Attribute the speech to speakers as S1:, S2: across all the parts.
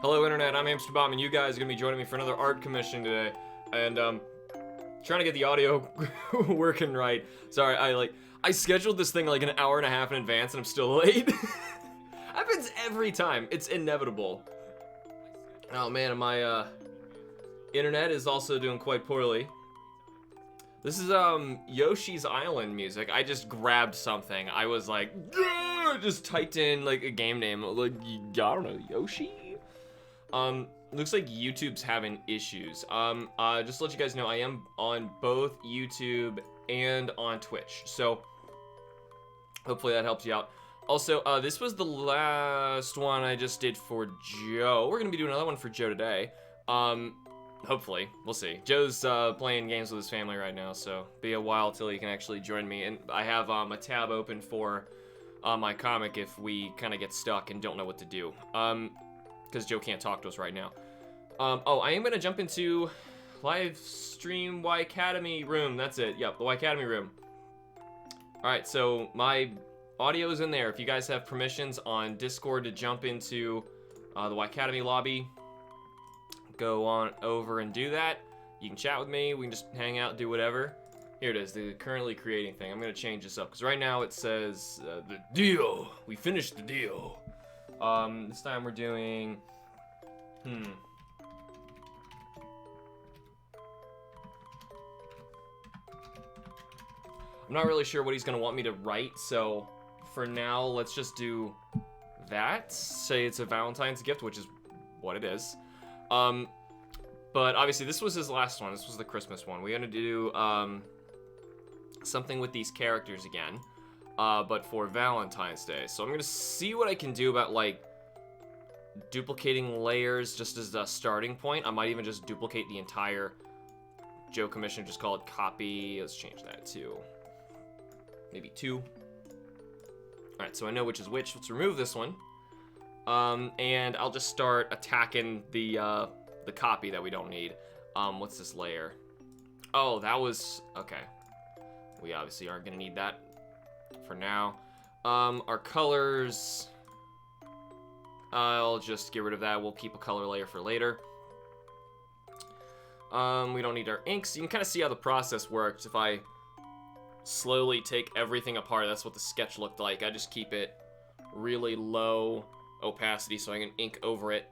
S1: Hello Internet, I'm HamsterBomb, and you guys are going to be joining me for another art commission today. And, trying to get the audio working right. Sorry, I scheduled this thing like an hour and a half in advance and I'm still late. Happens every time. It's inevitable. Oh man, and my, internet is also doing quite poorly. This is, Yoshi's Island music. I just grabbed something. I was like, just typed in, like, a game name. Like, I don't know, Yoshi? Looks like YouTube's having issues. Just to let you guys know, I am on both YouTube and on Twitch. So, hopefully that helps you out. Also, this was the last one I just did for Joe. We're gonna be doing another one for Joe today. Hopefully. We'll see. Joe's, playing games with his family right now, so be a while till he can actually join me. And I have, a tab open for, my comic if we kind of get stuck and don't know what to do. Because Joe can't talk to us right now. Oh, I am going to jump into live stream Wycademy room. That's it. Yep, the Wycademy room. Alright, so my audio is in there. If you guys have permissions on Discord to jump into the Wycademy lobby, go on over and do that. You can chat with me. We can just hang out, do whatever. Here it is, the currently creating thing. I'm going to change this up because right now it says the deal. We finished the deal. This time we're doing, I'm not really sure what he's gonna want me to write, so for now, let's just do that. Say it's a Valentine's gift, which is what it is. But obviously this was his last one. This was the Christmas one. We're gonna do, something with these characters again. But for Valentine's Day. So I'm gonna see what I can do about, like, duplicating layers just as a starting point. I might even just duplicate the entire Joe commission, just call it copy. Let's change that to maybe 2. Alright, so I know which is which. Let's remove this one. And I'll just start attacking the copy that we don't need. What's this layer? Oh, that was, okay. We obviously aren't gonna need that for now. Our colors, I'll just get rid of that. We'll keep a color layer for later. We don't need our inks. You can kind of see how the process works. If I slowly take everything apart, that's what the sketch looked like. I just keep it really low opacity so I can ink over it.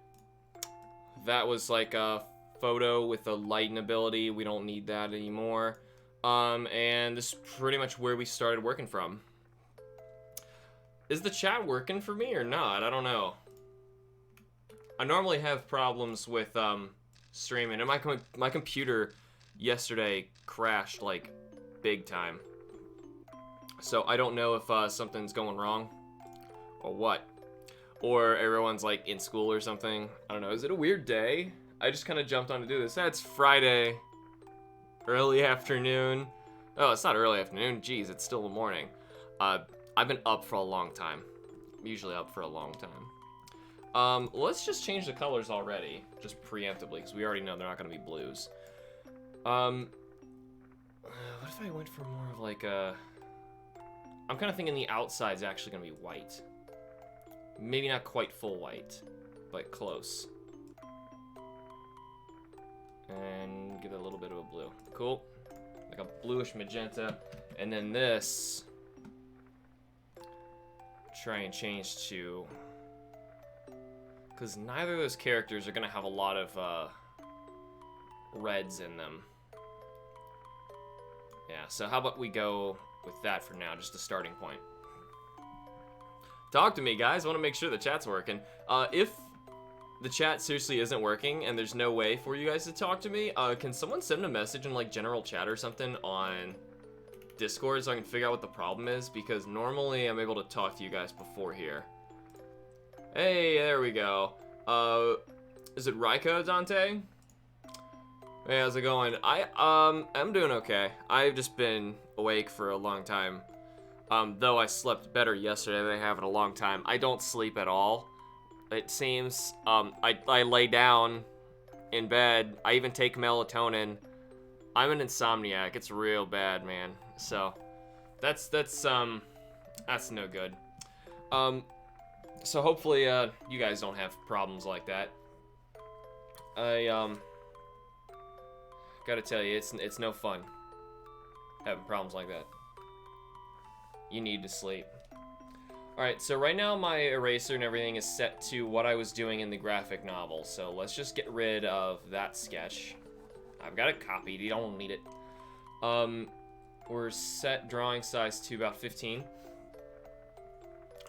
S1: That was like a photo with a lighten ability. We don't need that anymore. And this is pretty much where we started working from. Is the chat working for me or not? I don't know. I normally have problems with streaming, and my computer yesterday crashed like big time. So I don't know if something's going wrong or what, or everyone's like in school or something. I don't know. Is it a weird day? I just kind of jumped on to do this. That's Friday, early afternoon. Oh, it's not early afternoon. Jeez, it's still the morning. I've been up for a long time. I'm usually up for a long time. Let's just change the colors already, just preemptively, because we already know they're not going to be blues. What if I went for more of like a... I'm kind of thinking the outside's actually going to be white. Maybe not quite full white, but close. And give it a little bit of a blue. Cool. Like a bluish magenta. And then this... try and change to, because neither of those characters are gonna have a lot of reds in them. Yeah, so how about we go with that for now, just a starting point. Talk to me, guys. I want to make sure the chat's working. If the chat seriously isn't working and there's no way for you guys to talk to me, can someone send a message in like general chat or something on Discord so I can figure out what the problem is, because normally I'm able to talk to you guys before here. Hey, there we go. Is it Raiko, Dante? Hey, how's it going? I'm doing okay. I've just been awake for a long time. Though I slept better yesterday than I have in a long time. I don't sleep at all, it seems. I lay down in bed. I even take melatonin. I'm an insomniac. It's real bad, man. So, that's no good. So hopefully, you guys don't have problems like that. I gotta tell you, it's no fun having problems like that. You need to sleep. Alright, so right now my eraser and everything is set to what I was doing in the graphic novel, so let's just get rid of that sketch. I've got it copied, you don't need it. We're set drawing size to about 15.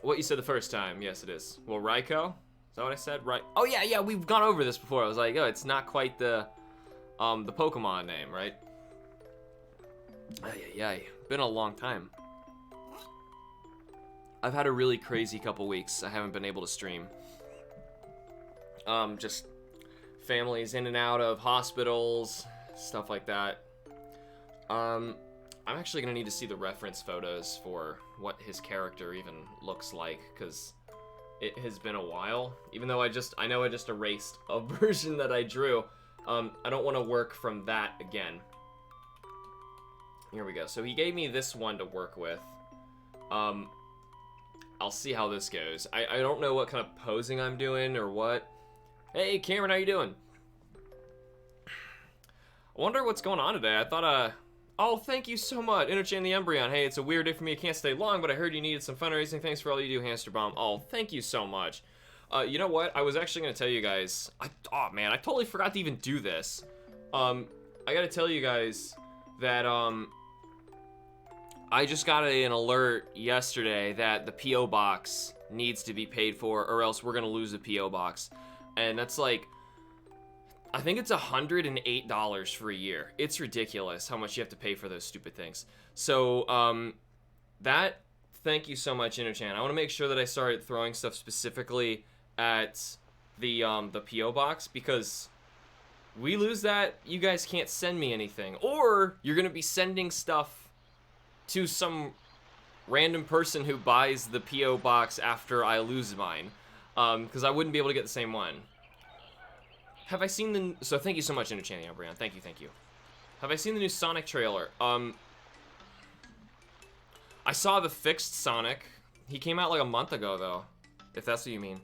S1: What you said the first time, yes it is. Well, Raikou? Is that what I said? Right. Oh yeah, we've gone over this before. I was like, oh, it's not quite the Pokemon name, right? Ay. Been a long time. I've had a really crazy couple weeks. I haven't been able to stream. Just families in and out of hospitals, stuff like that. I'm actually gonna need to see the reference photos for what his character even looks like, because it has been a while. Even though I know I just erased a version that I drew. I don't want to work from that again. Here we go. So he gave me this one to work with. I'll see how this goes. I don't know what kind of posing I'm doing or what. Hey, Cameron, how you doing? I wonder what's going on today. I thought, oh, thank you so much. Interchain the Embryon. Hey, it's a weird day for me. I can't stay long, but I heard you needed some fundraising. Thanks for all you do, HamsterBomb. Oh, thank you so much. You know what? I was actually going to tell you guys. Oh, man, I totally forgot to even do this. I got to tell you guys that, I just got an alert yesterday that the P.O. box needs to be paid for, or else we're gonna lose the P.O. box. And that's like, I think it's $108 for a year. It's ridiculous how much you have to pay for those stupid things. So, thank you so much, Interchan. I want to make sure that I start throwing stuff specifically at the P.O. box, because we lose that, you guys can't send me anything. Or you're gonna be sending stuff to some random person who buys the P.O. box after I lose mine. Because I wouldn't be able to get the same one. Have I seen the... So thank you so much, Interchanting Brian. Thank you. Have I seen the new Sonic trailer? I saw the fixed Sonic. He came out like a month ago, though. If that's what you mean.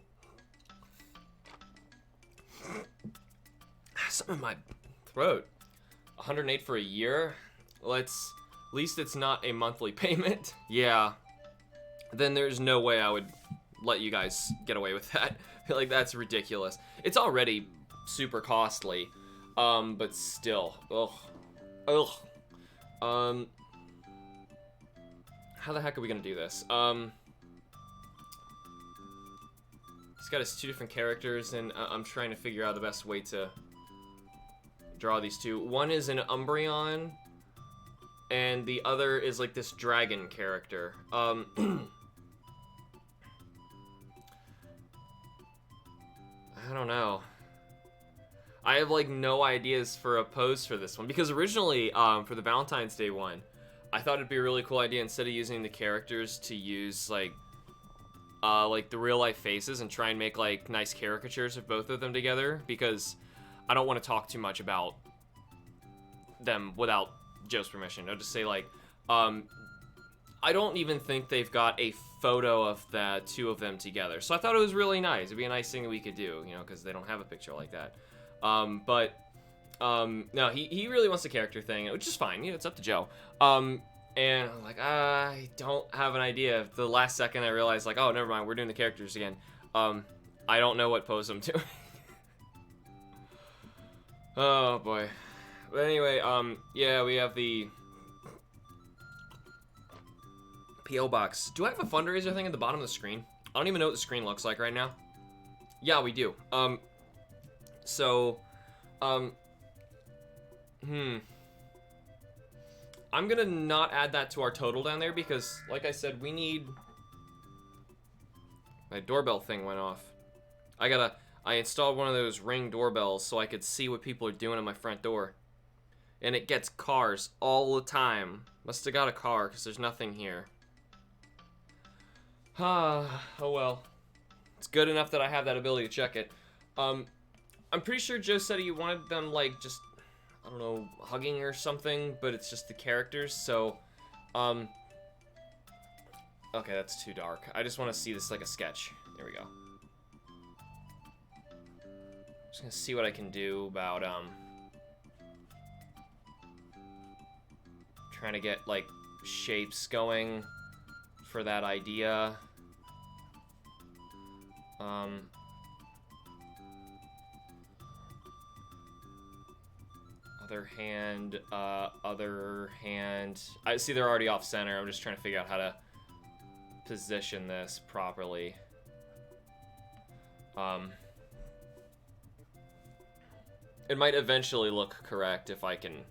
S1: Something in my throat. 108 for a year? Let's... At least it's not a monthly payment. Yeah. Then there's no way I would let you guys get away with that. I feel like that's ridiculous. It's already super costly. But still. Ugh. How the heck are we gonna do this? He's got his two different characters, and I'm trying to figure out the best way to draw these two. One is an Umbreon, and the other is like this dragon character. I don't know. I have like no ideas for a pose for this one, because originally for the Valentine's Day one, I thought it'd be a really cool idea, instead of using the characters, to use like the real life faces and try and make like nice caricatures of both of them together, because I don't want to talk too much about them without Joe's permission. I'll just say like, I don't even think they've got a photo of the two of them together. So I thought it was really nice. It'd be a nice thing that we could do, you know, because they don't have a picture like that. No, he really wants the character thing, which is fine. You know, it's up to Joe. And I'm like, I don't have an idea. The last second I realized, like, oh, never mind, we're doing the characters again. I don't know what pose I'm doing. Oh, boy. But anyway, yeah, we have the P.O. box. Do I have a fundraiser thing at the bottom of the screen? I don't even know what the screen looks like right now. Yeah, we do. I'm gonna not add that to our total down there, because, like I said, we need... My doorbell thing went off. I installed one of those Ring doorbells so I could see what people are doing at my front door. And it gets cars all the time. Must have got a car, because there's nothing here. Oh well. It's good enough that I have that ability to check it. I'm pretty sure Joe said he wanted them, like, just, I don't know, hugging or something, but it's just the characters, so, okay, that's too dark. I just want to see this like a sketch. There we go. Just gonna see what I can do about, trying to get, like, shapes going for that idea. Other hand. I see they're already off center. I'm just trying to figure out how to position this properly. It might eventually look correct if I can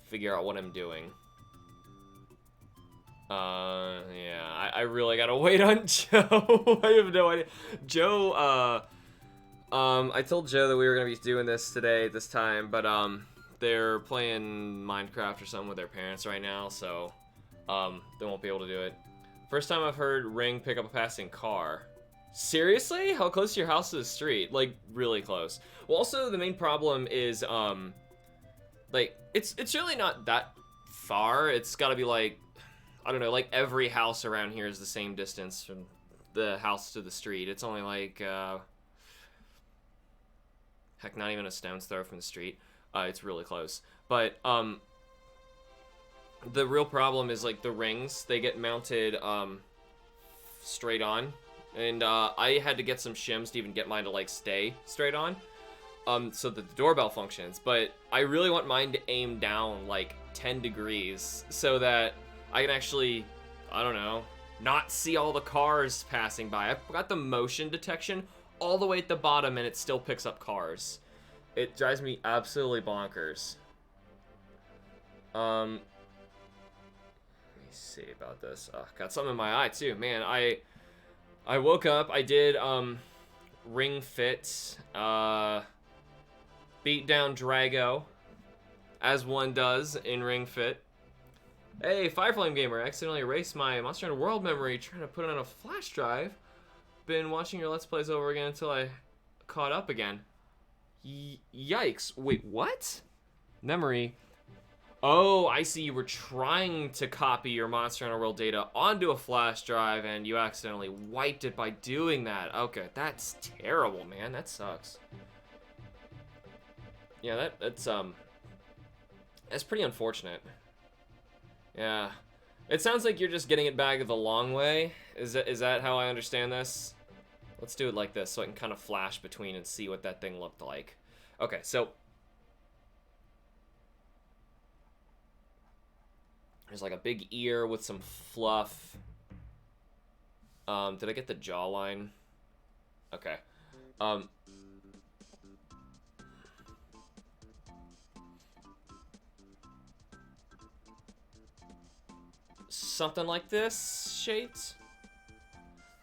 S1: figure out what I'm doing. Yeah, I really gotta wait on Joe. I have no idea. Joe, I told Joe that we were gonna be doing this today at this time, but, they're playing Minecraft or something with their parents right now, so, they won't be able to do it. First time I've heard Ring pick up a passing car. Seriously? How close to your house to the street? Like, really close. Well, also, the main problem is, like, it's really not that far. It's gotta be, like, I don't know, like, every house around here is the same distance from the house to the street. It's only, like, heck, not even a stone's throw from the street. It's really close. But, the real problem is, like, the rings. They get mounted, straight on. And, I had to get some shims to even get mine to, like, stay straight on. So that the doorbell functions. But I really want mine to aim down, like, 10 degrees. So that I can actually, I don't know, not see all the cars passing by. I've got the motion detection all the way at the bottom, and it still picks up cars. It drives me absolutely bonkers. Let me see about this. Got something in my eye too, man. I woke up. I did Ring Fit, beat down Drago, as one does in Ring Fit. Hey, Fireflame Gamer, I accidentally erased my Monster Hunter World memory trying to put it on a flash drive. Been watching your Let's Plays over again until I caught up again. Yikes. Wait, what? Memory. Oh, I see. You were trying to copy your Monster Hunter World data onto a flash drive and you accidentally wiped it by doing that. Okay, that's terrible, man. That sucks. Yeah, that's pretty unfortunate. Yeah. It sounds like you're just getting it back the long way. Is that how I understand this? Let's do it like this so I can kind of flash between and see what that thing looked like. Okay, so there's like a big ear with some fluff. Did I get the jawline? Okay. Something like this shaped.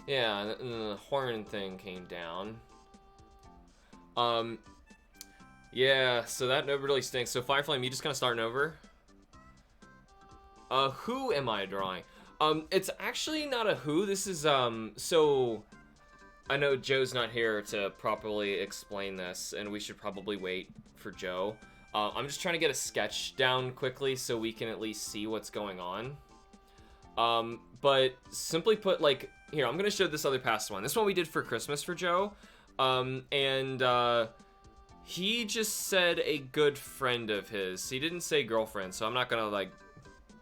S1: Yeah, and then the horn thing came down. Yeah, so that really stinks. So Fireflame, you just kind of starting over? Who am I drawing? It's actually not a who. This is, so I know Joe's not here to properly explain this, and we should probably wait for Joe. I'm just trying to get a sketch down quickly so we can at least see what's going on. But simply put, like, here, I'm gonna show this other past one. This one we did for Christmas for Joe. He just said a good friend of his. He didn't say girlfriend, so I'm not gonna, like,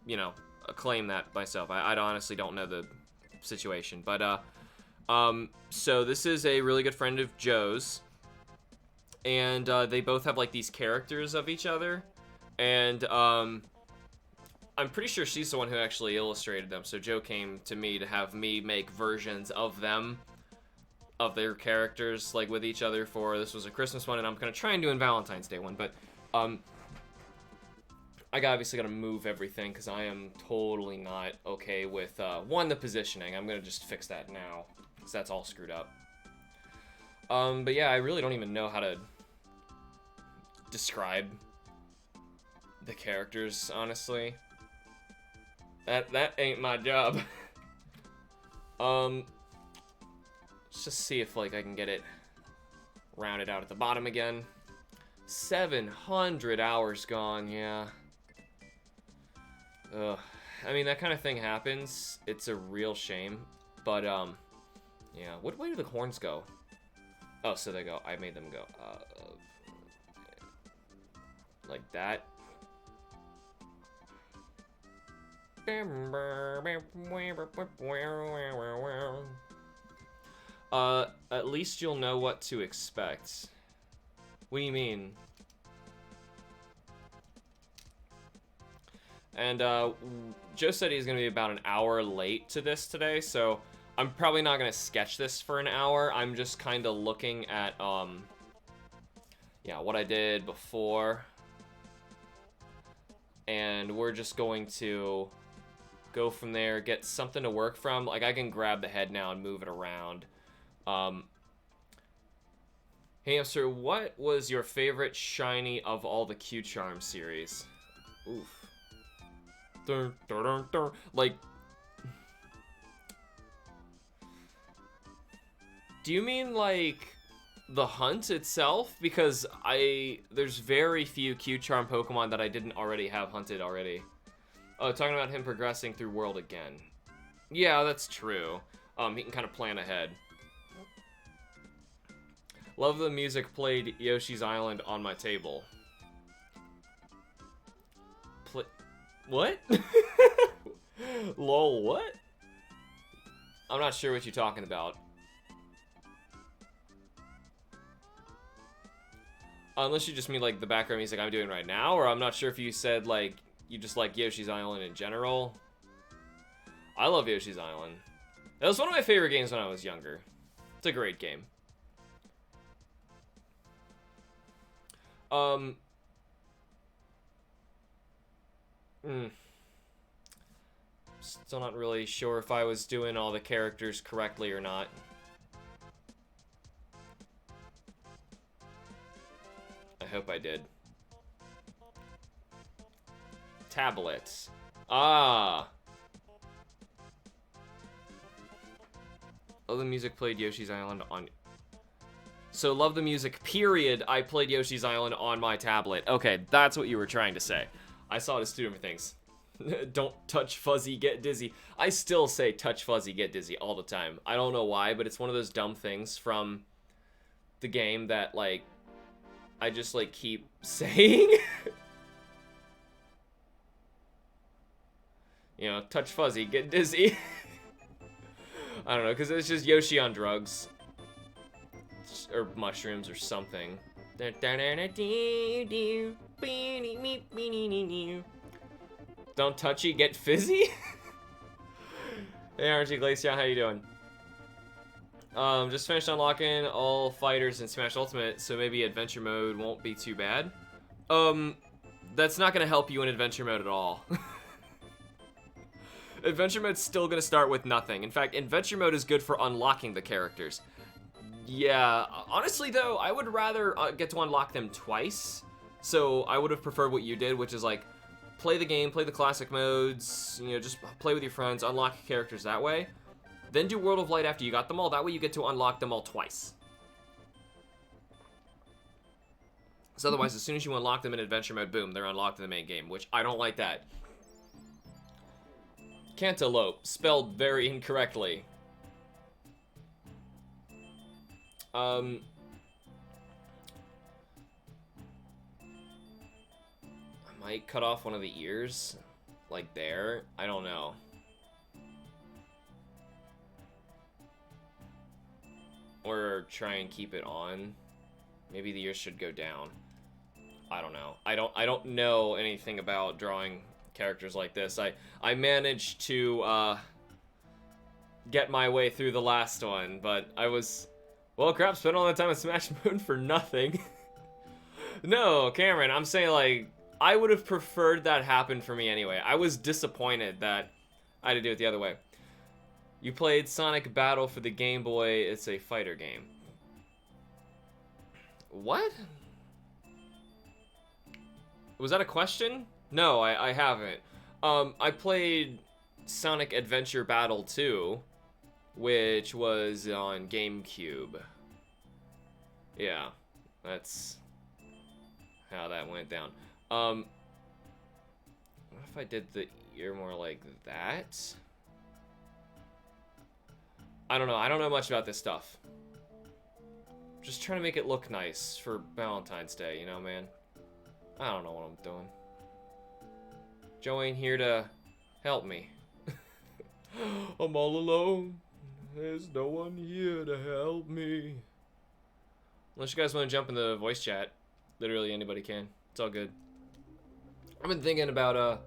S1: you know, claim that myself. I honestly don't know the situation. But, so this is a really good friend of Joe's. And, they both have, like, these characters of each other. And, I'm pretty sure she's the one who actually illustrated them, so Joe came to me to have me make versions of them, of their characters, like, with each other for, this was a Christmas one, and I'm gonna try and do a Valentine's Day one, but, I obviously gotta move everything, because I am totally not okay with, one, the positioning. I'm gonna just fix that now, because that's all screwed up. But yeah, I really don't even know how to describe the characters, honestly. That ain't my job. Let's just see if, like, I can get it rounded out at the bottom again. 700 hours gone, yeah. Ugh. I mean, that kind of thing happens. It's a real shame. But, yeah. What way do the horns go? Oh, so they go. I made them go. Like that. At least you'll know what to expect. What do you mean? And, Joe said he's gonna be about an hour late to this today, so I'm probably not gonna sketch this for an hour. I'm just kind of looking at, yeah, what I did before. And we're just going to go from there, get something to work from. Like, I can grab the head now and move it around. Hey, Hamster, what was your favorite shiny of all the Q-Charm series? Oof. Dun, dun, dun, dun. Like, do you mean, like, the hunt itself? Because there's very few Q-Charm Pokemon that I didn't already have hunted already. Oh, talking about him progressing through World again. Yeah, that's true. He can kind of plan ahead. Love the music played Yoshi's Island on my table. What? Lol, what? I'm not sure what you're talking about. Unless you just mean, like, the background music I'm doing right now, or I'm not sure if you said, like, you just like Yoshi's Island in general. I love Yoshi's Island. That was one of my favorite games when I was younger. It's a great game. Still not really sure if I was doing all the characters correctly or not. I hope I did. Tablets. Ah. Oh, the music played Yoshi's Island on... So, love the music, period. I played Yoshi's Island on my tablet. Okay, that's what you were trying to say. I saw it as two different things. Don't touch fuzzy, get dizzy. I still say touch fuzzy, get dizzy all the time. I don't know why, but it's one of those dumb things from the game that, like, I just, like, keep saying. You know, touch fuzzy, get dizzy. I don't know, because it's just Yoshi on drugs. Or mushrooms or something. Don't touchy, get fizzy? Hey, RNG Glacier, how you doing? Just finished unlocking all fighters in Smash Ultimate, so maybe adventure mode won't be too bad. That's not gonna help you in adventure mode at all. Adventure mode's still gonna start with nothing. In fact, adventure mode is good for unlocking the characters. Yeah, honestly though, I would rather get to unlock them twice. So I would have preferred what you did, which is like, play the game, play the classic modes, you know, just play with your friends, unlock characters that way. Then do World of Light after you got them all. That way you get to unlock them all twice. So otherwise, as soon as you unlock them in adventure mode, boom, they're unlocked in the main game, which I don't like that. Cantaloupe, spelled very incorrectly. I might cut off one of the ears, like there. I don't know. Or try and keep it on. Maybe the ears should go down. I don't know. I don't know anything about drawing characters like this. I managed to get my way through the last one, but I was, well, crap, spent all that time in Smash Moon for nothing. No, Cameron, I'm saying, like, I would have preferred that happen for me anyway. I was disappointed that I had to do it the other way. You played Sonic Battle for the Game Boy. It's a fighter game. What? Was that a question? No, I haven't. I played Sonic Adventure Battle 2, which was on GameCube. Yeah, that's how that went down. What if I did the ear more like that? I don't know. I don't know much about this stuff. Just trying to make it look nice for Valentine's Day, you know, man. I don't know what I'm doing. Joe ain't here to help me. I'm all alone. There's no one here to help me. Unless you guys want to jump in the voice chat. Literally anybody can. It's all good. I've been thinking about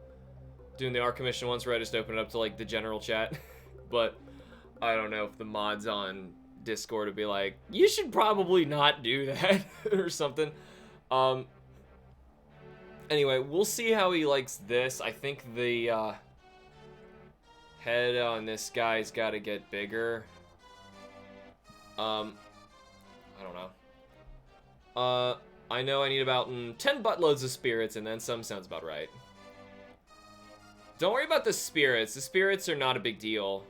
S1: doing the art commission once where I just open it up to like the general chat. But I don't know if the mods on Discord would be like, you should probably not do that or something. Anyway, we'll see how he likes this. I think the head on this guy's got to get bigger. I don't know. I know I need about 10 buttloads of spirits, and then some sounds about right. Don't worry about the spirits. The spirits are not a big deal.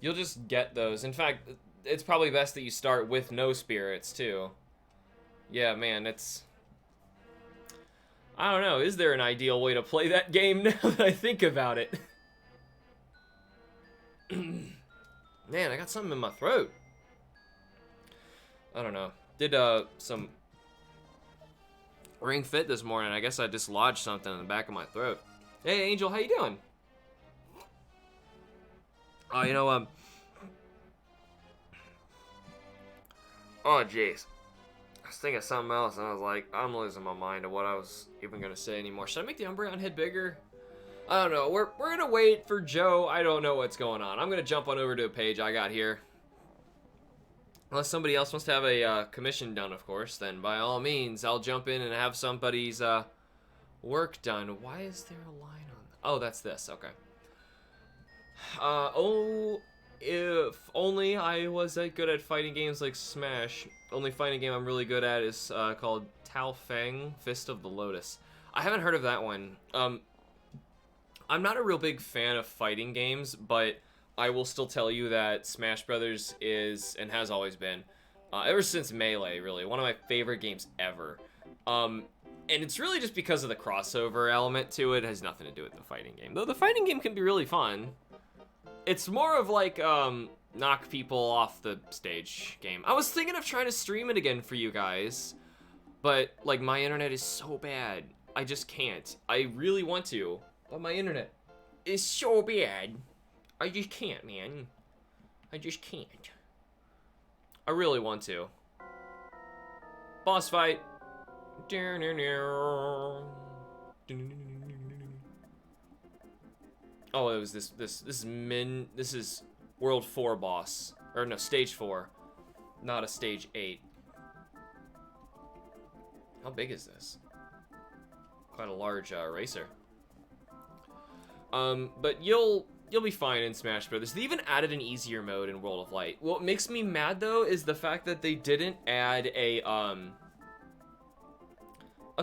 S1: You'll just get those. In fact, it's probably best that you start with no spirits, too. Yeah, man, it's... I don't know, is there an ideal way to play that game now that I think about it? Man, I got something in my throat. I don't know. Did some Ring Fit this morning. I guess I dislodged something in the back of my throat. Hey, Angel, how you doing? Oh, you know, oh, jeez. I was thinking of something else, and I was like, I'm losing my mind of what I was even going to say anymore. Should I make the Umbreon head bigger? I don't know. We're going to wait for Joe. I don't know what's going on. I'm going to jump on over to a page I got here. Unless somebody else wants to have a commission done, of course, then by all means, I'll jump in and have somebody's work done. Why is there a line on that? Oh, that's this. Okay. Oh, if only I was that good at fighting games like Smash. Only fighting game I'm really good at is called Tao Feng, Fist of the Lotus. I haven't heard of that one. I'm not a real big fan of fighting games, but I will still tell you that Smash Brothers is, and has always been, ever since Melee, really, one of my favorite games ever. And it's really just because of the crossover element to it. It has nothing to do with the fighting game. Though the fighting game can be really fun. It's more of like, knock people off the stage game. I was thinking of trying to stream it again for you guys, but, like, my internet is so bad. I just can't. I really want to, but my internet is so bad. I just can't, man. I just can't. I really want to. Boss fight. Oh, it was this is World 4 boss. Or no, Stage 4. Not a Stage 8. How big is this? Quite a large racer. But you'll be fine in Smash Brothers. They even added an easier mode in World of Light. What makes me mad though is the fact that they didn't add a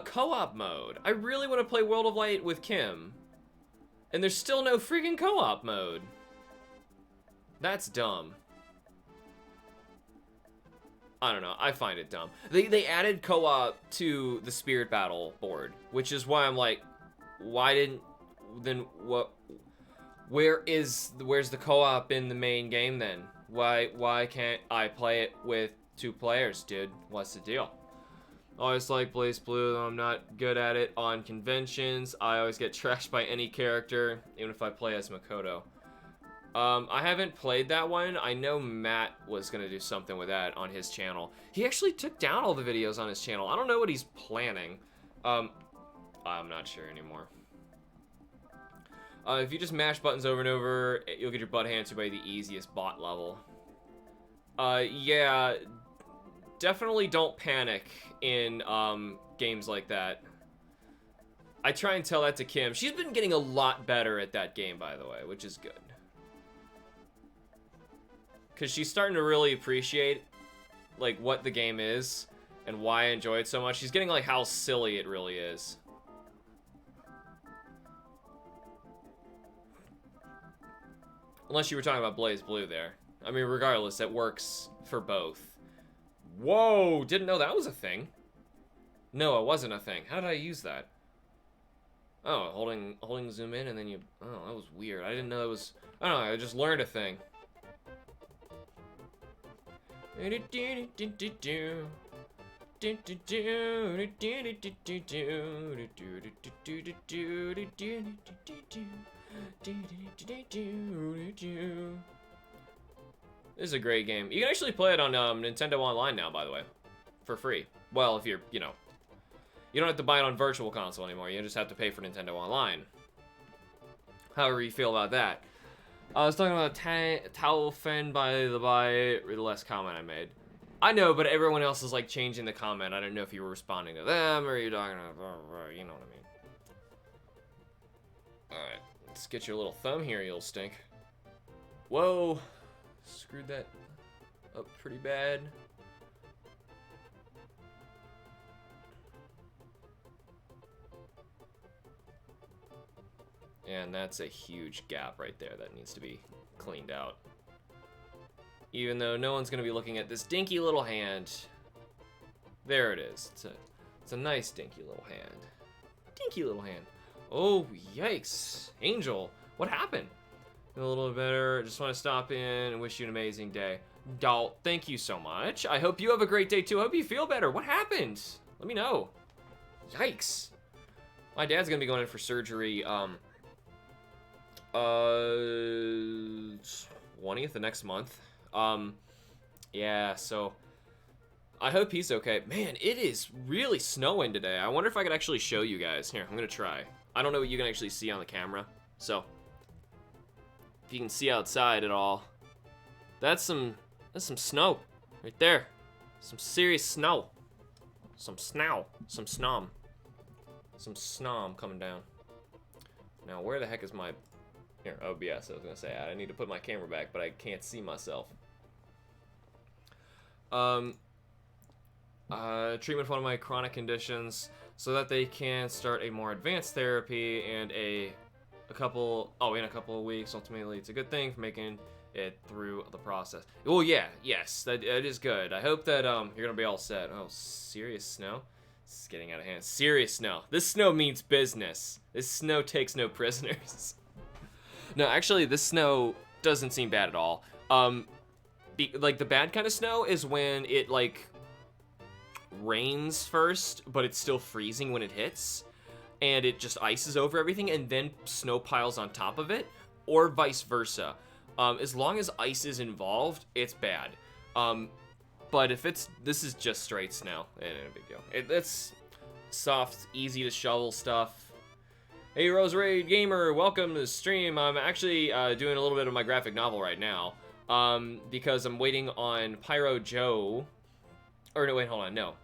S1: co-op mode. I really want to play World of Light with Kim. And there's still no freaking co-op mode. That's dumb. I don't know. I find it dumb. They added co-op to the Spirit Battle board, which is why I'm like, why didn't, then what, where's the co-op in the main game then? Why can't I play it with 2 players, dude? What's the deal? I always like Blaze Blue, though I'm not good at it on conventions. I always get trashed by any character, even if I play as Makoto. I haven't played that one. I know Matt was gonna do something with that on his channel. He actually took down all the videos on his channel. I don't know what he's planning. I'm not sure anymore. If you just mash buttons over and over, you'll get your butt handed to by the easiest bot level. Yeah, definitely don't panic in games like that. I try and tell that to Kim. She's been getting a lot better at that game, by the way, which is good. Because she's starting to really appreciate, like, what the game is and why I enjoy it so much. She's getting, like, how silly it really is. Unless you were talking about Blaze Blue there. I mean, regardless, it works for both. Whoa, didn't know that was a thing. No, it wasn't a thing. How did I use that? Oh, holding zoom in and then you... Oh, that was weird. I didn't know it was... I don't know, I just learned a thing. This is a great game. You can actually play it on Nintendo Online now, by the way. For free. Well, if you're, you know... You don't have to buy it on Virtual Console anymore. You just have to pay for Nintendo Online. However you feel about that. I was talking about Towel Fen by the last comment I made. I know, but everyone else is like changing the comment. I don't know if you were responding to them or you're talking about, you know what I mean. Alright, let's get your little thumb here, you'll stink. Whoa, screwed that up pretty bad. And that's a huge gap right there that needs to be cleaned out. Even though no one's gonna be looking at this dinky little hand. There it is. It's a nice dinky little hand. Dinky little hand. Oh, yikes. Angel, what happened? A little bit better. Just want to stop in and wish you an amazing day. Dalt, thank you so much. I hope you have a great day too. I hope you feel better. What happened? Let me know. Yikes. My dad's gonna be going in for surgery 20th of next month. Yeah, so I hope he's okay. Man, it is really snowing today. I wonder if I could actually show you guys. Here, I'm gonna try. I don't know what you can actually see on the camera, so if you can see outside at all, that's some snow right there. Some serious snow. Some snow. Some snom. Some snom coming down. Now, where the heck is my... Here, OBS, I was gonna say, I need to put my camera back, but I can't see myself. Treatment for one of my chronic conditions so that they can start a more advanced therapy and in a couple of weeks. Ultimately, it's a good thing for making it through the process. Oh yeah, yes, that is good. I hope that you're gonna be all set. Oh, serious snow? This is getting out of hand. Serious snow. This snow means business. This snow takes no prisoners. No, actually, this snow doesn't seem bad at all. Like, the bad kind of snow is when it, like, rains first, but it's still freezing when it hits, and it just ices over everything, and then snow piles on top of it, or vice versa. As long as ice is involved, it's bad. But if this is just straight snow, it ain't a big deal. It's soft, easy to shovel stuff. Hey, Rosary Gamer, welcome to the stream. I'm actually doing a little bit of my graphic novel right now, because I'm waiting on Pyro Joe. Or no, wait, hold on, no.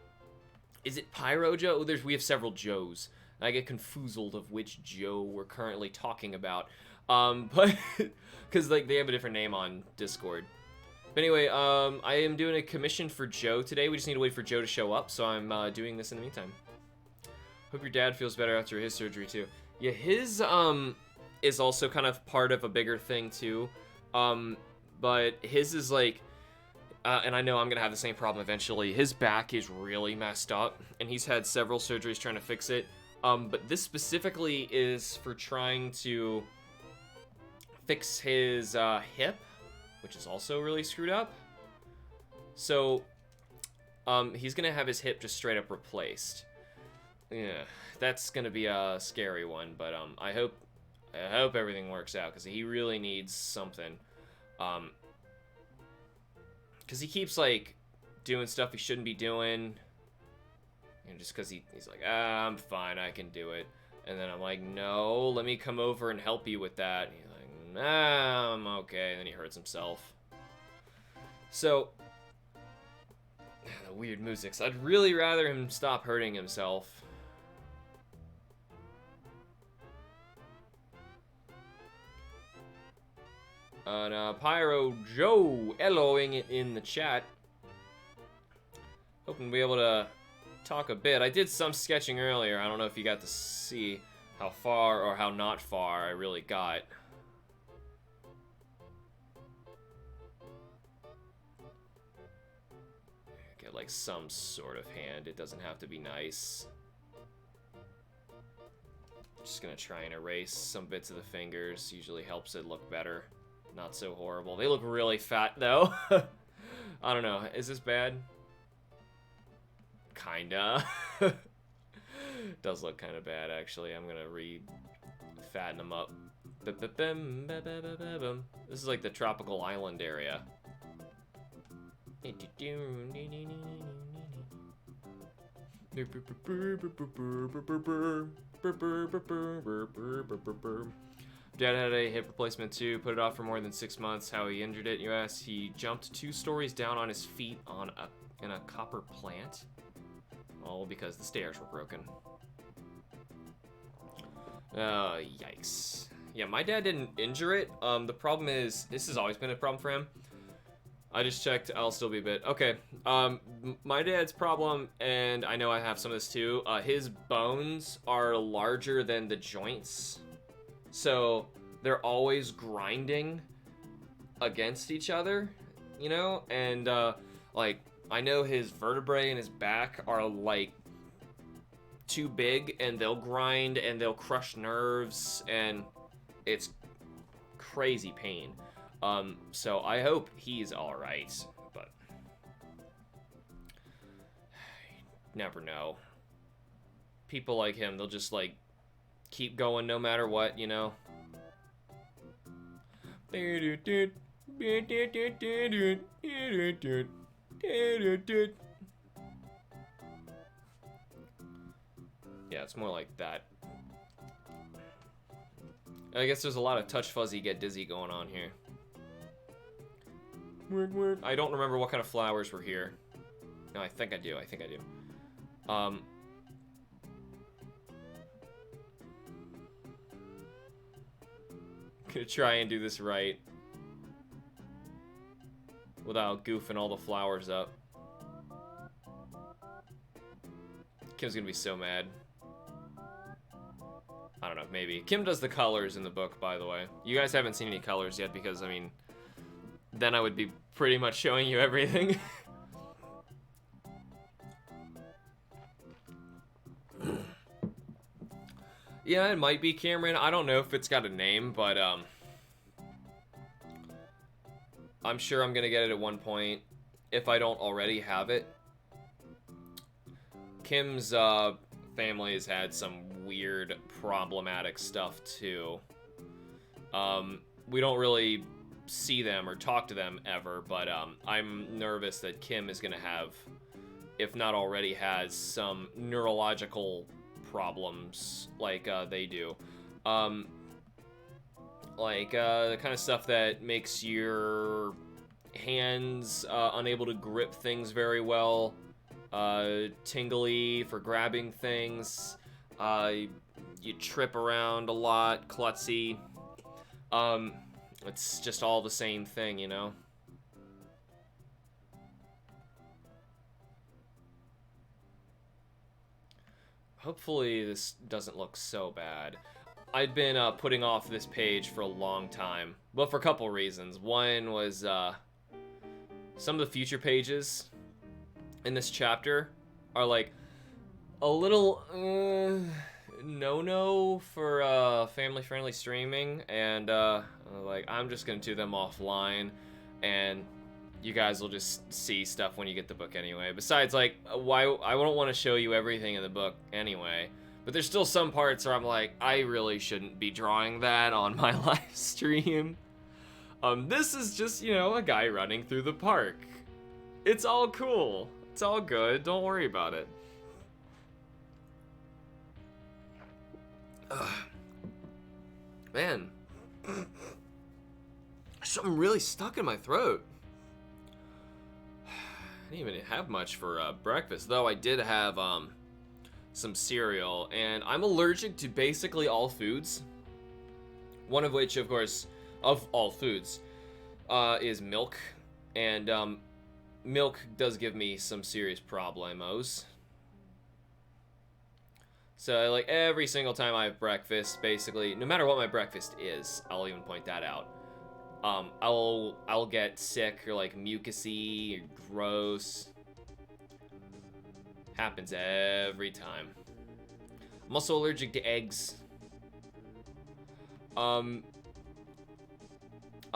S1: Is it Pyro Joe? We have several Joes. I get confoozled of which Joe we're currently talking about. But because like they have a different name on Discord. But anyway, I am doing a commission for Joe today. We just need to wait for Joe to show up, so I'm doing this in the meantime. Hope your dad feels better after his surgery too. Yeah, his is also kind of part of a bigger thing too. But his is like, and I know I'm gonna have the same problem eventually. His back is really messed up, and he's had several surgeries trying to fix it. But this specifically is for trying to fix his hip, which is also really screwed up. So, he's gonna have his hip just straight up replaced. Yeah, that's gonna be a scary one, but I hope everything works out, because he really needs something. Because he keeps like doing stuff he shouldn't be doing, and just because he's like, I'm fine, I can do it, and then I'm like, no, let me come over and help you with that. And he's like, nah, I'm okay, and then he hurts himself. So the weird music. I'd really rather him stop hurting himself. And Pyro Joe eloing it in the chat. Hoping to be able to talk a bit. I did some sketching earlier. I don't know if you got to see how far or how not far I really got. Get like some sort of hand. It doesn't have to be nice. Just gonna try and erase some bits of the fingers. Usually helps it look better. Not so horrible. They look really fat though. I don't know. Is this bad? Kinda. Does look kind of bad actually. I'm gonna fatten them up. This is like the tropical island area. Dad had a hip replacement too, put it off for more than 6 months. How he injured it, you ask? He jumped 2 stories down on his feet in a copper plant. All because the stairs were broken. Yikes. Yeah, my dad didn't injure it. The problem is, this has always been a problem for him. I just checked, I'll still be a bit. Okay, my dad's problem, and I know I have some of this too, his bones are larger than the joints. So they're always grinding against each other, you know? And, like, I know his vertebrae in his back are, like, too big, and they'll grind, and they'll crush nerves, and it's crazy pain. So I hope he's alright, but you never know. People like him, they'll just, like, keep going no matter what, you know? Yeah, it's more like that. I guess there's a lot of touch fuzzy get dizzy going on here. Weird. I don't remember what kind of flowers were here. No, I think I do. Gonna try and do this right without goofing all the flowers up. Kim's gonna be so mad. I don't know, maybe. Kim does the colors in the book, by the way. You guys haven't seen any colors yet because, I mean, then I would be pretty much showing you everything. Yeah, it might be Cameron. I don't know if it's got a name, but I'm sure I'm gonna get it at one point if I don't already have it. Kim's family has had some weird, problematic stuff too. We don't really see them or talk to them ever, but I'm nervous that Kim is gonna have, if not already has, some neurological problems like they do. Like the kind of stuff that makes your hands unable to grip things very well, tingly for grabbing things, you trip around a lot, klutzy. It's just all the same thing, you know? Hopefully this doesn't look so bad. I'd been putting off this page for a long time, but for a couple reasons. One was some of the future pages in this chapter are like a little no-no for family-friendly streaming, and like I'm just gonna do them offline, and you guys will just see stuff when you get the book anyway. Besides, like, why I don't want to show you everything in the book anyway. But there's still some parts where I'm like, I really shouldn't be drawing that on my live stream. This is just, you know, a guy running through the park. It's all cool. It's all good. Don't worry about it. Man. Something really stuck in my throat. I didn't even have much for breakfast, though I did have some cereal, and I'm allergic to basically all foods. One of which, of course, of all foods, is milk, and milk does give me some serious problemos. So, like, every single time I have breakfast, basically, no matter what my breakfast is, I'll even point that out. I'll get sick or like mucusy or gross. Happens every time. I'm also allergic to eggs. Oh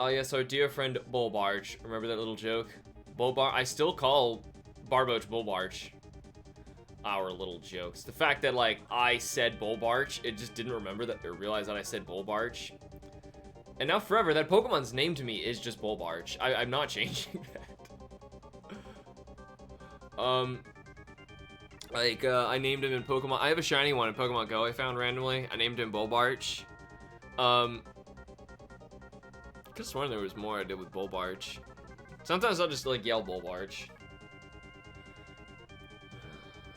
S1: yes, our dear friend Bullbarge. Remember that little joke? I still call Barboach Bullbarge. Our little jokes. The fact that, like, I said Bullbarge, it just didn't remember that, or realize that I said Bullbarge. And now forever, that Pokemon's name to me is just Bullbarge. I'm not changing that. I named him in Pokemon. I have a shiny one in Pokemon Go I found randomly. I named him Bullbarge. Could've sworn there was more I did with Bullbarge. Sometimes I'll just, like, yell Bullbarge.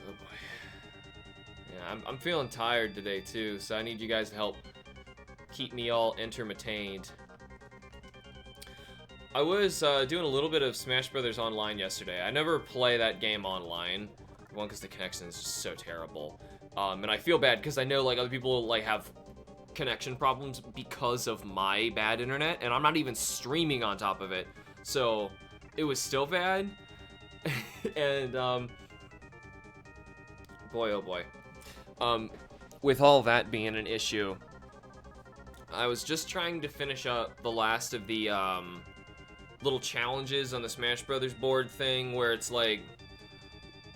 S1: Oh boy. Yeah, I'm feeling tired today too, so I need you guys to help keep me all entertained. I was doing a little bit of Smash Brothers Online yesterday. I never play that game online. One, because the connection is just so terrible. And I feel bad because I know, like, other people, like, have connection problems because of my bad internet, and I'm not even streaming on top of it. So, it was still bad. And, boy, oh boy. With all that being an issue, I was just trying to finish up the last of the, little challenges on the Smash Brothers board thing, where it's like,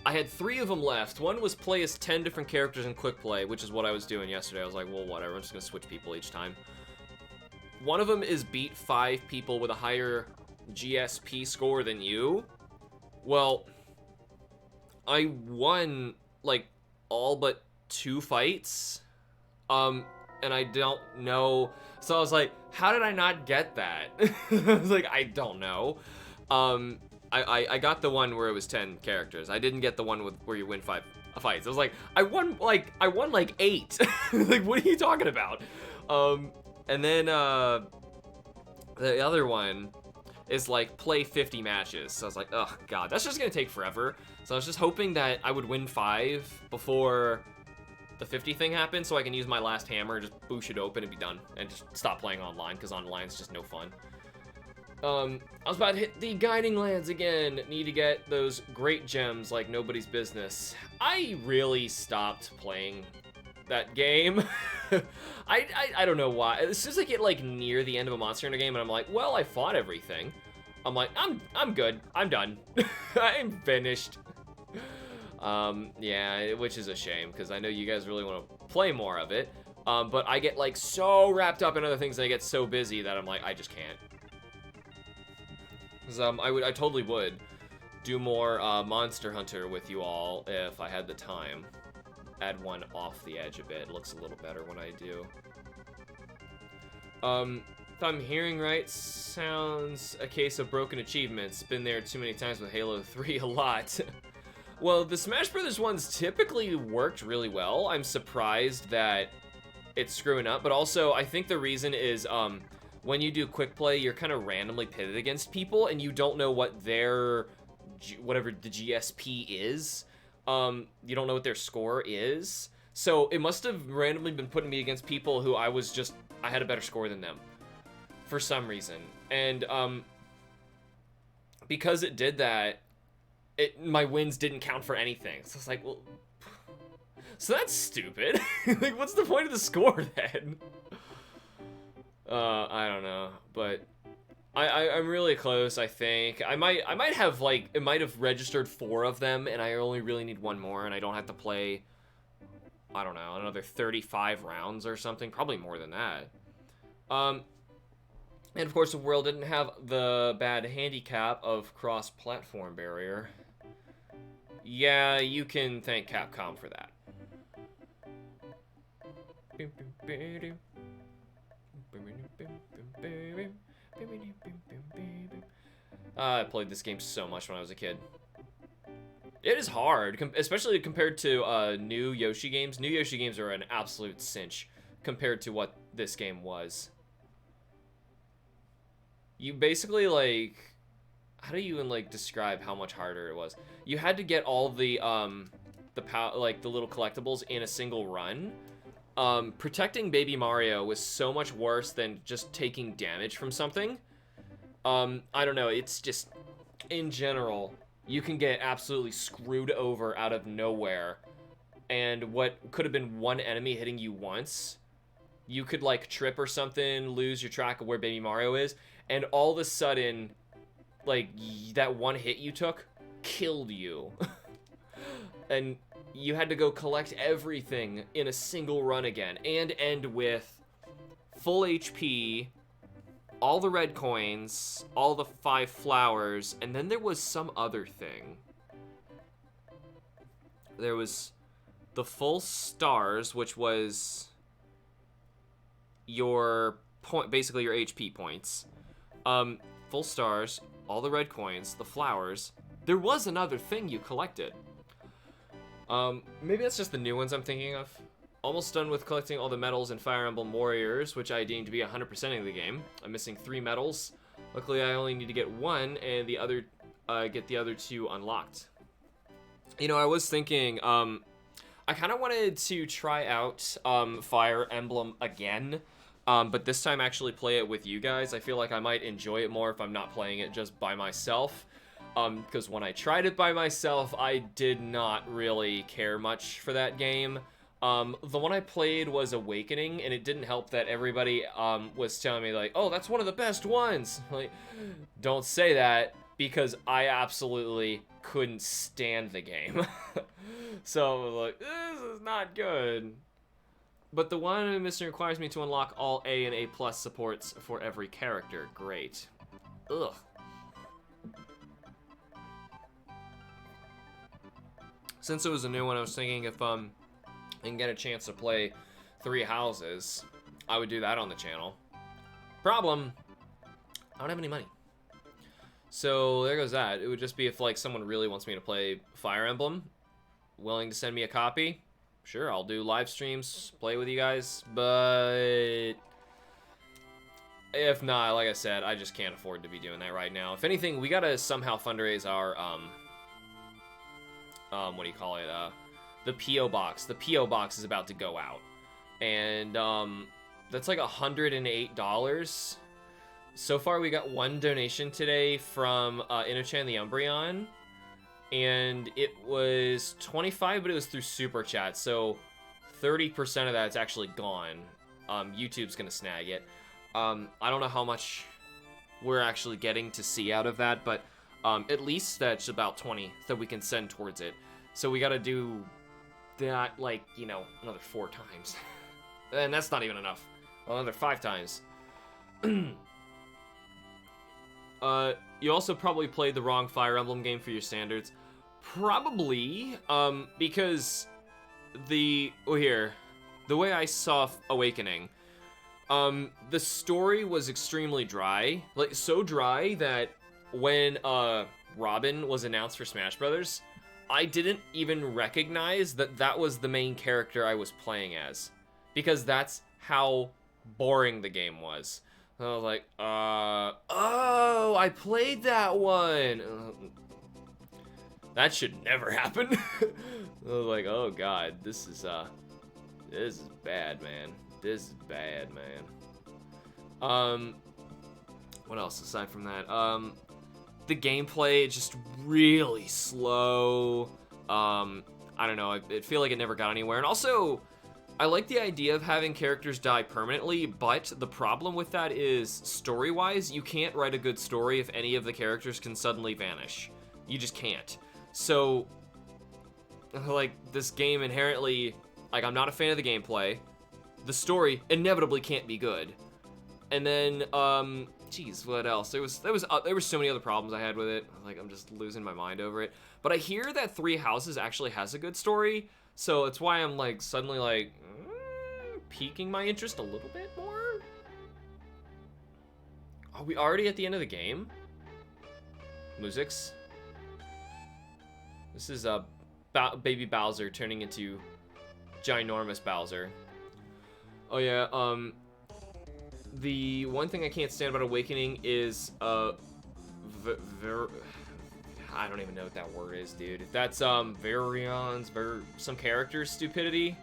S1: I had 3 of them left. One was play as 10 different characters in quick play, which is what I was doing yesterday. I was like, well, whatever, I'm just gonna switch people each time. One of them is beat 5 people with a higher GSP score than you. Well, I won, like, all but 2 fights. And I don't know. So I was like, how did I not get that? I was like, I don't know. I got the one where it was 10 characters. I didn't get the one where you win 5 fights. I was like, I won like 8. Like, what are you talking about? And then the other one is like play 50 matches. So I was like, oh god, that's just gonna take forever. So I was just hoping that I would win 5 before the 50 thing happened, so I can use my last hammer, just boosh it open and be done, and just stop playing online, because online's just no fun. I was about to hit the Guiding Lands again. Need to get those great gems like nobody's business. I really stopped playing that game. I don't know why. As soon as I get like near the end of a Monster Hunter game and I'm like, well, I fought everything. I'm like, I'm good. I'm done. I'm finished. Yeah, which is a shame because I know you guys really want to play more of it. But I get like so wrapped up in other things and I get so busy that I'm like, I just can't. Cause I totally would do more Monster Hunter with you all if I had the time. Add one off the edge a bit. It looks a little better when I do. If I'm hearing right, sounds a case of broken achievements. Been there too many times with Halo 3 a lot. Well, the Smash Brothers ones typically worked really well. I'm surprised that it's screwing up, but also I think the reason is when you do quick play, you're kind of randomly pitted against people and you don't know what their whatever the GSP is. You don't know what their score is. So it must have randomly been putting me against people who I had a better score than them for some reason. And because it did that, my wins didn't count for anything. So it's like, well, so that's stupid. Like, what's the point of the score then? I don't know, but I'm really close, I think. I might have, like, it might have registered 4 of them, and I only really need 1 more, and I don't have to play, I don't know, another 35 rounds or something. Probably more than that. And of course, the world didn't have the bad handicap of cross-platform barrier. Yeah, you can thank Capcom for that. I played this game so much when I was a kid. It is hard, especially compared to new Yoshi games. New Yoshi games are an absolute cinch compared to what this game was. You basically, like, how do you even, like, describe how much harder it was? You had to get all the little collectibles in a single run. Protecting Baby Mario was so much worse than just taking damage from something. I don't know, it's just, in general, you can get absolutely screwed over out of nowhere. And what could have been one enemy hitting you once you could like trip or something, lose your track of where Baby Mario is, and all of a sudden, like, that one hit you took killed you. And you had to go collect everything in a single run again, and end with full HP, all the red coins, all the 5 flowers, and then there was some other thing. There was the full stars, which was your point, basically your HP points. Full stars, all the red coins, the flowers. There was another thing you collected. Maybe that's just the new ones I'm thinking of. Almost done with collecting all the medals in Fire Emblem Warriors, which I deem to be 100%ing the game. I'm missing 3 medals. Luckily, I only need to get 1, and the other, get the other 2 unlocked. You know, I was thinking, I kind of wanted to try out Fire Emblem again, but this time actually play it with you guys. I feel like I might enjoy it more if I'm not playing it just by myself. Because when I tried it by myself, I did not really care much for that game. The one I played was Awakening, and it didn't help that everybody was telling me, like, oh, that's one of the best ones. Like, don't say that, because I absolutely couldn't stand the game. So I was like, this is not good. But the one mission requires me to unlock all A and A+ supports for every character. Great. Ugh. Since it was a new one, I was thinking if I can get a chance to play 3 houses, I would do that on the channel. Problem, I don't have any money. So there goes that. It would just be if like someone really wants me to play Fire Emblem, willing to send me a copy. Sure, I'll do live streams, play with you guys, but if not, like I said, I just can't afford to be doing that right now. If anything, we gotta somehow fundraise our what do you call it, the P.O. box. The P.O. box is about to go out, and that's like $108. So far, we got 1 donation today from Innochan the Umbreon, and it was 25, but it was through Super Chat, so 30% of that's actually gone. YouTube's gonna snag it. I don't know how much we're actually getting to see out of that, but at least that's about 20 that we can send towards it. So we gotta do that, like, you know, another 4 times. And that's not even enough. Well, another 5 times. You also probably played the wrong Fire Emblem game for your standards. Probably, because the way I saw Awakening, the story was extremely dry. Like, so dry that when Robin was announced for Smash Brothers, I didn't even recognize that that was the main character I was playing as, because that's how boring the game was. I was like, oh, I played that one. That should never happen. I was like, oh god, this is bad, man. This is bad, man. What else aside from that? The gameplay just really slow. I don't know. I feel like it never got anywhere. And also, I like the idea of having characters die permanently, but the problem with that is, story-wise, you can't write a good story if any of the characters can suddenly vanish. You just can't. So, like, this game inherently, like, I'm not a fan of the gameplay. The story inevitably can't be good. And then, geez, what else? There were so many other problems I had with it. Like, I'm just losing my mind over it. But I hear that 3 Houses actually has a good story, so it's why I'm, like, suddenly, like, piquing my interest a little bit more? Are we already at the end of the game? Musics? This is, Baby Bowser turning into ginormous Bowser. Oh, yeah, the one thing I can't stand about Awakening is, I don't even know what that word is, dude. That's, some character's stupidity.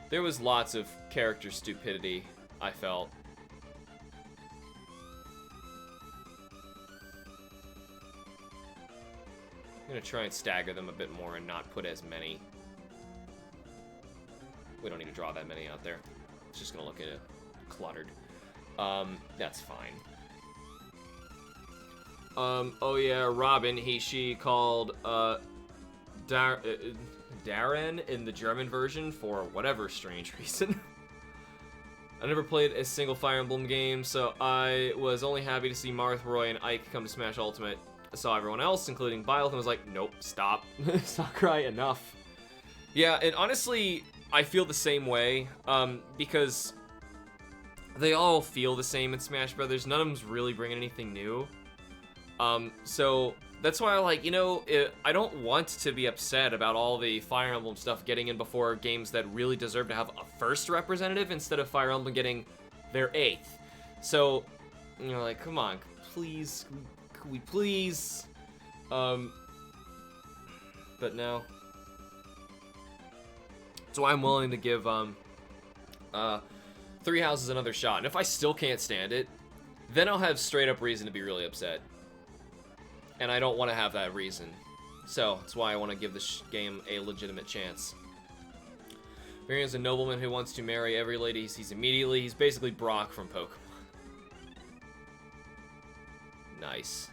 S1: There was lots of character stupidity, I felt. I'm gonna try and stagger them a bit more and not put as many. We don't need to draw that many out there. It's just gonna look cluttered. That's fine. Oh yeah, Robin, she called, Darren in the German version for whatever strange reason. I never played a single Fire Emblem game, so I was only happy to see Marth, Roy, and Ike come to Smash Ultimate. I saw everyone else, including Byleth, and was like, nope, stop. Sakurai, enough. Yeah, and honestly, I feel the same way, because they all feel the same in Smash Brothers. None of them's really bringing anything new. So that's why, like, you know, I don't want to be upset about all the Fire Emblem stuff getting in before games that really deserve to have a first representative instead of Fire Emblem getting their 8th. So, you know, like, come on, please, could we please? But no. So I'm willing to give, Three Houses another shot. And if I still can't stand it, then I'll have straight up reason to be really upset. And I don't want to have that reason. So, that's why I want to give this game a legitimate chance. Varian is a nobleman who wants to marry every lady he sees immediately. He's basically Brock from Pokemon. Nice.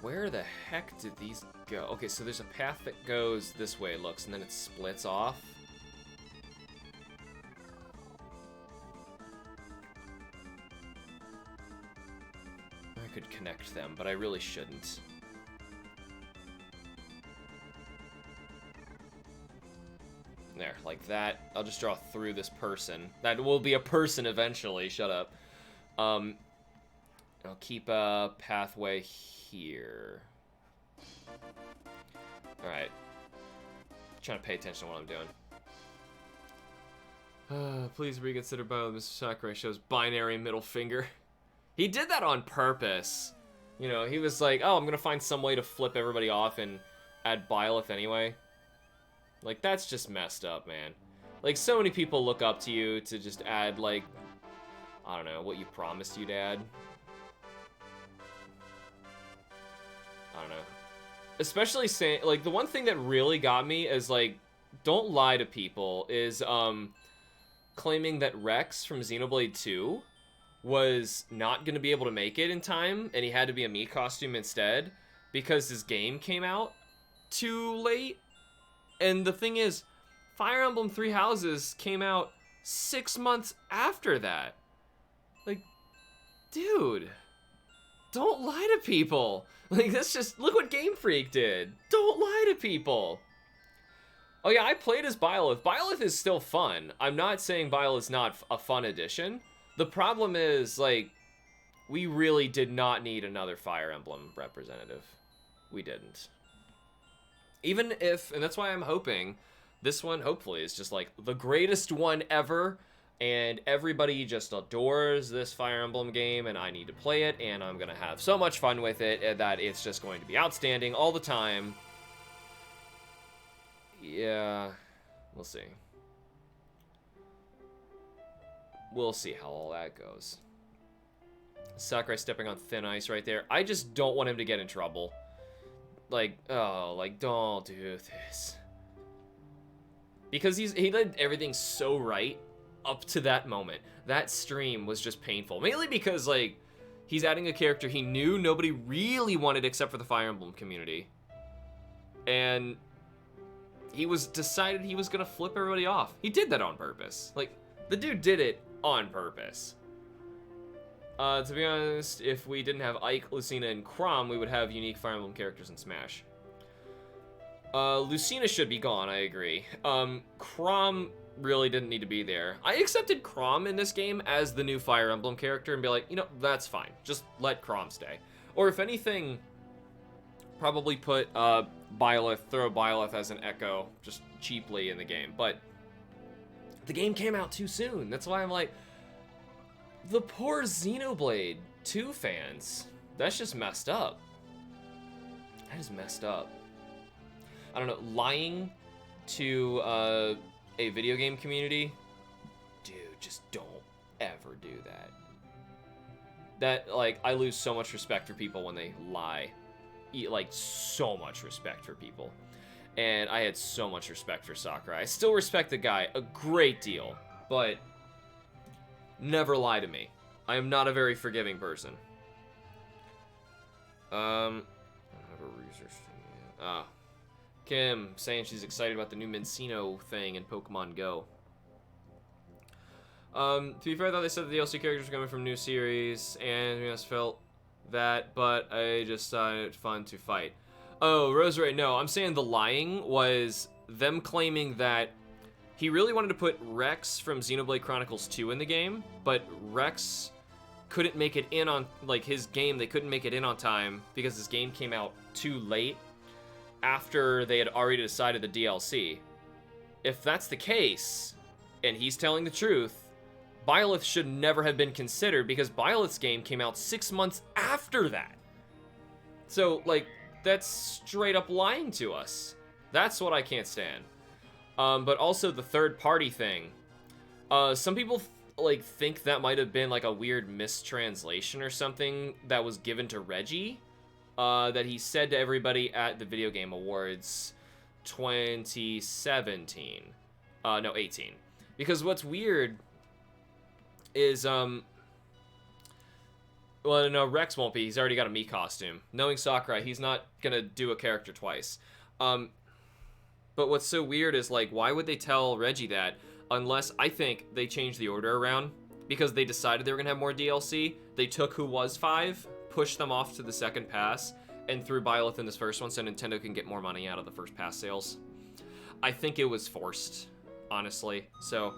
S1: Where the heck did these go? Okay, so there's a path that goes this way, it looks, and then it splits off. I could connect them, but I really shouldn't. There, like that. I'll just draw through this person. That will be a person eventually, shut up. I'll keep a pathway here. Alright. Trying to pay attention to what I'm doing. Please reconsider Byleth. Mr. Sakurai shows binary middle finger. He did that on purpose. You know, he was like, oh, I'm gonna find some way to flip everybody off and add Byleth anyway. Like, that's just messed up, man. Like, so many people look up to you to just add, like, I don't know, what you promised you'd add. I don't know. Especially saying, like, the one thing that really got me is, like, don't lie to people, is, claiming that Rex from Xenoblade 2 was not going to be able to make it in time, and he had to be a Mii costume instead, because his game came out too late. And the thing is, Fire Emblem Three Houses came out 6 months after that. Like, dude, don't lie to people. Like, that's just, look what Game Freak did. Don't lie to people. Oh yeah, I played as Byleth. Byleth is still fun. I'm not saying Byleth's not a fun addition. The problem is, like, we really did not need another Fire Emblem representative. We didn't. Even if, and that's why I'm hoping, this one, hopefully, is just, like, the greatest one ever, and everybody just adores this Fire Emblem game, and I need to play it, and I'm gonna have so much fun with it, that it's just going to be outstanding all the time. Yeah, we'll see. We'll see how all that goes. Sakurai stepping on thin ice right there. I just don't want him to get in trouble. Like, oh, like, don't do this. Because he did everything so right up to that moment. That stream was just painful. Mainly because, like, he's adding a character he knew nobody really wanted except for the Fire Emblem community. And he decided he was gonna flip everybody off. He did that on purpose. Like, the dude did it on purpose. To be honest, if we didn't have Ike, Lucina, and Chrom, we would have unique Fire Emblem characters in Smash. Lucina should be gone, I agree. Chrom really didn't need to be there. I accepted Chrom in this game as the new Fire Emblem character and be like, you know, that's fine. Just let Chrom stay. Or if anything, probably put Byleth, throw Byleth as an Echo, just cheaply in the game. But the game came out too soon. That's why I'm like, the poor Xenoblade 2 fans. That's just messed up. That is messed up. I don't know, lying to a video game community, dude, just don't ever do that. That, like, I lose so much respect for people when they lie. Like, so much respect for people. and I had so much respect for Sakurai. I still respect the guy a great deal, but never lie to me. I am not a very forgiving person. Kim saying she's excited about the new Mincino thing in Pokemon Go. To be fair, though, they said the DLC characters were coming from new series, and we just felt that, but I just thought it fun to fight. Oh, Rosemary, no, I'm saying the lying was them claiming that he really wanted to put Rex from Xenoblade Chronicles 2 in the game, but Rex couldn't make it in on, like, his game, they couldn't make it in on time because his game came out too late after they had already decided the DLC. If that's the case, and he's telling the truth, Byleth should never have been considered because Byleth's game came out 6 months after that. So, like, that's straight up lying to us. That's what I can't stand. But also the third party thing. Some people like think that might have been like a weird mistranslation or something that was given to Reggie. That he said to everybody at the Video Game Awards 2017. No, 18. Because what's weird is, well, no, Rex won't be. He's already got a Mii costume. Knowing Sakurai, he's not gonna do a character twice. But what's so weird is, like, why would they tell Reggie that unless, I think, they changed the order around because they decided they were gonna have more DLC. They took who was 5, pushed them off to the second pass, and threw Byleth in this first one so Nintendo can get more money out of the first pass sales. I think it was forced, honestly. So,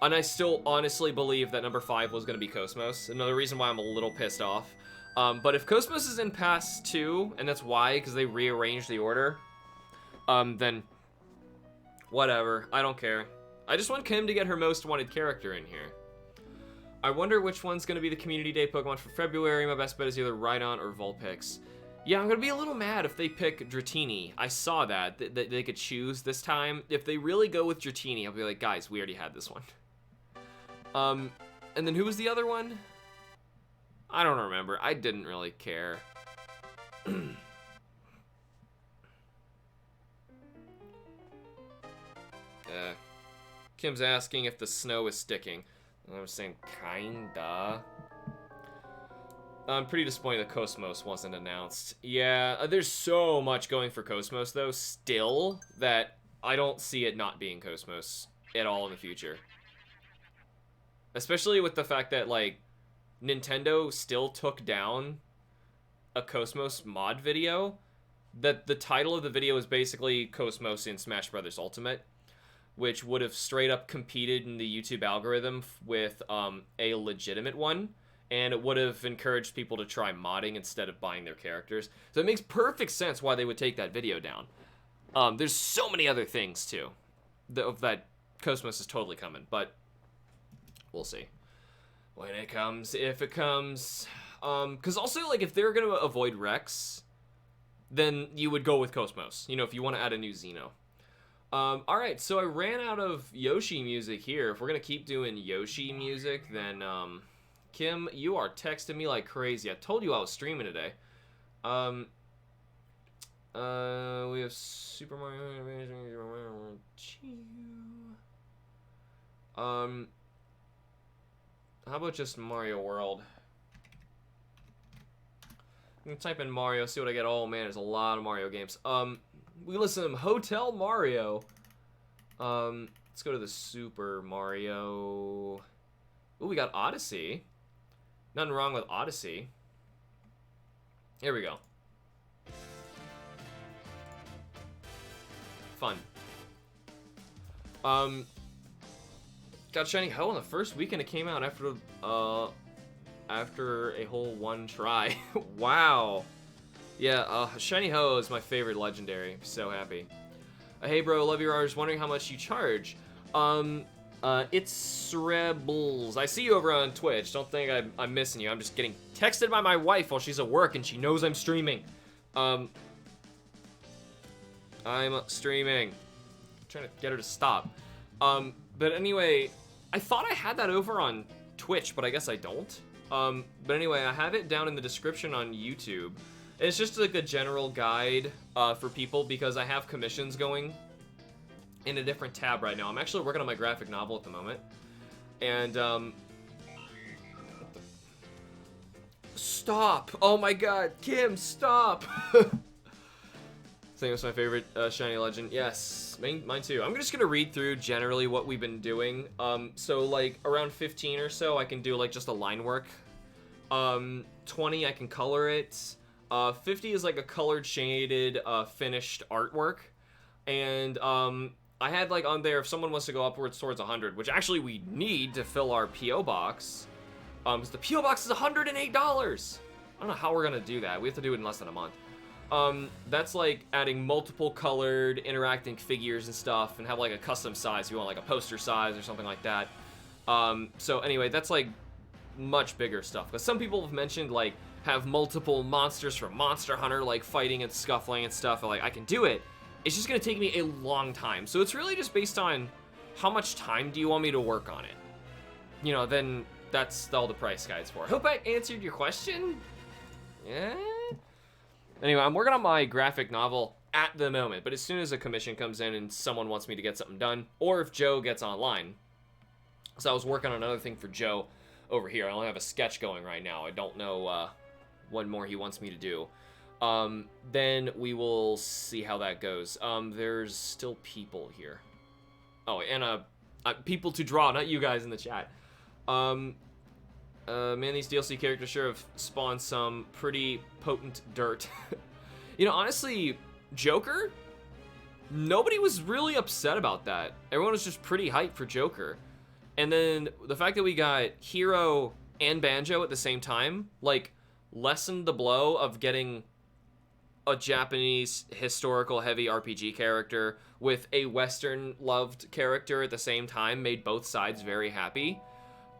S1: and I still honestly believe that number 5 was going to be Cosmos. Another reason why I'm a little pissed off. But if Cosmos is in Pass 2, and that's why, because they rearranged the order, then whatever. I don't care. I just want Kim to get her most wanted character in here. I wonder which one's going to be the Community Day Pokemon for February. My best bet is either Rhydon or Vulpix. Yeah, I'm going to be a little mad if they pick Dratini. I saw that they could choose this time. If they really go with Dratini, I'll be like, guys, we already had this one. And then who was the other one? I don't remember. I didn't really care. Kim's asking if the snow is sticking. I was saying kinda. I'm pretty disappointed that Cosmos wasn't announced. Yeah, there's so much going for Cosmos, though, still, that I don't see it not being Cosmos at all in the future. Especially with the fact that, like, Nintendo still took down a Cosmos mod video. That the title of the video is basically Cosmos in Smash Bros. Ultimate, which would have straight up competed in the YouTube algorithm with a legitimate one, and it would have encouraged people to try modding instead of buying their characters. So it makes perfect sense why they would take that video down. There's so many other things, too, that Cosmos is totally coming, but we'll see. When it comes, if it comes. Because also, like, if they're going to avoid Rex, then you would go with Cosmos, you know, if you want to add a new Xeno. Alright, so I ran out of Yoshi music here. If we're going to keep doing Yoshi music, then, Kim, you are texting me like crazy. I told you I was streaming today. We have Super Mario Amazing World 2. How about just Mario World? I'm gonna type in Mario, see what I get. Oh man, there's a lot of Mario games. We listen to Hotel Mario. Let's go to the Super Mario. Ooh, we got Odyssey. Nothing wrong with Odyssey. Here we go. Fun. Got Shiny Ho on the first weekend it came out after a whole one try. Wow. Yeah, Shiny Ho is my favorite legendary. I'm so happy. Hey bro, love your artist. Wondering how much you charge. It's Rebels. I see you over on Twitch. Don't think I'm missing you. I'm just getting texted by my wife while she's at work and she knows I'm streaming. I'm streaming. I'm trying to get her to stop. But anyway, I thought I had that over on Twitch, but I guess I don't. But anyway, I have it down in the description on YouTube. It's just like a general guide for people because I have commissions going in a different tab right now. I'm actually working on my graphic novel at the moment. And, stop! Oh my god, Kim, stop! Same as my favorite Shiny Legend. Yes, mine too. I'm just gonna read through generally what we've been doing. So like around 15 or so, I can do like just a line work. 20, I can color it. 50 is like a colored shaded finished artwork. And I had like on there if someone wants to go upwards towards 100, which actually we need to fill our PO box. Because the PO box is $108. I don't know how we're gonna do that. We have to do it in less than a month. That's like adding multiple colored interacting figures and stuff, and have like a custom size if you want like a poster size or something like that. So anyway, that's like much bigger stuff. Because some people have mentioned like have multiple monsters from Monster Hunter like fighting and scuffling and stuff. And, like I can do it. It's just gonna take me a long time. So it's really just based on how much time do you want me to work on it. You know, then that's all the price guide's for. Hope I answered your question. Yeah. Anyway, I'm working on my graphic novel at the moment, but as soon as a commission comes in and someone wants me to get something done, or if Joe gets online, so I was working on another thing for Joe over here. I only have a sketch going right now. I don't know what more he wants me to do. Then we will see how that goes. There's still people here. Oh, and people to draw, not you guys in the chat. Man, these DLC characters sure have spawned some pretty potent dirt. You know, honestly, Joker, nobody was really upset about that. Everyone was just pretty hyped for Joker. And then the fact that we got Hero and Banjo at the same time, like, lessened the blow of getting a Japanese historical heavy RPG character with a Western loved character at the same time, made both sides very happy.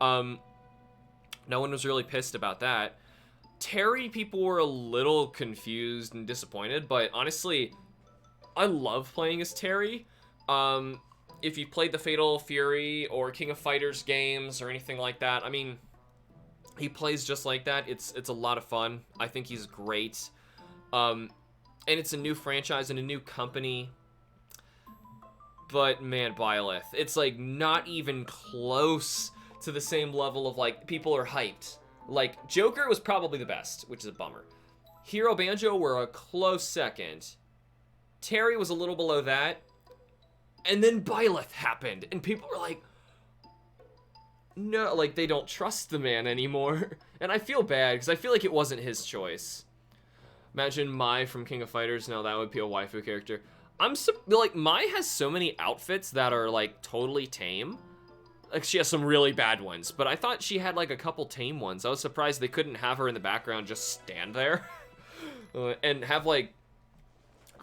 S1: No one was really pissed about that. Terry, people were a little confused and disappointed, but honestly, I love playing as Terry. If you played the Fatal Fury or King of Fighters games or anything like that, I mean, he plays just like that. It's a lot of fun. I think he's great. And it's a new franchise and a new company. But man, Byleth, it's like not even close to the same level of like people are hyped. Like Joker was probably the best, which is a bummer. Hero, Banjo were a close second. Terry was a little below that. And then Byleth happened and people were like, no, like they don't trust the man anymore. And I feel bad because I feel like it wasn't his choice. Imagine Mai from King of Fighters. No, that would be a waifu character. Like Mai has so many outfits that are like totally tame. Like she has some really bad ones, but I thought she had like a couple tame ones. I was surprised they couldn't have her in the background just stand there and have like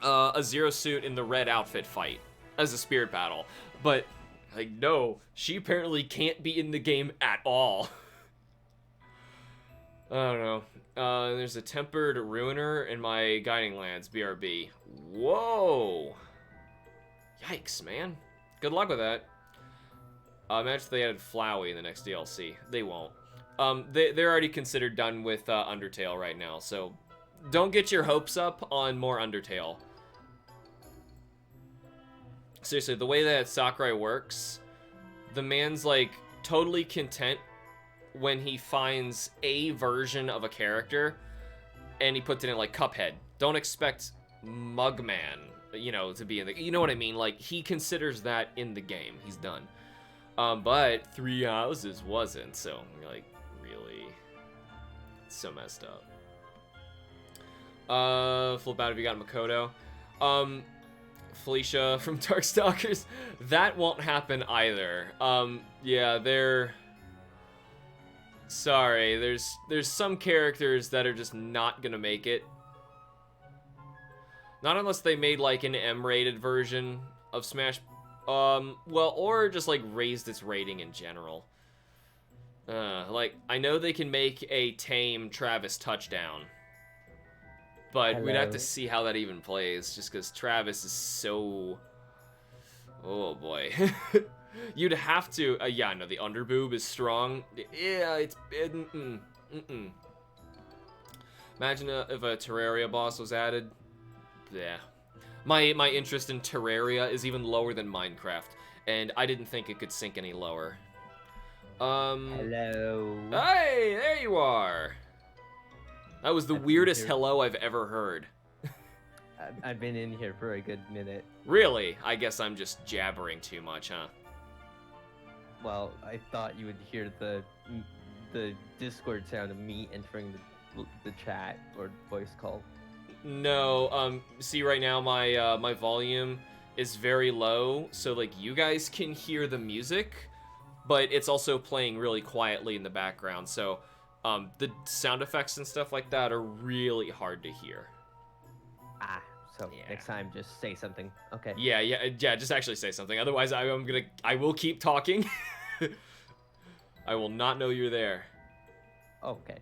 S1: a Zero Suit in the red outfit fight as a spirit battle. But like no, she apparently can't be in the game at all. I don't know. There's a Tempered Ruiner in my Guiding Lands, BRB. Whoa! Yikes, man. Good luck with that. Imagine if they added Flowey in the next DLC. They won't. They're already considered done with Undertale right now, so don't get your hopes up on more Undertale. Seriously, the way that Sakurai works, the man's like totally content when he finds a version of a character and he puts it in like Cuphead. Don't expect Mugman, you know, to be in the, you know what I mean? Like he considers that in the game. He's done. But Three Houses wasn't, so like really, it's so messed up. Flip out if you got Makoto. Felicia from Darkstalkers, that won't happen either. Yeah, sorry, there's some characters that are just not gonna make it. Not unless they made like an M-rated version of Smash. Well, or just like raised its rating in general. Like I know they can make a tame Travis touchdown, but we'd have to see how that even plays, just because Travis is so, oh boy. You'd have to, yeah, no, the underboob is strong. Yeah, it's, Imagine if a Terraria boss was added. Yeah. My interest in Terraria is even lower than Minecraft, and I didn't think it could sink any lower.
S2: Hello.
S1: Hey, there you are. That was the weirdest hello I've ever heard.
S2: I've been in here for a good minute.
S1: Really? I guess I'm just jabbering too much, huh?
S2: Well, I thought you would hear the Discord sound of me entering the chat or voice call.
S1: No, see right now my volume is very low, so like you guys can hear the music, but it's also playing really quietly in the background, so the sound effects and stuff like that are really hard to hear.
S2: So next time just say something. Okay.
S1: Yeah, just actually say something. Otherwise I will keep talking. I will not know you're there.
S2: Okay.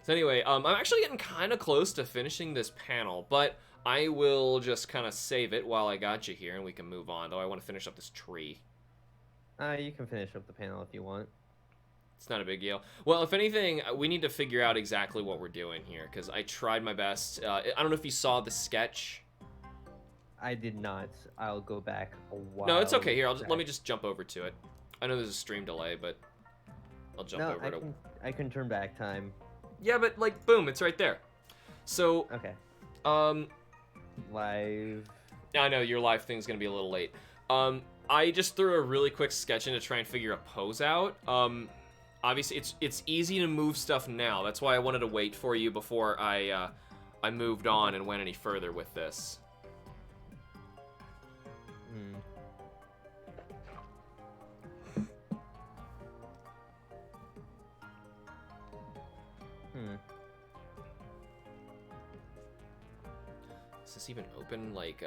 S1: So anyway, I'm actually getting kind of close to finishing this panel, but I will just kind of save it while I got you here, and we can move on, though I want to finish up this tree.
S2: You can finish up the panel if you want.
S1: It's not a big deal. Well, if anything, we need to figure out exactly what we're doing here, because I tried my best. I don't know if you saw the sketch.
S2: I did not. I'll go back a while.
S1: No, it's okay. Here, let me just jump over to it. I know there's a stream delay, but I'll jump over to it.
S2: I can turn back time.
S1: Yeah, but like, boom, it's right there. So,
S2: okay.
S1: Live. I know your live thing's gonna be a little late. I just threw a really quick sketch in to try and figure a pose out. Obviously, it's easy to move stuff now. That's why I wanted to wait for you before I moved on and went any further with this. Is this even open? Like,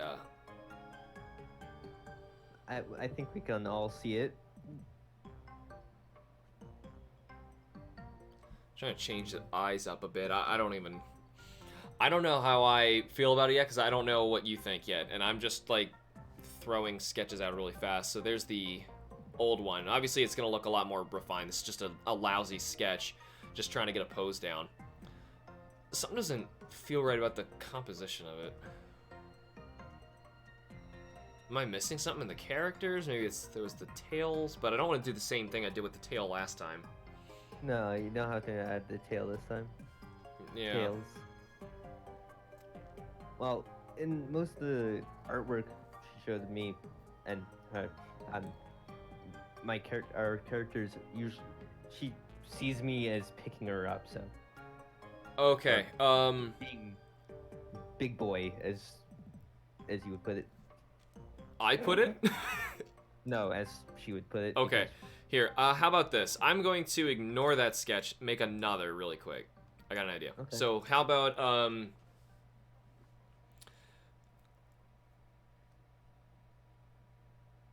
S2: I think we can all see it.
S1: Trying to change the eyes up a bit. I don't know how I feel about it yet, because I don't know what you think yet, and I'm just like throwing sketches out really fast. So there's the old one. Obviously it's gonna look a lot more refined. It's just a lousy sketch, just trying to get a pose down. Something doesn't feel right about the composition of it. Am I missing something in the characters? Maybe there was the tails, but I don't want to do the same thing I did with the tail last time.
S2: No, you know how to add the tail this time.
S1: Yeah.
S2: Tails. Well, in most of the artwork she showed me and her, our characters usually, she sees me as picking her up, so.
S1: Okay.
S2: Being big boy, as you would put it.
S1: I put it?
S2: No, as she would put it.
S1: Okay. Here, how about this? I'm going to ignore that sketch, make another really quick. I got an idea. Okay. So how about,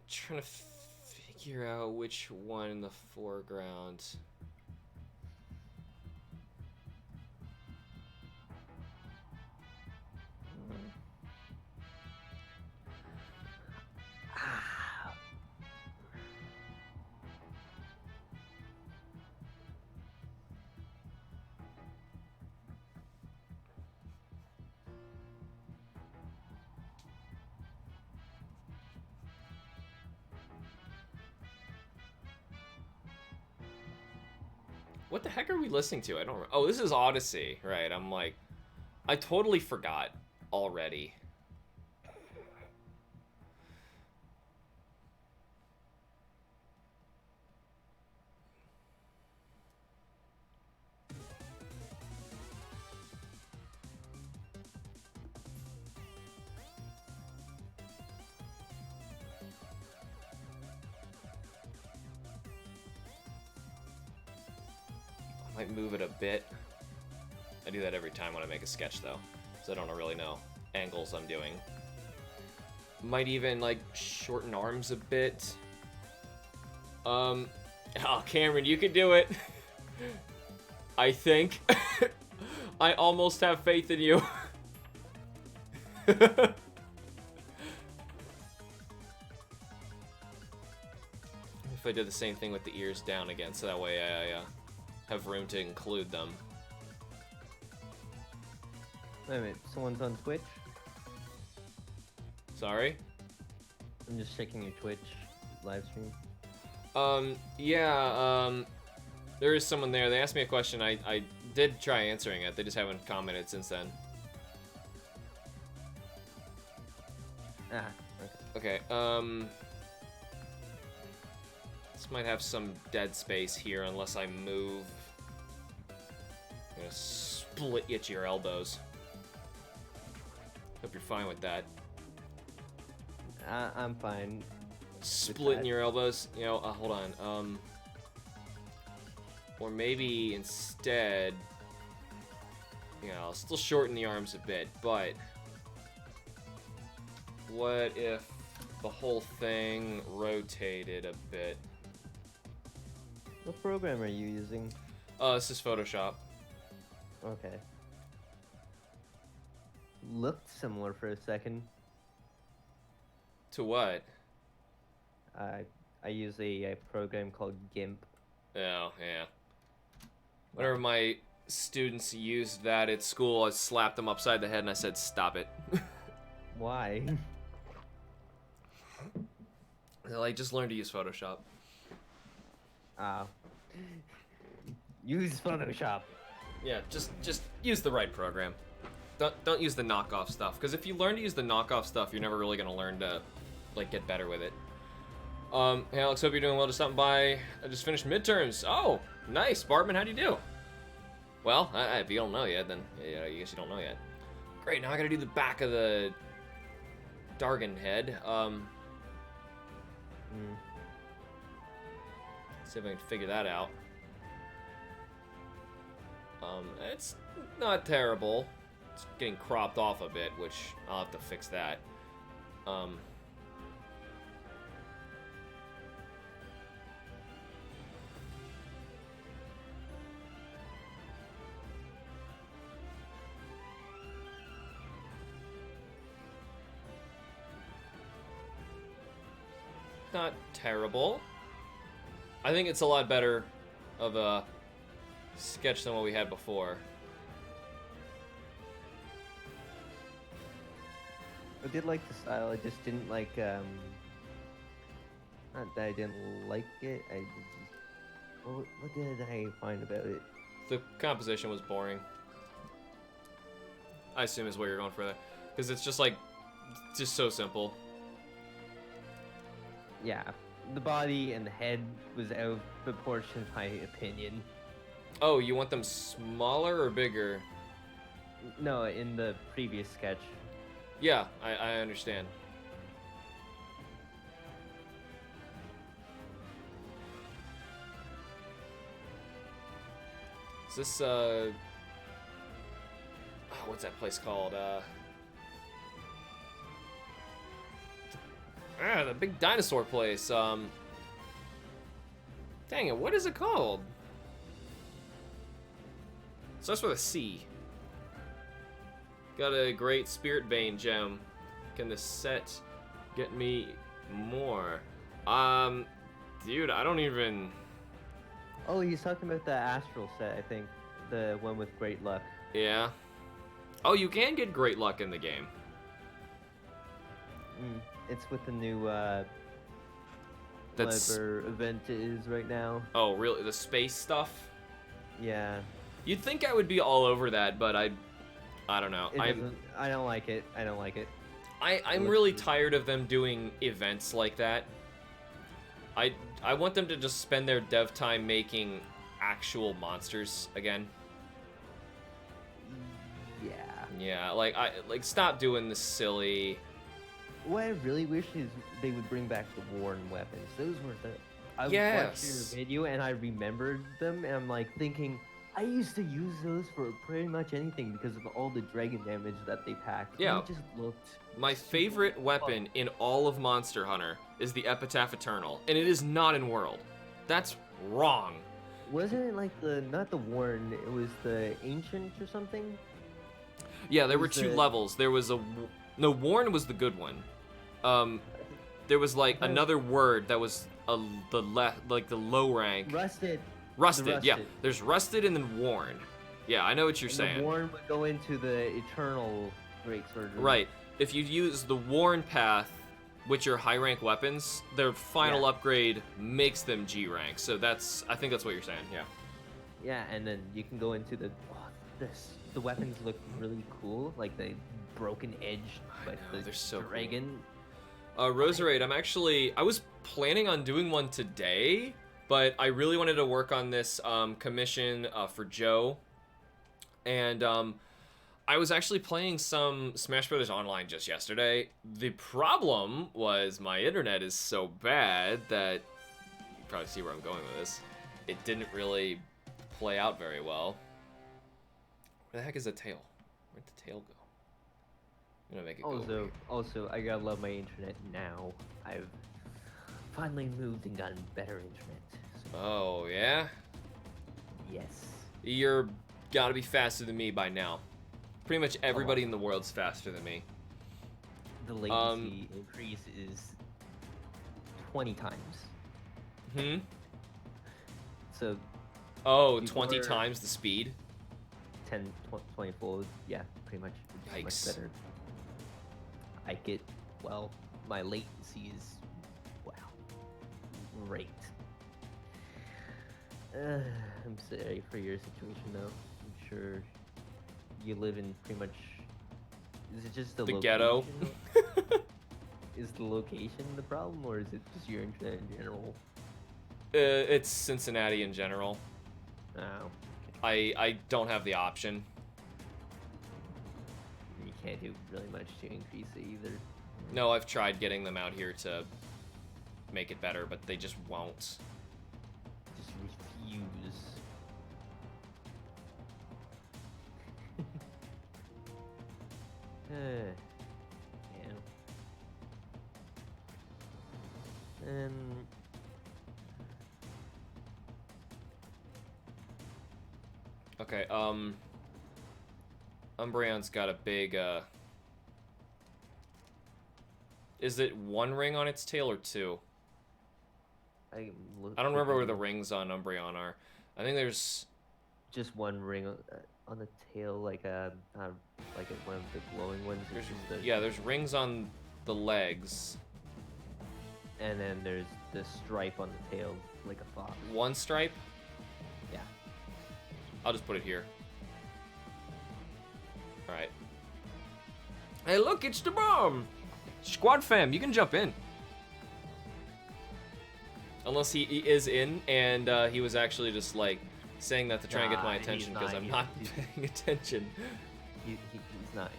S1: trying to figure out which one in the foreground. What the heck are we listening to? I don't remember. Oh, this is Odyssey, right? I'm like, I totally forgot already. Might move it a bit. I do that every time when I make a sketch though, so I don't really know angles I'm doing. Might even like shorten arms a bit. Oh, Cameron, you can do it. I think. I almost have faith in you. If I did the same thing with the ears down again, so that way I have room to include them.
S2: Wait a minute, someone's on Twitch?
S1: Sorry?
S2: I'm just checking your Twitch live stream.
S1: There is someone there. They asked me a question. I did try answering it. They just haven't commented since then.
S2: Ah, okay.
S1: Okay, this might have some dead space here unless I move. I'm gonna split you at your elbows. Hope you're fine with that.
S2: I'm fine.
S1: Splitting your elbows? You know, hold on. Or maybe instead, you know, I'll still shorten the arms a bit, but what if the whole thing rotated a bit?
S2: What program are you using?
S1: This is Photoshop.
S2: Okay. Looked similar for a second.
S1: To what?
S2: I use a program called GIMP.
S1: Oh, yeah. Whenever my students used that at school, I slapped them upside the head and I said, "Stop it."
S2: Why?
S1: They're like, just learn to use Photoshop.
S2: Use Photoshop.
S1: Yeah, just use the right program. Don't use the knockoff stuff, because if you learn to use the knockoff stuff, you're never really gonna learn to like get better with it. Hey Alex, hope you're doing well. Just stopping by. I just finished midterms. Oh, nice, Bartman. How do you do? Well, if you don't know yet, then yeah, I guess you don't know yet. Great. Now I gotta do the back of the Dargan head. See if I can figure that out. It's not terrible. It's getting cropped off a bit, which I'll have to fix that. Not terrible. I think it's a lot better of a sketch than what we had before.
S2: I did like the style. I just didn't like. Not that I didn't like it. What did I find about it?
S1: The composition was boring. I assume is what you're going for there, because it's just like, just so simple.
S2: Yeah, the body and the head was out of proportion, in my opinion.
S1: Oh, you want them smaller or bigger?
S2: No, in the previous sketch.
S1: Yeah, I understand. Is this, what's that place called? The big dinosaur place. Dang it, what is it called? Starts with a C. Got a great Spirit Bane gem. Can this set get me more? Dude, I don't even...
S2: Oh, he's talking about the Astral set, I think. The one with Great Luck.
S1: Yeah. Oh, you can get Great Luck in the game.
S2: It's with the new,
S1: That's...
S2: whatever event it is right now.
S1: Oh, really? The space stuff?
S2: Yeah.
S1: You'd think I would be all over that, but I don't know.
S2: I don't like it. I don't like it.
S1: I'm really tired of them doing events like that. I want them to just spend their dev time making actual monsters again.
S2: Yeah.
S1: Yeah, like stop doing this silly.
S2: What I really wish is they would bring back the Warren weapons. Those were the... I watched
S1: Yes.
S2: your video and I remembered them and I'm like thinking, I used to use those for pretty much anything because of all the dragon damage that they packed.
S1: Yeah.
S2: And it just looked...
S1: My favorite weapon in all of Monster Hunter is the Epitaph Eternal, and it is not in World. That's wrong.
S2: Wasn't it like not the Warren, it was the Ancient or something?
S1: Yeah, there were
S2: Was
S1: two
S2: the-
S1: levels. There was no, Warren was the good one. There was like another word that was the low rank.
S2: Rusted.
S1: Rusted, yeah.
S2: Rusted.
S1: There's Rusted and then Worn. Yeah, I know what you're
S2: And
S1: saying.
S2: the Warren would go into the Eternal Great Sword.
S1: Right. If you use the Warren path with your high rank weapons, their final upgrade makes them G rank. So I think that's what you're saying. Yeah.
S2: Yeah, and then you can go into the the weapons look really cool, like the broken edge, like
S1: they're so
S2: dragon.
S1: Cool. Roserade, I was planning on doing one today, but I really wanted to work on this commission for Joe, and I was actually playing some Smash Brothers Online just yesterday. The problem was my internet is so bad that you probably see where I'm going with this. It didn't really play out very well. Where the heck is the tail? Where'd the tail go? I'm gonna make it go over here.
S2: Also, I gotta love my internet now. I've finally moved and gotten better internet. So,
S1: Oh, yeah?
S2: yes.
S1: You're gotta be faster than me by now. Pretty much everybody in the world's faster than me.
S2: The latency increase is 20 times.
S1: Hmm?
S2: So,
S1: Oh, 20 times the speed?
S2: 20 fold, yeah, pretty much.
S1: Yikes.
S2: Much better. I get, well, my latency is, wow, great. I'm sorry for your situation though. I'm sure you live in pretty much, is it just the location?
S1: Ghetto?
S2: Is the location the problem, or is it just your internet in general?
S1: It's Cincinnati in general.
S2: Oh.
S1: I don't have the option.
S2: You can't do really much to increase it either.
S1: No, I've tried getting them out here to make it better, but they just won't.
S2: Just refuse. Yeah. And
S1: okay, Umbreon's got a big, is it one ring on its tail or two? I don't remember where the rings on Umbreon are. I think there's
S2: just one ring on the tail, like one of the glowing ones.
S1: Yeah, there's rings on the legs.
S2: And then there's the stripe on the tail, like a fox.
S1: One stripe?
S2: Yeah.
S1: I'll just put it here. Alright. Hey, look, it's the bomb! Squad fam, you can jump in. Unless he is in, and he was actually just, like, saying that to try and get my attention, because I'm not paying attention.
S2: He's not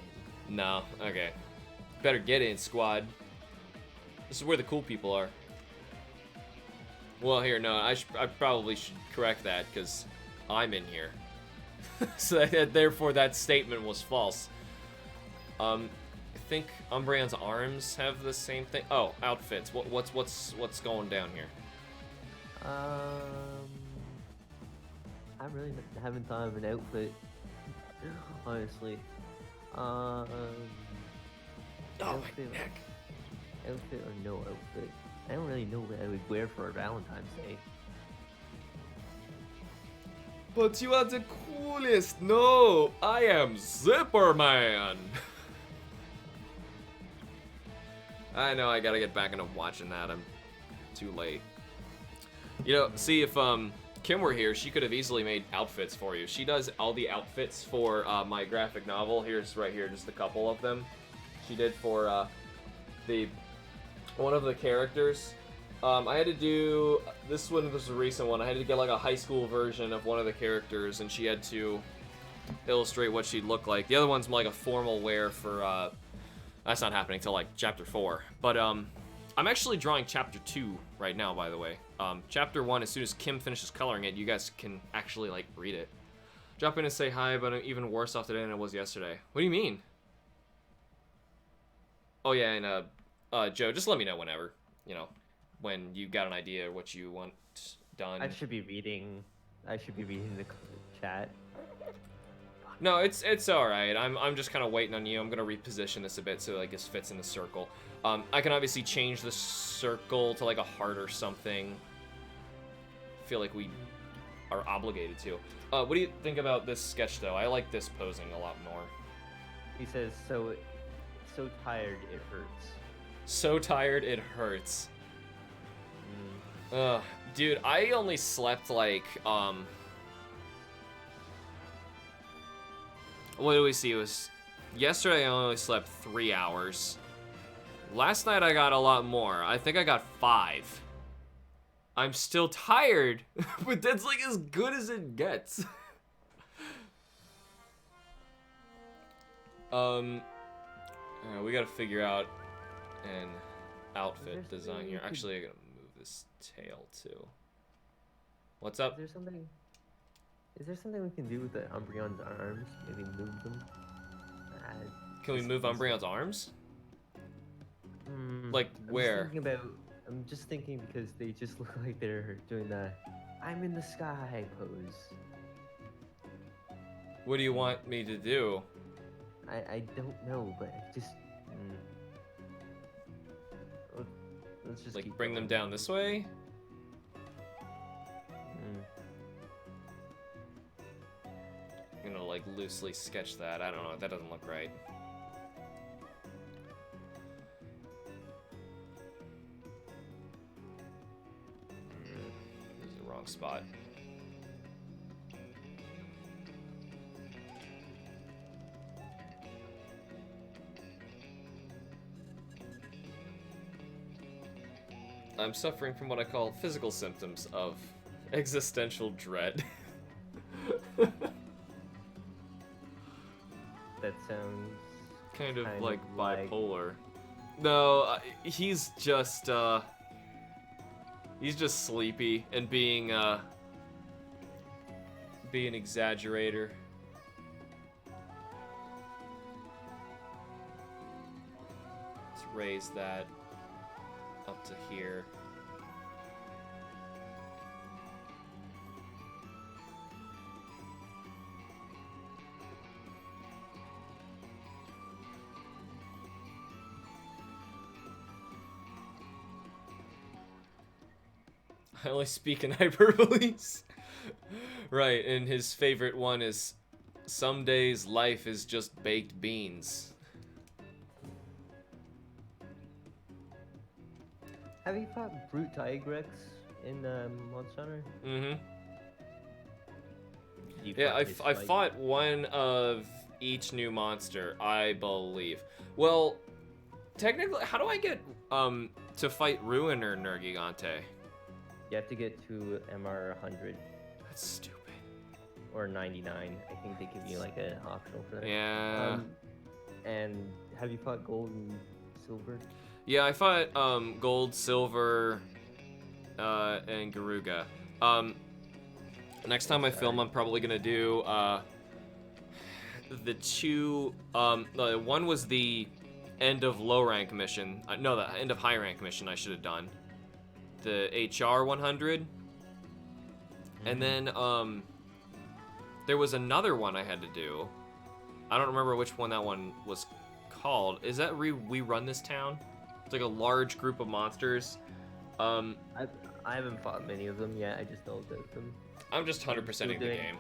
S2: in.
S1: No, okay. Better get in, squad. This is where the cool people are. Well, here, no, I probably should correct that, because I'm in here. So therefore that statement was false. I think Umbreon's arms have the same thing. Oh, outfits. What's going down here?
S2: I really haven't thought of an outfit, honestly.
S1: Oh,
S2: outfit,
S1: my neck.
S2: Outfit or no outfit? I don't really know what I would wear for Valentine's Day.
S1: But you are the coolest. No, I am Zipperman. I know I gotta get back into watching that. I'm too late. You know, see if Kim were here, she could have easily made outfits for you. She does all the outfits for my graphic novel. Here's right here, just a couple of them. She did for one of the characters. I had to do, this one was a recent one, I had to get like a high school version of one of the characters, and she had to illustrate what she'd look like. The other one's like a formal wear for, that's not happening till like chapter 4. But I'm actually drawing chapter 2 right now, by the way. Chapter 1, as soon as Kim finishes coloring it, you guys can actually like read it. Drop in and say hi, but I'm even worse off today than I was yesterday. What do you mean? Oh yeah, and Joe, just let me know whenever, you know, when you got an idea of what you want done.
S2: I should be reading the chat.
S1: No, it's all right. I'm just kind of waiting on you. I'm gonna reposition this a bit so like this fits in the circle. I can obviously change the circle to like a heart or something. I feel like we are obligated to. What do you think about this sketch, though? I like this posing a lot more.
S2: He says, so tired it hurts.
S1: So tired it hurts. Dude, I only slept like, what do we see? It was, yesterday I only slept 3 hours. Last night I got a lot more. I think I got 5. I'm still tired, but that's like as good as it gets. We gotta figure out an outfit design here. Actually, I gotta move this tail too. What's up?
S2: Is there something we can do with the Umbreon's arms? Maybe move them?
S1: Can we move Umbreon's arms? Like
S2: I'm
S1: where?
S2: I'm just thinking because they just look like they're doing the I'm in the sky pose.
S1: What do you want me to do?
S2: I don't know, but just let's just
S1: Like
S2: keep
S1: bring them
S2: going.
S1: down this way? I'm gonna like loosely sketch that. I don't know, that doesn't look right. This is the wrong spot. I'm suffering from what I call physical symptoms of existential dread.
S2: That sounds
S1: kind of like bipolar. No, he's just sleepy and being an exaggerator. Let's raise that up to here. I only speak in hyperboles. Right, and his favorite one is, some days life is just baked beans.
S2: Have you fought Brute Tigrex in Monster Hunter?
S1: Mm-hmm.
S2: You
S1: Yeah, I
S2: his fight?
S1: fought one of each new monster, I believe. Well, technically, how do I get to fight Ruin or Nergigante?
S2: You have to get to MR 100
S1: That's stupid.
S2: or 99. I think they give you like an optional for that.
S1: Yeah.
S2: And have you fought Gold and Silver?
S1: Yeah, I fought Gold, Silver, and Garuga. Next time I film, I'm probably gonna do the two. One was the end of low rank mission. No, the end of high rank mission. I should have done the HR 100, and then there was another one I had to do. I don't remember which one that one was called. Is that we run this town? It's like a large group of monsters.
S2: I haven't fought many of them yet. I just know about them.
S1: I'm just 100%ing the game.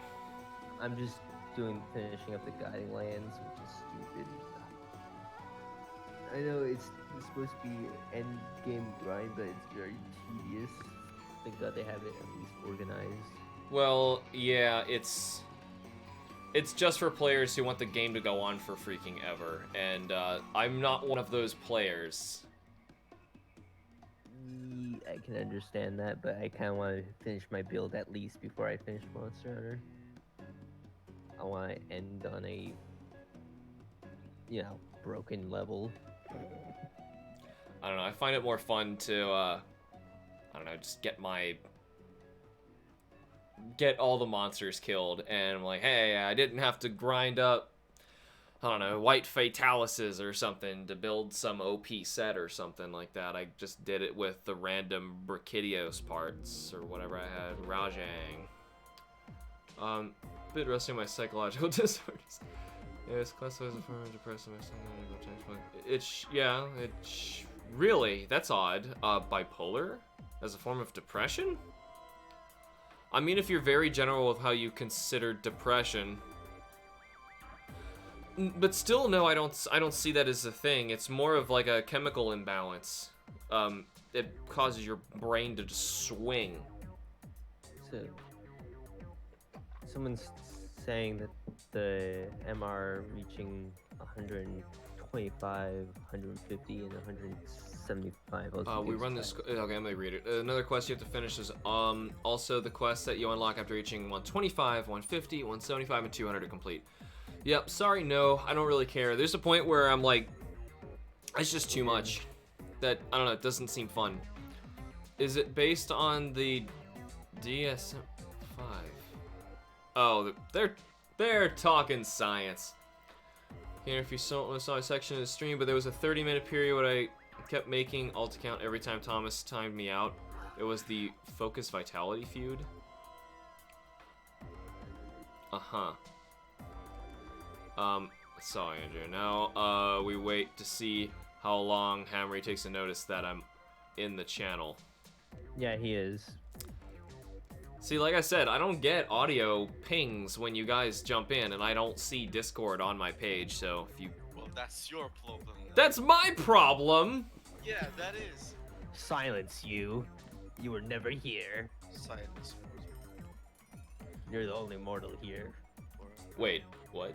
S2: I'm just finishing up the Guiding Lands, which is stupid. I know it's supposed to be end game grind, but it's very tedious. Thank God they have it at least organized.
S1: Well, yeah, it's just for players who want the game to go on for freaking ever, and I'm not one of those players.
S2: I can understand that, but I kind of want to finish my build at least before I finish Monster Hunter. I want to end on a, broken level.
S1: I don't know, I find it more fun to, I don't know, just get all the monsters killed, and I'm like, hey, I didn't have to grind up, I don't know, white fatalises or something to build some OP set or something like that. I just did it with the random Brachydios parts or whatever I had. Rajang. Bit resting my psychological disorders. Yeah, it's classified as a form of depression or something. Really, that's odd. Bipolar as a form of depression? I mean, if you're very general with how you consider depression. But still, no, I don't see that as a thing. It's more of like a chemical imbalance. It causes your brain to just swing.
S2: So, someone's saying that the MR reaching 125, 150, and 175.
S1: We run this. Okay, I'm gonna read it. Another quest you have to finish is also the quest that you unlock after reaching 125, 150, 175, and 200 to complete. Yep. Sorry, no, I don't really care. There's a point where I'm like, it's just too much. That I don't know. It doesn't seem fun. Is it based on the DSM-5? Oh, they're talking science. Here, if you saw a section of the stream, but there was a 30-minute period where I kept making alt account every time Thomas timed me out. It was the Focus Vitality feud. Sorry, Andrew. Now, we wait to see how long Hamry takes to notice that I'm in the channel.
S2: Yeah, he is.
S1: See, like I said, I don't get audio pings when you guys jump in, and I don't see Discord on my page, so if you...
S3: Well, that's your problem.
S1: That's my problem!
S3: Yeah, that is.
S2: Silence, you. You were never here.
S3: Silence.
S2: You're the only mortal here.
S1: Wait, what?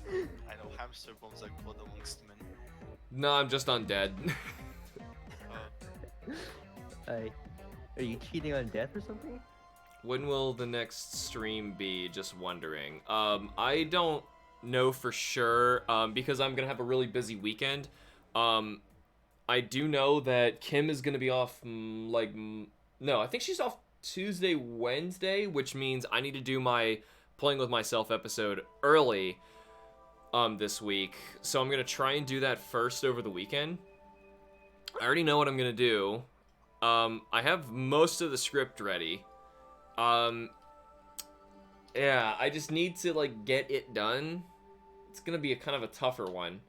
S3: I know HamsterBomb's like blood amongst men.
S1: No, I'm just undead.
S2: Are you cheating on death or something?
S1: When will the next stream be? Just wondering. I don't know for sure, because I'm gonna have a really busy weekend. I do know that Kim is gonna be off, no, I think she's off Tuesday, Wednesday, which means I need to do my Playing With Myself episode early, this week. So I'm gonna try and do that first over the weekend. I already know what I'm gonna do. I have most of the script ready. Yeah, I just need to, like, get it done. It's gonna be a kind of a tougher one.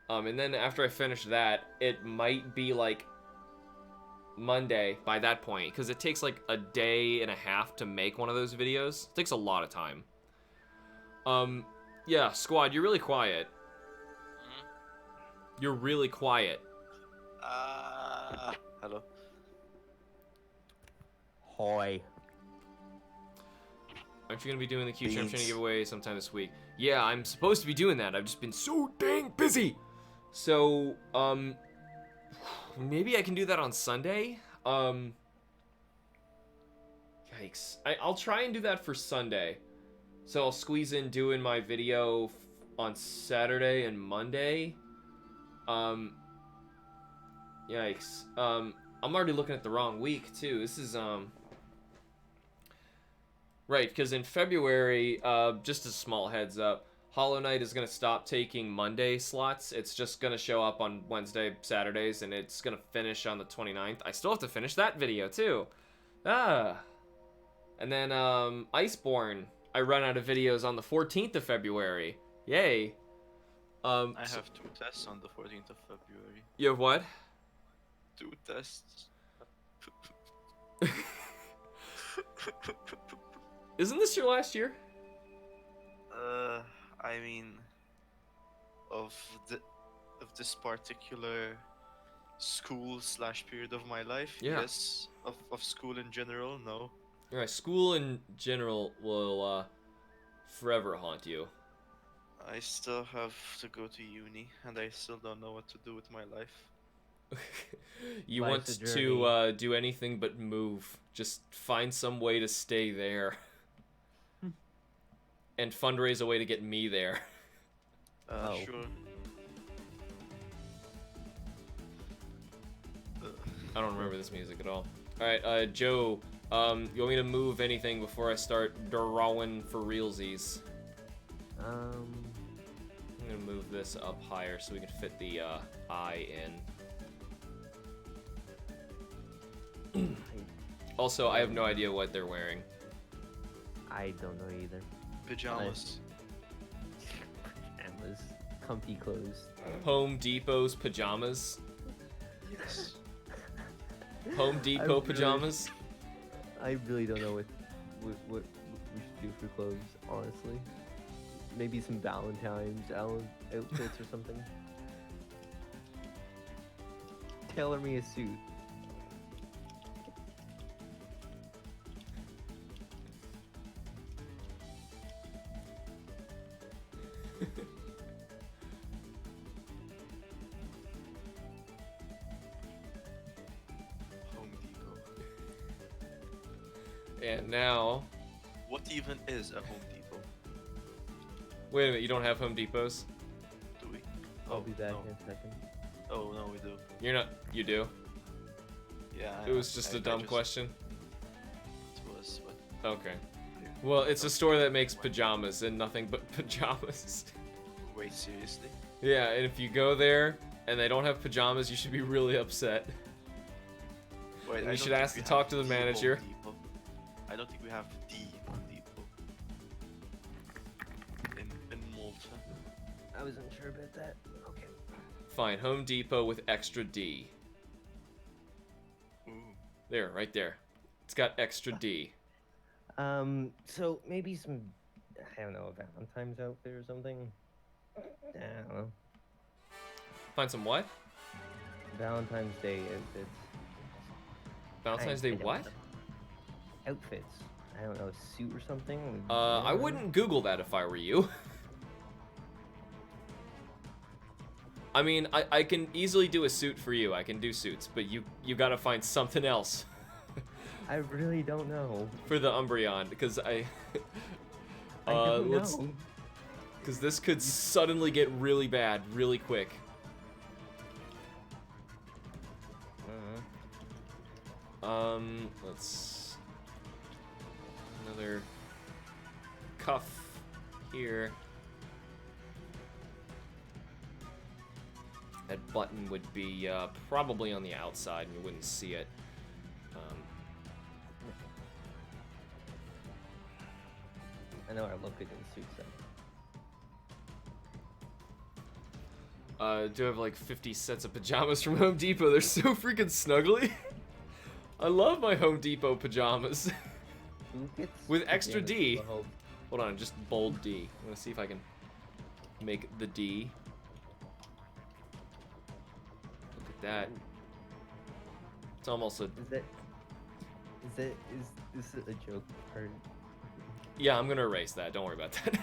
S1: And then after I finish that, it might be, like, Monday by that point, because it takes, like, a day and a half to make one of those videos. It takes a lot of time. Yeah, Squad, you're really quiet. You're really quiet.
S3: Hello.
S2: Hoy.
S1: Aren't you gonna be doing the Q Champ Training giveaway sometime this week? Yeah, I'm supposed to be doing that. I've just been so dang busy. So, maybe I can do that on Sunday. Yikes. I'll try and do that for Sunday. So I'll squeeze in doing my video on Saturday and Monday. Yikes. I'm already looking at the wrong week too. This is right, because in February, just a small heads up, Hollow Knight is gonna stop taking Monday slots. It's just gonna show up on Wednesday, Saturdays, and it's gonna finish on the 29th. I still have to finish that video too. And then Iceborne, I run out of videos on the 14th of February. Yay.
S3: I have 2 tests on the 14th of February.
S1: You have what?
S3: 2 tests.
S1: Isn't this your last year?
S3: I mean, of this particular school/period of my life,
S1: Yeah.
S3: yes. Of school in general, no.
S1: Alright, school in general will forever haunt you.
S3: I still have to go to uni, and I still don't know what to do with my life.
S1: You
S2: Life's
S1: want
S2: a
S1: to do anything but move. Just find some way to stay there. And fundraise a way to get me there.
S3: Sure.
S1: I don't remember this music at all. Alright, Joe, you want me to move anything before I start drawing for realsies? I'm gonna move this up higher so we can fit the eye in. Also, I have no idea what they're wearing.
S2: I don't know either.
S3: Pajamas.
S2: Pajamas. Comfy clothes.
S1: Home Depot's pajamas.
S3: Yes.
S1: Home Depot pajamas.
S2: I really don't know what we should do for clothes, honestly. Maybe some Valentine's outfits or something. Tailor me a suit.
S3: Home Depot.
S1: And now,
S3: What even is a Home Depot?
S1: wait a minute, you don't have Home Depots?
S3: Do we?
S2: I'll be back
S3: no.
S2: in a second.
S3: Oh no, we do.
S1: You're not. You do.
S3: Yeah.
S1: It was just a dumb question.
S3: It was, but
S1: Okay. Well, it's a store that makes pajamas and nothing but pajamas.
S3: wait, seriously?
S1: Yeah, and if you go there and they don't have pajamas, you should be really upset.
S3: Wait,
S1: You
S3: I
S1: should
S3: don't
S1: ask
S3: think
S1: to
S3: we
S1: talk
S3: have
S1: to the
S3: Home
S1: manager.
S3: Depot. I don't think we have the Home Depot in Malta.
S2: I wasn't sure about that. Okay.
S1: Fine, Home Depot with extra D.
S3: Ooh.
S1: There, right there. It's got extra D.
S2: So maybe some, I don't know, a Valentine's outfit or something? I don't know.
S1: Find some what?
S2: Valentine's Day outfits.
S1: Valentine's Day what?
S2: Outfits. I don't know, a suit or something?
S1: I wouldn't Google that if I were you. I mean, I can easily do a suit for you. I can do suits, but you gotta find something else
S2: I really don't know.
S1: for the Umbreon, because I
S2: don't
S1: let's,
S2: know.
S1: because this could suddenly get really bad really quick. Let's another cuff here. That button would be probably on the outside and you wouldn't see it.
S2: I know I look good in suits though.
S1: Do have like 50 sets of pajamas from Home Depot. They're so freaking snuggly. I love my Home Depot pajamas.
S2: Who gets
S1: With extra
S2: pajamas
S1: D.
S2: to the home?
S1: Hold on, just bold D. I'm gonna see if I can make the D. Look at that. It's almost a...
S2: Is this a joke part?
S1: Yeah, I'm gonna erase that. Don't worry about that.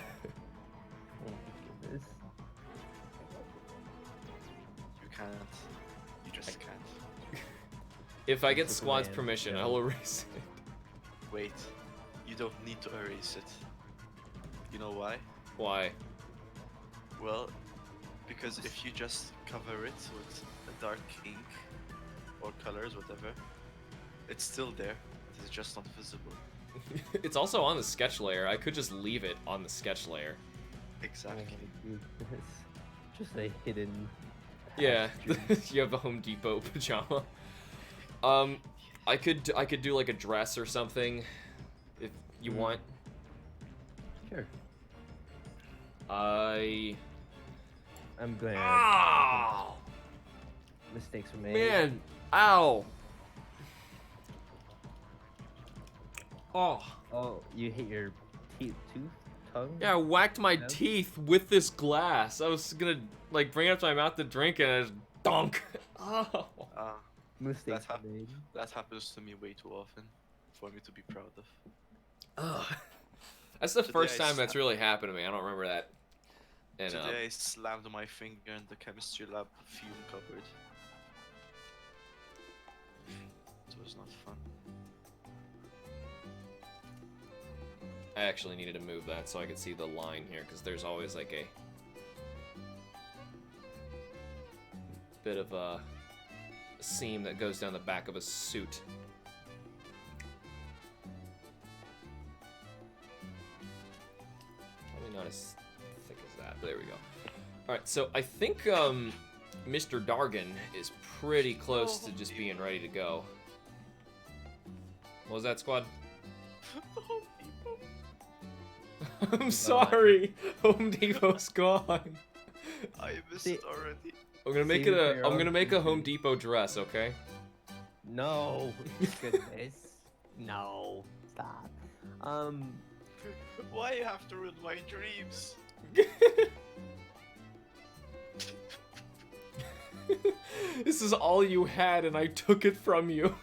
S2: Oh my goodness.
S3: You can't. You just can't.
S1: If I get
S2: It's a
S1: Squad's
S2: command,
S1: permission,
S2: yeah.
S1: I'll erase it.
S3: Wait. You don't need to erase it. You know why?
S1: Why?
S3: Well, because if you just cover it with a dark ink or colors, whatever, it's still there. It's just not visible.
S1: It's also on the sketch layer. I could just leave it on the sketch layer.
S3: Exactly.
S2: Oh my goodness. Just a hidden.
S1: Yeah,
S2: pasture.
S1: you have a Home Depot pajama. I could do like a dress or something, if you want.
S2: Sure.
S1: I'm
S2: glad
S1: Ow!
S2: mistakes were made.
S1: Man, ow! Oh.
S2: Oh, you hit your tongue?
S1: Yeah, I whacked my
S2: Yeah.
S1: teeth with this glass. I was gonna like bring it up to my mouth to drink and I just dunk. Oh.
S2: Mistakes
S3: That
S2: were made.
S3: That happens to me way too often for me to be proud of.
S1: Ugh. That's the
S3: Today
S1: first
S3: I
S1: time that's
S3: sat-
S1: really happened to me. I don't remember that. And
S3: Today I slammed my finger in the chemistry lab fume cupboard. It was not fun.
S1: I actually needed to move that so I could see the line here, because there's always like a bit of a seam that goes down the back of a suit. Probably not as thick as that, but there we go. Alright, so I think Mr. Dargan is pretty close to just being ready to go. What was that, Squad? I'm sorry, Home Depot's gone.
S3: I missed
S2: See-
S3: it already.
S1: I'm gonna make
S2: Save
S1: it
S2: it for
S1: a.
S2: your
S1: I'm
S2: own
S1: gonna make a Home
S2: country.
S1: Depot dress, okay?
S2: No. Goodness. No. Stop.
S3: Why you have to ruin my dreams?
S1: This is all you had, and I took it from you.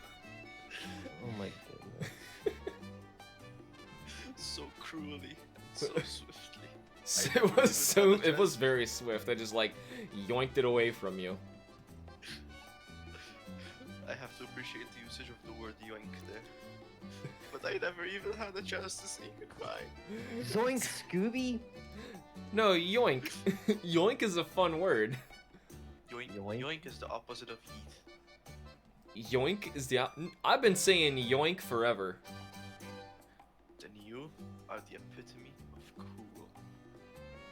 S2: Oh my goodness.
S3: So cruelly, so swiftly.
S1: It was very swift. I just like yoinked it away from you.
S3: I have to appreciate the usage of the word yoink there. But I never even had a chance to say goodbye.
S2: Zoink Scooby?
S1: No, yoink. Yoink is a fun word.
S3: Yoink,
S2: Yoink?
S3: yoink is the opposite of eat.
S1: Yoink is I've been saying yoink forever.
S3: Then you are the epitome of cool.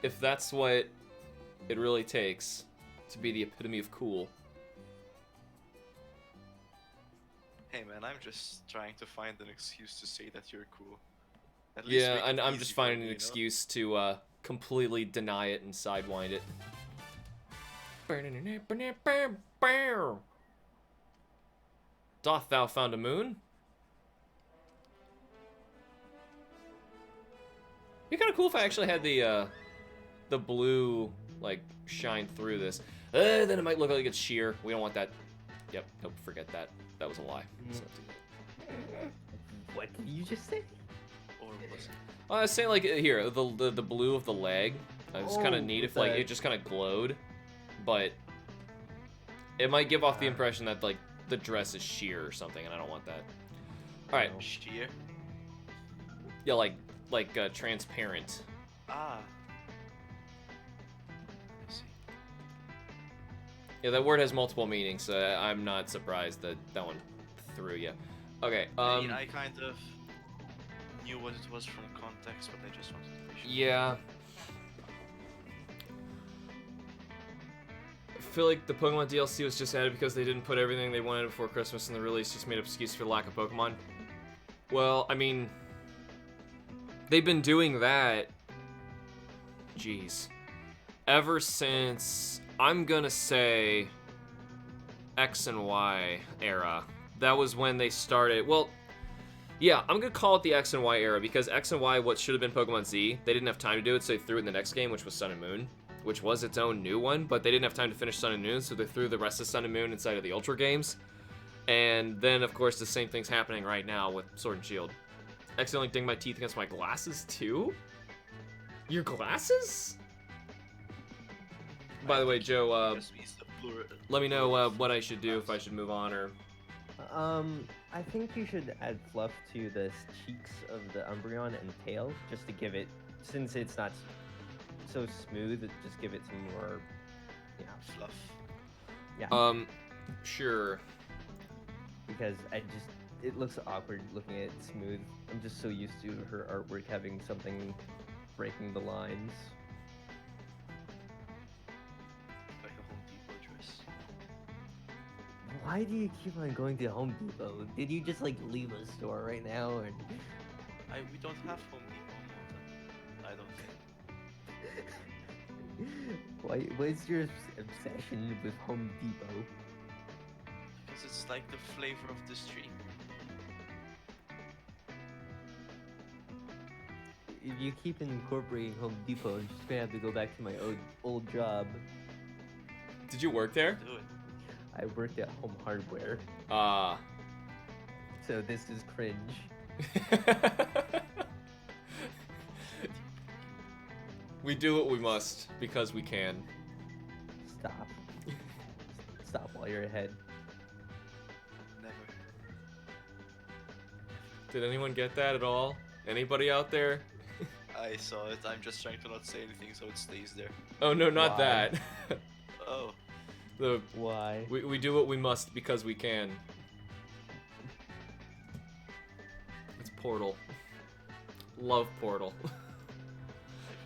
S1: If that's what it really takes to be the epitome of cool.
S3: Hey man, I'm just trying to find an excuse to say that you're cool. At least
S1: Yeah,
S3: make it
S1: and I'm
S3: easy
S1: just
S3: for
S1: finding
S3: me,
S1: an
S3: you know?
S1: excuse to completely deny it and sidewind it. Doth thou found a moon? It'd be kind of cool if I actually had the blue like shine through this. Then it might look like it's sheer. We don't want that. Yep. Nope. Forget that. That was a lie. So-
S2: What did you just say?
S3: Or was it?
S1: I was saying like here the blue of the leg. It's kind
S2: Oh,
S1: of neat
S2: with
S1: if like
S2: the-
S1: it just kind of glowed, but it might give off the impression that like the dress is sheer or something, and I don't want that. All right.
S3: Sheer?
S1: Yeah, like transparent.
S3: Ah. I see.
S1: Yeah, that word has multiple meanings, so I'm not surprised that that one threw you. Okay.
S3: I mean, I kind of knew what it was from context, but I just wanted to be sure.
S1: Yeah. I feel like the Pokemon DLC was just added because they didn't put everything they wanted before Christmas, and the release just made up excuse for the lack of Pokemon. Well, I mean, they've been doing that. Jeez. Ever since, I'm gonna say, X and Y era. That was when they started. Well, yeah, I'm gonna call it the X and Y era because X and Y, what should have been Pokemon Z, they didn't have time to do it, so they threw it in the next game, which was Sun and Moon, which was its own new one, but they didn't have time to finish Sun and Moon, so they threw the rest of Sun and Moon inside of the Ultra games. And then, of course, the same thing's happening right now with Sword and Shield. Accidentally dinged my teeth against my glasses, too? Your glasses? By the way, Joe,
S3: Just means the plural.
S1: let me know what I should do, if I should move on or...
S2: I think you should add fluff to the cheeks of the Umbreon and tail, just to give it, since it's not so smooth, just give it some more,
S3: Fluff.
S2: yeah.
S1: Sure.
S2: Because it looks awkward looking at it smooth. I'm just so used to her artwork having something breaking the lines.
S3: Like a Home Depot dress.
S2: Why do you keep on going to Home Depot? Did you just like leave a store right now? Or...
S3: We don't have Home Depot, Malta. I don't think.
S2: What is your obsession with Home Depot?
S3: Because it's like the flavor of the street.
S2: If you keep incorporating Home Depot, I'm just gonna have to go back to my old job.
S1: Did you work there?
S3: Do it.
S2: I worked at Home Hardware,
S1: Ah.
S2: so this is cringe.
S1: We do what we must because we can.
S2: Stop. Stop while you're ahead.
S3: Never.
S1: Did anyone get that at all? Anybody out there?
S3: I saw it. I'm just trying to not say anything so it stays there.
S1: Oh no, not
S2: Why?
S1: that.
S3: Oh.
S2: Why?
S1: We do what we must because we can. It's Portal. Love Portal.
S3: I've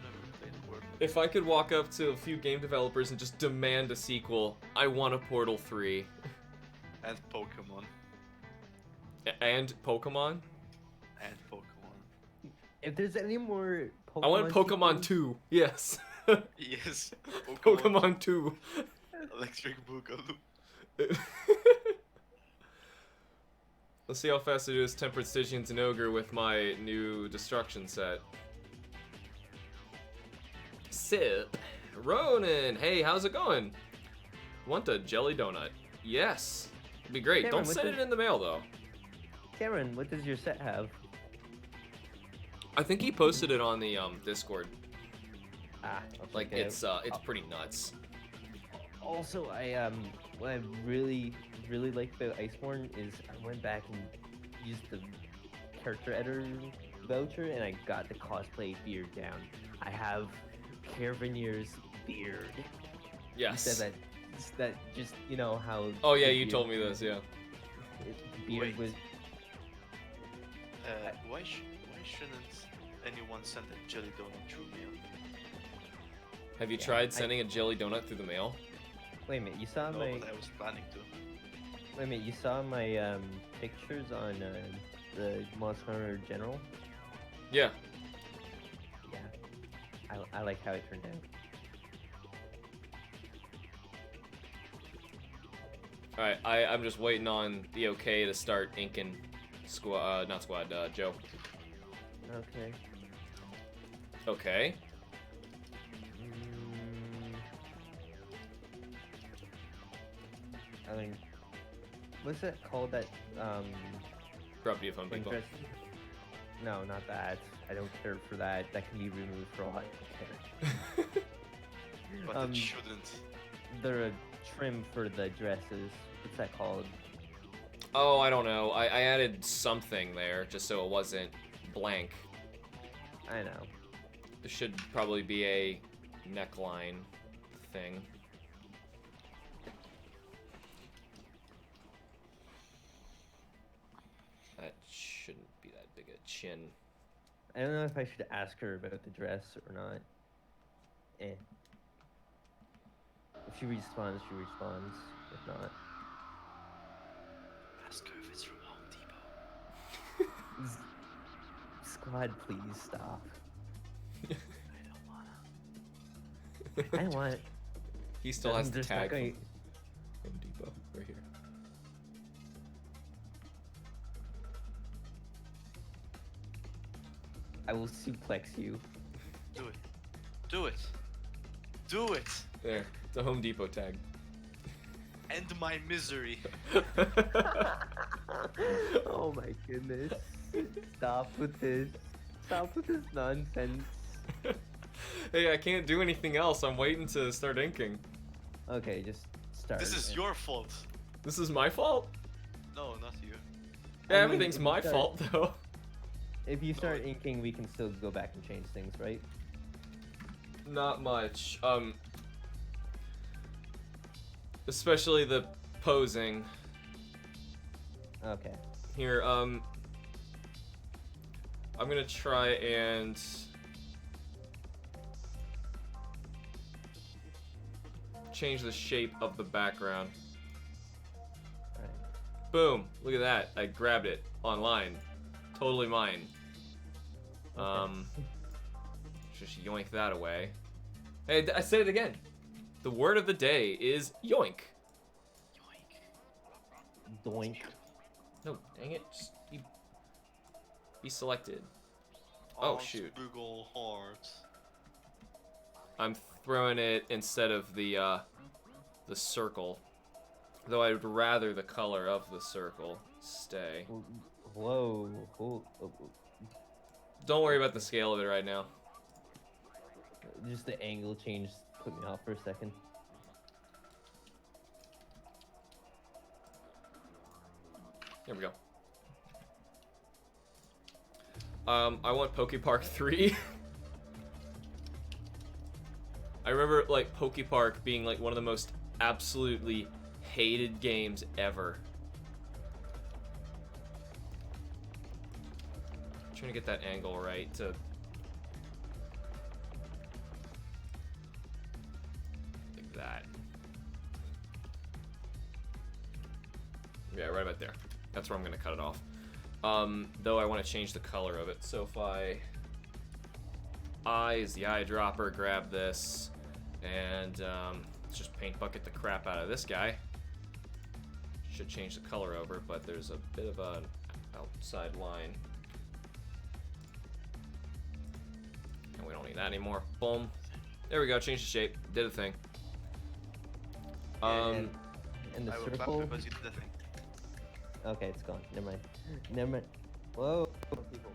S3: never played Portal.
S1: If I could walk up to a few game developers and just demand a sequel, I want a Portal 3.
S3: And Pokemon.
S1: And Pokemon?
S3: And Pokemon.
S2: If there's any more Pokemon
S1: I want Pokemon
S2: sequels-
S1: 2. Yes.
S3: Yes.
S1: Pokemon 2.
S3: Electric Boogaloo.
S1: Let's see how fast I do this Tempered Stygians and Ogre with my new destruction set. Sip. Ronan, hey, how's it going? Want a jelly donut? Yes. It'd be great.
S2: Cameron,
S1: Don't
S2: what's
S1: send
S2: this?
S1: it in the mail though.
S2: Cameron, what does your set have?
S1: I think he posted it on the Discord.
S2: I'll
S1: Like
S2: check it
S1: it's
S2: out.
S1: pretty nuts.
S2: Also, what I really like about Iceborne is I went back and used the character editor voucher and I got the cosplay beard down. I have Caravanier's beard.
S1: Yes.
S2: He said that just how.
S1: Oh yeah,
S2: the
S1: you
S2: beard-
S1: told me this, yeah.
S2: Beard
S3: Wait.
S2: was.
S3: Why shouldn't anyone send a jelly donut through mail?
S1: Have you
S2: Yeah,
S1: tried sending a jelly donut through the mail?
S2: Wait a minute, you saw
S3: No,
S2: my.
S3: but I was planning to.
S2: Wait a minute, you saw my pictures on the Monster Hunter General.
S1: Yeah.
S2: Yeah, I like how it turned out.
S1: Alright, I'm just waiting on the okay to start inking Joe.
S2: Okay.
S1: Okay.
S2: I mean, what's that called? That
S1: Property of Home
S2: when
S1: Depot.
S2: dress- No, not that. I don't care for that. That can be removed for all I care.
S3: But
S2: Um,
S3: it shouldn't.
S2: They're a trim for the dresses. What's that called?
S1: Oh, I don't know. I added something there just so it wasn't blank.
S2: I know.
S1: There should probably be a neckline thing. That shouldn't be that big a chin.
S2: I don't know if I should ask her about the dress or not. Eh. If she responds, she responds. If not,
S3: Ask her if it's from Home Depot.
S2: Squad, please stop.
S3: I don't wanna.
S2: I don't want.
S1: He still has the
S2: There's not
S1: tag
S2: going-
S1: from Home Depot right here.
S2: I will suplex you.
S3: Do it. Do it. Do it.
S1: There, it's a Home Depot tag.
S3: End my misery.
S2: Oh my goodness. Stop with this. Stop with this nonsense.
S1: Hey, I can't do anything else. I'm waiting to start inking.
S2: Okay, just start.
S3: This is your fault.
S1: This is my fault?
S3: No, not you.
S1: Yeah,
S2: I mean,
S1: everything's
S2: if you
S1: my
S2: start-
S1: fault though.
S2: If you start inking, we can still go back and change things, right?
S1: Not much. Especially the posing.
S2: Okay.
S1: Here, I'm gonna try and change the shape of the background.
S2: Alright.
S1: Boom! Look at that. I grabbed it online. Totally mine. Just yoink that away. Hey, I said it again. The word of the day is yoink.
S2: Doink.
S1: No, dang it. Just be selected. Oh, shoot.
S3: Google heart.
S1: I'm throwing it instead of the circle. Though I would rather the color of the circle stay.
S2: Whoa. Oh.
S1: Don't worry about the scale of it right now.
S2: Just the angle change put me off for a second.
S1: Here we go. I want Pokepark 3. I remember like Pokepark being like one of the most absolutely hated games ever. Trying to get that angle right to like that. Yeah, right about there. That's where I'm gonna cut it off. Though I want to change the color of it. So if I is the eyedropper, grab this, and let's just paint bucket the crap out of this guy. should change the color over, but there's a bit of an outside line. And we don't need that anymore. Boom. There we go, change the shape. Did a thing.
S2: And the
S3: I will clap
S2: circle.
S3: because you did the thing.
S2: Okay, it's gone. Never mind. Never mind. Whoa. People.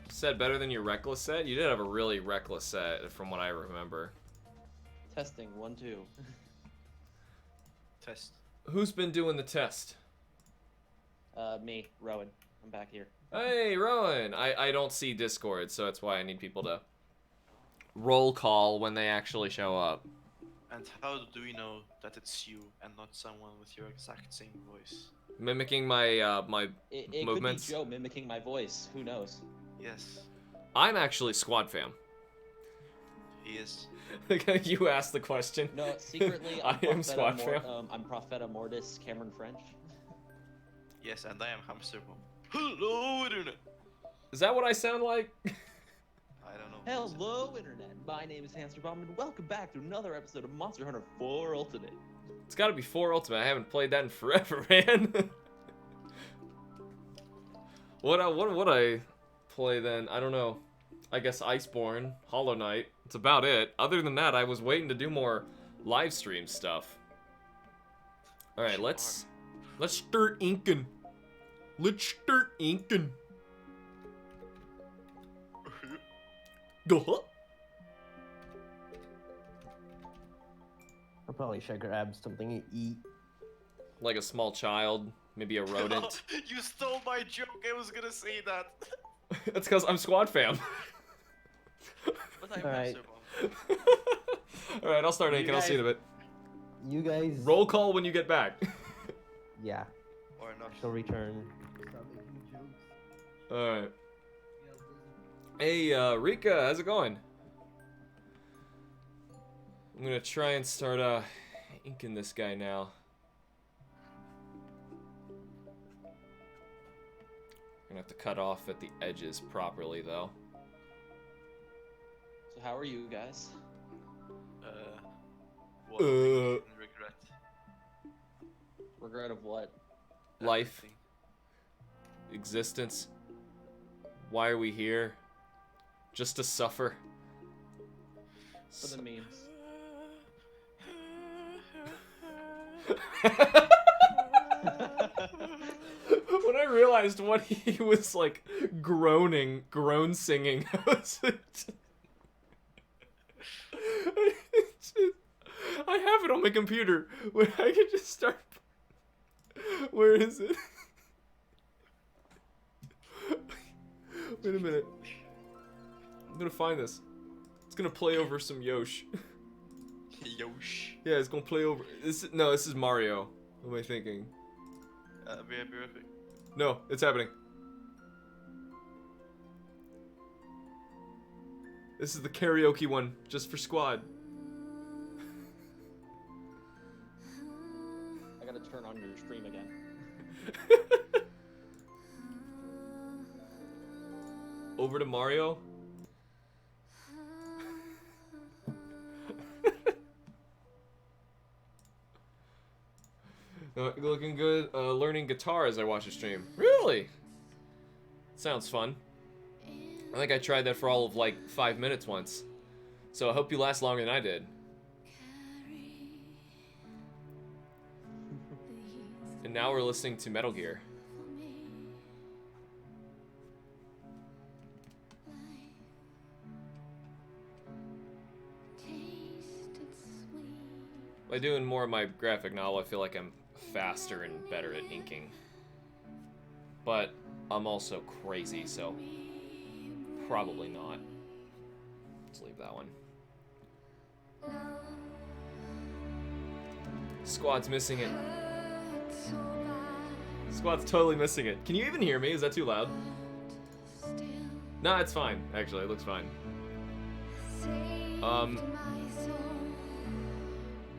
S1: Said better than your reckless set? You did have a really reckless set from what I remember.
S4: Testing 1 2.
S3: Test.
S1: Who's been doing the test?
S4: Me, Rowan. I'm back here.
S1: Hey, Rowan! I don't see Discord, so that's why I need people to roll call when they actually show up.
S3: And how do we know that it's you and not someone with your exact same voice?
S1: Mimicking my my
S4: It
S1: movements.
S4: could be Joe mimicking my voice. Who knows?
S3: Yes,
S1: I'm actually Squad Fam.
S3: he is.
S1: You asked the question.
S4: No, secretly,
S1: I am Squad Fam.
S4: I'm Propheta Mortis Cameron French.
S3: Yes, and I am HamsterBomb. Hello, internet.
S1: Is that what I sound like?
S3: I don't know.
S4: Hello, Internet. My name is HamsterBomb, and welcome back to another episode of Monster Hunter 4 Ultimate.
S1: It's gotta be 4 Ultimate. I haven't played that in forever, man. What would I play then? I don't know. I guess Iceborne, Hollow Knight. That's about it. Other than that, I was waiting to do more live stream stuff. All right, let's start inking. Let's start inking. Go.
S2: I probably should grab something to eat.
S1: Like a small child, maybe a rodent.
S3: You stole my joke. I was gonna say that.
S1: That's because I'm Squad Fam.
S3: But I'm
S2: Alright.
S3: HamsterBomb.
S1: All right, I'll start
S2: You
S1: inking. I'll see you in a bit.
S2: You guys.
S1: Roll call when you get back.
S2: Yeah.
S3: Or not.
S2: She'll return.
S1: All right. Hey, Rika, how's it going? I'm gonna try and start inking this guy now. Gonna have to cut off at the edges properly, though.
S4: So how are you guys?
S3: Wallowing in regret.
S4: Regret of what?
S1: Life,
S3: Everything.
S1: existence. Why are we here? Just to suffer.
S4: For the memes.
S1: When I realized what he was like groan singing, I was I have it on my computer where I can just start. Where is it? Wait a minute. I'm gonna find this. It's gonna play over some Yosh.
S3: Yosh.
S1: Yeah, it's gonna play over. This is Mario. What am I thinking?
S3: Be right back.
S1: No, it's happening. This is the karaoke one, just for Squad.
S4: I gotta turn on your stream again.
S1: Over to Mario. Looking good. Learning guitar as I watch the stream. Really? Sounds fun. I think I tried that for all of like 5 minutes once. So I hope you last longer than I did. And now we're listening to Metal Gear. By doing more of my graphic novel, I feel like I'm faster and better at inking. But I'm also crazy, so probably not. Let's leave that one. Squad's missing it. Squad's totally missing it. Can you even hear me? Is that too loud? Nah, it's fine. Actually, it looks fine.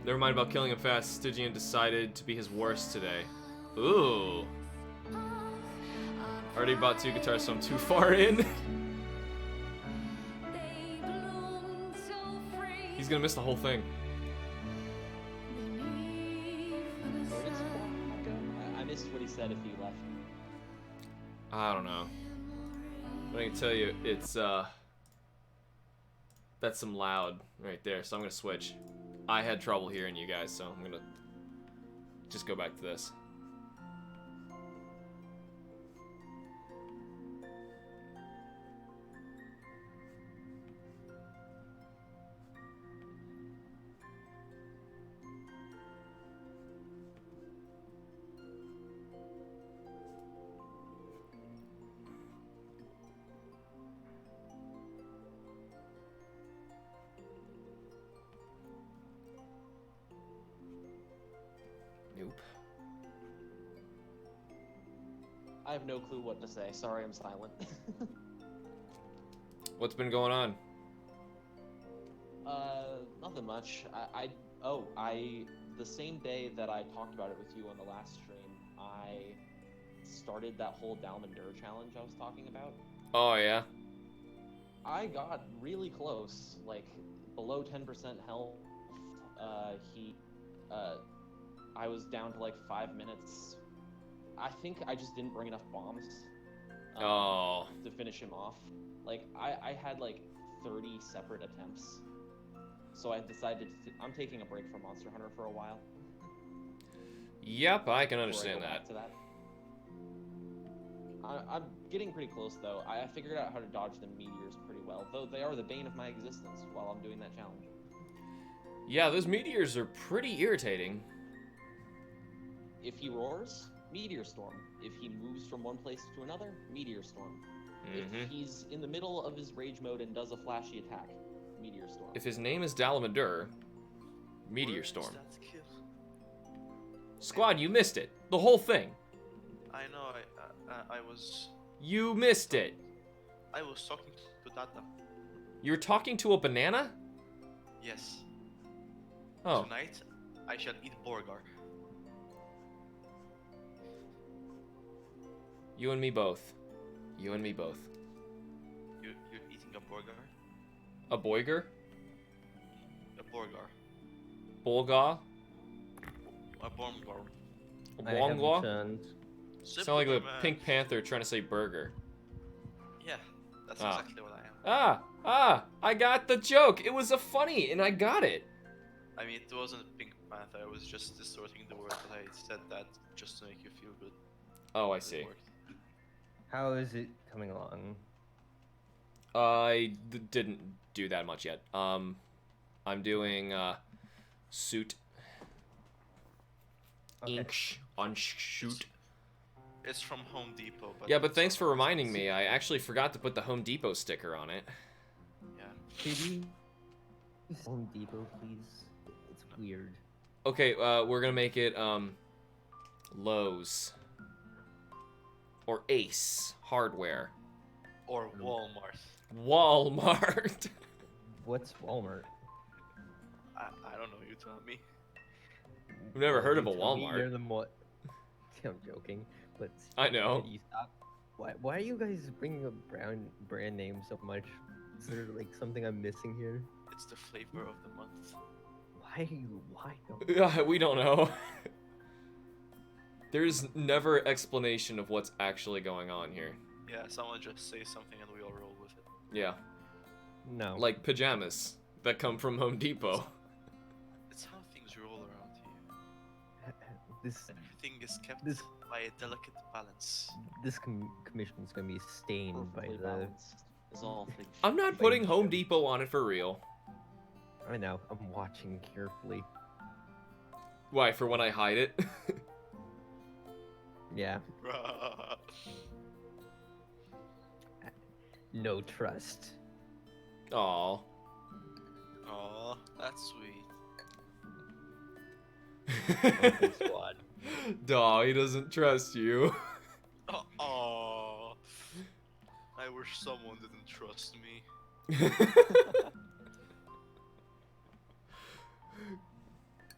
S1: Never mind about killing him fast. Stygian decided to be his worst today. Ooh. Already bought 2 guitars, so I'm too far in. He's gonna miss the whole thing.
S4: Where did Squad go? said if you left.
S1: I don't know. But I can tell you, it's that's some loud right there. So I'm gonna switch. I had trouble hearing you guys, so I'm gonna just go back to this. Nope.
S4: I have no clue what to say. Sorry, I'm silent.
S1: What's been going on?
S4: Nothing much. The same day that I talked about it with you on the last stream, I started that whole Dalmander challenge I was talking about.
S1: Oh yeah.
S4: I got really close, like below 10% health. I was down to like 5 minutes. I think I just didn't bring enough bombs to finish him off. Like I had like 30 separate attempts. So I decided I'm taking a break from Monster Hunter for a while.
S1: Yep, I can
S4: before I
S1: understand
S4: go back
S1: that.
S4: to that. I'm getting pretty close though. I figured out how to dodge the meteors pretty well, though they are the bane of my existence while I'm doing that challenge.
S1: Yeah, those meteors are pretty irritating.
S4: If he roars, meteor storm. If he moves from one place to another, meteor storm. If he's in the middle of his rage mode and does a flashy attack, meteor storm.
S1: If his name is Dalamadur, meteor
S3: Where is
S1: storm.
S3: that kill?
S1: Squad, you missed it. The whole thing.
S3: I know. I was.
S1: You missed it.
S3: I was talking to Tata.
S1: You're talking to a banana?
S3: Yes.
S1: Oh.
S3: Tonight, I shall eat Borgar.
S1: You and me both. You and me both.
S3: You're eating a Borgar?
S1: A Boiger?
S3: A Borgar.
S1: Bolga?
S3: A Borgar.
S1: A
S2: I haven't
S1: Wongwa?
S2: turned.
S1: Sound like the Pink Panther trying to say burger.
S3: Yeah, that's
S1: Ah.
S3: exactly what I am.
S1: I got the joke. It was a funny, and I got it.
S3: I mean, it wasn't Pink Panther. I was just distorting the word, but I said that just to make you feel good.
S1: Oh, I
S3: It
S1: see.
S3: worked.
S2: How is it coming along?
S1: Didn't do that much yet. I'm doing suit
S2: Okay.
S1: ink on shoot.
S3: It's from Home Depot. But
S1: Yeah, but
S3: it's
S1: thanks for
S3: not-
S1: reminding me. I actually forgot to put the Home Depot sticker on it.
S3: Yeah.
S2: Could you Home Depot, please? It's weird.
S1: Okay, we're gonna make it Lowe's or Ace Hardware.
S3: Or Walmart.
S1: Walmart.
S2: What's Walmart?
S3: I don't know. You tell me.
S1: I've never heard of a
S2: You tell me
S1: Walmart.
S2: You're the I'm joking, but
S1: I know.
S2: could you stop? Why are you guys bringing up brand names so much? Is there like something I'm missing here?
S3: It's the flavor of the month.
S2: Why don't
S1: We don't know. There's never explanation of what's actually going on here.
S3: Yeah, someone just say something and we all roll with it.
S1: Yeah,
S2: No.
S1: like pajamas that come from Home Depot.
S3: It's how things roll around here.
S2: this
S3: Everything is kept
S2: This-
S3: by a delicate balance.
S2: commission's gonna be stained by
S4: Perfectly
S2: the.
S4: balanced is all things.
S1: I'm not putting Home Depot on it for real.
S2: I know. I'm watching carefully.
S1: Why, for when I hide it?
S2: Yeah. No trust.
S1: Aw.
S3: Aw, that's sweet.
S2: Uncle Squad.
S1: Daw, he doesn't trust you.
S3: Aw. I wish someone didn't trust me.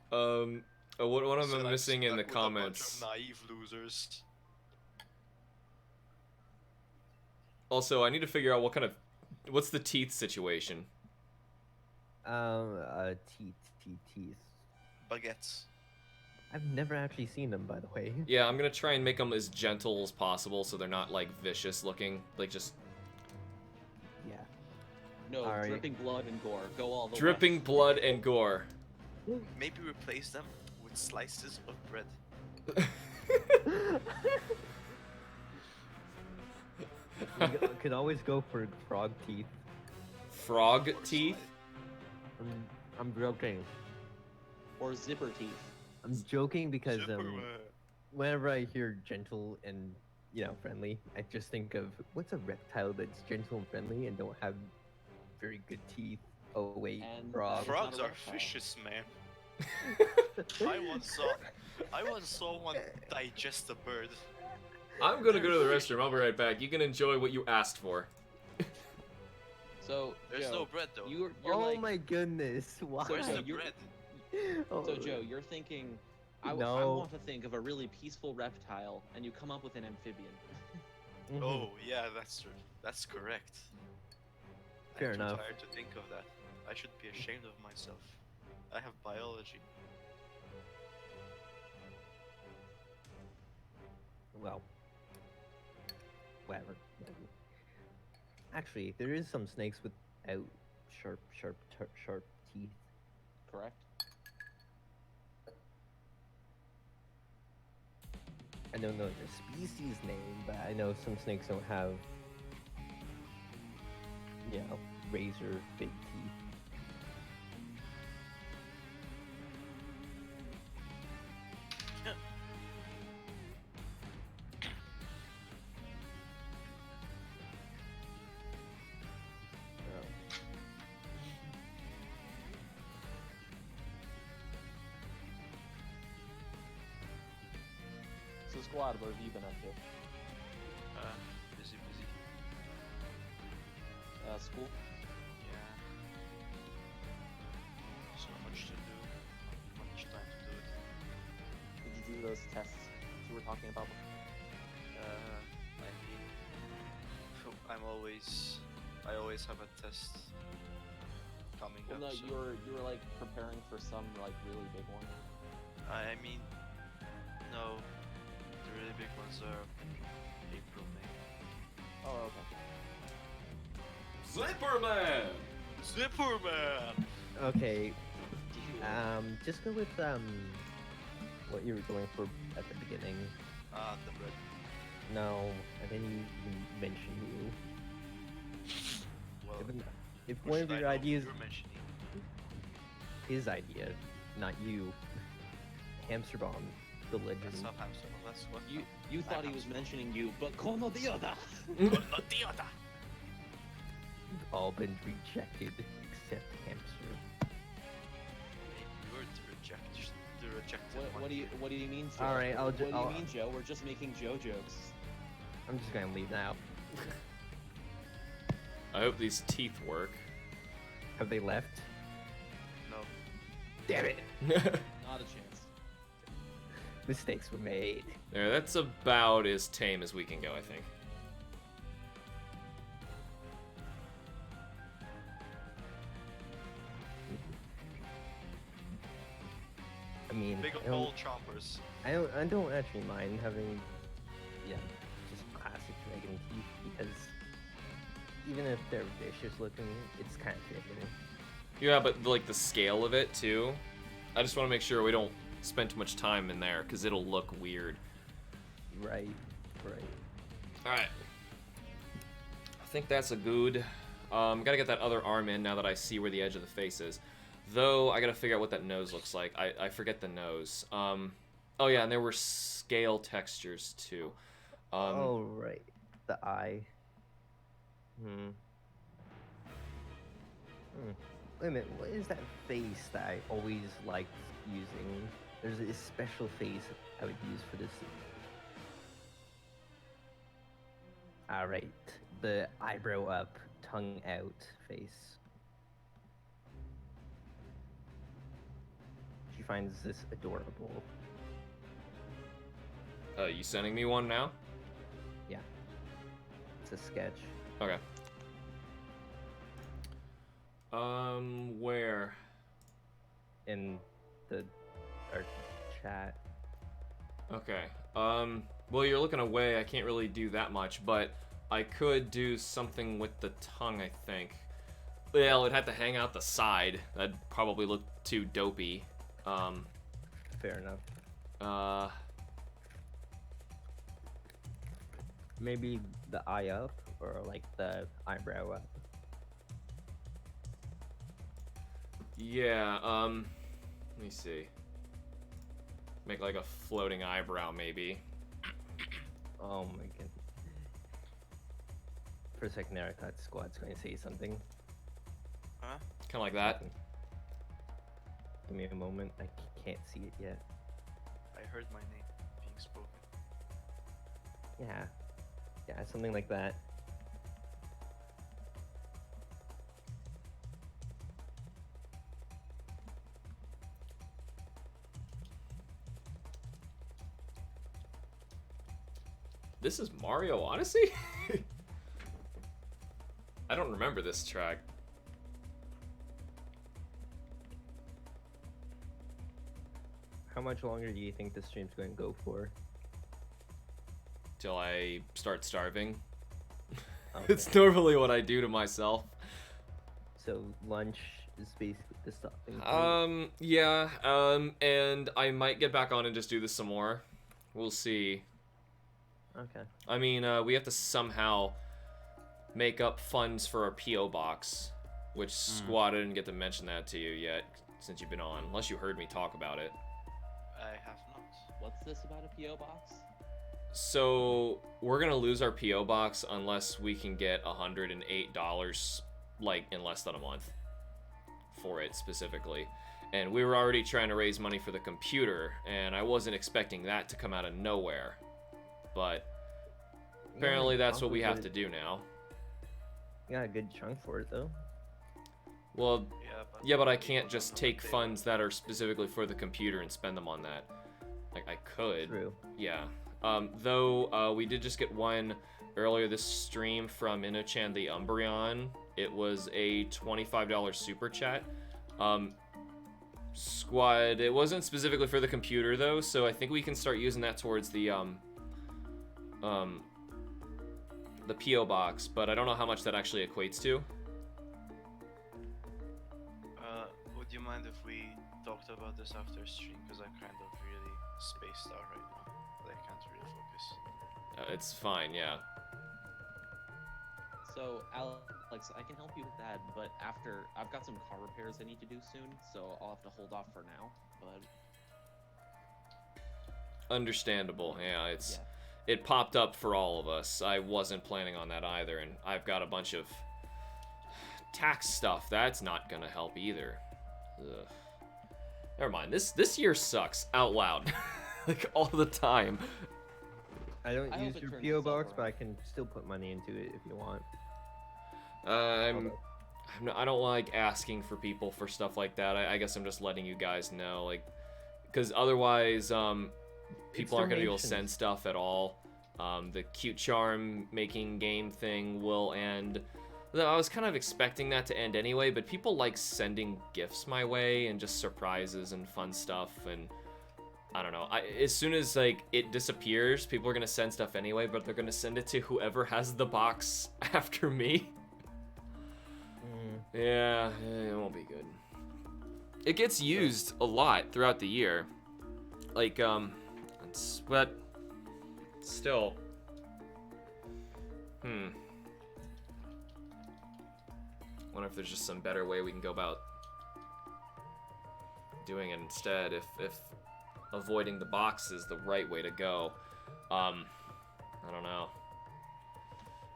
S1: What am
S3: So
S1: I
S3: I'm
S1: missing in the
S3: stuck with a bunch
S1: comments?
S3: of naive losers.
S1: Also, I need to figure out what's the teeth situation.
S2: Teeth.
S3: Baguettes.
S2: I've never actually seen them, by the way.
S1: Yeah, I'm gonna try and make them as gentle as possible so they're not like vicious looking. Like just
S2: Yeah.
S4: No,
S2: All right.
S4: dripping blood and gore. Go all the way.
S1: dripping blood and gore.
S3: Maybe replace them with slices of bread.
S2: Could always go for frog teeth.
S1: Frog teeth?
S2: I'm joking.
S4: Or zipper teeth.
S2: I'm joking because
S3: Superman.
S2: whenever I hear gentle and friendly, I just think of what's a reptile that's gentle and friendly and don't have very good teeth. Oh wait,
S4: And
S2: frog.
S3: Frogs
S4: not a
S3: are
S4: reptile.
S3: vicious, man. I once saw one digest a bird.
S1: I'm gonna go to the restroom. I'll be right back. You can enjoy what you asked for.
S4: So,
S3: There's
S4: Joe,
S3: no bread though.
S4: you're
S2: Oh
S4: like,
S2: my goodness! Why?
S4: So,
S3: Where's
S4: Joe,
S3: the
S4: you're-
S3: bread?
S2: Oh.
S4: So, Joe, you're thinking, I
S2: No.
S4: want to think of a really peaceful reptile, and you come up with an amphibian.
S2: Mhm.
S3: Oh yeah, that's true. That's correct.
S2: Fair
S3: I'm too
S2: enough.
S3: tired to think of that. I should be ashamed of myself. I have biology.
S2: Well, whatever. Actually, there is some snakes without sharp teeth.
S4: Correct?
S2: I don't know the species name, but I know some snakes don't have, razor big teeth.
S4: So, squad, what have you been up to?
S3: Busy.
S4: School?
S3: Yeah. So much to do. Not much time to do it.
S4: Did you do those tests you were talking about?
S3: I mean, I always have a test coming
S4: Well,
S3: up.
S4: no,
S3: So
S4: you were like preparing for some like really big one.
S3: I mean, no, the really big ones are April, May.
S4: Oh, okay.
S1: Zipperman!
S3: Zipperman!
S2: Okay,
S4: Deal.
S2: just go with what you were going for at the beginning.
S3: The bread.
S2: No, and then you mentioned you.
S3: Well,
S2: If
S3: who
S2: one
S3: should
S2: of
S3: I
S2: your
S3: know
S2: ideas,
S3: you're mentioning.
S2: his idea, not you. HamsterBomb, the legend.
S3: That's not hamster. That's what.
S4: You thought he was mentioning you, but como dioda.
S3: Not the other.
S2: You've all been rejected except Hamster.
S3: You're the rejected one.
S4: What do you mean, Joe?
S2: All right,
S4: What do you mean, Joe? We're just making Joe jokes.
S2: I'm just gonna leave now.
S1: I hope these teeth work.
S2: Have they left?
S3: No.
S2: Damn it!
S4: Not a chance.
S2: Mistakes were made.
S1: There, that's about as tame as we can go, I think.
S2: I mean,
S3: Big
S2: I
S3: old chompers.
S2: don't actually mind having, just classic dragon teeth because even if they're vicious looking, it's kind of fitting.
S1: Yeah, but like the scale of it too. I just want to make sure we don't spend too much time in there because it'll look weird.
S2: Right.
S1: All right. I think that's a good. Gotta get that other arm in now that I see where the edge of the face is. Though I gotta figure out what that nose looks like. I forget the nose. Oh yeah, and there were scale textures too.
S2: Oh right, the eye. Wait a minute, what is that face that I always liked using? There's a special face I would use for this. Alright, the eyebrow up, tongue out face. She finds this adorable.
S1: You sending me one now?
S2: Yeah. It's a sketch.
S1: Okay. Where?
S2: In our chat.
S1: Okay. Well, you're looking away. I can't really do that much, but I could do something with the tongue, I think. Well, it'd have to hang out the side. That'd probably look too dopey.
S2: Fair enough.
S1: Uh,
S2: Maybe the eye up, or like the eyebrow up.
S1: yeah, let me see. Make like a floating eyebrow, maybe.
S2: Oh my god. For a second there, I thought Squad's going to say something.
S3: Huh?
S1: Kind of like that.
S2: Give me a moment. I can't see it yet.
S3: I heard my name being spoken.
S2: Yeah. Yeah, something like that.
S1: This is Mario Odyssey? I don't remember this track.
S2: How much longer do you think this stream's going to go for?
S1: Till I start starving.
S2: Okay.
S1: It's normally what I do to myself.
S2: So lunch is basically the stopping point.
S1: Yeah, and I might get back on and just do this some more. We'll see.
S2: Okay.
S1: I mean, we have to somehow make up funds for our P.O. box, which Squad, I didn't get to mention that to you yet since you've been on, unless you heard me talk about it.
S3: I have not.
S4: What's this about a PO box?
S1: So we're gonna lose our P.O. box unless we can get $108, like, in less than a month for it specifically. And we were already trying to raise money for the computer, and I wasn't expecting that to come out of nowhere. But apparently that's what we have to do now.
S2: You got a good chunk for it though.
S1: Well,
S3: Yeah,
S1: but I
S3: people
S1: can't
S3: don't
S1: just
S3: know
S1: take
S3: what they
S1: funds that are specifically for the computer and spend them on that. Like, I could.
S2: True.
S1: Yeah. Though, we did just get one earlier this stream from Inochan the Umbreon. It was a $25 super chat. Squad, it wasn't specifically for the computer though, so I think we can start using that towards the P.O. box, but I don't know how much that actually equates to.
S3: Would you mind if we talked about this after stream? Because I'm kind of really spaced out right now. But I can't really focus.
S1: It's fine, yeah.
S4: So, Alex, I can help you with that, but after I've got some car repairs I need to do soon, so I'll have to hold off for now. But
S1: Understandable, yeah. It popped up for all of us. I wasn't planning on that either, and I've got a bunch of tax stuff. That's not gonna help either. Ugh. Never mind. This year sucks out loud, like all the time.
S2: I don't
S4: I hope
S2: use
S4: it
S2: your
S4: turns
S2: PO
S4: itself
S2: box, but
S4: around.
S2: I can still put money into it if you want.
S1: I don't like asking for people for stuff like that. I guess I'm just letting you guys know, like, because otherwise, people aren't gonna be able to send
S2: donations.
S1: stuff at all. The cute charm making game thing will end. Though I was kind of expecting that to end anyway, but people like sending gifts my way and just surprises and fun stuff, and I don't know. As soon as like it disappears, people are gonna send stuff anyway, but they're gonna send it to whoever has the box after me. Yeah, it won't be good. It gets used a lot throughout the year. Like, but still. Wonder if there's just some better way we can go about doing it instead, if avoiding the box is the right way to go. I don't know.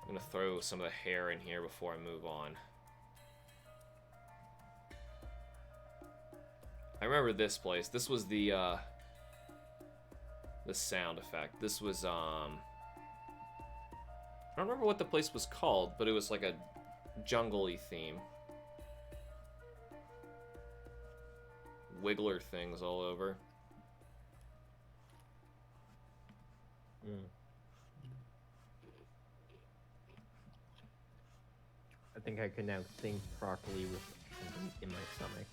S1: I'm gonna throw some of the hair in here before I move on. I remember this place. This was the sound effect. This was I don't remember what the place was called, but it was like a jungle-y theme. Wiggler things all over.
S2: I think I can now think properly with something in my stomach.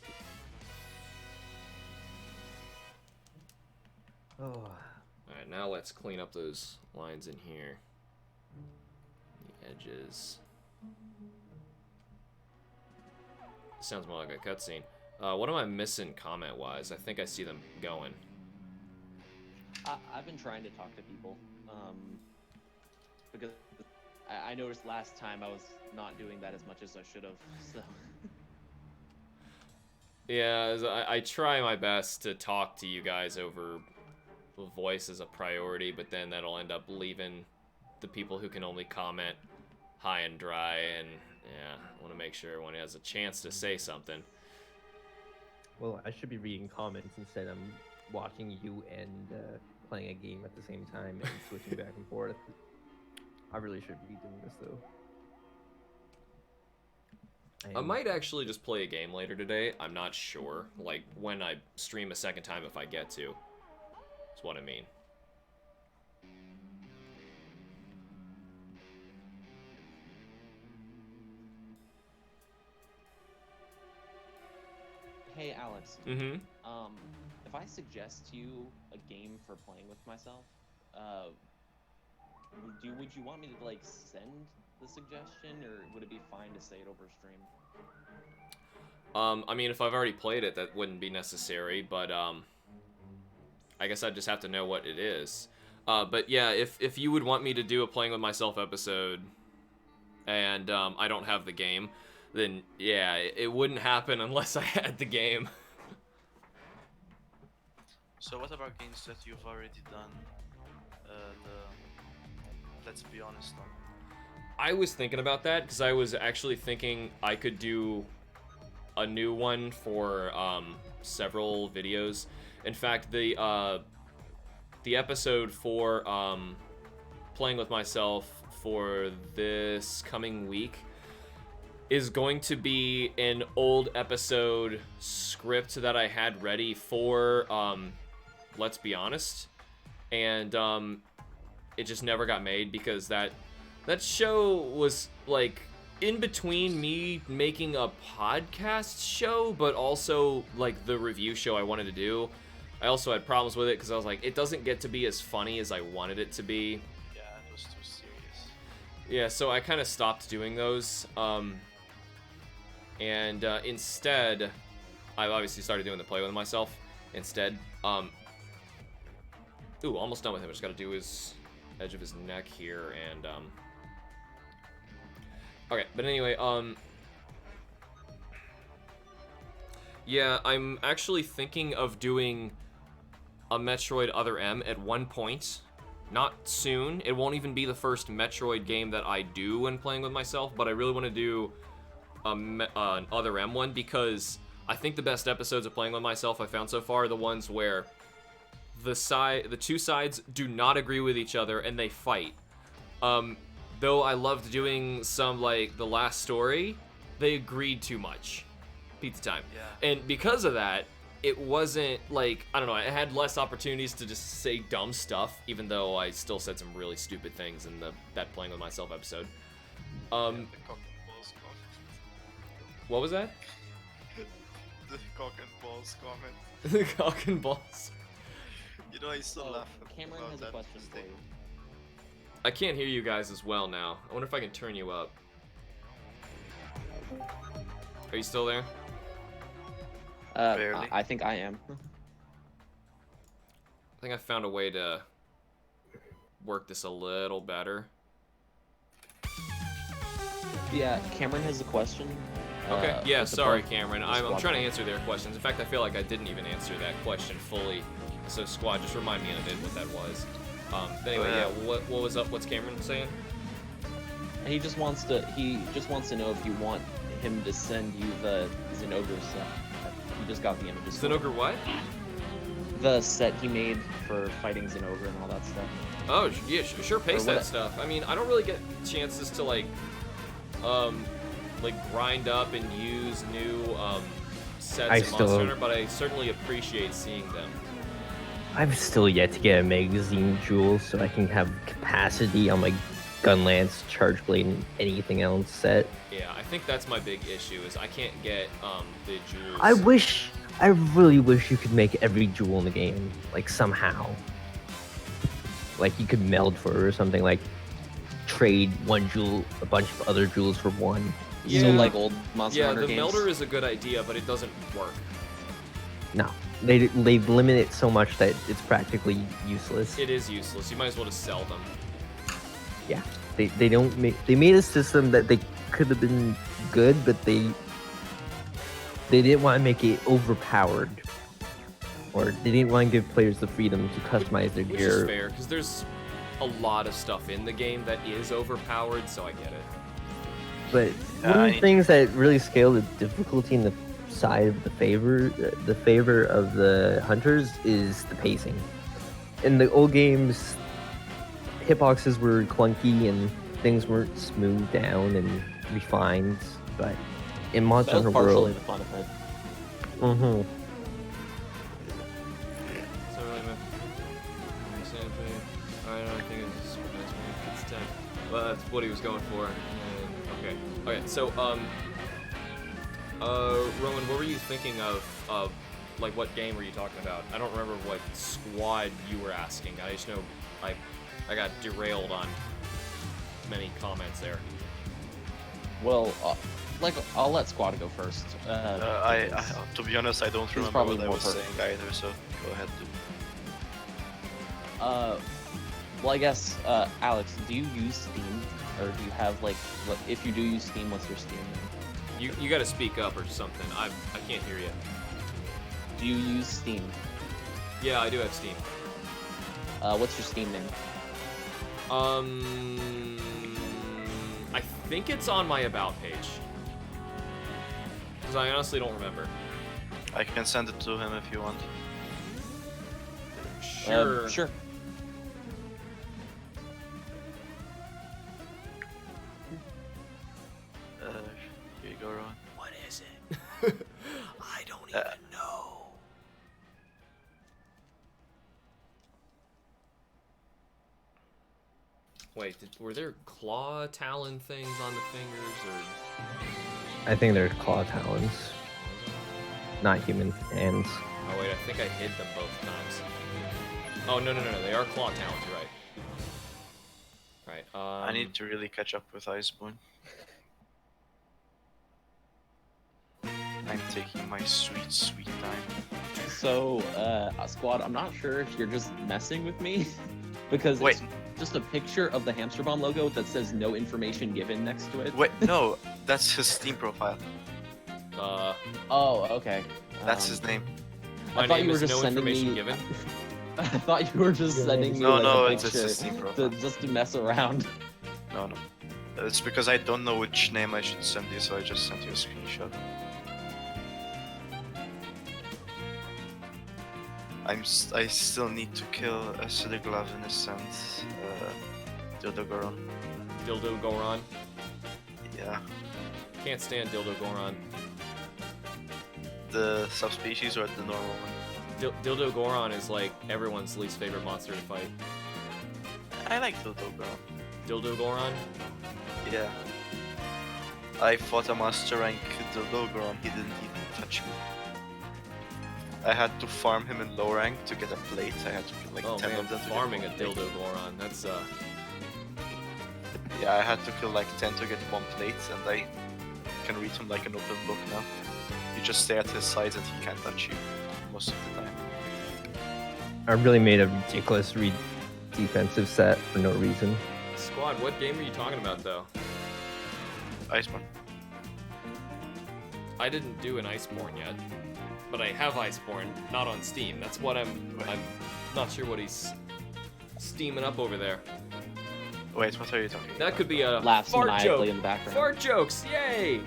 S2: Oh,
S1: Alright, now let's clean up those lines in here. The edges. Sounds more like a cutscene. What am I missing comment-wise? I think I see them going.
S4: I've been trying to talk to people, because I noticed last time I was not doing that as much as I should have, so...
S1: Yeah, I try my best to talk to you guys over voice as a priority, but then that'll end up leaving the people who can only comment high and dry, and yeah, I want to make sure everyone has a chance to say something.
S2: Well, I should be reading comments instead. I'm watching you and playing a game at the same time and switching back and forth. I really should be doing this though.
S1: I might actually just play a game later today. I'm not sure. Like, when I stream a second time, if I get to. That's what I mean.
S4: Hey, Alex.
S1: Mm-hmm.
S4: If I suggest you a game for playing with myself, would you want me to, like, send the suggestion, or would it be fine to say it over stream?
S1: I mean, if I've already played it, that wouldn't be necessary, but, I guess I'd just have to know what it is. But yeah, if you would want me to do a Playing With Myself episode, and, I don't have the game, then, yeah, it wouldn't happen unless I had the game.
S3: So what about games that you've already done? Let's be honest on.
S1: I was thinking about that, because I was actually thinking I could do a new one for several videos. In fact, the episode for Playing With Myself for this coming week is going to be an old episode script that I had ready for Let's Be Honest, and it just never got made because that show was like in between me making a podcast show, but also like the review show I wanted to do. I also had problems with it because I was like, it doesn't get to be as funny as I wanted it to be.
S3: Yeah, it was too serious.
S1: Yeah, so I kind of stopped doing those. And instead, I've obviously started doing the Play With Myself instead. Ooh, almost done with him. I just got to do his edge of his neck here, and okay, but anyway, yeah, I'm actually thinking of doing a Metroid Other M at one point. Not soon. It won't even be the first Metroid game that I do when Playing With Myself, but I really want to do an Other M one, because I think the best episodes of Playing With Myself I found so far are the ones where the two sides do not agree with each other and they fight. Though I loved doing some, like, The Last Story, they agreed too much. Pizza time.
S3: Yeah.
S1: And because of that, it wasn't, like, I don't know, I had less opportunities to just say dumb stuff, even though I still said some really stupid things in that Playing With Myself episode.
S3: The cock and balls comment.
S1: What was that?
S3: The cock and balls comment.
S1: The cock and balls.
S3: You know, I still
S4: Oh,
S3: laugh
S4: Cameron
S3: about
S4: has a
S3: that
S4: question for
S3: mistake.
S4: you.
S1: I can't hear you guys as well now. I wonder if I can turn you up. Are you still there?
S3: Barely.
S4: I think I am.
S1: I think I found a way to work this a little better.
S4: Yeah, Cameron has a question.
S1: Okay, yeah,
S4: with the
S1: sorry,
S4: part-
S1: Cameron.
S4: the
S1: I'm
S4: squad
S1: trying to
S4: part.
S1: answer their questions. In fact, I feel like I didn't even answer that question fully. So, Squad, just remind me in a bit what that was. Anyway, yeah, what was up? What's Cameron saying?
S4: And he just wants to know if you want him to send you the Zenogre set. He just got the images. for it.
S1: Zenogre what?
S4: The set he made for fighting Zenogre and all that stuff.
S1: Oh, yeah, sure, paste
S4: Or what-
S1: that stuff. I mean, I don't really get chances to, like grind up and use new, sets in Monster Hunter, but I certainly appreciate seeing them.
S2: I've still yet to get a magazine jewel so I can have capacity on my gun lance, charge blade, and anything else set.
S1: Yeah, I think that's my big issue, is I can't get, the jewels.
S2: I really wish you could make every jewel in the game, like somehow. like you could meld for it or something, like trade one jewel, a bunch of other jewels for one.
S1: Yeah.
S4: So like old Monster
S1: Yeah,
S4: Hunter
S1: the
S4: games.
S1: melder is a good idea, but it doesn't work.
S2: No, they limit it so much that it's practically useless.
S1: It is useless. You might as well just sell them.
S2: Yeah, they don't make, they made a system that they could have been good, but they didn't want to make it overpowered, or they didn't want to give players the freedom to customize their
S1: Which
S2: gear.
S1: is fair, because there's a lot of stuff in the game that is overpowered, so I get it.
S2: But one of the things that really scale the difficulty in the side of the favor of the hunters is the pacing. In the old games, hitboxes were clunky and things weren't smoothed down and refined, but in Monster
S4: That was
S2: Hunter
S4: partially
S2: World,
S4: the fun of it.
S2: mm-hmm.
S1: So I don't think it's 10. Well, that's what he was going for. And, okay, so Roman, what were you thinking of? Like, what game were you talking about? I don't remember what squad you were asking. I just know I got derailed on many comments there.
S4: Well, like I'll let Squad go first.
S3: I to be honest, I don't
S4: He's
S3: remember
S4: probably
S3: what I
S4: more
S3: was
S4: perfect.
S3: saying either. So go ahead.
S4: Well, I guess Alex, do you use Steam, or do you have like, if you do use Steam, what's your Steam name?
S1: You got to speak up or something. I can't hear you.
S4: Do you use Steam?
S1: Yeah, I do have Steam.
S4: What's your Steam name?
S1: I think it's on my about page. Because I honestly don't remember.
S3: I can send it to him if you want.
S1: Sure.
S4: Sure.
S3: Here you go, Ron.
S1: What is it? I don't even know. Wait, were there claw talon things on the fingers, or?
S2: I think they're claw talons, not human hands.
S1: Oh wait, I think I hid them both times. Oh no, they are claw talons. You're right. Right.
S3: I need to really catch up with Iceborne. I'm taking my sweet, sweet time.
S4: So, Squad, I'm not sure if you're just messing with me, because
S3: Wait.
S4: it's just a picture of the HamsterBomb logo that says no information given next to it.
S3: Wait, no, that's his Steam profile.
S4: Oh, okay.
S3: That's his name.
S1: My
S4: I thought
S1: name
S4: you were
S1: is
S4: just
S1: no
S4: sending
S1: information
S4: me.
S1: given.
S4: I thought you were just sending me
S3: No,
S4: like
S3: no,
S4: a
S3: it's
S4: picture
S3: his Steam profile.
S4: just to mess around.
S3: No. It's because I don't know which name I should send you, so I just sent you a screenshot. I still need to kill a Siliglavinescent Dildogoron.
S1: Dildo Goron.
S3: Yeah.
S1: Can't stand Dildo Goron.
S3: The subspecies or the normal one?
S1: Dildo Goron is like everyone's least favorite monster to fight.
S3: I like Dildogoron.
S1: Dildo Goron?
S3: Yeah. I fought a master rank Dildogoron, he didn't even touch me. I had to farm him in low rank to get a plate. I had to kill like
S1: Oh
S3: 10
S1: man,
S3: of them to
S1: farming a
S3: get one plate.
S1: Dildo Goron. That's
S3: Yeah, I had to kill like 10 to get one plate, and I can read him like an open book now. You just stay at his sides and he can't touch you most of the time.
S2: I really made a ridiculous defensive set for no reason.
S1: Squad, what game are you talking about though?
S3: Iceborne.
S1: I didn't do an Iceborne yet, but I have Iceborne, not on Steam. That's what I'm not sure what he's steaming up over there.
S3: Wait, what are you talking about?
S1: That could be a
S4: Laughs
S1: fart
S4: maniacally
S1: joke.
S4: in the background.
S1: Fart jokes, yay!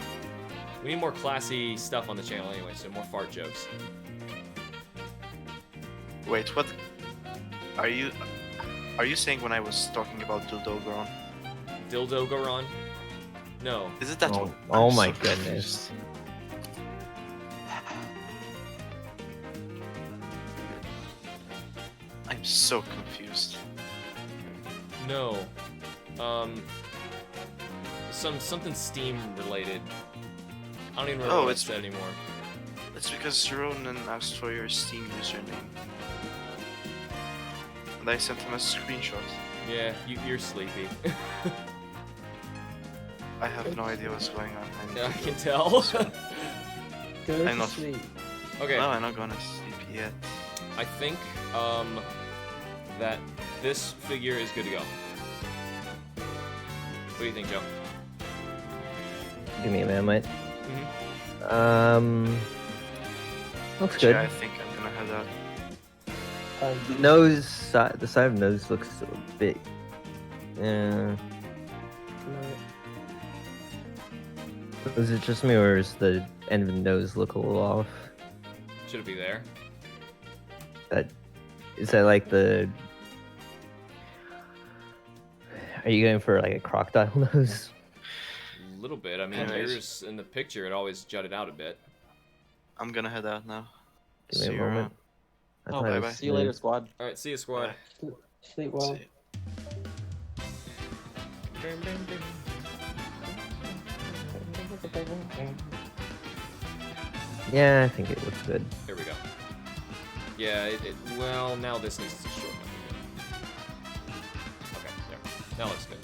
S1: We need more classy stuff on the channel anyway, so more fart jokes.
S3: Wait, what? Are you saying when I was talking about Dildogoron?
S1: Dildo Goron? No.
S3: Is it that
S2: Oh,
S3: one?
S2: oh
S3: I'm
S2: my
S3: so
S2: goodness.
S3: confused. I'm so confused.
S1: No. Something Steam related. I don't even remember
S3: Oh,
S1: what it
S3: it's-
S1: said anymore.
S3: It's because Ronan asked for your Steam username. And I sent him a screenshot.
S1: Yeah, you're sleepy.
S3: I have no idea what's going on.
S1: Yeah, I can tell.
S5: Go
S3: I'm
S5: to
S3: not-
S5: sleep.
S1: Okay,
S3: No, I'm not gonna sleep yet.
S1: I think that this figure is good to go. What do you think, Joe?
S2: Give me a moment.
S1: Mm-hmm.
S2: Looks
S3: Actually,
S2: good.
S3: I think I'm gonna head out.
S2: The side of nose looks a bit. Is it just me, or is the end of the nose look a little off?
S1: Should it be there?
S2: Is that like the? Are you going for like a crocodile nose?
S1: A little bit. I mean,
S3: Anyways.
S1: yours in the picture, it always jutted out a bit.
S3: I'm gonna head out now.
S2: Give me
S3: See
S2: a
S3: you
S2: moment.
S3: around.
S2: I
S4: Oh,
S2: thought it
S3: bye-bye.
S2: was
S4: See you later,
S2: smooth.
S4: squad.
S1: All right, see you, squad.
S5: Sleep well.
S3: See you.
S2: Yeah, I think it looks good.
S1: There we go. Yeah, well, now this needs to shorten up a bit. Okay, there. Now looks good.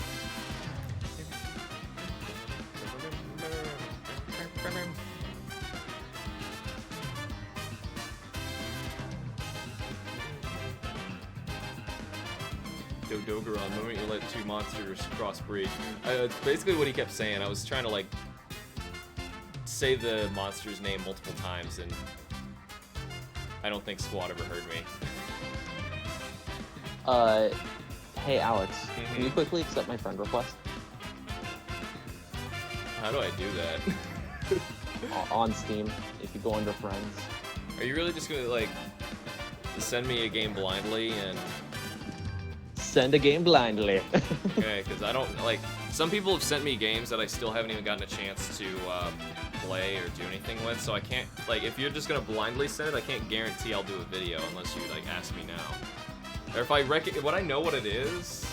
S1: Dodogaron, the moment you let two monsters crossbreed. It's basically what he kept saying. I was trying to, like, say the monster's name multiple times, and I don't think Squad ever heard me.
S4: Hey Alex,
S1: Mhm.
S4: can you quickly accept my friend request
S1: How do I do that?
S4: on Steam? If you go under friends.
S1: Are you really just gonna, like, send me a game blindly and...
S4: Send a game blindly.
S1: Okay, because I don't, like, some people have sent me games that I still haven't even gotten a chance to play or do anything with, so I can't, like, if you're just gonna blindly send it, I can't guarantee I'll do a video unless you, like, ask me now. Or if I would I know what it is?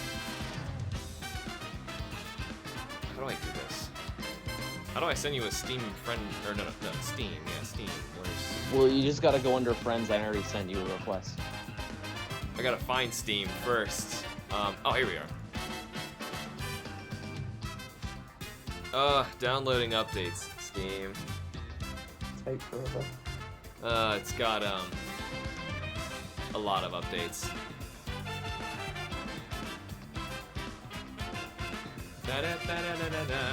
S1: How do I do this? How do I send you a Steam friend, or no, Steam, yeah, Steam, where's...
S4: Well, you just gotta go under friends. I already sent you a request.
S1: I gotta find Steam first. Oh, here we are. Downloading updates. Steam.
S5: Take forever.
S1: It's got, a lot of updates. Da-da-da-da-da-da.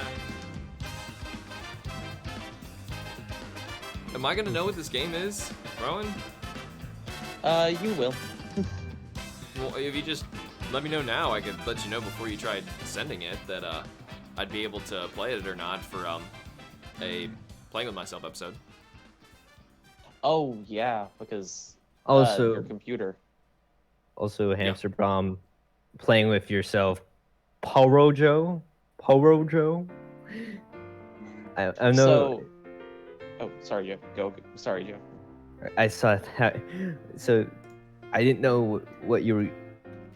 S1: Am I gonna know what this game is, Rowan?
S4: You will.
S1: Well, if you just let me know now, I could let you know before you tried sending it that I'd be able to play it or not for a Playing With Myself episode.
S4: Oh yeah, because
S2: Also,
S4: your computer.
S2: HamsterBomb, playing with yourself, Porojo. I know.
S4: So, oh, sorry, Joe. Go. Sorry, Joe.
S2: I saw that. So, I didn't know what you were.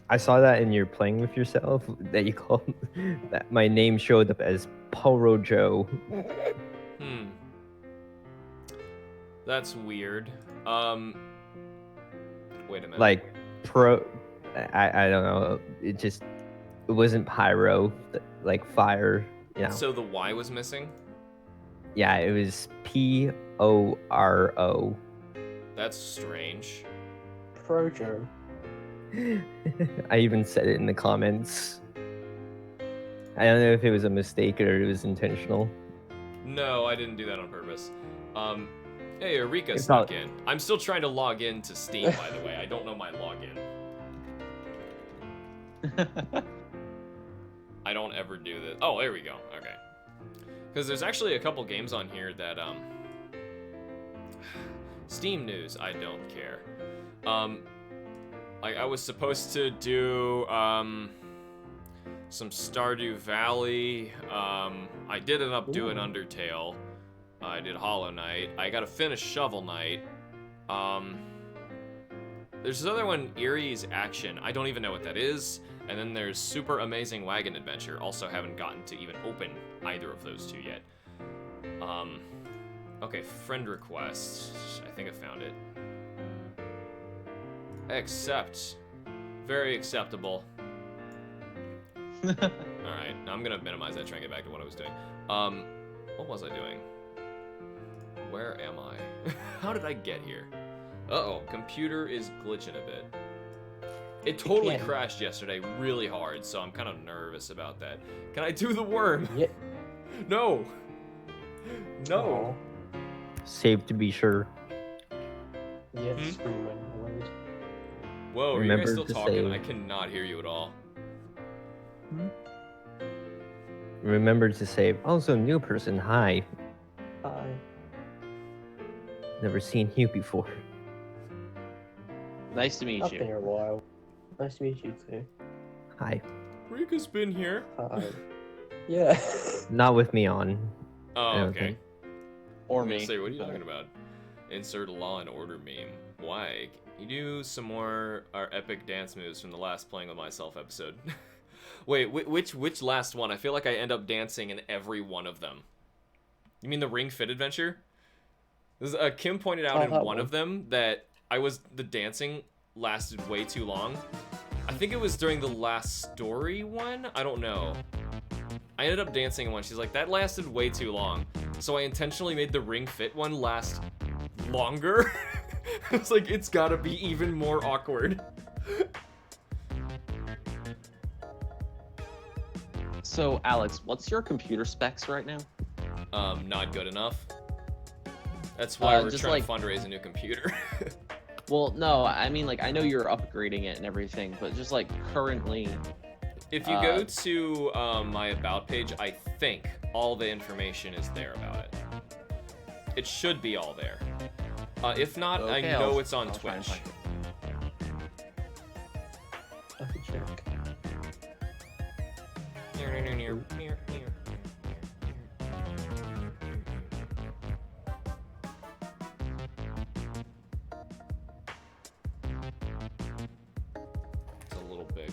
S2: I saw that in your playing with yourself that you called that my name showed up as Porojo.
S1: That's weird. Wait a minute.
S2: Like I don't know. It wasn't pyro, like fire. You know.
S1: So the Y was missing?
S2: Yeah, it was Poro.
S1: That's strange.
S5: Projo.
S2: I even said it in the comments. I don't know if it was a mistake or it was intentional.
S1: No, I didn't do that on purpose. Hey, Eureka
S2: It's
S1: snuck
S2: not-
S1: in. I'm still trying to log in to Steam, by the way. I don't know my login. I don't ever do this. Oh, there we go. Okay. Because there's actually a couple games on here that, Steam news, I don't care. Like, I was supposed to do, some Stardew Valley. I did end up doing Undertale. I did Hollow Knight. I gotta finish Shovel Knight. There's this other one, Erie's Action. I don't even know what that is. And then there's Super Amazing Wagon Adventure. Also haven't gotten to even open either of those two yet. Okay, friend request. I think I found it. Accept Very acceptable. Alright, now I'm gonna minimize that, try and get back to what I was doing. What was I doing? Where am I? How did I get here? Uh-oh, computer is glitching a bit. It totally
S5: Again.
S1: crashed yesterday really hard, so I'm kind of nervous about that. Can I do the worm?
S5: Yeah.
S1: No! No!
S2: Save to be sure.
S5: Yes,
S1: Hmm?
S5: we went word.
S1: Whoa, are you
S2: Remember
S1: guys still
S2: to
S1: talking?
S2: save.
S1: I cannot hear you at all.
S2: Remember to save. Also, new person. Hi.
S5: Hi.
S2: Never seen you before.
S4: Nice to meet
S5: I've
S4: you.
S5: been here a while. Nice to meet you too.
S2: Hi.
S1: Rika's been here.
S5: Hi. Yeah.
S2: Not with me on.
S1: Oh,
S2: I don't
S1: okay.
S2: think.
S4: Or
S1: I'm gonna
S4: me.
S1: say, what are you talking about? Insert a Law and Order meme. Why? Can you do some more our epic dance moves from the last Playing with Myself episode? Wait, which last one? I feel like I end up dancing in every one of them. You mean the Ring Fit Adventure? Kim pointed out
S5: Oh,
S1: in
S5: that
S1: one
S5: one.
S1: of them that the dancing lasted way too long. I think it was during the last story one? I don't know. I ended up dancing in one. She's like, that lasted way too long. So I intentionally made the Ring Fit one last longer. It's like, it's gotta be even more awkward.
S4: So, Alex, what's your computer specs right now?
S1: Not good enough. That's why we're
S4: just
S1: trying
S4: like-
S1: to fundraise a new computer.
S4: Well, no, I mean, like, I know you're upgrading it and everything, but just, like, currently...
S1: If you go to my About page, I think all the information is there about it. It should be all there. If not, I
S4: Okay,
S1: know
S4: I'll-
S1: it's on
S4: I'll try and
S1: Twitch.
S4: find
S5: I can check.
S1: It's a little big.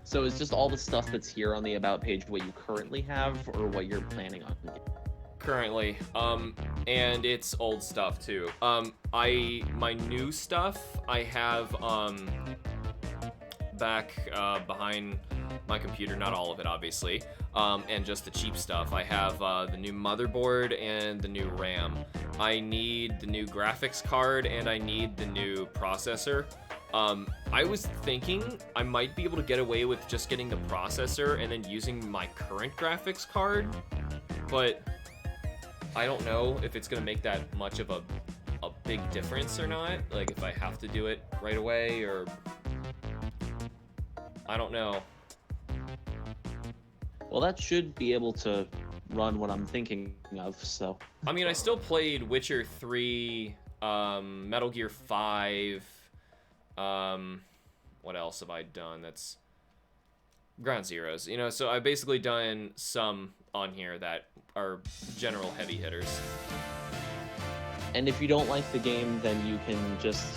S4: So is just all the stuff that's here on the About page what you currently have, or what you're planning on?
S1: Currently, and it's old stuff too. My new stuff I have back behind my computer, not all of it obviously, and just the cheap stuff. I have the new motherboard and the new RAM. I need the new graphics card and I need the new processor. I was thinking I might be able to get away with just getting the processor and then using my current graphics card, but I don't know if it's gonna make that much of a big difference or not. Like if I have to do it right away, or I don't know.
S4: Well, that should be able to run what I'm thinking of, so...
S1: I mean, I still played Witcher 3, Metal Gear 5, what else have I done? That's Ground Zeroes, you know, so I've basically done some on here that are general heavy hitters.
S4: And if you don't like the game, then you can just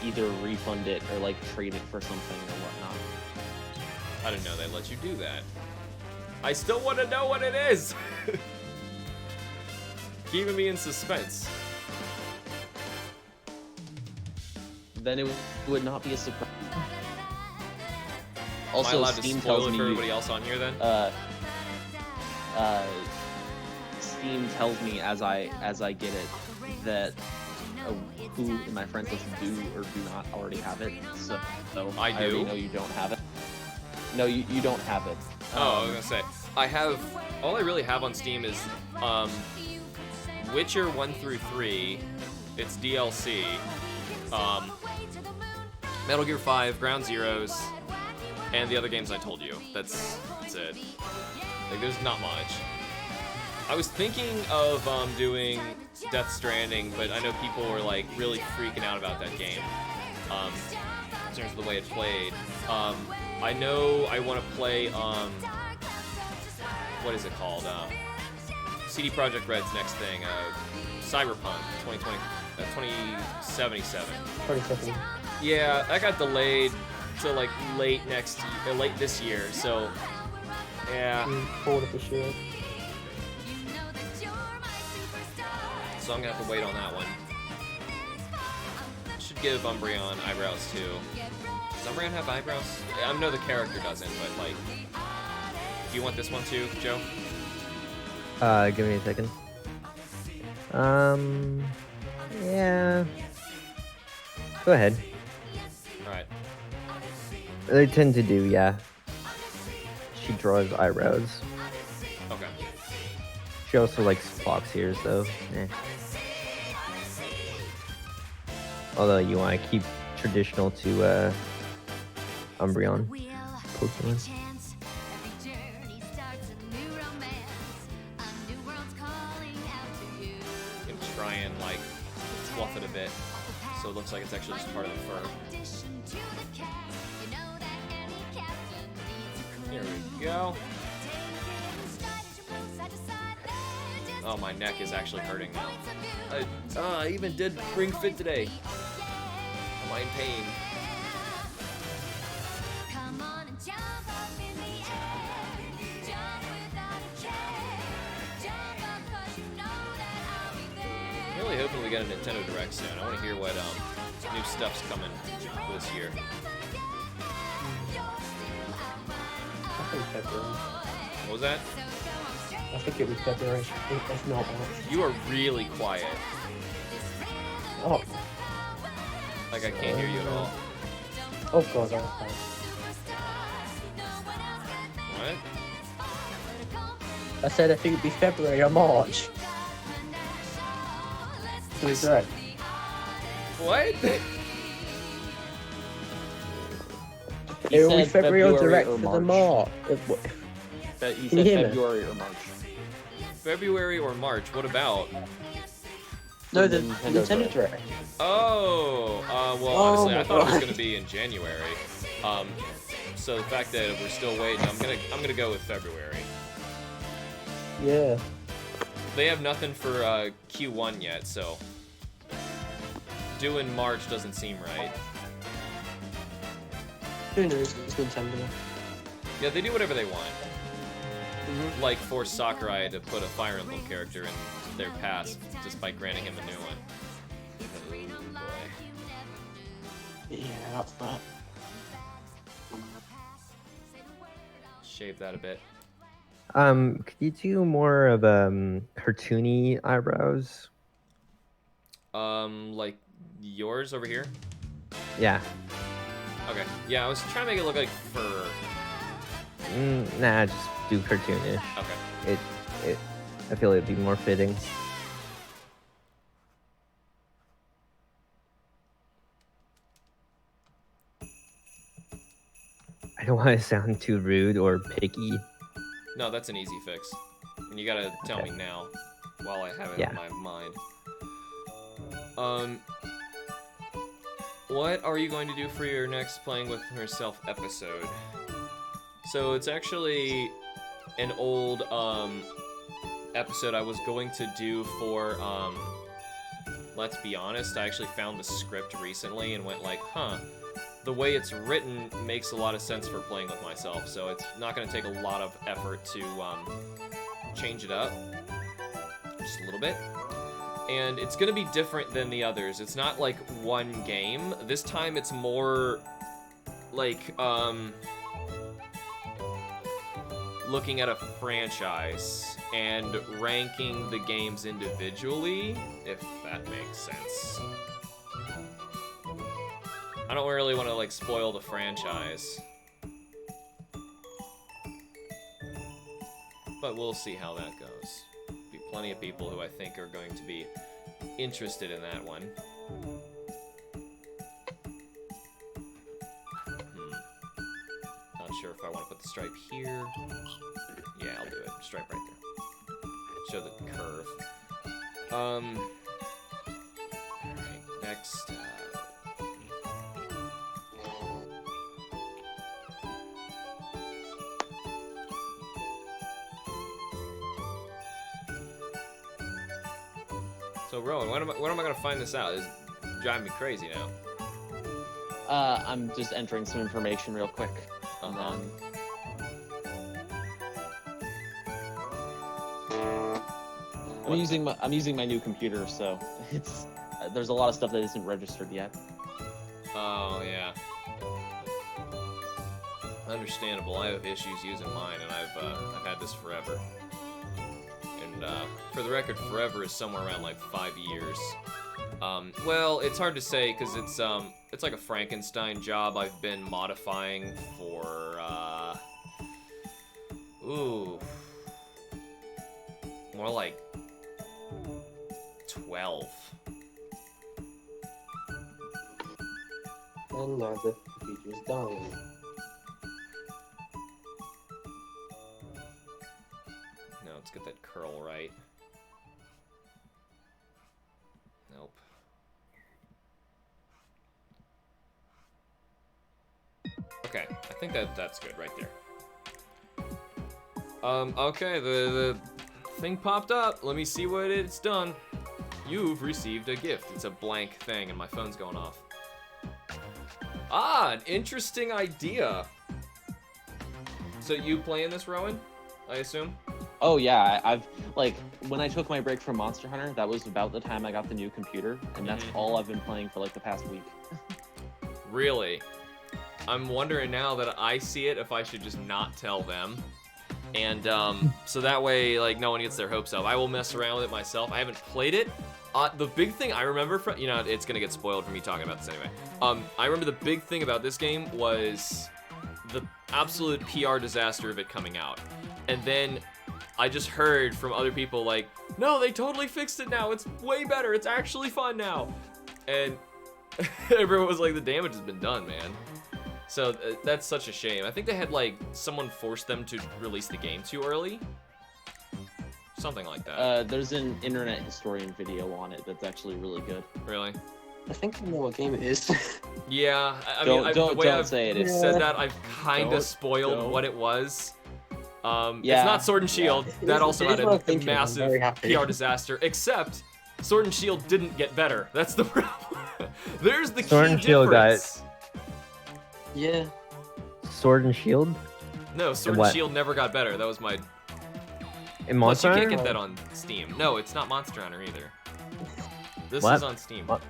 S4: either refund it or, like, trade it for something or whatnot.
S1: I didn't know they let you do that. I still want to know what it is! Keeping me in suspense.
S4: Then it would not be a surprise.
S1: Am I
S4: Also,
S1: allowed to
S4: Steam
S1: spoil
S4: tells
S1: it
S4: me
S1: for everybody else on here then?
S4: Steam tells me as I get it that who in my friends list do or do not already have it. So
S1: I
S4: already
S1: do?
S4: know you don't have it. No, you don't have it.
S1: Oh, I was gonna say, I have, all I really have on Steam is, Witcher 1 through 3, it's DLC, Metal Gear 5, Ground Zeroes, and the other games I told you. That's it. Like, there's not much. I was thinking of, doing Death Stranding, but I know people were, like, really freaking out about that game, in terms of the way it played. I know I want to play, what is it called? CD Projekt Red's next thing, Cyberpunk 2077.
S5: 27.
S1: Yeah, that got delayed to like late this year. So, yeah.
S5: Forward this year.
S1: so I'm gonna have to wait on that one. Should give Umbreon eyebrows too. Does Umbreon have eyebrows? I know the character doesn't, but like, do you want this one too, Joe?
S2: Give me a second. Yeah. Go ahead.
S1: All right.
S2: They tend to do, yeah. She draws eyebrows.
S1: Okay.
S2: She also likes fox ears, though. Eh. Although you want to keep traditional to Umbreon Pokemon.
S1: You can try and like fluff it a bit, so it looks like it's actually just part of the fur. Here we go. Oh, my neck is actually hurting now. I even did Ring Fit today. Am I in pain? I'm really hoping we get a Nintendo Direct soon. I want to hear what new stuff's coming this year.
S5: I think February.
S1: What was that?
S5: I think it was February. If not March.
S1: You are really quiet.
S5: Oh.
S1: Like I can't hear you at all.
S5: Oh god, that was bad.
S1: What?
S5: I said I think it'd be February or March. To be correct.
S1: What?
S5: It will be
S4: said
S5: February or direct
S4: or
S5: for the March.
S4: He
S5: Can you
S4: said
S5: hear me?
S4: February or March.
S1: February or March? What about?
S5: No, the
S4: Nintendo
S5: Nintendo Direct.
S1: Oh, well,
S5: Oh
S1: honestly,
S5: my
S1: I thought it was
S5: God.
S1: gonna be in January. So the fact that we're still waiting, I'm gonna go with February.
S5: Yeah.
S1: They have nothing for Q1 yet, so doing March doesn't seem right.
S5: Who knows? It's Nintendo.
S1: Yeah, they do whatever they want. Like force Sakurai to put a Fire Emblem character in their past just by granting him a new one. Oh boy.
S5: Yeah, that's that.
S1: Shave that a bit.
S2: Could you do more of cartoony eyebrows?
S1: Like yours over here?
S2: Yeah.
S1: Okay. Yeah, I was trying to make it look like fur.
S2: Nah, just do cartoonish.
S1: Okay.
S2: I feel it'd be more fitting. I don't want to sound too rude or picky.
S1: No, that's an easy fix. And you gotta tell me now, while I have it
S2: Yeah.
S1: in my mind. What are you going to do for your next Playing with Herself episode? So it's actually an old episode I was going to do for Let's Be Honest. I actually found the script recently and went like, huh, the way it's written makes a lot of sense for Playing with Myself, so it's not going to take a lot of effort to change it up just a little bit. And it's going to be different than the others. It's not like one game. This time it's more like looking at a franchise and ranking the games individually, if that makes sense. I don't really want to like spoil the franchise, but we'll see how that goes. Be plenty of people who I think are going to be interested in that one. Not sure if I want to put the stripe here. Yeah, I'll do it. Stripe right there. Show the curve. Alright, next. So Rowan, when am I gonna find this out? It's driving me crazy now.
S4: I'm just entering some information real quick.
S1: Uh-huh.
S4: I'm using my new computer, so it's there's a lot of stuff that isn't registered yet.
S1: Oh yeah. Understandable. I have issues using mine, and I've had this forever. And for the record, forever is somewhere around like 5 years. Well, it's hard to say because it's like a Frankenstein job I've been modifying for more like 12.
S5: And now the computer's dying.
S1: Now let's get that curl right. Nope. Okay, I think that's good right there. Okay, the thing popped up. Let me see what it's done. You've received a gift. It's a blank thing, and my phone's going off. Ah, an interesting idea. So you playing this, Rowan? I assume?
S4: Oh yeah, I've like when I took my break from Monster Hunter, that was about the time I got the new computer, and that's all I've been playing for like the past week.
S1: Really? I'm wondering now that I see it if I should just not tell them. And so that way, like, no one gets their hopes up. I will mess around with it myself. I haven't played it. The big thing I remember from, you know, it's gonna get spoiled for me talking about this anyway. I remember the big thing about this game was the absolute PR disaster of it coming out. And then I just heard from other people like, no, they totally fixed it now. It's way better. It's actually fun now. And everyone was like, the damage has been done, man. So that's such a shame. I think they had like someone force them to release the game too early. Something like that.
S4: There's an internet historian video on it that's actually really good.
S1: Really?
S5: I think I know what game it is.
S1: Yeah, I
S4: Don't-
S1: mean,
S4: don't-
S1: the way
S4: don't
S1: I've
S4: say it.
S5: Yeah.
S1: said that, I've kind
S4: Don't-
S1: of spoiled
S4: don't.
S1: what it was.
S4: Yeah.
S1: It's not Sword and Shield.
S5: Yeah.
S1: That
S5: It is-
S1: also
S5: it
S1: had
S5: is what I'm
S1: a
S5: thinking. I'm
S1: massive
S5: very happy.
S1: PR disaster, except Sword and Shield didn't get better. That's the problem. There's the
S2: Sword
S1: key
S2: and Shield got-
S1: difference.
S5: Yeah.
S2: Sword and Shield
S1: No, Sword and
S2: what?
S1: Shield never got better. That was my...
S2: in
S1: Plus,
S2: Monster
S1: you can't
S2: Hunter?
S1: get that on Steam. No, it's not Monster Hunter either. This
S2: What?
S1: is on Steam.
S2: What?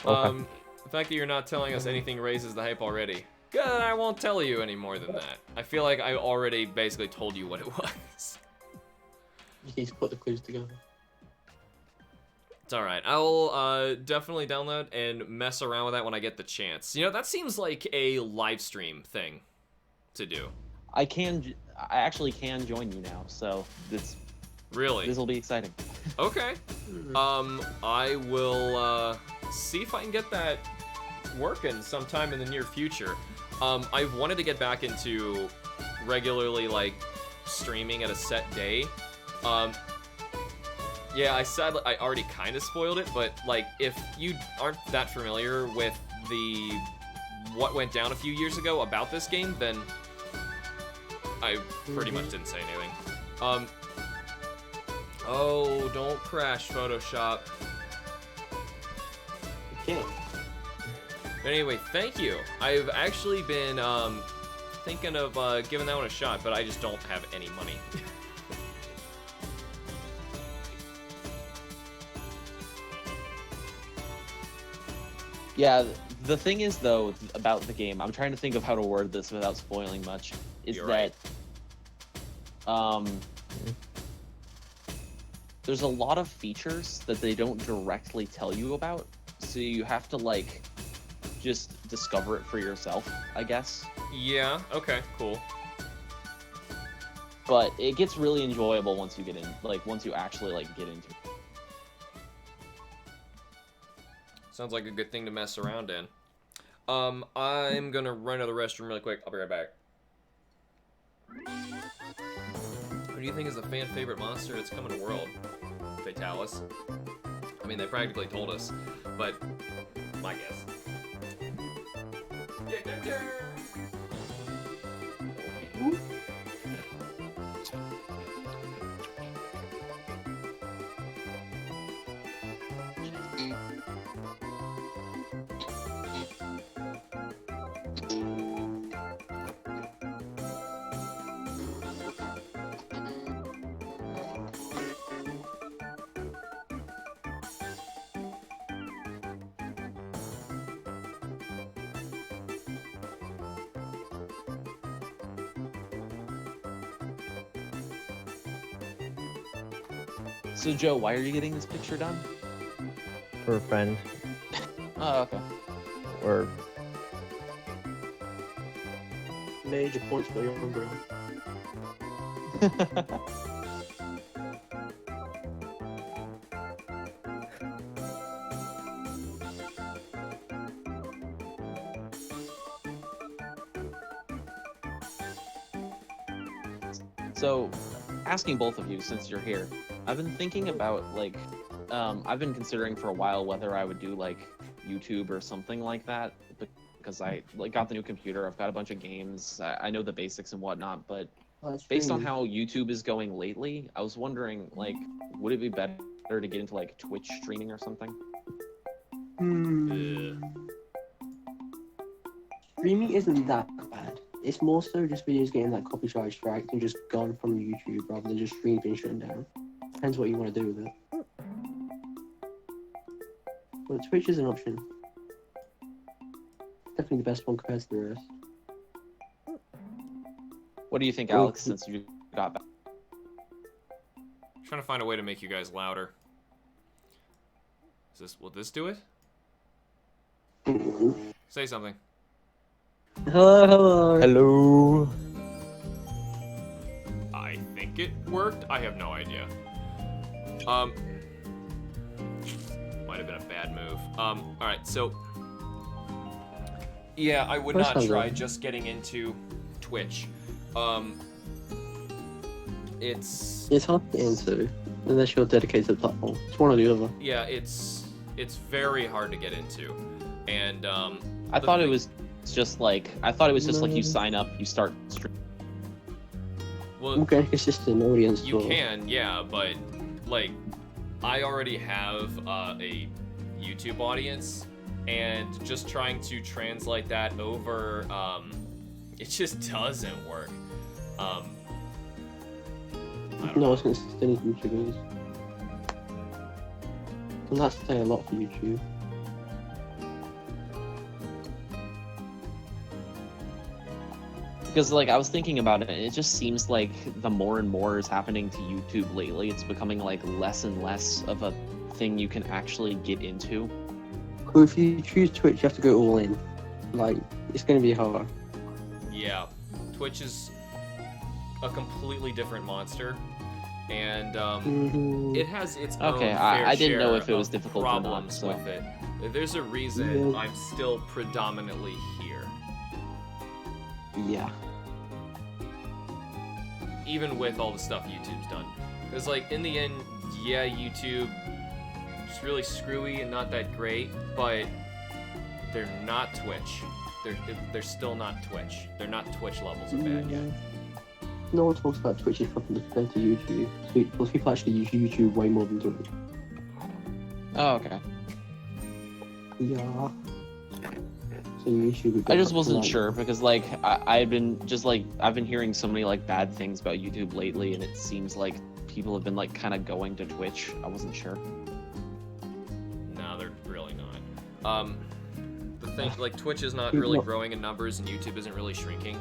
S2: Okay.
S1: The fact that you're not telling us anything raises the hype already. Good, I won't tell you any more than that. I feel like I already basically told you what it was.
S5: You need to put the clues together.
S1: It's alright. I'll definitely download and mess around with that when I get the chance. You know, that seems like a live stream thing to do.
S4: I actually can join you now, so this
S1: Really?
S4: will be exciting.
S1: Okay. I will see if I can get that working sometime in the near future. I've wanted to get back into regularly like streaming at a set day. Yeah, I said I already kind of spoiled it, but like if you aren't that familiar with what went down a few years ago about this game, then I pretty much didn't say anything. Oh, don't crash Photoshop.
S5: Okay.
S1: But anyway, thank you. I've actually been thinking of giving that one a shot, but I just don't have any money.
S4: Yeah, the thing is though about the game, I'm trying to think of how to word this without spoiling much. Is
S1: You're
S4: that
S1: right.
S4: there's a lot of features that they don't directly tell you about, so you have to like just discover it for yourself, I guess.
S1: Yeah, okay, cool.
S4: But it gets really enjoyable once you get in, like once you actually like get into it.
S1: Sounds like a good thing to mess around in. I'm gonna run to the restroom really quick. I'll be right back. Who do you think is the fan favorite monster that's coming to World? Fatalis. I mean, they practically told us, but my guess.
S4: So Joe, why are you getting this picture done?
S2: For a friend.
S4: Oh, okay.
S2: Or
S5: Major points for your umbrella.
S4: So, asking both of you since you're here, I've been thinking about like, I've been considering for a while whether I would do like YouTube or something like that because I like got the new computer. I've got a bunch of games. I know the basics and whatnot, but based on how YouTube is going lately, I was wondering like, would it be better to get into like Twitch streaming or something?
S5: Streaming isn't that bad. It's more so just videos getting like copyright strikes and just gone from YouTube rather than just streaming being shut down. Depends what you want to do with it. But Twitch is an option. Definitely the best one compared to the rest.
S4: What do you think, Alex? Since you got back?
S1: Trying to find a way to make you guys louder. Will this do it? Say something.
S5: Hello.
S2: hello.
S1: I think it worked. I have no idea. Might have been a bad move. Alright, so yeah, I would not try just getting into Twitch.
S5: It's hard to get into unless you're dedicated to the platform. It's one or the other.
S1: Yeah, it's very hard to get into. And
S4: I thought it was just like you sign up, you start streaming.
S1: well,
S5: Okay, consistent audience.
S1: you
S5: as well.
S1: can, yeah, but like I already have a YouTube audience, and just trying to translate that over, it just doesn't work. I don't
S5: No,
S1: know.
S5: it's consistent as YouTube is. And that's saying a lot for YouTube.
S4: Because like I was thinking about it, and it just seems like the more and more is happening to YouTube lately. It's becoming like less and less of a thing you can actually get into.
S5: Well, if you choose Twitch, you have to go all in. Like, it's going to be hard.
S1: Yeah, Twitch is a completely different monster, and it has its own
S4: Okay,
S1: fair
S4: I didn't know
S1: share
S4: if it was
S1: of
S4: difficult or not,
S1: problems
S4: so.
S1: with it. There's a reason
S5: Yeah.
S1: I'm still predominantly here,
S5: Yeah.
S1: even with all the stuff YouTube's done. Because like in the end, yeah, YouTube is really screwy and not that great, but they're not Twitch. They're still not Twitch. They're not Twitch levels of bad yet.
S5: No one talks about Twitch is properly compared to YouTube. Because people actually use YouTube way more than Twitch.
S4: Oh, okay.
S5: Yeah. So YouTube would be
S4: I just
S5: up
S4: wasn't
S5: to
S4: sure because like I've been hearing so many like bad things about YouTube lately, and it seems like people have been like kind of going to Twitch. I wasn't sure.
S1: No, they're really not. The thing, like, Twitch is not really growing in numbers, and YouTube isn't really shrinking.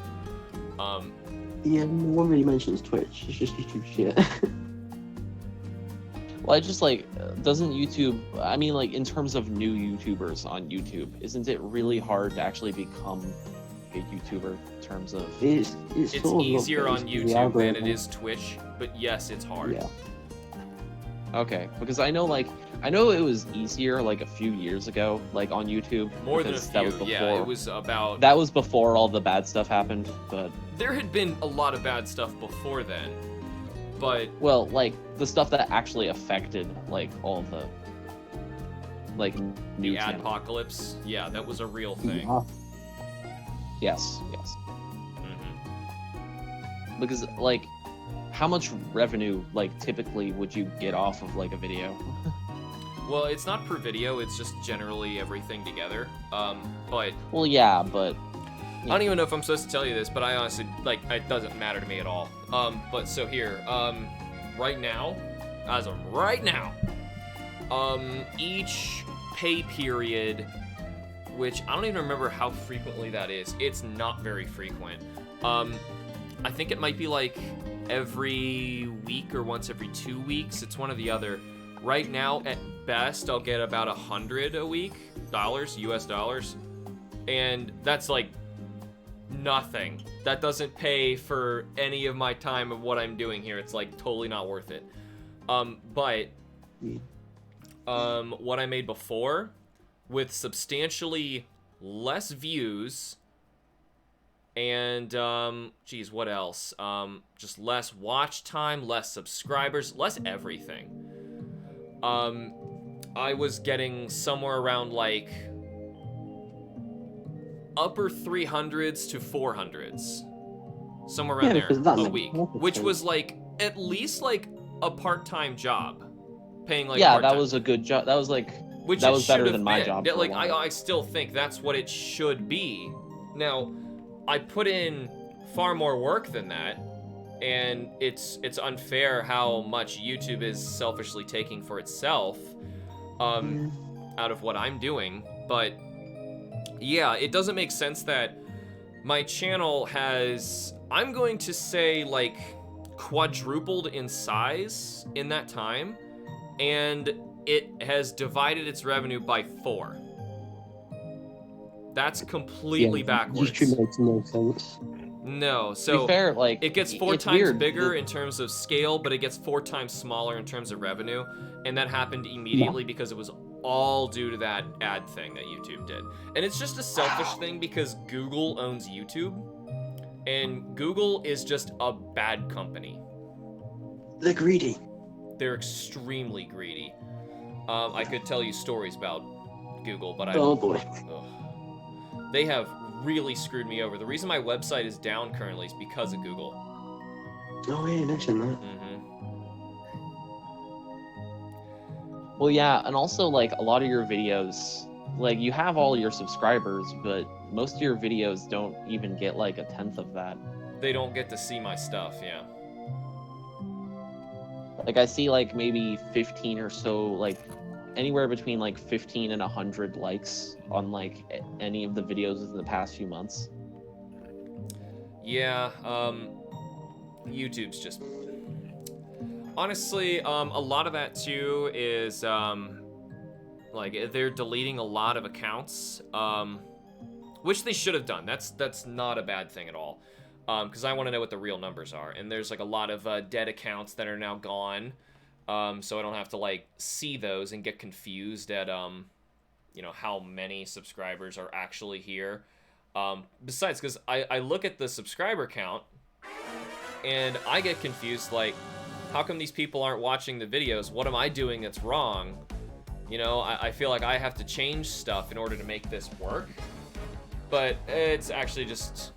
S5: Yeah, no one really mentions Twitch. It's just YouTube shit.
S4: Well, I just like doesn't YouTube? I mean, like in terms of new YouTubers on YouTube, isn't it really hard to actually become a YouTuber in terms of?
S5: It's
S1: It's
S5: sort of
S1: easier
S5: not
S1: on
S5: based the
S1: YouTube than it
S5: algorithm.
S1: is Twitch, but yes, it's hard.
S5: Yeah.
S4: Okay, because I know it was easier like a few years ago, like on YouTube.
S1: More than a
S4: because that was
S1: few,
S4: before,
S1: yeah. It was about.
S4: That was before all the bad stuff happened, but
S1: There had been a lot of bad stuff before then, but
S4: well, like the stuff that actually affected like all the like new
S1: the
S4: channels.
S1: adpocalypse, yeah, that was a real thing.
S5: Yeah.
S4: Yes.
S1: Mhm.
S4: Because like, how much revenue like typically would you get off of like a video?
S1: Well, it's not per video; it's just generally everything together. But
S4: Well, yeah, but
S1: I don't even know if I'm supposed to tell you this, but I honestly, like, it doesn't matter to me at all. But so here, right now, as of right now, each pay period, which I don't even remember how frequently that is. It's not very frequent. I think it might be like every week or once every 2 weeks. It's one or the other. Right now, at best, I'll get about $100 a week, US dollars, and that's like nothing. That doesn't pay for any of my time of what I'm doing here. It's like totally not worth it. But what I made before, with substantially less views, and geez, what else? Just less watch time, less subscribers, less everything. I was getting somewhere around like upper 300s to 400s, somewhere around there a week, which was like at least like a part-time job, paying like
S4: yeah,
S1: part-time.
S4: that was a good job. That was like
S1: Which
S4: that
S1: it
S4: was better
S1: should
S4: than
S1: have
S4: my
S1: been.
S4: job.
S1: Yeah,
S4: for a
S1: like
S4: while.
S1: I still think that's what it should be. Now, I put in far more work than that, and it's unfair how much YouTube is selfishly taking for itself out of what I'm doing. But yeah, it doesn't make sense that my channel has, I'm going to say, like quadrupled in size in that time, and it has divided its revenue by 4. That's completely backwards.
S5: YouTube makes no sense.
S1: No,
S4: to
S1: so
S4: be fair, like
S1: it gets 4
S4: it's
S1: times
S4: weird.
S1: bigger in terms of scale, but it gets 4 times smaller in terms of revenue, and that happened immediately because it was all due to that ad thing that YouTube did. And it's just a selfish thing because Google owns YouTube, and Google is just a bad company.
S5: They're greedy.
S1: They're extremely greedy. I could tell you stories about Google, but I
S5: Oh boy.
S1: Ugh. They have really screwed me over. The reason my website is down currently is because of Google.
S5: Oh yeah, you mentioned that.
S4: Well, yeah, and also like a lot of your videos, like you have all your subscribers, but most of your videos don't even get like 1/10 of that.
S1: They don't get to see my stuff, yeah.
S4: Like I see like maybe 15 or so, like anywhere between like 15 and 100 likes on like any of the videos in the past few months.
S1: Yeah, YouTube's just... Honestly, a lot of that too is, like, they're deleting a lot of accounts, which they should have done. That's not a bad thing at all, because I want to know what the real numbers are. And there's, like, a lot of dead accounts that are now gone, so I don't have to, like, see those and get confused at, you know, how many subscribers are actually here. Besides, because I look at the subscriber count, and I get confused, like, how come these people aren't watching the videos? What am I doing that's wrong? You know, I feel like I have to change stuff in order to make this work. But it's actually just,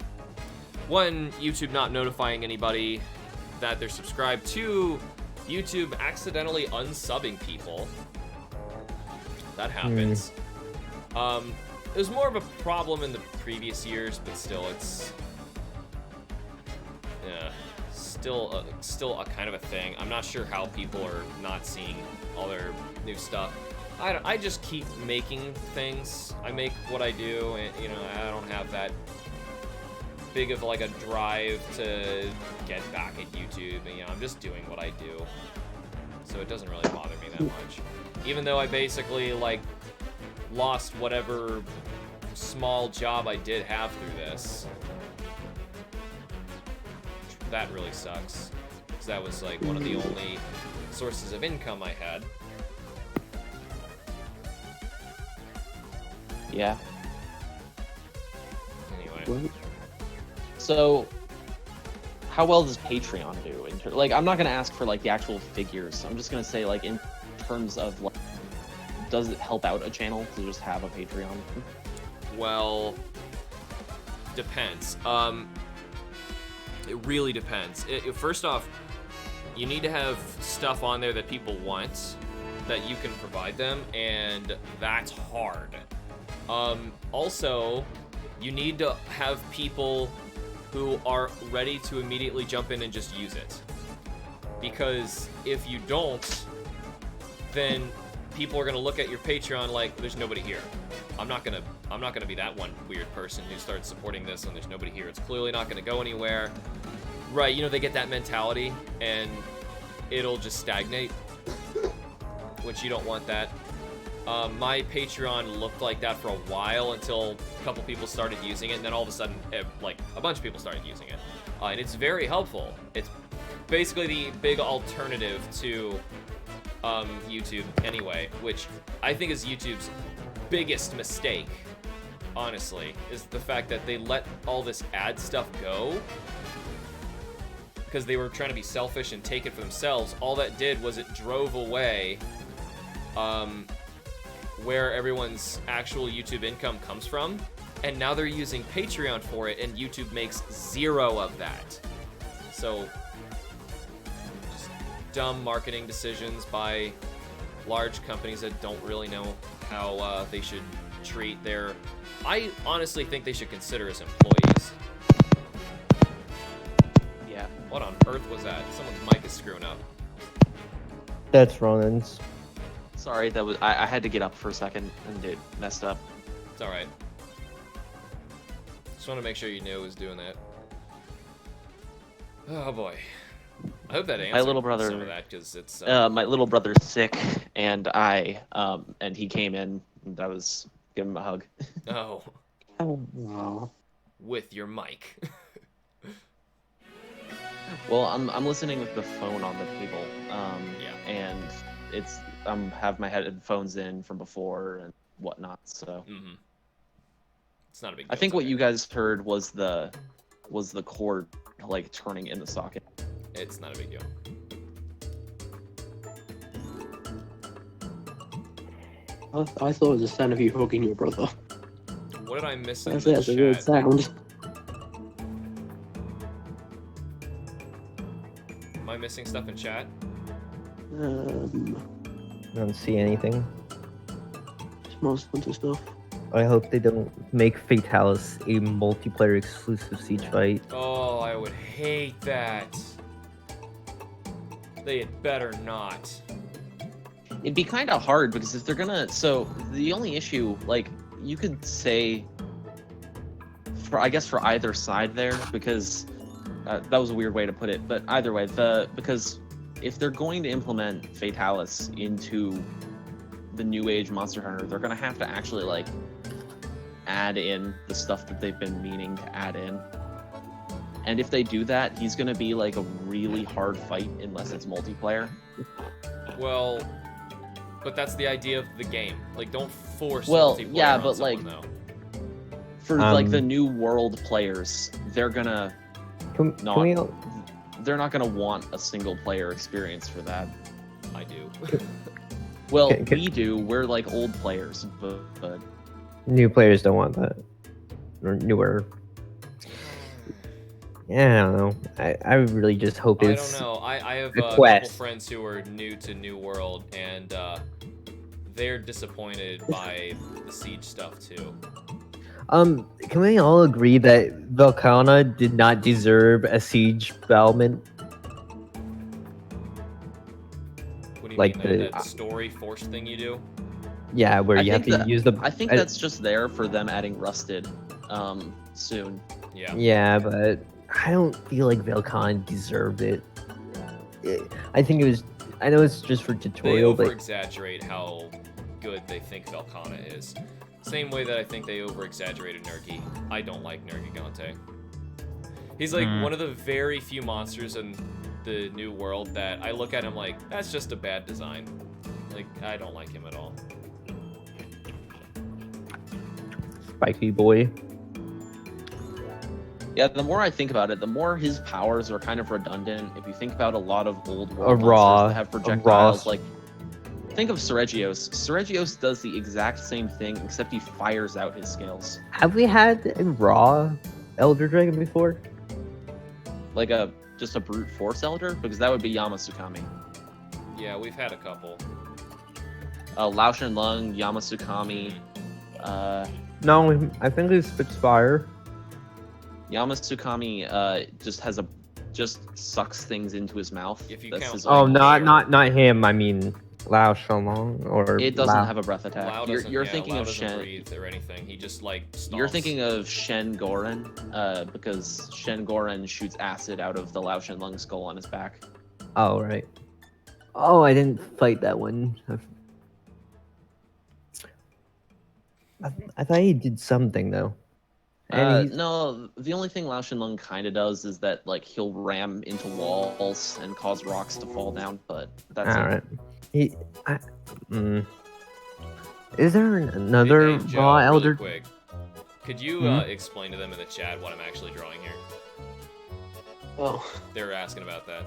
S1: one, YouTube not notifying anybody that they're subscribed. 2, YouTube accidentally unsubbing people. That happens. It was more of a problem in the previous years, but still, it's... yeah. Still a kind of a thing. I'm not sure how people are not seeing all their new stuff. I just keep making things. I make what I do, and you know, I don't have that big of like a drive to get back at YouTube. And, you know, I'm just doing what I do, so it doesn't really bother me that much. Even though I basically like lost whatever small job I did have through this. That really sucks, because that was like one of the only sources of income I had.
S4: Yeah.
S1: Anyway.
S4: So, how well does Patreon do? Like, I'm not gonna ask for like the actual figures. I'm just gonna say like in terms of like, does it help out a channel to just have a Patreon?
S1: Well, depends. It really depends. First off, you need to have stuff on there that people want, that you can provide them, and that's hard. Also, you need to have people who are ready to immediately jump in and just use it. Because if you don't, then people are gonna look at your Patreon like, there's nobody here. I'm not gonna be that one weird person who starts supporting this and there's nobody here. It's clearly not gonna go anywhere. Right, you know, they get that mentality, and it'll just stagnate, which you don't want that. My Patreon looked like that for a while until a couple people started using it, and then all of a sudden, like, a bunch of people started using it. And it's very helpful. It's basically the big alternative to YouTube anyway, which I think is YouTube's biggest mistake, honestly, is the fact that they let all this ad stuff go because they were trying to be selfish and take it for themselves. All that did was it drove away where everyone's actual YouTube income comes from, and now they're using Patreon for it, and YouTube makes zero of that. So, just dumb marketing decisions by large companies that don't really know how they should treat their... I honestly think they should consider as employees.
S4: Yeah.
S1: What on earth was that? Someone's mic is screwing up.
S2: That's Ronan's.
S4: Sorry, that was I had to get up for a second and it messed up.
S1: It's alright. Just want to make sure you knew it was doing that. Oh boy. I hope that answered
S4: little brother-
S1: some of that, because it's...
S4: My little brother's sick, and and he came in, and I was giving him a hug.
S1: Oh,
S5: Oh, wow.
S1: with your mic.
S4: Well, I'm listening with the phone on the table.
S1: Yeah.
S4: And it's have my headphones in from before and whatnot. So
S1: Mm-hmm. It's not a big deal.
S4: I think
S1: it's
S4: what
S1: okay.
S4: you guys heard was the cord like turning in the socket.
S1: It's not a big deal.
S5: I thought it was the sound of you hugging your brother.
S1: What did I miss in
S5: That's
S1: the
S5: a weird
S1: chat?
S5: sound.
S1: Am I missing stuff in chat?
S2: I don't see anything.
S5: Most Hunter stuff.
S2: I hope they don't make Fatalis a multiplayer exclusive siege fight.
S1: Oh, I would hate that. They had better not.
S4: It'd be kind of hard because if they're gonna, so the only issue, like you could say, I guess for either side there, because that was a weird way to put it, but either way, because if they're going to implement Fatalis into the New Age Monster Hunter, they're gonna have to actually like add in the stuff that they've been meaning to add in. And if they do that, he's gonna be like a really hard fight unless it's multiplayer.
S1: Well, but that's the idea of the game. Like, don't force
S4: Well,
S1: multiplayer
S4: yeah,
S1: on
S4: but,
S1: someone,
S4: like,
S1: though.
S4: For like the new world players, they're gonna
S2: Can
S4: not.
S2: we,
S4: They're not gonna want a single player experience for that.
S1: I do.
S4: Well,
S2: Can-
S4: we do. We're like old players, but
S2: new players don't want that. Or newer. Yeah, I don't know. I really just hope
S1: I
S2: it's...
S1: don't know. I have
S2: a
S1: a couple
S2: quest.
S1: friends who are new to New World, and they're disappointed by the siege stuff too.
S2: Can we all agree that Velcana did not deserve a siege battlement?
S1: What do you
S2: Like
S1: mean,
S2: the-
S1: that story force thing you do?
S2: Yeah, where
S4: I
S2: you have
S4: think
S2: to use the...
S4: I think that's just there for them adding Rusted soon.
S1: Yeah.
S2: Yeah, but I don't feel like Velcana deserved it. I think it was... I know it's just for
S1: They
S2: tutorial, but...
S1: over-exaggerate how good they think Velcana is. Same way that I think they over-exaggerated Nergi. I don't like Nergigante. He's like one of the very few monsters in the New World that I look at him like, that's just a bad design. Like, I don't like him at all.
S2: Spiky boy.
S4: Yeah, the more I think about it, the more his powers are kind of redundant. If you think about a lot of old world
S2: raw-
S4: monsters that have
S2: a
S4: projectiles,
S2: raw-
S4: like think of Seregios. Seregios does the exact same thing, except he fires out his scales
S2: Have we had a raw Elder Dragon before?
S4: like just a brute force elder, because that would be Yamasukami.
S1: Yeah, we've had a couple.
S4: Lao Shen Lung, Yamasukami.
S2: No, I think it spits fire.
S4: Yamasukami just sucks things into his mouth.
S1: If you
S4: That's
S1: count
S4: his
S1: Like
S2: Oh,
S4: only-
S2: not him. I mean, Lao Shalong or
S4: It doesn't
S2: Lao.
S4: have a breath
S1: Lao
S4: attack.
S1: doesn't,
S4: You're
S1: yeah,
S4: thinking
S1: Lao
S4: of
S1: doesn't
S4: Shen.
S1: breathe or anything. He just like stomps.
S4: You're thinking of Shen Goren, because Shen Goren shoots acid out of the Lao Shenlong skull on his back.
S2: Oh right. Oh, I didn't fight that one. I thought he did something though. And he's
S4: No, the only thing Lao Shenlong kind of does is that like he'll ram into walls and cause rocks to fall down, but that's
S2: all
S4: it.
S2: right. He. Is there another
S1: Hey, Joe,
S2: raw
S1: really
S2: elder?
S1: quick. Could you
S2: Hmm?
S1: explain to them in the chat what I'm actually drawing here?
S5: Oh,
S1: They were asking about that.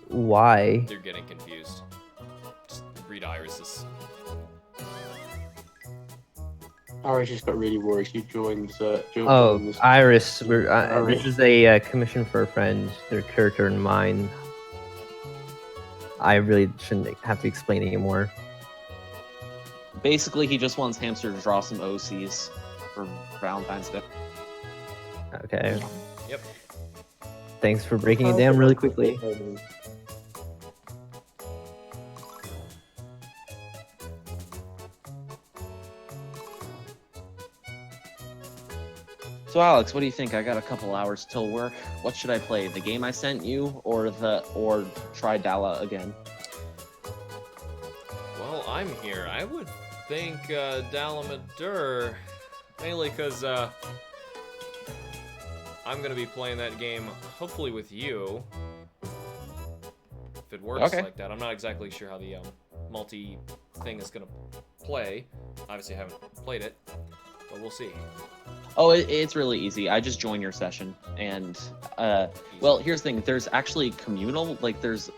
S2: Why?
S1: They're getting confused. Just read Iris's.
S5: Iris just got really worried. She joined.
S2: Oh,
S5: this.
S2: Iris.
S5: Sorry.
S2: This is a commission for a friend. Their character and mine. I really shouldn't have to explain anymore.
S4: Basically, he just wants Hamster to draw some OCs for Valentine's Day.
S2: Okay.
S1: Yep.
S2: Thanks for breaking it down really quickly.
S4: So Alex, what do you think? I got a couple hours till work. What should I play? The game I sent you, or try Dala again?
S1: Well, I'm here. I would think Dalamadur, mainly because I'm gonna be playing that game hopefully with you. If it works
S4: Okay.
S1: like that, I'm not exactly sure how the multi thing is gonna play. Obviously, I haven't played it, but we'll see.
S4: Oh, it's really easy. I just join your session, and well, here's the thing. There's actually communal, like there's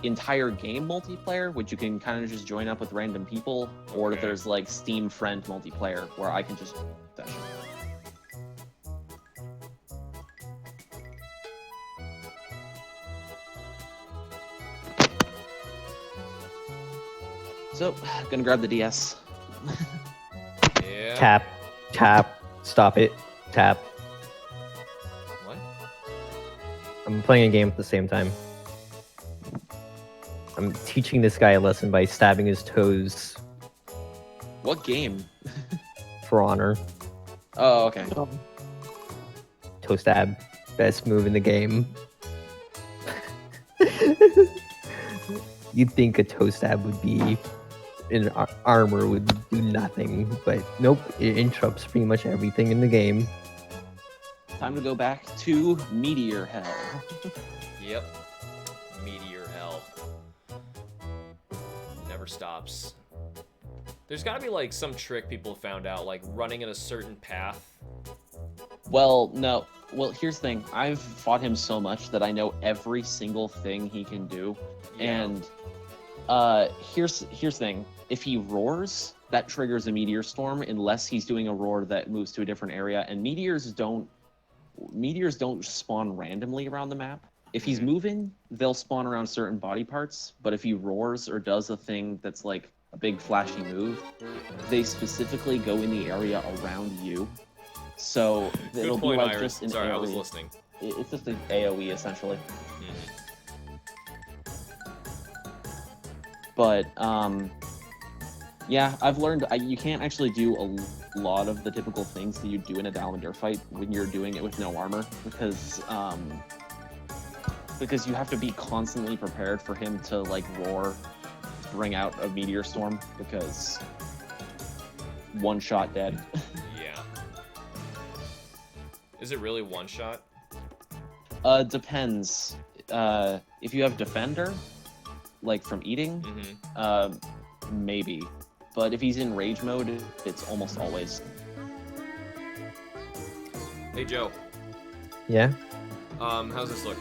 S4: entire game multiplayer, which you can kind of just join up with random people, or
S1: Okay.
S4: there's like Steam friend multiplayer where I can just session. So, gonna grab the DS.
S1: Yeah.
S2: Tap. Stop it. Tap.
S1: What?
S2: I'm playing a game at the same time. I'm teaching this guy a lesson by stabbing his toes
S4: What game?
S2: for honor.
S4: Oh, okay.
S2: Toe stab. Best move in the game. You'd think a toe stab would be in armor would do nothing, but nope, it interrupts pretty much everything in the game.
S4: Time to go back to Meteor Hell.
S1: Yep. Meteor hell. Never stops. There's gotta be like some trick people found out, like running in a certain path.
S4: Well, no. Well, here's the thing. I've fought him so much that I know every single thing he can do.
S1: Yeah.
S4: And here's the thing. If he roars, that triggers a meteor storm unless he's doing a roar that moves to a different area. And meteors don't spawn randomly around the map. If he's moving, they'll spawn around certain body parts, but if he roars or does a thing that's like a big flashy move, they specifically go in the area around you. So it'll
S1: Good
S4: be
S1: point,
S4: like
S1: Iris.
S4: just an
S1: Sorry, I
S4: AoE.
S1: was listening.
S4: It's just an AoE essentially. But yeah, I've learned you can't actually do a lot of the typical things that you do in a Dalamadur fight when you're doing it with no armor, because you have to be constantly prepared for him to like roar, bring out a meteor storm, because one shot dead.
S1: Yeah. Is it really one shot?
S4: Depends. If you have defender, like from eating, maybe. But if he's in rage mode, it's almost always.
S1: Hey Joe.
S2: Yeah,
S1: How's this look?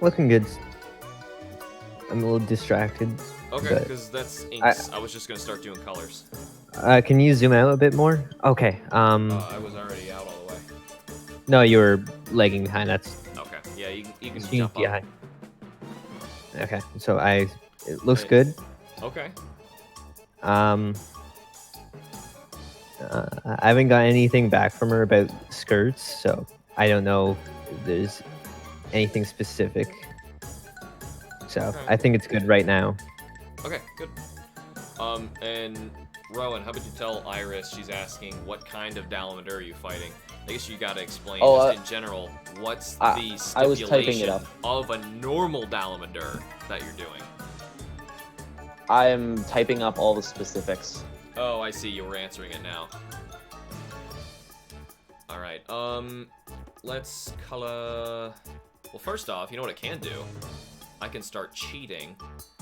S2: looking good. I'm a little distracted.
S1: Okay,
S2: But
S1: because that's inks. I was just gonna start doing colors.
S2: Can you zoom out a bit more? Okay.
S1: I was already out all the way.
S2: No, you were lagging behind. That's
S1: Okay. Yeah, you can
S2: you
S1: jump up.
S2: behind. Okay, so it looks
S1: Hey.
S2: good.
S1: Okay.
S2: I haven't got anything back from her about skirts, so I don't know if there's anything specific. So
S1: Okay.
S2: I think it's good right now.
S1: Okay, good. And Rowan, how about you tell Iris? She's asking what kind of Dalamadur are you fighting? I guess you gotta explain just in general what's the
S4: I was typing it
S1: stipulation
S4: up.
S1: of a normal Dalamadur that you're doing.
S4: I'm typing up all the specifics.
S1: Oh, I see. You were answering it now. All right. Let's color. Well, first off, you know what I can do? I can start cheating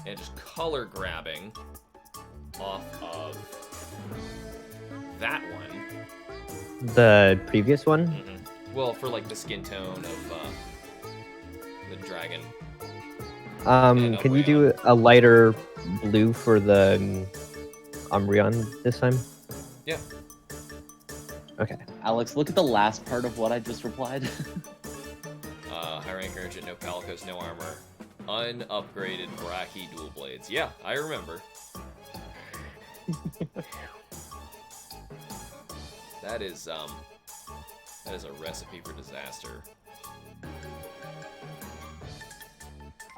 S1: and just color grabbing off of that one.
S2: The previous one?
S1: Well, for like the skin tone of the dragon.
S2: Can you do a lighter blue for the Umbreon this time?
S1: Yeah.
S2: Okay.
S4: Alex, look at the last part of what I just replied.
S1: High rank urgent, no Palicos, no armor. Unupgraded Bracky dual blades. Yeah, I remember. That is a recipe for disaster.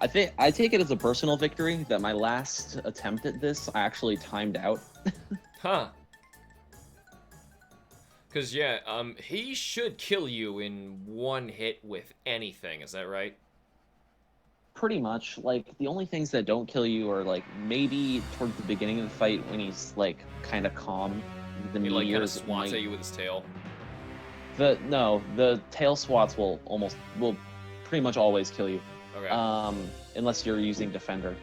S4: I take it as a personal victory that my last attempt at this I actually timed out.
S1: Huh. Cause yeah, he should kill you in one hit with anything, is that right?
S4: Pretty much. Like, the only things that don't kill you are, like, maybe towards the beginning of the fight when he's, like, kind of calm. The
S1: He like kind of
S4: meteors
S1: swats
S4: might...
S1: at you with his tail.
S4: The tail swats will pretty much always kill you.
S1: Okay.
S4: Unless you're using Defender.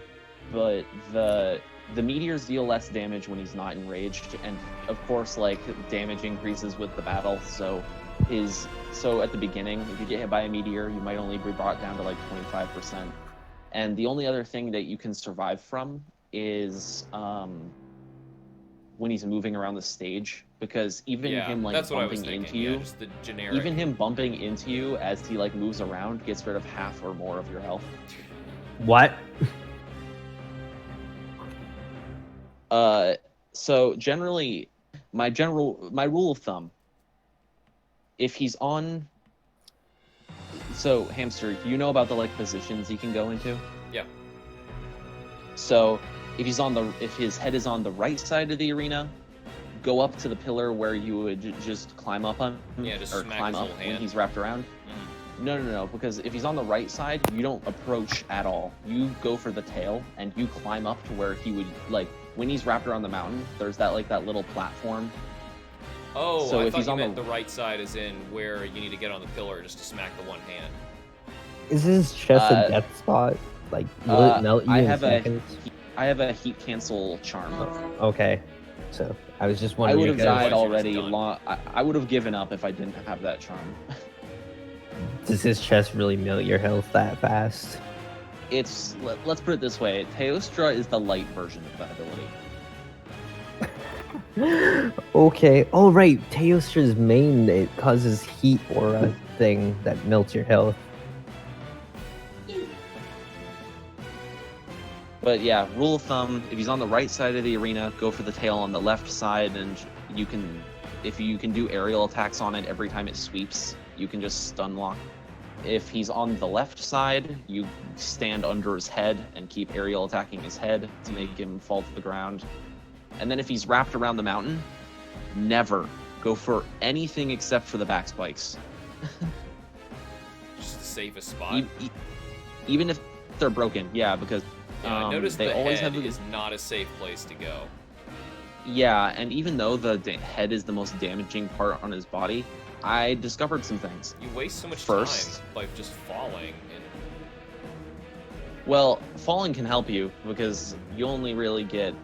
S4: But the meteors deal less damage when he's not enraged, and of course, like, damage increases with the battle, so at the beginning, if you get hit by a meteor, you might only be brought down to like 25%. And the only other thing that you can survive from is when he's moving around the stage, because even him like
S1: that's what I was
S4: bumping
S1: thinking.
S4: into you,
S1: Just the generic.
S4: even him bumping into you as he like moves around gets rid of half or more of your health.
S2: What?
S4: So generally, my rule of thumb, if he's on, so Hamster, you know about the like positions he can go into?
S1: Yeah.
S4: So if his head is on the right side of the arena, go up to the pillar where you would just climb up on,
S1: Yeah, just
S4: or
S1: smack
S4: climb
S1: his
S4: up
S1: little
S4: when
S1: hand.
S4: he's wrapped around. No, because if he's on the right side, you don't approach at all. You go for the tail, and you climb up to where he would, like, when he's wrapped around the mountain, there's that, like, that little platform.
S1: Oh,
S4: So
S1: I
S4: if
S1: thought
S4: he's
S1: you
S4: on
S1: meant
S4: the-
S1: the right side is in where you need to get on the pillar just to smack the one hand.
S2: Is his chest a death spot? Like, will it melt you
S4: I
S2: in
S4: have
S2: seconds?
S4: I have a heat cancel charm.
S2: Okay. So, I was just
S4: I
S2: wondering.
S4: would have
S2: because-
S4: died
S1: Otherwise, you're
S4: already.
S1: just done.
S4: I would have given up if I didn't have that charm.
S2: Does his chest really melt your health that fast?
S4: Let's put it this way: Teostra is the light version of that ability.
S2: Okay. Oh, right. Teostra's main, it causes heat aura thing that melts your health.
S4: But yeah, rule of thumb: if he's on the right side of the arena, go for the tail on the left side, and if you can do aerial attacks on it every time it sweeps, you can just stun lock. If he's on the left side, you stand under his head and keep aerial attacking his head to make him fall to the ground. And then if he's wrapped around the mountain, never go for anything except for the back spikes.
S1: Just the safest spot.
S4: Even if they're broken, yeah, because
S1: Yeah, I noticed
S4: they
S1: the
S4: always
S1: head
S4: have the,
S1: is not a safe place to go.
S4: yeah, and even though the head is the most damaging part on his body, I discovered some things.
S1: You waste so much
S4: First-
S1: time by just falling. And...
S4: Well, falling can help you because you only really get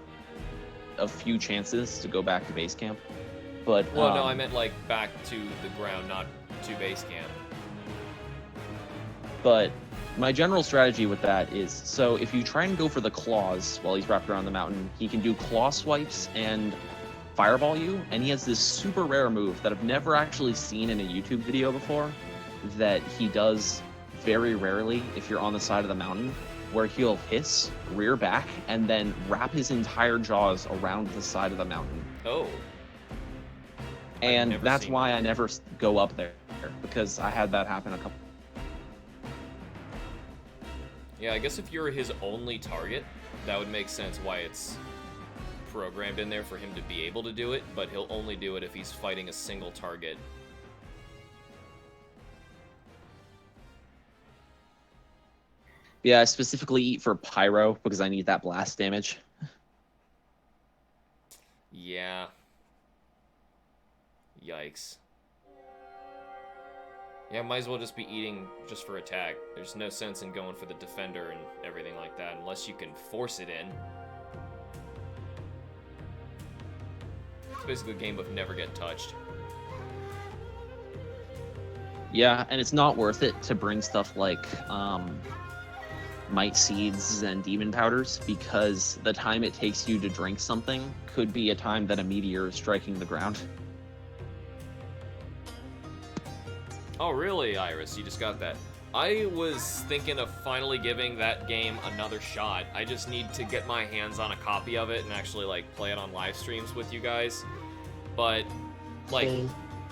S4: a few chances to go back to base camp. But
S1: Well, no, I meant like back to the ground, not to base camp.
S4: But my general strategy with that is, so if you try and go for the claws while he's wrapped around the mountain, he can do claw swipes and fireball you, and he has this super rare move that I've never actually seen in a YouTube video before, that he does very rarely if you're on the side of the mountain, where he'll hiss, rear back, and then wrap his entire jaws around the side of the mountain.
S1: Oh.
S4: And
S1: never
S4: that's
S1: seen
S4: why I never go up there, because I had that happen a couple.
S1: Yeah, I guess if you're his only target, that would make sense why it's programmed in there for him to be able to do it, but he'll only do it if he's fighting a single target.
S6: Yeah, I specifically eat for pyro because I need that blast damage.
S1: Yeah. Yikes. Yeah, might as well just be eating just for attack. There's no sense in going for the defender and everything like that unless you can force it in. It's basically a game of never get touched.
S6: Yeah, and it's not worth it to bring stuff like might seeds and demon powders because the time it takes you to drink something could be a time that a meteor is striking the ground.
S1: Oh, really, Iris? You just got that. I was thinking of finally giving that game another shot. I just need to get my hands on a copy of it and actually, like, play it on live streams with you guys. But, like,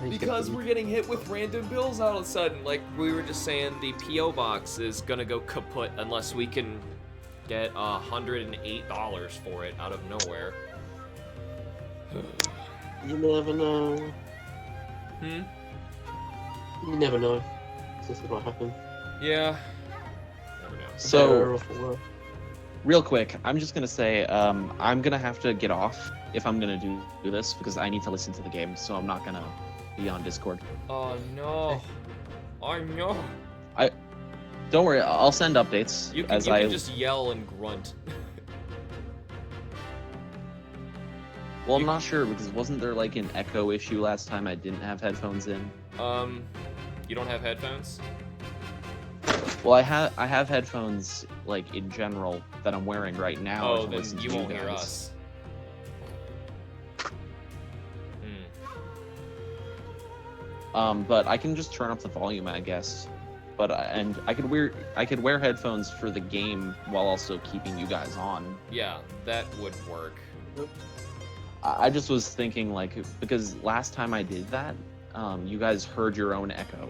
S1: because we're getting hit with random bills all of a sudden. Like, we were just saying, the P.O. box is gonna go kaput unless we can get $108 for it out of nowhere.
S5: You never know.
S1: Hmm?
S5: You never know. This is what happened.
S1: Yeah. Never know.
S6: So, real quick, I'm just gonna say I'm gonna have to get off if I'm gonna do this because I need to listen to the game, so I'm not gonna be on Discord.
S1: Oh, no. Oh, no.
S6: Don't worry, I'll send updates
S1: You
S6: as
S1: can just yell and grunt.
S6: Well, I'm not sure because wasn't there like an echo issue last time I didn't have headphones in?
S1: You don't have headphones?
S6: Well, I have headphones like in general that I'm wearing right now.
S1: Oh,
S6: to
S1: then
S6: listen to
S1: you won't hear
S6: guys.
S1: us.
S6: But I can just turn up the volume, I guess. But and I could wear headphones for the game while also keeping you guys on.
S1: Yeah, that would work.
S6: I just was thinking like because last time I did that, you guys heard your own echo.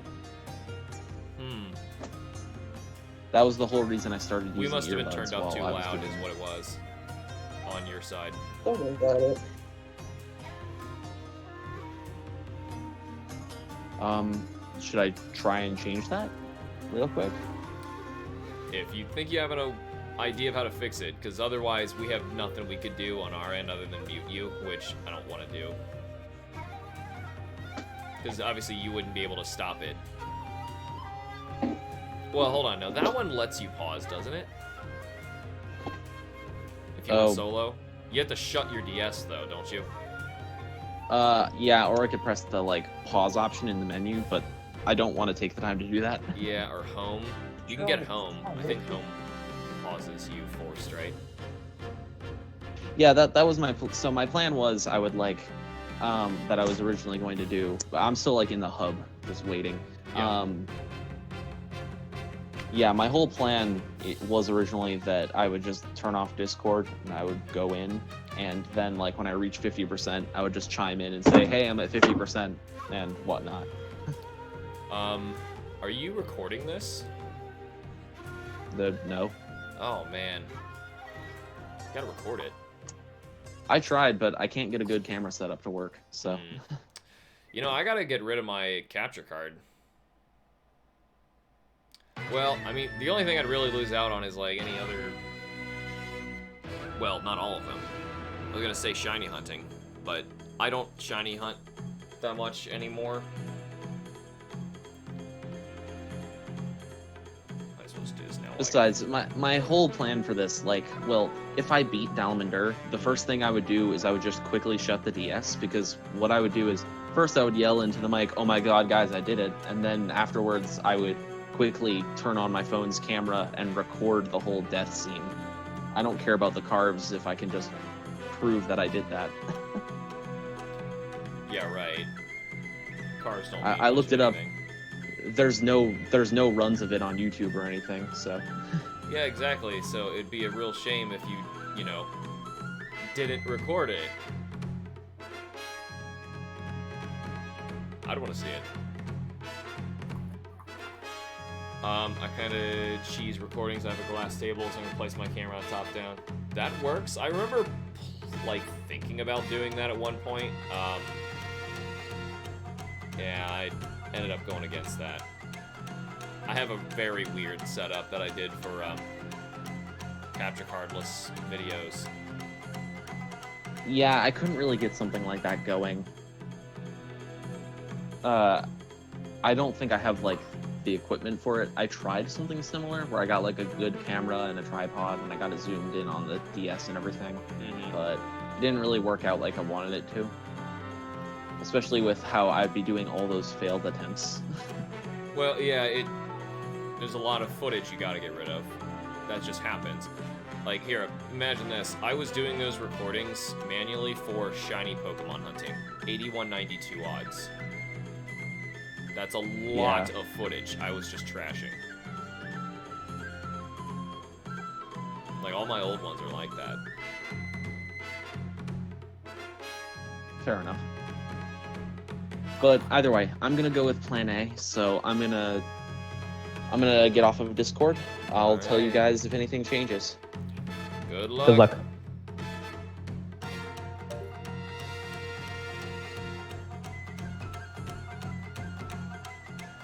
S6: That was the whole reason I started using
S1: We must have been
S6: earbuds
S1: turned up
S6: while
S1: too
S6: I was
S1: loud,
S6: doing
S1: is what it was. On your side.
S5: Don't worry about it.
S6: Should I try and change that real quick?
S1: If you think you have an idea of how to fix it, because otherwise we have nothing we could do on our end other than mute you, which I don't want to do. Because obviously you wouldn't be able to stop it. Well, hold on. No, that one lets you pause, doesn't it? If you went solo. You have to shut your DS, though, don't you?
S6: Yeah, or I could press the, like, pause option in the menu, but I don't want to take the time to do that.
S1: Yeah, or home. You can get home. I think home pauses you forced, right?
S6: Yeah, that was my... So my plan was I would, like, that I was originally going to do. But I'm still, like, in the hub, just waiting.
S1: Yeah.
S6: Yeah, my whole plan was originally that I would just turn off Discord and I would go in, and then like when I reach 50%, I would just chime in and say, "Hey, I'm at 50% and whatnot."
S1: Are you recording this?
S6: No.
S1: Oh man, you gotta record it.
S6: I tried, but I can't get a good camera setup to work. So,
S1: You know, I gotta get rid of my capture card. Well, I mean, the only thing I'd really lose out on is, like, any other... Well, not all of them. I was gonna say shiny hunting, but I don't shiny hunt that much anymore. Might as well just do this now.
S6: besides, my whole plan for this, like, well, if I beat Dalmander, the first thing I would do is I would just quickly shut the DS, because what I would do is, first I would yell into the mic, "Oh my god, guys, I did it," and then afterwards I would quickly turn on my phone's camera and record the whole death scene. I don't care about the carves if I can just prove that I did that.
S1: Yeah, right. Cars don't.
S6: I looked it up. There's no runs of it on YouTube or anything, so.
S1: Yeah, exactly. So it'd be a real shame if you know, didn't record it. I'd want to see it. I kind of cheese recordings. I have a glass table, so I'm gonna place my camera top down. That works. I remember like thinking about doing that at one point. Yeah, I ended up going against that. I have a very weird setup that I did for capture cardless videos.
S6: Yeah, I couldn't really get something like that going. I don't think I have like the equipment for it. I tried something similar where I got like a good camera and a tripod and I got it zoomed in on the DS and everything, but it didn't really work out like I wanted it to. Especially with how I'd be doing all those failed attempts.
S1: Well, yeah, there's a lot of footage you gotta get rid of. That just happens. Like, here, imagine this. I was doing those recordings manually for shiny Pokemon hunting. 8192 odds. That's a lot of footage I was just trashing. Like, all my old ones are like that.
S6: Fair enough. But either way, I'm gonna go with Plan A. So I'm gonna get off of Discord. I'll tell you guys if anything changes.
S1: Good luck.
S2: Good luck.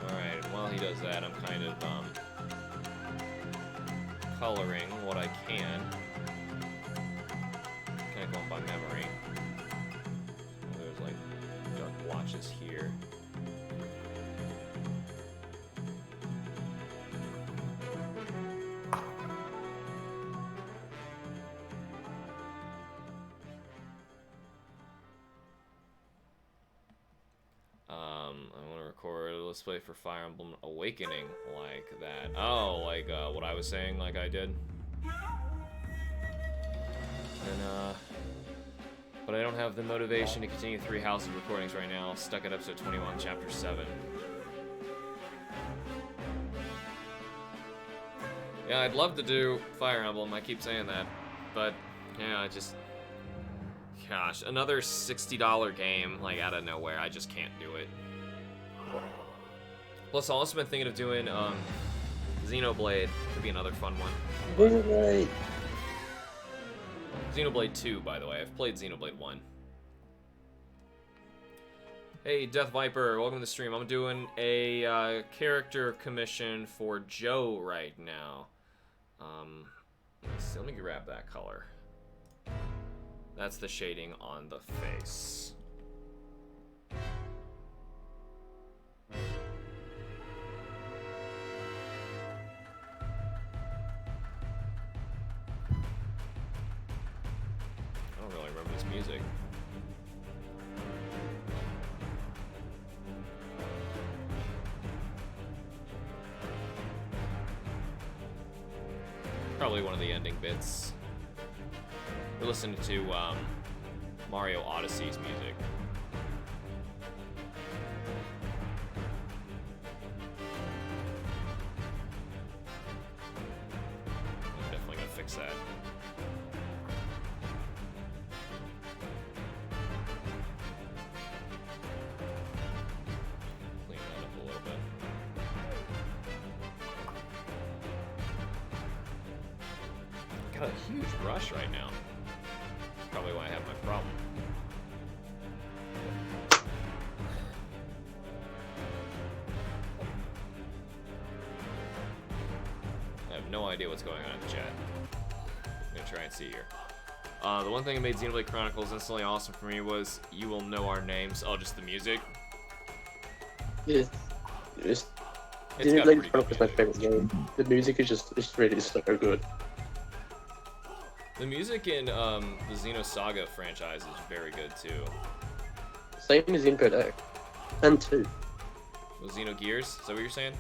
S1: Alright, and while he does that, I'm kind of coloring what I can. Kind of going by memory. There's like dark blotches here. I want to record a let's play for Fire Emblem Awakening like that. Oh, like what I was saying, like I did. And but I don't have the motivation to continue 3 Houses recordings right now. Stuck at episode 21, chapter 7. Yeah, I'd love to do Fire Emblem. I keep saying that, but yeah, I just. Gosh, another $60 game, like, out of nowhere. I just can't do it. Plus, I've also been thinking of doing, Xenoblade. Could be another fun one.
S5: Xenoblade.
S1: Xenoblade 2, by the way. I've played Xenoblade 1. Hey, Death Viper, welcome to the stream. I'm doing a, character commission for Joe right now. Let me grab that color. That's the shading on the face. I don't really remember this music. Probably one of the ending bits. We're listening to Mario Odyssey's music. I'm definitely gonna fix that. Clean that up a little bit. Got a huge brush right now. Probably why I have my problem. I have no idea what's going on in the chat. I'm gonna try and see here. The one thing that made Xenoblade Chronicles instantly awesome for me was You Will Know Our Names. Oh, just the music.
S5: Yeah,
S1: It's got
S5: Xenoblade
S1: pretty
S5: Chronicles is my favorite game. The music is it's really so good.
S1: The music in the Xenosaga franchise is very good too.
S5: Same as Xenoblade X and 2.
S1: With Xenogears, is that what you're saying?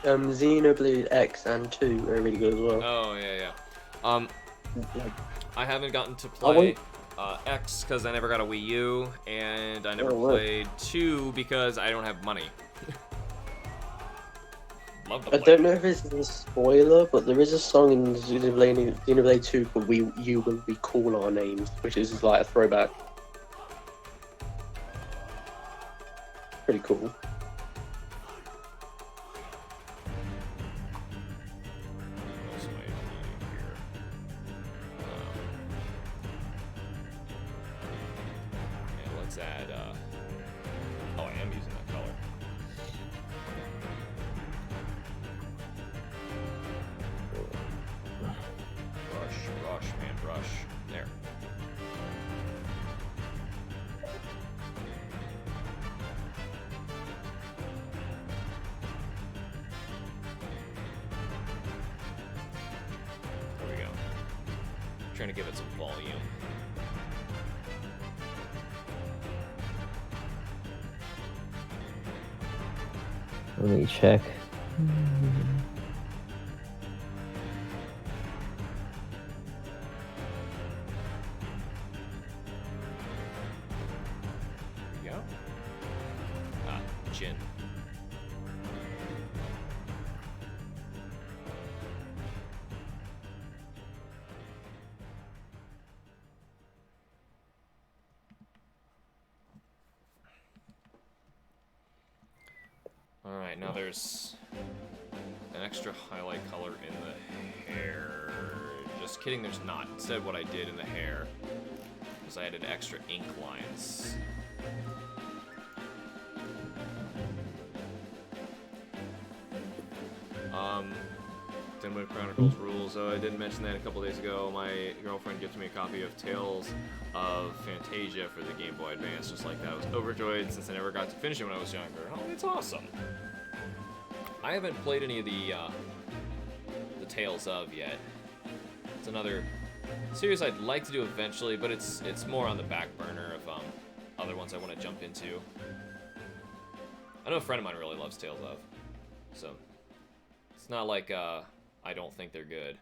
S5: Xenoblade X and 2 are really good as well.
S1: Oh yeah, yeah.
S5: Like,
S1: I haven't gotten to play X because I never got a Wii U, and I never played 2 because I don't have money. Love to
S5: I
S1: play.
S5: don't know if this is a spoiler, but there is a song in Xenoblade 2 called You Will Recall Our Names, which is like a throwback. Pretty cool.
S1: trying to give it some volume.
S2: Let me check.
S1: There we go. Gin. Alright, now there's an extra highlight color in the hair. Just kidding, there's not. Instead, what I did in the hair was I added extra ink lines. Denwood Chronicles rules. Oh, I didn't mention that a couple days ago. My girlfriend gifted me a copy of Tales of Fantasia for the Game Boy Advance, just like that. I was overjoyed since I never got to finish it when I was younger. Oh, it's awesome. I haven't played any of the Tales of yet. It's another series I'd like to do eventually, but it's more on the back burner of other ones I want to jump into. I know a friend of mine really loves Tales of, so it's not like I don't think they're good.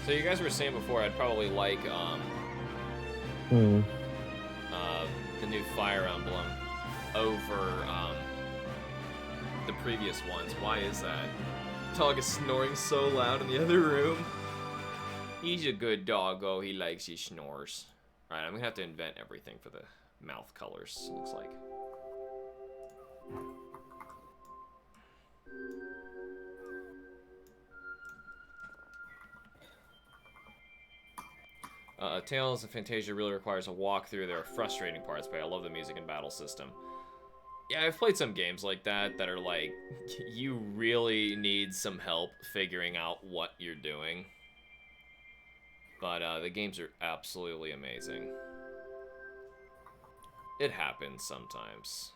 S1: So you guys were saying before I'd probably like the new Fire Emblem over the previous ones. Why is that? Dog is snoring so loud in the other room. He's a good doggo. He likes he snores. Alright, I'm gonna have to invent everything for the mouth colors, looks like. Tales of Fantasia really requires a walkthrough. There are frustrating parts, but I love the music and battle system. Yeah, I've played some games like that that are like, you really need some help figuring out what you're doing. But the games are absolutely amazing. It happens sometimes.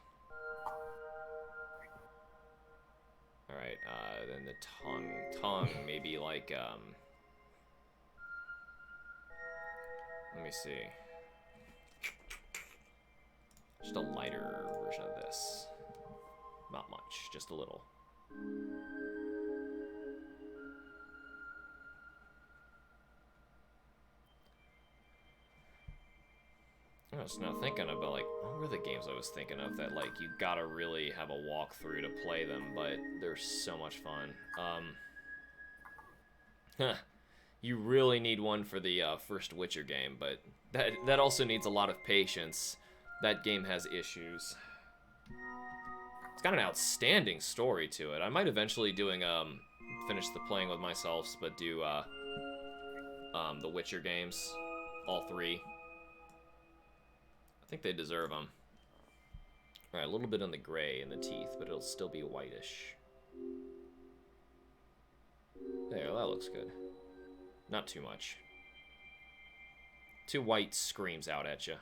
S1: Alright, then the tongue, maybe like, let me see. Just a lighter version of this. Not much, just a little. I was now thinking about, like, what were the games I was thinking of that, like, you gotta really have a walkthrough to play them, but they're so much fun. You really need one for the first Witcher game, but that also needs a lot of patience. That game has issues. It's got an outstanding story to it. I might eventually finish the playing with myself, but do the Witcher games, all three. I think they deserve them. Alright, a little bit on the gray in the teeth, but it'll still be whitish. There, that looks good. Not too much. Too white screams out at you.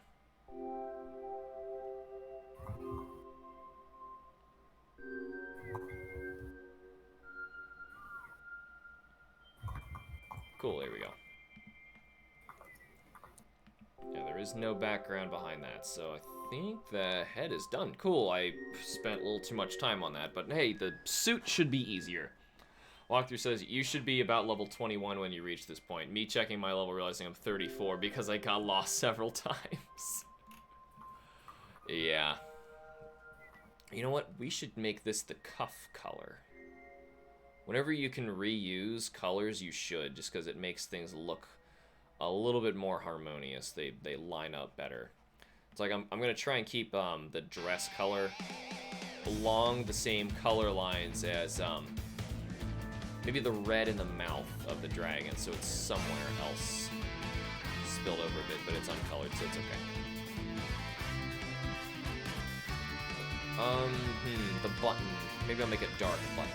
S1: Cool, there we go. Yeah, there is no background behind that, so I think the head is done. Cool, I spent a little too much time on that, but hey, the suit should be easier. Walkthrough says you should be about level 21 when you reach this point. Me checking my level, realizing I'm 34 because I got lost several times. Yeah. You know what? We should make this the cuff color. Whenever you can reuse colors, you should, just because it makes things look a little bit more harmonious. They line up better. It's like I'm gonna try and keep the dress color along the same color lines as maybe the red in the mouth of the dragon, so it's somewhere else spilled over a bit, but it's uncolored, so it's okay. The button. Maybe I'll make it dark button.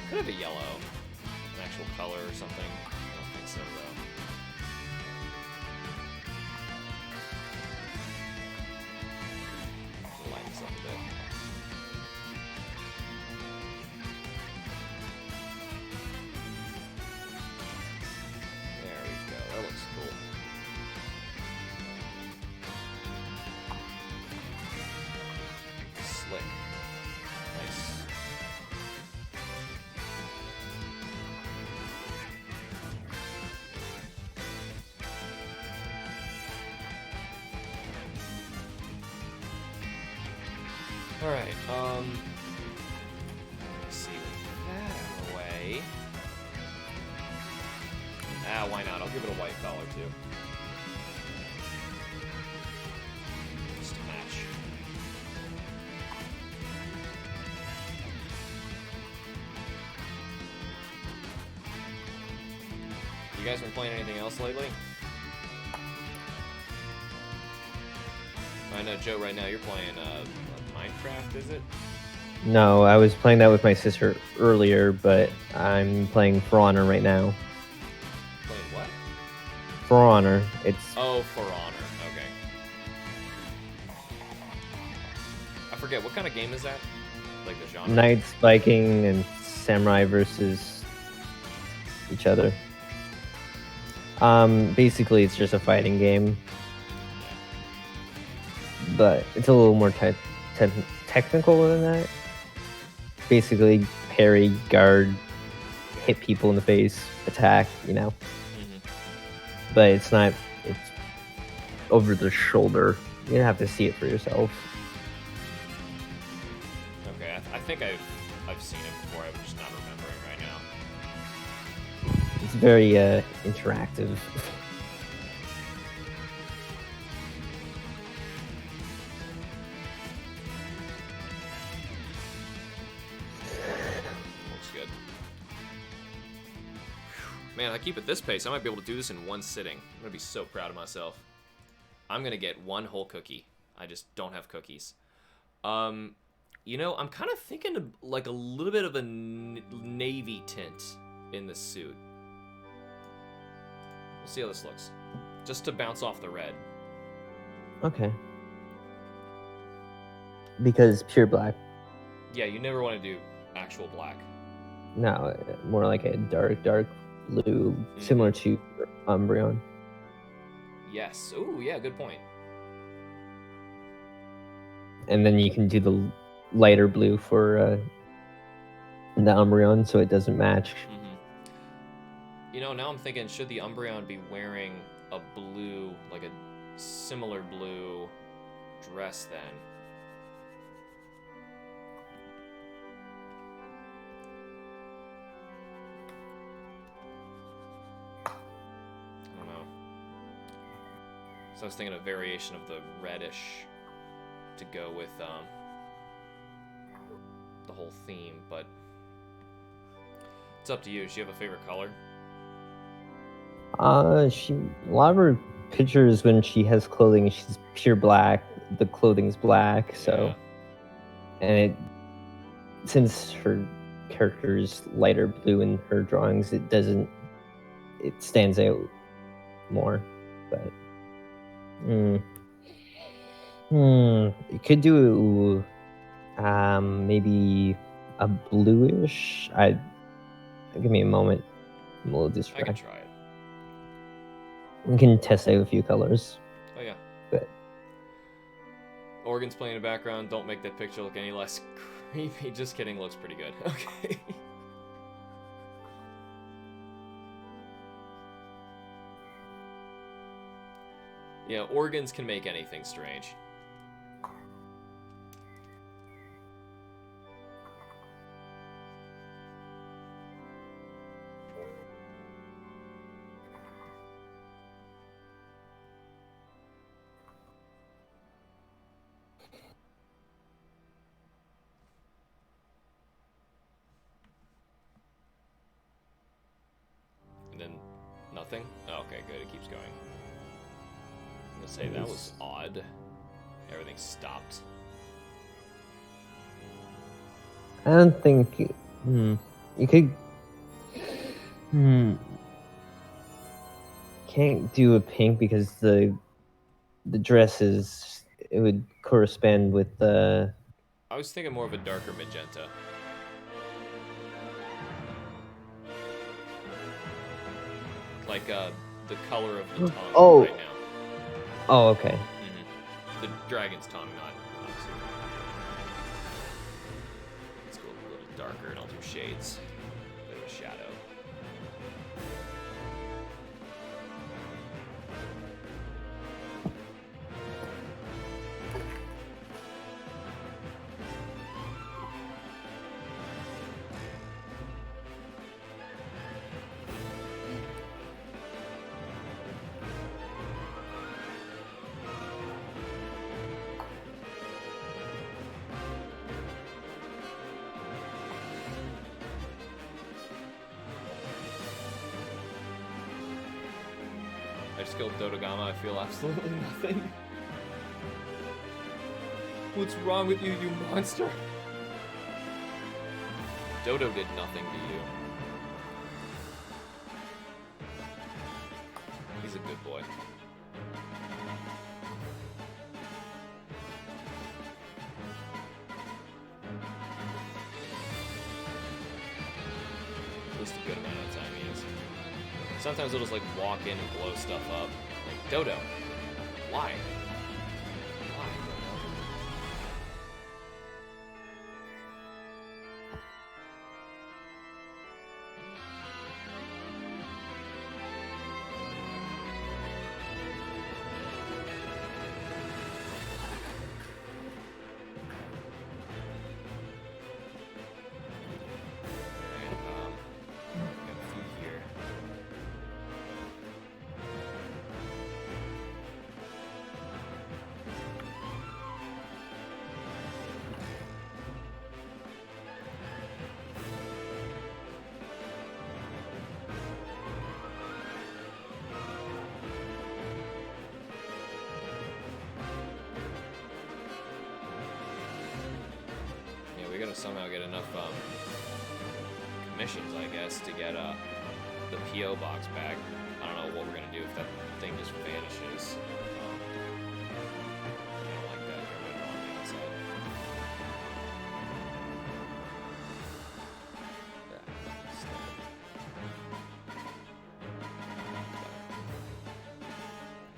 S1: Could have a yellow, an actual color or something. I don't think so though. Alright, let's see, with that out of the way. Ah, why not? I'll give it a white collar too. Just to match. You guys been playing anything else lately? I know, Joe, right now you're playing Minecraft, is it?
S2: No, I was playing that with my sister earlier, but I'm playing For Honor right now.
S1: Playing what?
S2: For Honor. It's
S1: Oh, For Honor. Okay. I forget, what kind of game is that? Like the genre?
S2: knights, Viking, and samurai versus each other. Basically, it's just a fighting game, but it's a little more technical than that. Basically, parry, guard, hit people in the face, attack, you know.
S1: Mm-hmm.
S2: But it's not, it's over the shoulder. You have to see it for yourself.
S1: Okay, I think I've seen it before, I'm just not remembering right now.
S2: It's very interactive.
S1: Looks good. Man, I keep at this pace, I might be able to do this in one sitting. I'm gonna be so proud of myself. I'm gonna get one whole cookie. I just don't have cookies. You know, I'm kind of thinking of like a little bit of a navy tint in the suit. We'll see how this looks. Just to bounce off the red.
S2: Okay. Because pure black.
S1: Yeah, you never want to do actual black.
S2: No, more like a dark blue, similar to Umbreon.
S1: Yes. Ooh, yeah, good point.
S2: And then you can do the lighter blue for the Umbreon, so it doesn't match.
S1: Mm-hmm. You know, now I'm thinking, should the Umbreon be wearing a blue, like a similar blue dress then? I don't know. So I was thinking a variation of the reddish to go with the whole theme, but it's up to you. Does she have a favorite color?
S2: A lot of her pictures when she has clothing, she's pure black. The clothing's black, so and since her character is lighter blue in her drawings, it stands out more. But you could do maybe a bluish. Give me a moment. I'm a little
S1: I
S2: distracted.
S1: can try it.
S2: We can test out a few colors.
S1: Oh yeah.
S2: But
S1: Organ's playing in the background. Don't make that picture look any less creepy. Just kidding. Looks pretty good. Okay. Yeah, organs can make anything strange. And then nothing? Oh, okay, good. It keeps going. I'm gonna say that was odd. Everything stopped.
S2: I don't think you could. Can't do a pink because the dress it would correspond with the.
S1: I was thinking more of a darker magenta. Like the color of the tongue right now.
S2: Oh, okay.
S1: The dragon's tongue, not obviously. Let's go a little darker and I'll do shades. Bit of a shadow. I just killed Dodogama. I feel absolutely nothing. What's wrong with you, you monster? Dodo did nothing to you. He's a good boy. At least a good amount of time he is. Sometimes he'll just like walk in and blow stuff up. Like, Dodo, why? Why, Dodo? Got a few here. Yeah, we gotta somehow get enough commissions, I guess, to get the PO box back. I don't know what we're gonna do if that thing just vanishes. I don't like that. They're better on the outside.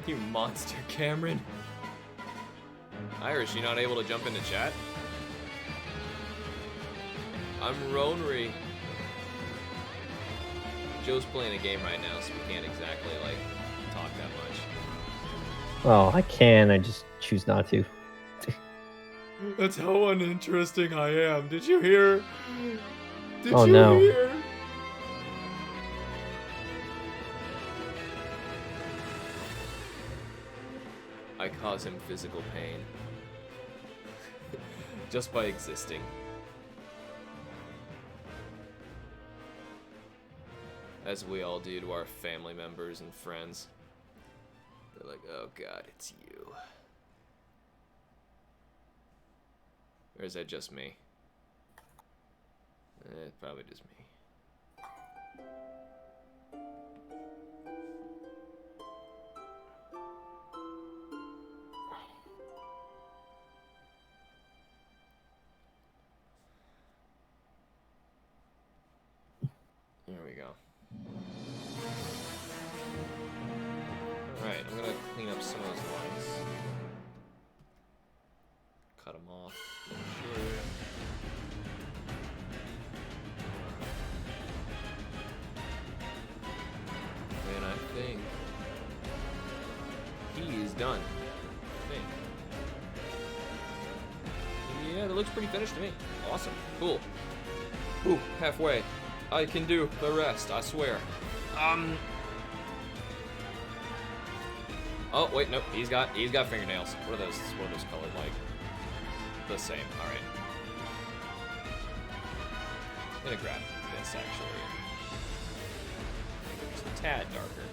S1: You monster, Cameron. Irish, you not able to jump into chat? I'm Ronry. Joe's playing a game right now, so we can't exactly, like, talk that much.
S7: Oh, I can. I just choose not to.
S1: That's how uninteresting I am. Did you hear? Did
S7: Oh,
S1: you
S7: no.
S1: hear? I cause him physical pain. Just by existing. As we all do to our family members and friends. They're like, oh god, it's you. Or is that just me? It's probably just me. There we go. Alright, I'm gonna clean up some of those lines. Cut them off. Sure. And I think he is done. I think. Yeah, that looks pretty finished to me. Awesome. Cool. Ooh, halfway. I can do the rest, I swear. Oh wait, nope. He's got fingernails. What are those colored like? The same. All right. I'm gonna grab this actually. It's a tad darker.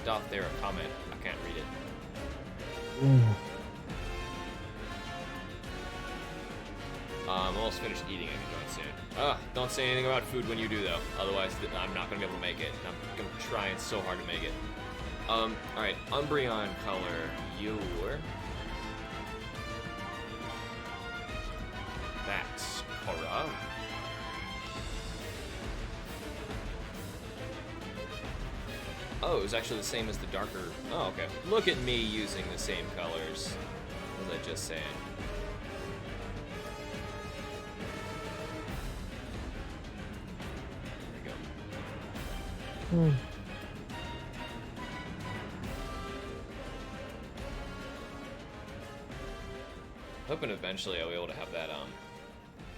S1: Doth there a comment? I can't read it. I'm almost finished eating. I can join soon. Don't say anything about food when you do though. Otherwise, I'm not gonna be able to make it. I'm gonna be trying so hard to make it. All right. Umbreon color. That's Korra. Oh, it was actually the same as the darker. Oh, okay. Look at me using the same colors. What was I just saying? There we go. Hoping eventually I'll be able to have that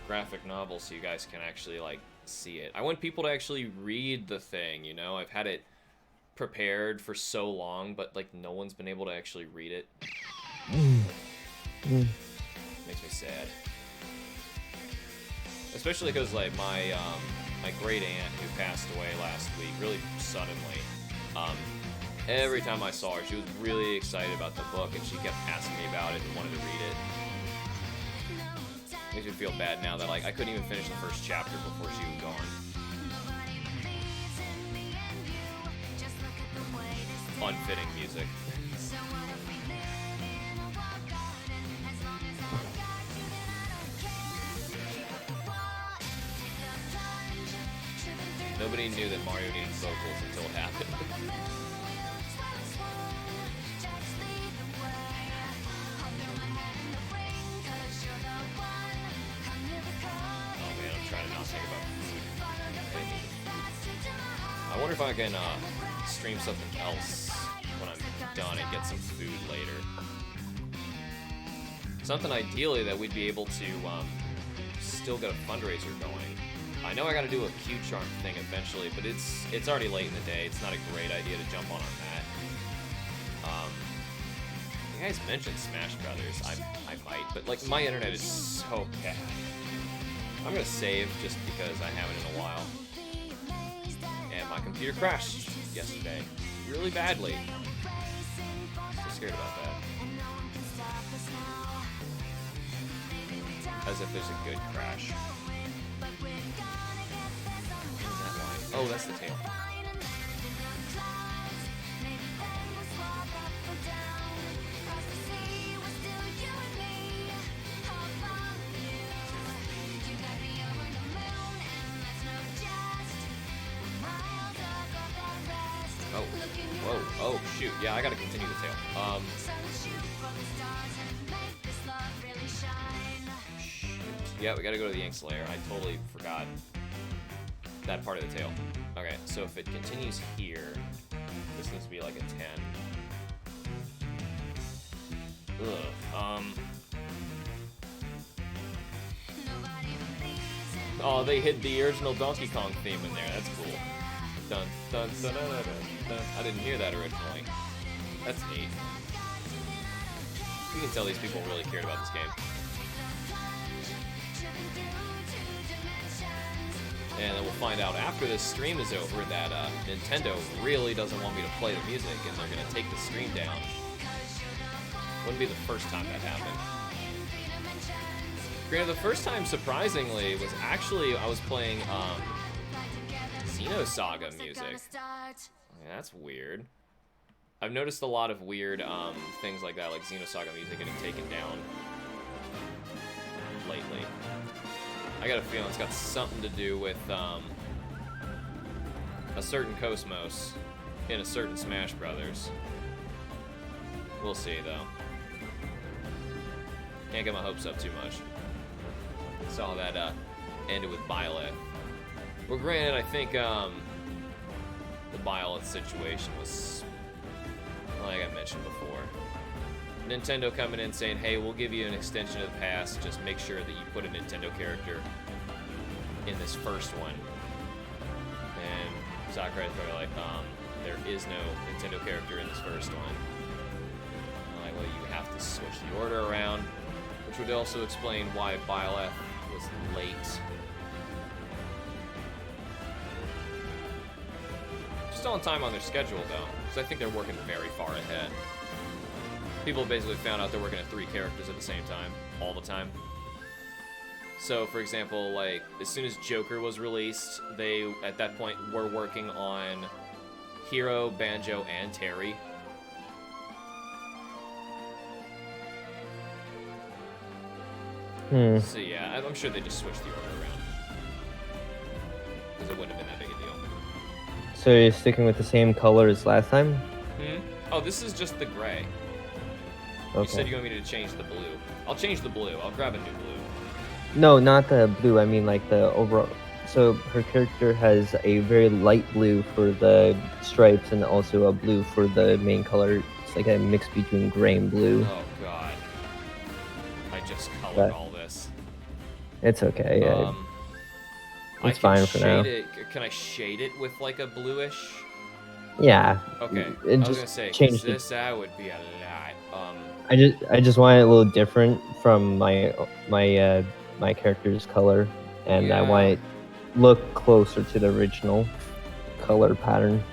S1: graphic novel so you guys can actually like see it. I want people to actually read the thing, you know? I've had it prepared for so long, but like no one's been able to actually read it. Makes me sad. Especially because like my great aunt who passed away last week really suddenly, every time I saw her, she was really excited about the book and she kept asking me about it and wanted to read it. Makes me feel bad now that like I couldn't even finish the first chapter before she was gone. Unfitting music. Nobody knew that Mario needed vocals until it happened. Oh man, I'm trying to not think about food. I wonder if I can stream something else when I'm done and get some food later. Something ideally that we'd be able to still get a fundraiser going. I know I gotta do a Q charm thing eventually, but it's already late in the day. It's not a great idea to jump on that. You guys mentioned Smash Brothers. I might, but like my internet is so bad. I'm gonna save just because I haven't in a while. And my computer crashed yesterday, really badly. So scared about that. As if there's a good crash. Oh, that's the tail. Oh, whoa, oh shoot, yeah, I gotta continue the tail. Shoot. Yeah, we gotta go to the Inks layer. I totally forgot that part of the tail. Okay, so if it continues here, this needs to be like a 10. Ugh, oh, they hid the original Donkey Kong theme in there. That's cool. Dun dun dun dun dun dun. I didn't hear that originally. That's neat. You can tell these people really cared about this game. And then we'll find out after this stream is over that Nintendo really doesn't want me to play the music and they're going to take the stream down. Wouldn't be the first time that happened. Granted, the first time, surprisingly, was actually I was playing Xenosaga music. Yeah, that's weird. I've noticed a lot of weird things like that, like Xenosaga music getting taken down lately. I got a feeling it's got something to do with a certain Cosmos in a certain Smash Brothers. We'll see, though. Can't get my hopes up too much. Saw that ended with Byleth. Well, granted, I think the Byleth situation was, like I mentioned before, Nintendo coming in saying, hey, we'll give you an extension of the pass, just make sure that you put a Nintendo character in this first one. And Sakurai's probably like, there is no Nintendo character in this first one. I'm like, well, you have to switch the order around, which would also explain why Byleth was late. Still on time on their schedule, though, because I think they're working very far ahead. People basically found out they're working at 3 characters at the same time, all the time. So, for example, like, as soon as Joker was released, they, at that point, were working on Hero, Banjo, and Terry. So, yeah, I'm sure they just switched the order around. Because it wouldn't have been that big a deal.
S7: So you're sticking with the same color as last time?
S1: Oh, this is just the gray.
S7: Okay.
S1: You said you want me to change the blue. I'll change the blue. I'll grab a new blue.
S7: No, not the blue. I mean, like the overall. So her character has a very light blue for the stripes and also a blue for the main color. It's like a mix between gray and blue.
S1: Oh god. I just colored all this.
S7: It's okay.
S1: I
S7: It's
S1: can
S7: fine for now.
S1: shade it. Can I shade it with like a bluish?
S7: Yeah.
S1: Okay.
S7: It
S1: I was
S7: just
S1: gonna say, 'cause
S7: changed it.
S1: this that would be a lot.
S7: I just want it a little different from my character's color, and I want
S1: Yeah.
S7: it look closer to the original color pattern.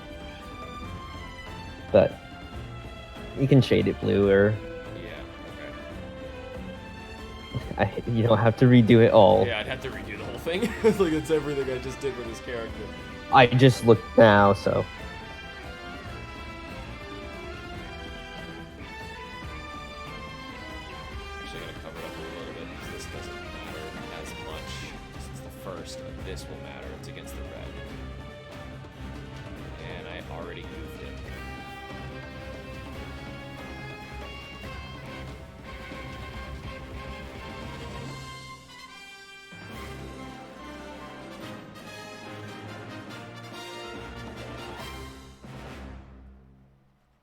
S7: But you can shade it blue, or
S1: Yeah. Okay.
S7: you don't have to redo it all.
S1: Yeah, I'd have to redo the whole thing. Like that's everything I just did with this character.
S7: I just looked now, so
S1: Actually, I'm gonna cover it up a little bit because this doesn't matter as much. Since it's the first, but this will matter. It's against the red. And I already goofed it.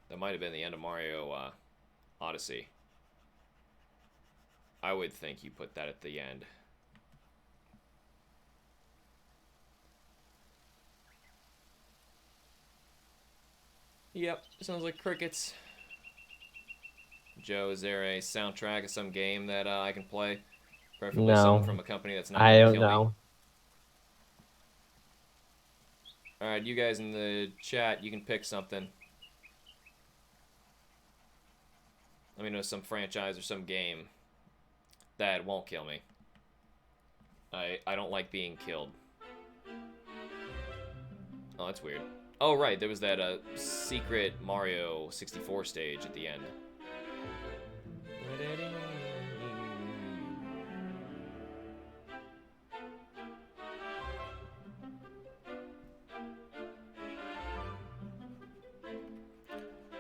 S1: That might have been the end of Mario Odyssey. I would think you put that at the end. Yep, sounds like crickets. Joe, is there a soundtrack of some game that I can play? Preferably
S7: No.
S1: something from a company that's not
S7: I
S1: gonna
S7: don't
S1: kill me.
S7: know.
S1: Alright, you guys in the chat, you can pick something. Let me know some franchise or some game that won't kill me. I don't like being killed. Oh, that's weird. Oh, right, there was that secret Mario 64 stage at the end.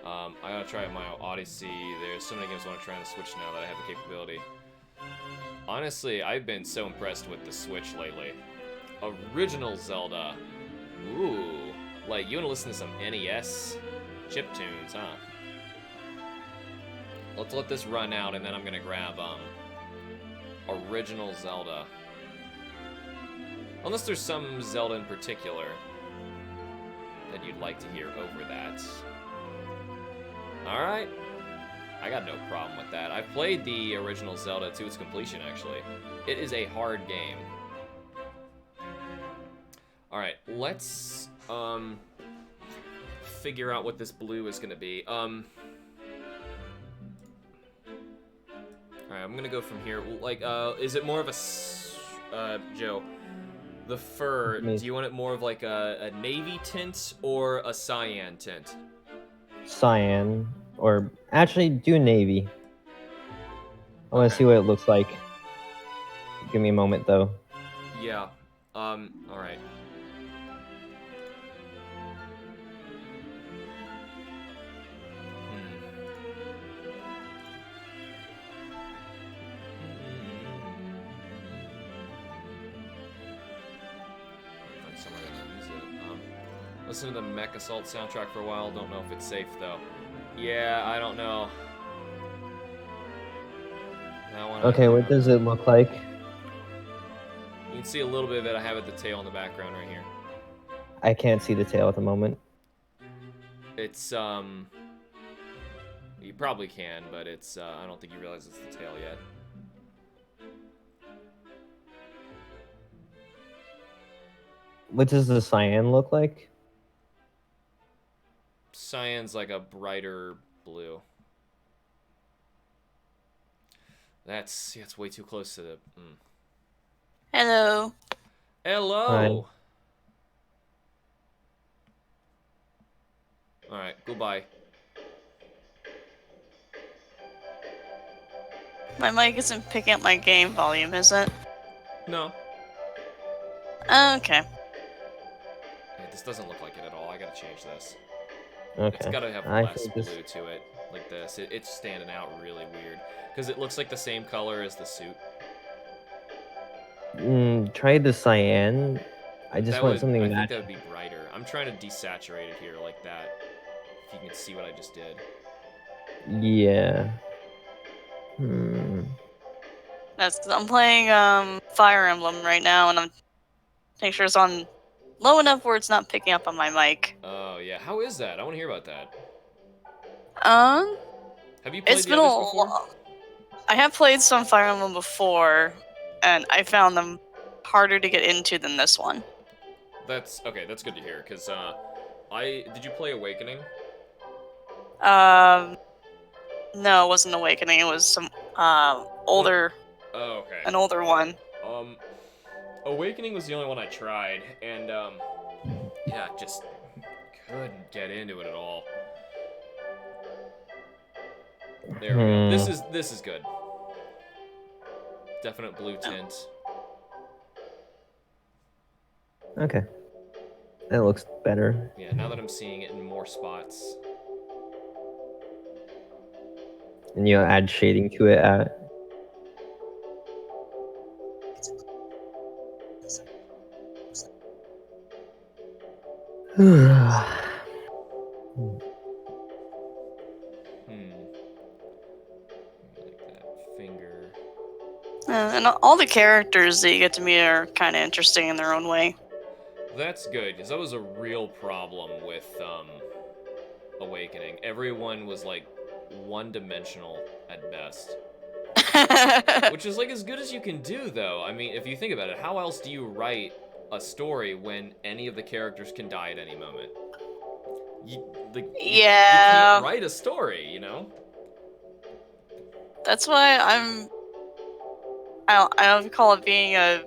S1: I gotta try Mario Odyssey. There's so many games I want to try on the Switch now that I have the capability. Honestly, I've been so impressed with the Switch lately. Original Zelda. Ooh. Like, you want to listen to some NES chiptunes, huh? Let's let this run out, and then I'm gonna grab, Original Zelda. Unless there's some Zelda in particular that you'd like to hear over that. Alright. I got no problem with that. I've played the original Zelda to its completion, actually. It is a hard game. Alright, let's, figure out what this blue is gonna be. Alright, I'm gonna go from here. Like, is it more of a, Joe, the fur, do you want it more of like a navy tint or a cyan tint?
S7: Cyan, or actually do navy. I want to see what it looks like. Give me a moment, though.
S1: Yeah. Alright. Listen to the Mech Assault soundtrack for a while. Don't know if it's safe, though. Yeah, I don't know. That one,
S7: Okay, what does it look like?
S1: You can see a little bit of it. I have it the tail in the background right here.
S7: I can't see the tail at the moment.
S1: It's, you probably can, but it's, I don't think you realize it's the tail yet.
S7: What does the cyan look like?
S1: Cyan's like a brighter blue. That's way too close to the.
S8: Hello.
S1: Hello. All right. Goodbye.
S8: My mic isn't picking up my game volume, is it?
S1: No.
S8: Okay.
S1: Yeah, this doesn't look like it at all. I gotta change this.
S7: Okay.
S1: It's gotta have less blue to it, like this. It's standing out really weird because it looks like the same color as the suit.
S7: Try the cyan. I just want something
S1: I
S7: that.
S1: think that would be brighter. I'm trying to desaturate it here like that. If you can see what I just did.
S7: Yeah.
S8: That's 'cause I'm playing Fire Emblem right now, and I'm Make sure it's on low enough where it's not picking up on my mic.
S1: Oh yeah, how is that? I want to hear about that. Have you played
S8: It's
S1: the
S8: been
S1: others
S8: a
S1: before?
S8: I have played some Fire Emblem before, and I found them harder to get into than this one.
S1: That's okay. That's good to hear. Cause did you play Awakening?
S8: No, it wasn't Awakening. It was some older,
S1: Oh, okay.
S8: an older one.
S1: Awakening was the only one I tried, and yeah, just couldn't get into it at all. There we go. This is good. Definite blue tint.
S7: Okay. That looks better.
S1: Yeah, now that I'm seeing it in more spots.
S7: And you add shading to it at.
S1: Like that finger.
S8: And all the characters that you get to meet are kind of interesting in their own way.
S1: That's good, because that was a real problem with Awakening. Everyone was like one-dimensional at best. Which is like as good as you can do, though. I mean, if you think about it, how else do you write a story when any of the characters can die at any moment? You can't write a story, you know?
S8: That's why I don't call it being a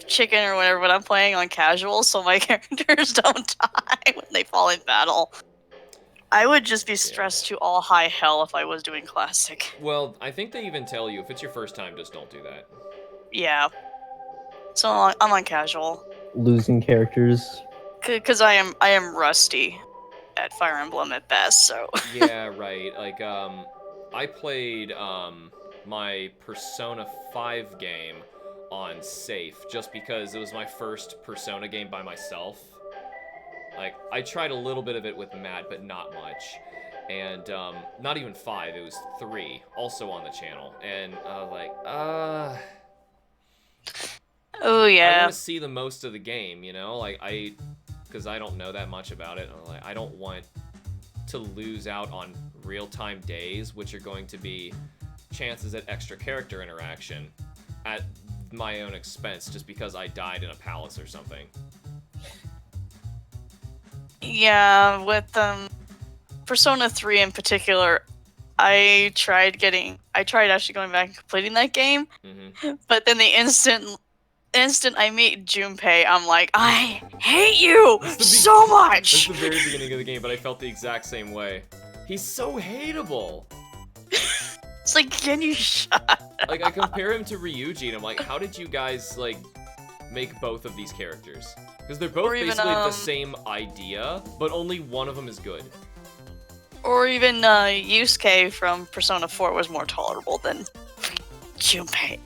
S8: chicken or whatever, but I'm playing on casual, so my characters don't die when they fall in battle. I would just be stressed to all high hell if I was doing classic.
S1: Well, I think they even tell you if it's your first time, just don't do that.
S8: Yeah. So I'm on casual.
S7: Losing characters.
S8: Because I am rusty at Fire Emblem at best, so.
S1: Yeah, right. Like, I played, my Persona 5 game on safe, just because it was my first Persona game by myself. Like, I tried a little bit of it with Matt, but not much. And, not even 5, it was 3, also on the channel. And I was like,
S8: Oh, yeah.
S1: I want to see the most of the game, you know? Like, because I don't know that much about it. Like, I don't want to lose out on real-time days, which are going to be chances at extra character interaction at my own expense, just because I died in a palace or something.
S8: Yeah, with Persona 3 in particular, I tried actually going back and completing that game, but then the instant I meet Junpei, I'm like, I hate you so much!
S1: That's the very beginning of the game, but I felt the exact same way. He's so hateable!
S8: It's like, can you shut up?
S1: Like, I compare him to Ryuji, and I'm like, how did you guys, like, make both of these characters? Because they're both basically the same idea, but only one of them is good.
S8: Or even Yusuke from Persona 4 was more tolerable than Junpei.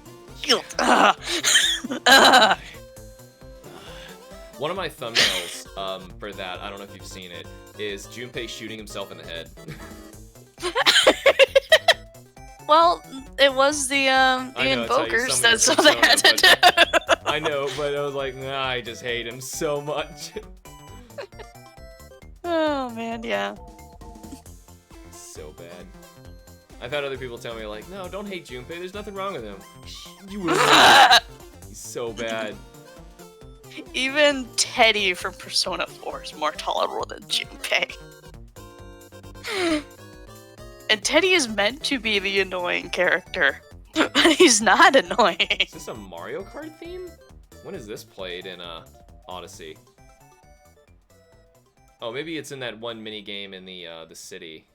S1: One of my thumbnails for that, I don't know if you've seen it, is Junpei shooting himself in the head.
S8: Well, it was the Invokers, that's what they had to do.
S1: I know, but I was like, nah, I just hate him so much.
S8: Oh, man, yeah.
S1: So bad. I've had other people tell me, like, no, don't hate Junpei, there's nothing wrong with him. You will. He's so bad.
S8: Even Teddy from Persona 4 is more tolerable than Junpei. And Teddy is meant to be the annoying character, but he's not annoying.
S1: Is this a Mario Kart theme? When is this played in Odyssey? Oh, maybe it's in that one mini game in the city.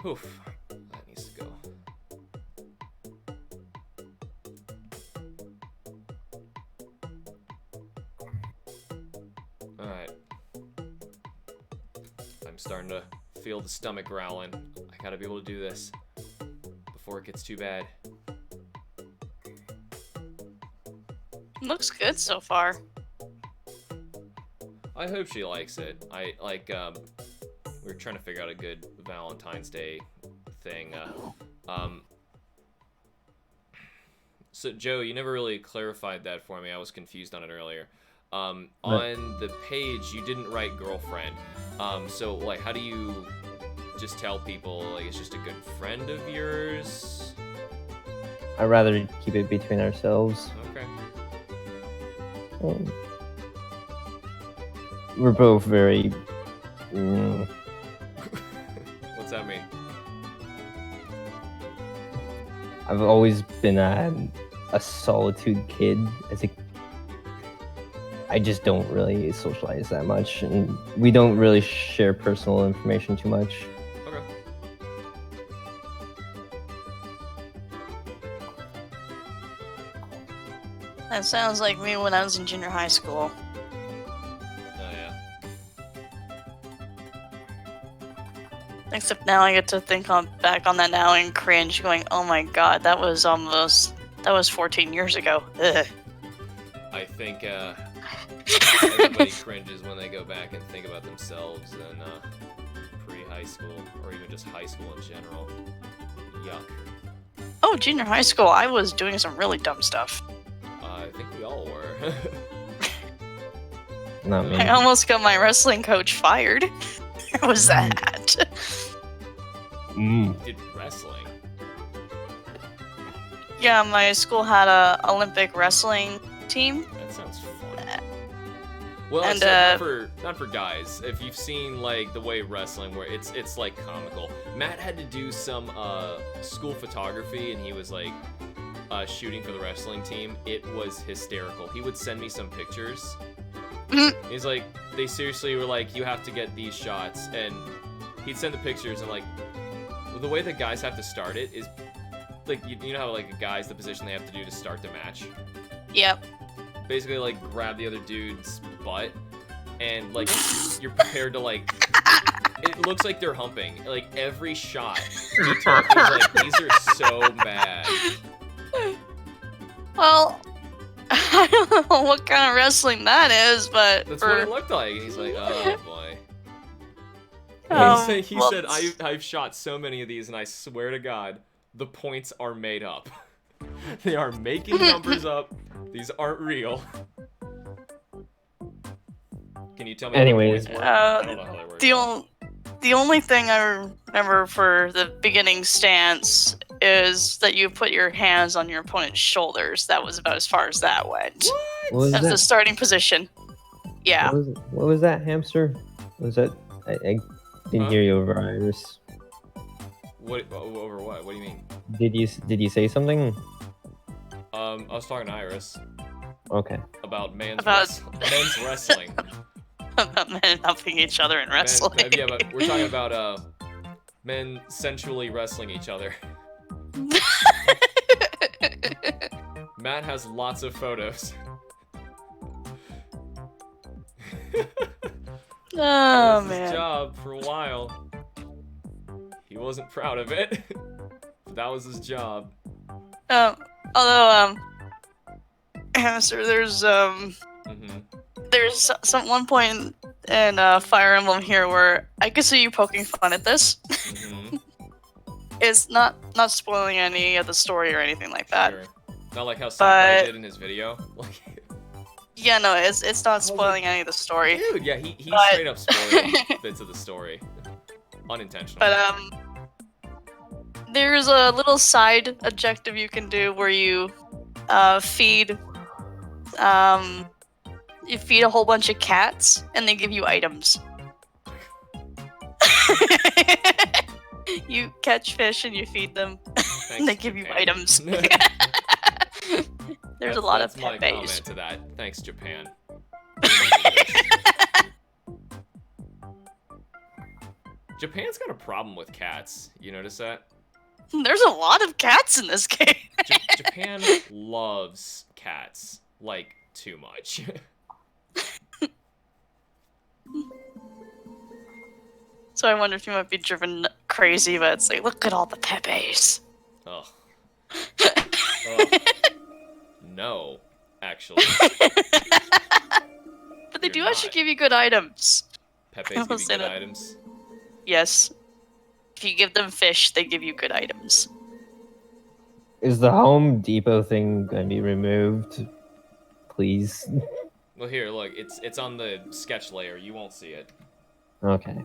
S1: Oof, that needs to go. Alright. I'm starting to feel the stomach growling. I gotta be able to do this before it gets too bad.
S8: Looks good so far.
S1: I hope she likes it. We were trying to figure out a good Valentine's Day thing. So Joe, you never really clarified that for me. I was confused on it earlier. On the page, you didn't write girlfriend. So like, how do you just tell people like it's just a good friend of yours?
S7: I'd rather keep it between ourselves.
S1: Okay.
S7: We're both very.
S1: What's that mean?
S7: I've always been a solitude kid. I just don't really socialize that much, and we don't really share personal information too much.
S1: Okay.
S8: That sounds like me when I was in junior high school.
S1: Oh yeah.
S8: Except now I get to think back on that now and cringe, going, "Oh my god, that was 14 years ago." Ugh.
S1: I think everybody cringes when they go back and think about themselves in pre-high school, or even just high school in general. Yuck.
S8: Oh, junior high school, I was doing some really dumb stuff.
S1: I think we all were.
S7: Not me.
S8: I almost got my wrestling coach fired. Where was that?
S1: Did wrestling?
S8: Yeah, my school had a Olympic wrestling team.
S1: That sounds fun. Well,
S8: And,
S1: so not for guys. If you've seen like the way wrestling, where it's like comical. Matt had to do some school photography, and he was like shooting for the wrestling team. It was hysterical. He would send me some pictures. He's like, they seriously were like, you have to get these shots, and he'd send the pictures, and like, the way that guys have to start it is like, you know how like a guy's the position they have to do to start the match.
S8: Yep.
S1: Basically, like, grab the other dude's butt, and like you're prepared to like. It looks like they're humping. Like every shot, you tell me, like, these are so bad.
S8: Well, I don't know what kind of wrestling that is, but
S1: That's what it looked like. And he's like, oh boy. He
S8: well,
S1: said, I've shot so many of these, and I swear to God, the points are made up. They are making numbers up. These aren't real. Can you tell me
S7: Anyways,
S1: how the points work? I don't know how they work.
S8: the only thing I remember for the beginning stance is that you put your hands on your opponent's shoulders. That was about as far as that went.
S7: What was
S8: That's
S7: that?
S8: the starting position. Yeah.
S7: What was that, Hamster? Was that? I didn't hear you over Iris.
S1: What over what? What do you mean?
S7: Did you say something?
S1: I was talking to Iris
S7: Okay.
S1: about men's
S8: About-
S1: wrestling.
S8: About men helping each other in wrestling.
S1: Yeah, but we're talking about men sensually wrestling each other. Matt has lots of photos.
S8: Oh
S1: That was his
S8: man.
S1: job for a while. He wasn't proud of it, but that was his job.
S8: Although Hamster, there's
S1: Mm-hmm.
S8: there's some one point in Fire Emblem here where I could see you poking fun at this.
S1: Mm-hmm.
S8: It's not spoiling any of the story or anything like that.
S1: Sure. Not like how Sakurai
S8: But-
S1: did in his video. Like,
S8: Yeah, no, it's not spoiling any of the story.
S1: dude, yeah, he
S8: But-
S1: straight up spoiled bits of the story, unintentionally.
S8: But there's a little side objective you can do where you feed a whole bunch of cats and they give you items. You catch fish and you feed them
S1: Thanks,
S8: and they give you
S1: Japan.
S8: items. There's a lot of
S1: That's my
S8: pet
S1: comment
S8: base.
S1: to that. Thanks, Japan. Japan's got a problem with cats. You notice that?
S8: There's a lot of cats in this game.
S1: Japan loves cats, like, too much.
S8: So I wonder if you might be driven crazy, but it's like, look at all the pet base.
S1: Ugh. Ugh. No, actually.
S8: But they
S1: You're
S8: do actually
S1: not.
S8: give you good items.
S1: Pepe's
S8: I will
S1: give you
S8: say
S1: good
S8: that.
S1: items.
S8: Yes. If you give them fish, they give you good items.
S7: Is the Home Depot thing going to be removed? Please.
S1: Well, here, look. It's on the sketch layer. You won't see it.
S7: Okay.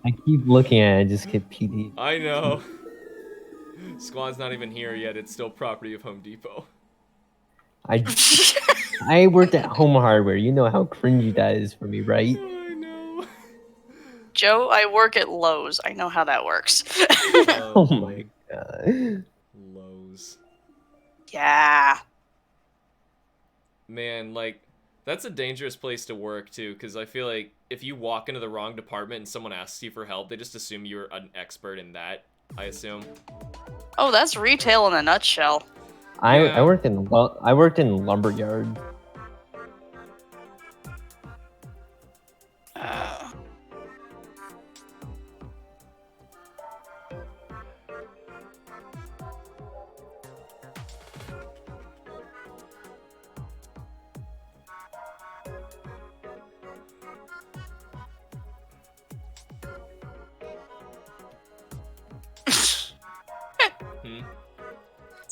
S7: I keep looking at it. I just get PD.
S1: I know. Squad's not even here yet. It's still property of Home Depot.
S7: I worked at Home Hardware. You know how cringy that is for me, right?
S1: I know.
S8: Joe, I work at Lowe's. I know how that works.
S7: Oh my god.
S1: Lowe's.
S8: Yeah.
S1: Man, like, that's a dangerous place to work, too, because I feel like if you walk into the wrong department and someone asks you for help, they just assume you're an expert in that, I assume.
S8: Oh, that's retail in a nutshell.
S7: I worked in lumberyard.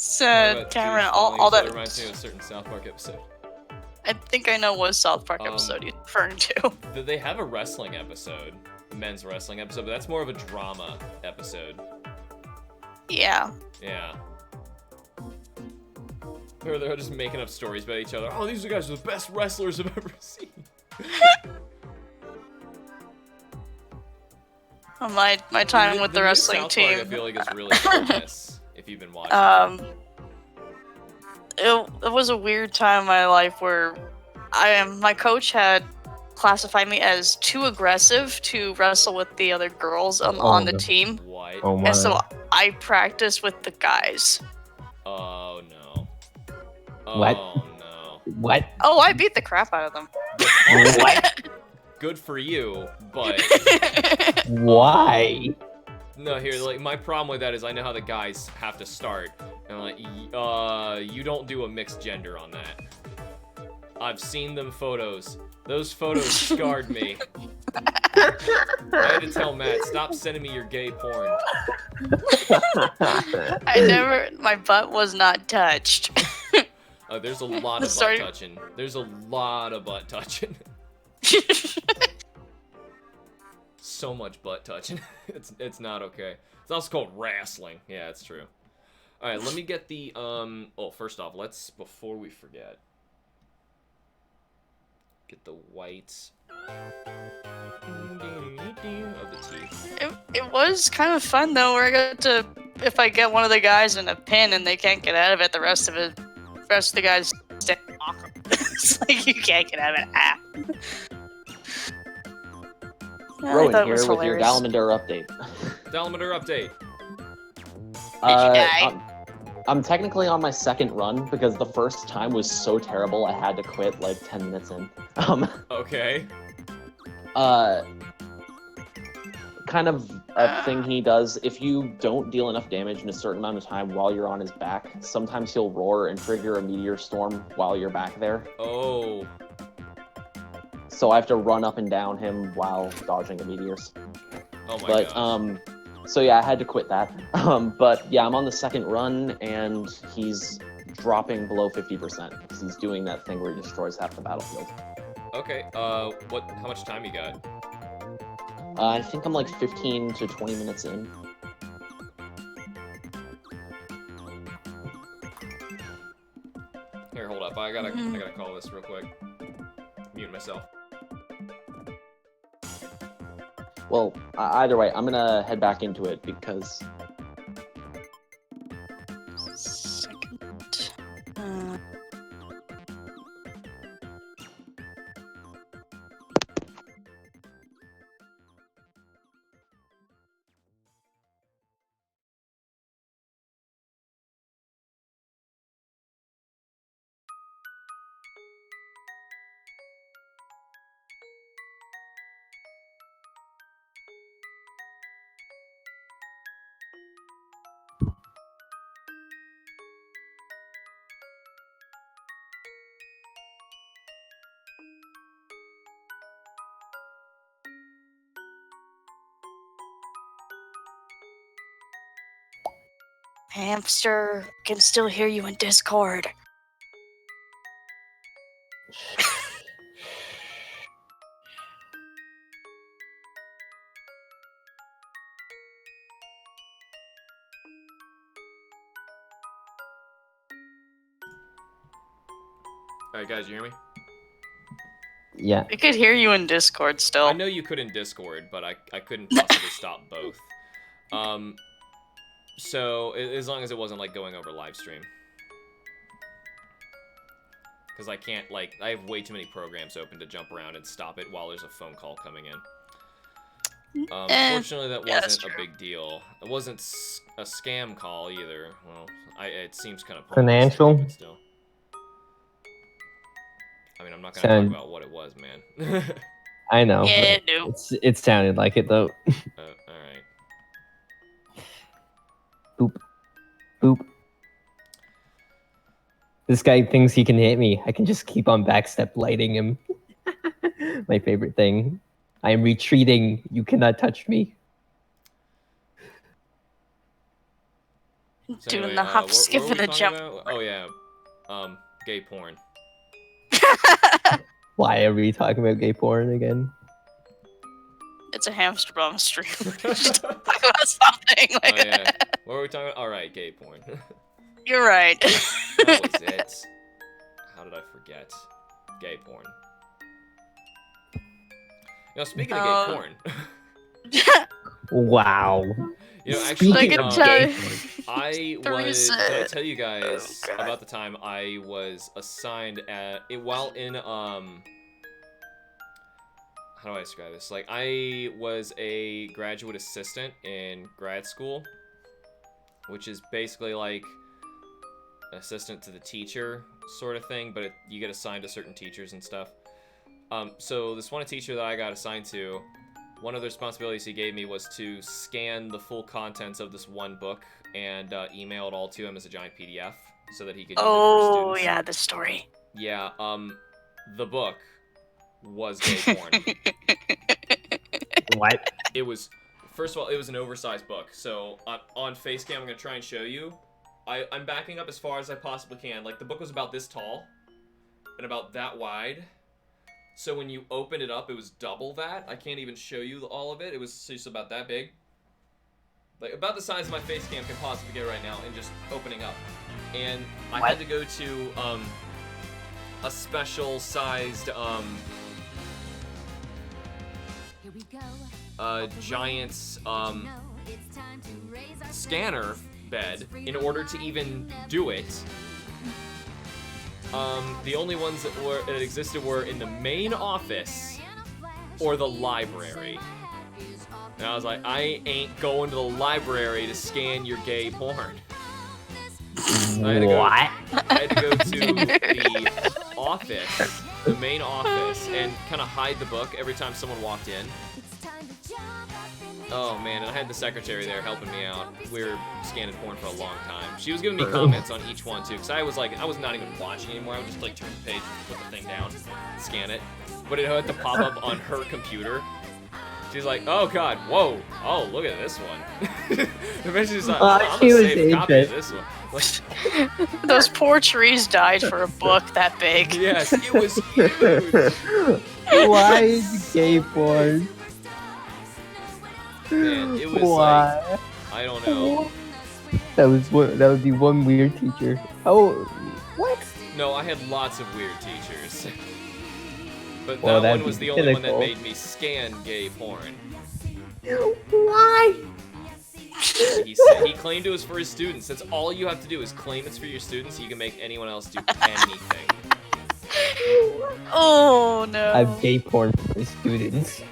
S8: So, Cameron, all that.
S1: reminds me of a certain South Park episode.
S8: I think I know what South Park episode you're referring to.
S1: They have a wrestling episode, men's wrestling episode, but that's more of a drama episode.
S8: Yeah.
S1: Yeah. Or they're just making up stories about each other. Oh, these guys are the best wrestlers I've ever seen.
S8: My time with the wrestling
S1: South
S8: team.
S1: Park, I feel like it's really famous if you've been watching.
S8: It was a weird time in my life where my coach had classified me as too aggressive to wrestle with the other girls on the team.
S1: What?
S7: Oh my.
S8: And so I practiced with the guys.
S1: Oh no.
S7: What?
S1: Oh no.
S7: What?
S8: Oh, I beat the crap out of them.
S7: What?
S1: Good for you, but
S7: Why?
S1: no, here, like, my problem with that is I know how the guys have to start, and I'm like, you don't do a mixed gender on that. I've seen them photos. Those photos scarred me. I had to tell Matt, stop sending me your gay porn.
S8: My butt was not touched.
S1: There's a lot of butt touching. There's a lot of butt touching. So much butt touching. It's not okay. It's also called wrestling. Yeah, it's true. All right, let me get the oh, first off, before we forget, get the whites of the teeth.
S8: It was kind of fun though, where I got to, if I get one of the guys in a pin and they can't get out of it, the rest of the guys stay awkward. It's like you can't get out of it.
S6: Rowan here with your Dalamander update.
S1: Dalamander update.
S6: I'm technically on my second run because the first time was so terrible I had to quit like 10 minutes in.
S1: Okay.
S6: Kind of a thing he does, if you don't deal enough damage in a certain amount of time while you're on his back, sometimes he'll roar and trigger a meteor storm while you're back there.
S1: Oh.
S6: So I have to run up and down him while dodging the meteors.
S1: Oh my
S6: gosh. So yeah, I had to quit that. But yeah, I'm on the second run and he's dropping below 50% because he's doing that thing where he destroys half the battlefield.
S1: Okay, how much time you got?
S6: I think I'm like 15 to 20 minutes in.
S1: Here, hold up. I gotta call this real quick. Mute myself.
S6: Well, either way, I'm gonna head back into it because...
S8: Second. Hamster, can still hear you in Discord.
S1: Alright, guys, you hear me?
S7: Yeah.
S8: I could hear you in Discord still.
S1: I know you could in Discord, but I couldn't possibly stop both. So as long as it wasn't like going over live stream. Because I can't, like, I have way too many programs open to jump around and stop it while there's a phone call coming in. Fortunately, that wasn't a big deal. It wasn't a scam call either. Well, it seems kind of
S7: Financial?
S1: but still. I mean, I'm not gonna talk about what it was, man.
S7: I know.
S8: Yeah, no.
S7: It sounded like it though.
S1: Alright.
S7: Boop. Boop. This guy thinks he can hit me. I can just keep on backstep lighting him. My favorite thing. I am retreating. You cannot touch me.
S1: So
S8: Doing
S1: anyway,
S8: the hop,
S1: what
S8: skip,
S1: were we
S8: and a
S1: talking
S8: jump.
S1: about? Oh yeah, gay porn.
S7: Why are we talking about gay porn again?
S8: It's a HamsterBomb's stream. Just talk about something like
S1: Oh yeah. What were we talking about? Alright, gay porn.
S8: You're right.
S1: That was it. How did I forget? Gay porn. Now, speaking of gay porn.
S7: Wow.
S1: You know, actually,
S8: I can tell you.
S1: I
S8: The
S1: was.
S8: reason-
S1: Did I tell you guys
S8: Oh, God.
S1: about the time I was assigned while in how do I describe this? Like, I was a graduate assistant in grad school, which is basically like assistant to the teacher sort of thing, but you get assigned to certain teachers and stuff. So this one teacher that I got assigned to, one of the responsibilities he gave me was to scan the full contents of this one book and email it all to him as a giant PDF so that he could use it for
S8: Oh,
S1: students.
S8: yeah, the story.
S1: Yeah, the book was gay porn.
S7: What?
S1: It was, first of all, it was an oversized book. So on Facecam, I'm gonna try and show you. I'm backing up as far as I possibly can. Like, the book was about this tall and about that wide. So when you open it up, it was double that. I can't even show you all of it. It was just about that big. Like, about the size my face cam can possibly get right now, and just opening up. And I had to go to a special sized giant scanner bed in order to even do it. The only ones that existed were in the main office or the library. And I was like, I ain't going to the library to scan your gay porn. I had to go to the office, the main office, and kind of hide the book every time someone walked in. Oh man, and I had the secretary there helping me out. We were scanning porn for a long time. She was giving me comments on each one too, because I was not even watching anymore. I would just like turn the page, put the thing down, scan it. But it had to pop up on her computer. She's like, oh god, whoa, oh look at this one. Eventually she's like, I'm gonna save a copy of this one. Like,
S8: Those poor trees died for a book that big.
S1: yes, it was huge.
S7: Why is gay porn?
S1: Man, it was
S7: Why?
S1: like, I don't know.
S7: That would be one weird teacher. Oh, what?
S1: No, I had lots of weird teachers. But
S7: Well,
S1: that
S7: that'd
S1: one was
S7: be
S1: the only one that
S7: cynical.
S1: made me scan gay porn.
S7: Why?
S1: He claimed it was for his students. That's all you have to do is claim it's for your students. You can make anyone else do anything.
S8: Oh no.
S7: I have gay porn for my students.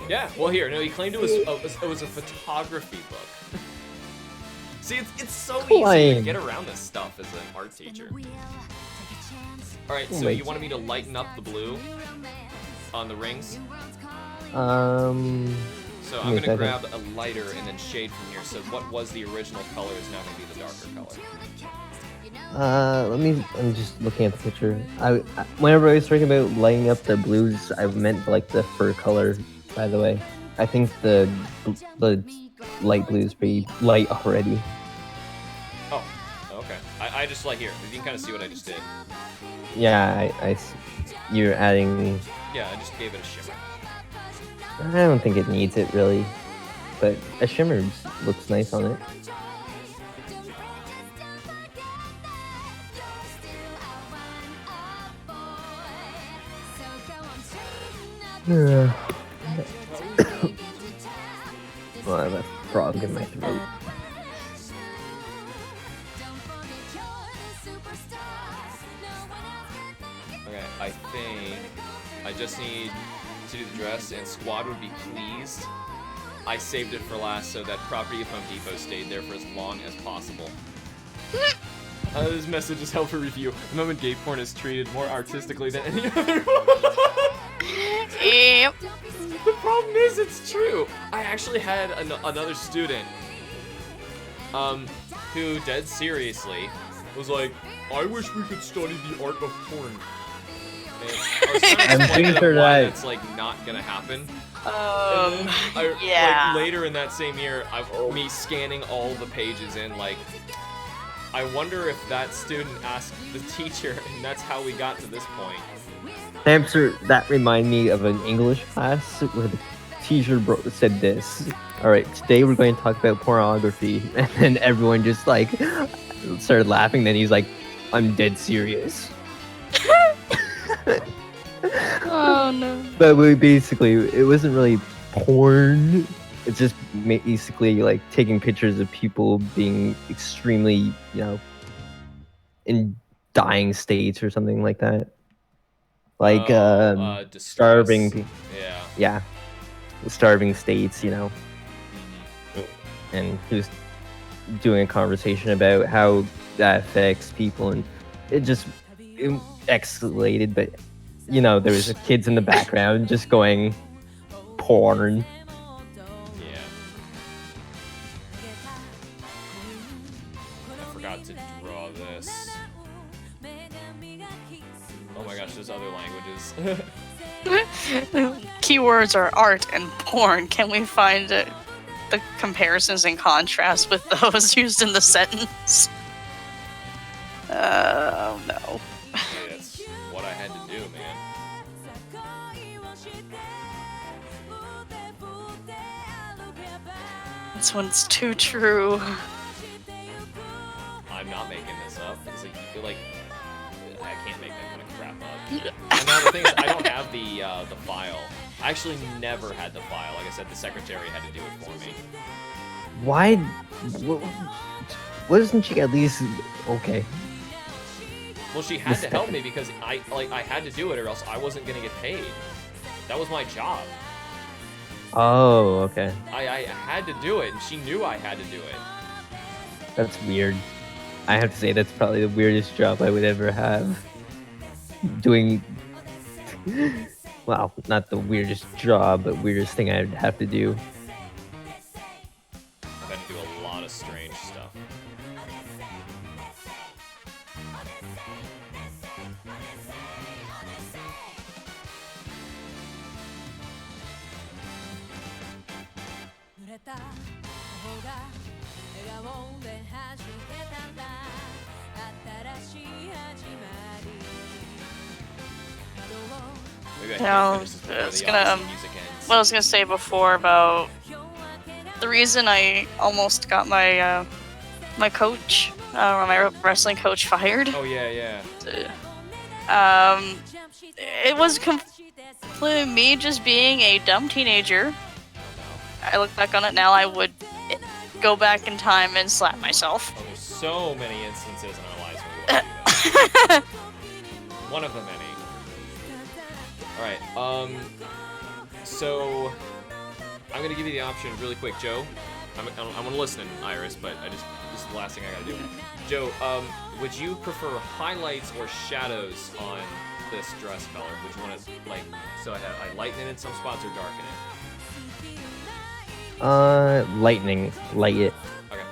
S1: Yeah, well here, no, he claimed it was a photography book. See, it's so easy to
S7: Claim.
S1: get around this stuff as an art teacher. Alright,
S7: Oh
S1: so
S7: my
S1: you wanted me to lighten up the blue on the rings? So I'm
S7: Wait,
S1: gonna
S7: I
S1: grab a lighter and then shade from here. So what was the original color is now gonna be the darker color.
S7: I'm just looking at the picture. Whenever I was talking about lighting up the blues, I meant like the fur color, by the way. I think the light blue is pretty light already.
S1: Oh, I just like here. You can kind of see what I just did.
S7: Yeah, you're adding.
S1: Yeah, I just gave it a shimmer.
S7: I don't think it needs it really, but a shimmer looks nice on it. Well, I have a frog in my throat.
S1: Okay, I think I just need to do the dress, and Squad would be pleased. I saved it for last so that Property of Home Depot stayed there for as long as possible. This message is held for review. The moment gay porn is treated more artistically than any other.
S8: Yep.
S1: The problem is, it's true. I actually had another student, who dead seriously was like, "I wish we could study the art of porn." And I was trying to
S7: I'm
S1: explain to
S7: pretty sure
S1: them why
S7: that-
S1: that's like not gonna happen.
S8: Yeah.
S1: Like later in that same year, me scanning all the pages in, like, I wonder if that student asked the teacher, and that's how we got to this point.
S7: Hamster, that reminded me of an English class where the teacher said this. Alright, today we're going to talk about pornography. And then everyone just like started laughing. Then he's like, I'm dead serious.
S8: Oh no.
S7: But it wasn't really porn. It's just basically like taking pictures of people being extremely, in dying states or something like that. Like
S1: Distress.
S7: starving people.
S1: Yeah.
S7: Starving states, And he was doing a conversation about how that affects people, and it escalated. But there was kids in the background just going porn.
S1: Yeah. I forgot to draw this. Oh my gosh, there's other languages.
S8: Keywords are art and porn. Can we find the comparisons and contrast with those used in the sentence? Oh no.
S1: Hey, that's what I had to do, man.
S8: This one's too true.
S1: I'm not making this up. It's like I can't make that kind of crap up. And now the thing is, I don't have the file. I actually never had the file. Like I said, the secretary had to do it for me.
S7: Why? Wasn't she at least okay?
S1: Well, she had to help me because I had to do it, or else I wasn't gonna get paid. That was my job.
S7: Oh, okay.
S1: I had to do it, and she knew I had to do it.
S7: That's weird. I have to say that's probably the weirdest job I would ever have. Doing, well, not the weirdest job, but weirdest thing I'd have to do.
S1: I've had to do a lot of strange stuff. Maybe I
S8: No,
S1: can finish this before
S8: it's
S1: the
S8: gonna,
S1: Odyssey music ends.
S8: What I was gonna say before about the reason I almost got my my coach, my wrestling coach fired.
S1: Oh yeah.
S8: It was completely me just being a dumb teenager. I look back on it now, I would go back in time and slap myself.
S1: Oh, there's so many instances in our lives where we want to do that. One of the many. Alright, so I'm gonna give you the option really quick, Joe. I'm gonna listen, Iris, but this is the last thing I gotta do. Joe, would you prefer highlights or shadows on this dress color? Would you want to, like, so I lighten it in some spots or darken it?
S7: Lightning, light it.
S1: Okay.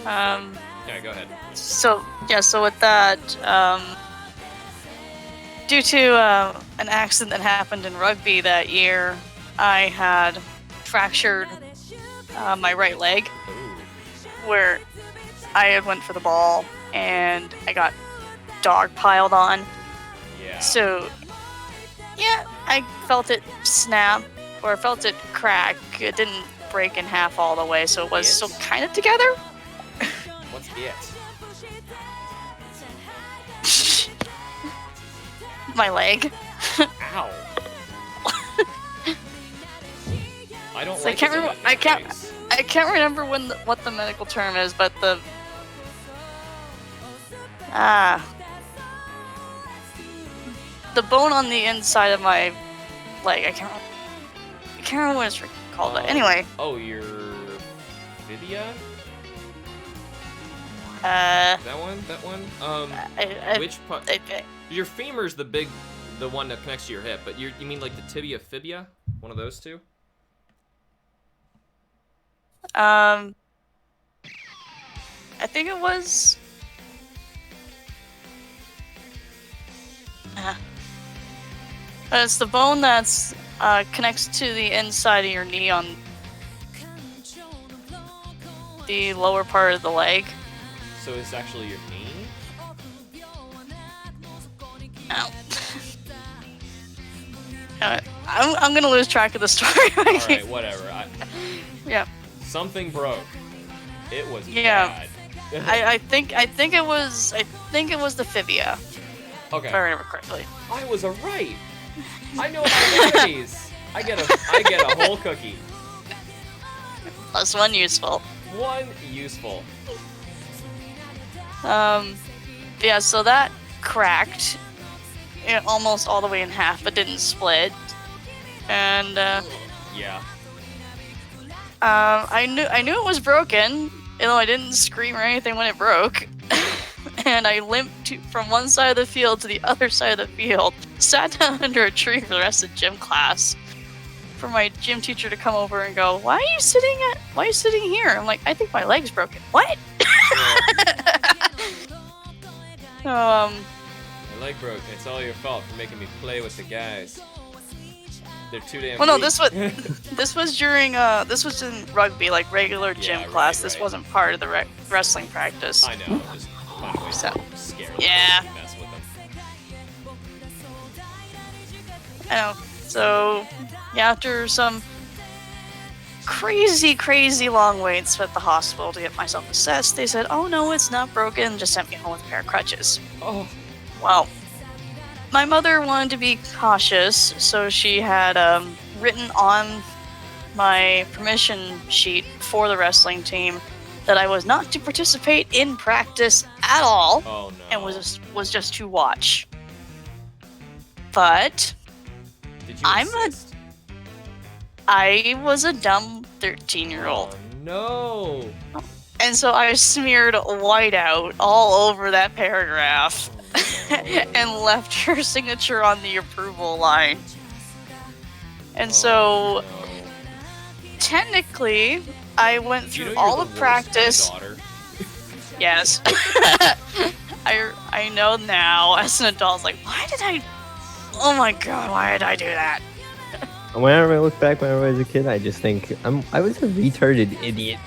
S1: Yeah, go ahead.
S8: So with that, due to an accident that happened in rugby that year, I had fractured my right leg.
S1: Ooh.
S8: where I had went for the ball and I got dog piled on.
S1: Yeah.
S8: So, yeah, I felt it snap, or I felt it crack. It didn't break in half all the way, so it was still kind of together.
S1: What's it?
S8: My leg.
S1: Ow. I don't
S8: So
S1: like
S8: I can't remember what the medical term is, but the bone on the inside of my leg. I can't remember what it's called. But anyway.
S1: Oh, your fibia?
S8: That
S1: one. Which part? Your femur's the one that connects to your hip, but you mean like the tibia fibia? One of those two?
S8: I think it was. It's the bone that's connects to the inside of your knee on the lower part of the leg.
S1: So it's actually your knee?
S8: Ow. I'm gonna lose track of the story.
S1: Alright, whatever.
S8: Yeah.
S1: Something broke. It was
S8: Yeah.
S1: bad.
S8: I think it was the fibia.
S1: Okay.
S8: If I remember correctly.
S1: I was right. I know anatomies. I get a whole cookie.
S8: Plus one useful.
S1: One useful.
S8: Yeah, so that cracked almost all the way in half, but didn't split. And
S1: yeah.
S8: I knew it was broken, though I didn't scream or anything when it broke. And I limped from one side of the field to the other side of the field, sat down under a tree for the rest of gym class, for my gym teacher to come over and go, "Why are you sitting here?" I'm like, "I think my leg's broken." What?
S1: My leg broke. It's all your fault for making me play with the guys. They're too damn.
S8: Well, no,
S1: weak.
S8: this was during this was in rugby, like regular gym class. This wasn't part of the wrestling practice.
S1: I know. Just find a way
S8: So,
S1: to scare them.
S8: yeah.
S1: Mess with them.
S8: I know. So, yeah, after some crazy long waits at the hospital to get myself assessed, they said, "Oh no, it's not broken." Just sent me home with a pair of crutches.
S1: Oh.
S8: Well, my mother wanted to be cautious, so she had written on my permission sheet for the wrestling team that I was not to participate in practice at all,
S1: Oh no.
S8: and was just to watch. But
S1: Did you insist?
S8: I was a dumb 13-year-old.
S1: Oh no.
S8: And so I smeared whiteout all over that paragraph and left her signature on the approval line. And so, technically, I went through all the practice. Yes. I know now as an adult, like, oh my god, why did I do that?
S7: Whenever I look back, whenever I was a kid, I just think I was a retarded idiot.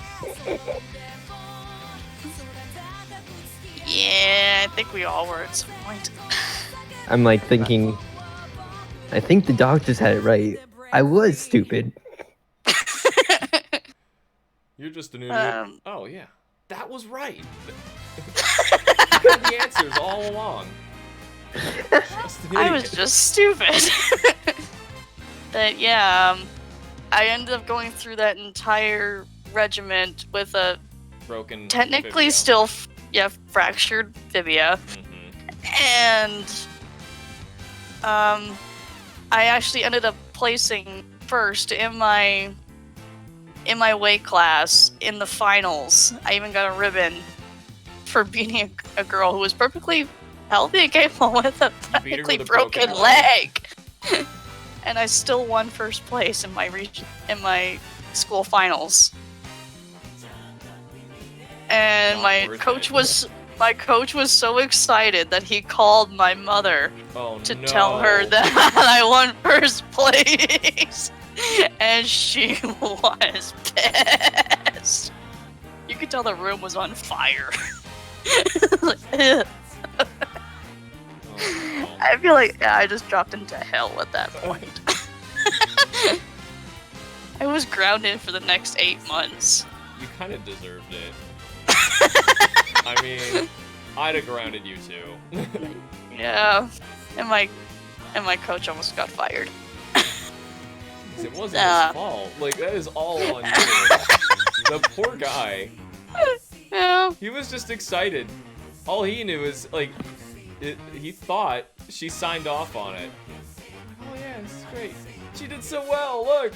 S8: Yeah, I think we all were at some point.
S7: I'm like thinking, I think the doctors had it right. I was stupid.
S1: You're just an idiot. Oh yeah, that was right. You had the answers all along.
S8: I was just stupid. But yeah, I ended up going through that entire regiment with a
S1: broken,
S8: technically
S1: fibia.
S8: still, fractured fibia, and I actually ended up placing first in my weight class in the finals. I even got a ribbon for beating a girl who was perfectly healthy and capable with a technically broken leg. And I still won first place in my school finals. And my coach was so excited that he called my mother to tell her that I won first place. And she was pissed. You could tell the room was on fire. I feel like I just dropped into hell at that point. I was grounded for the next 8 months.
S1: You kind of deserved it. I mean, I'd have grounded you too.
S8: Yeah, and my coach almost got fired.
S1: It wasn't his fault. Like, that is all on you. The poor guy.
S8: Yeah.
S1: He was just excited. All he knew is, like, he thought she signed off on it. Oh yeah, this is great. She did so well, look!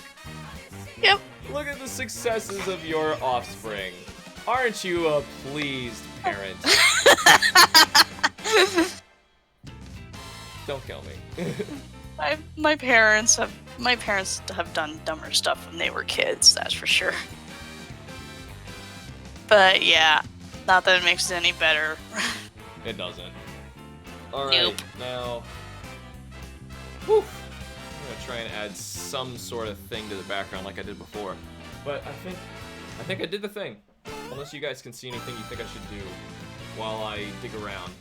S8: Yep.
S1: Look at the successes of your offspring. Aren't you a pleased parent? Don't kill me.
S8: My parents have done dumber stuff when they were kids, that's for sure. But yeah, not that it makes it any better.
S1: It doesn't. Alright,
S8: Nope.
S1: now... Whew. I'm gonna try and add some sort of thing to the background like I did before. But I think I did the thing. Unless you guys can see anything you think I should do while I dig around.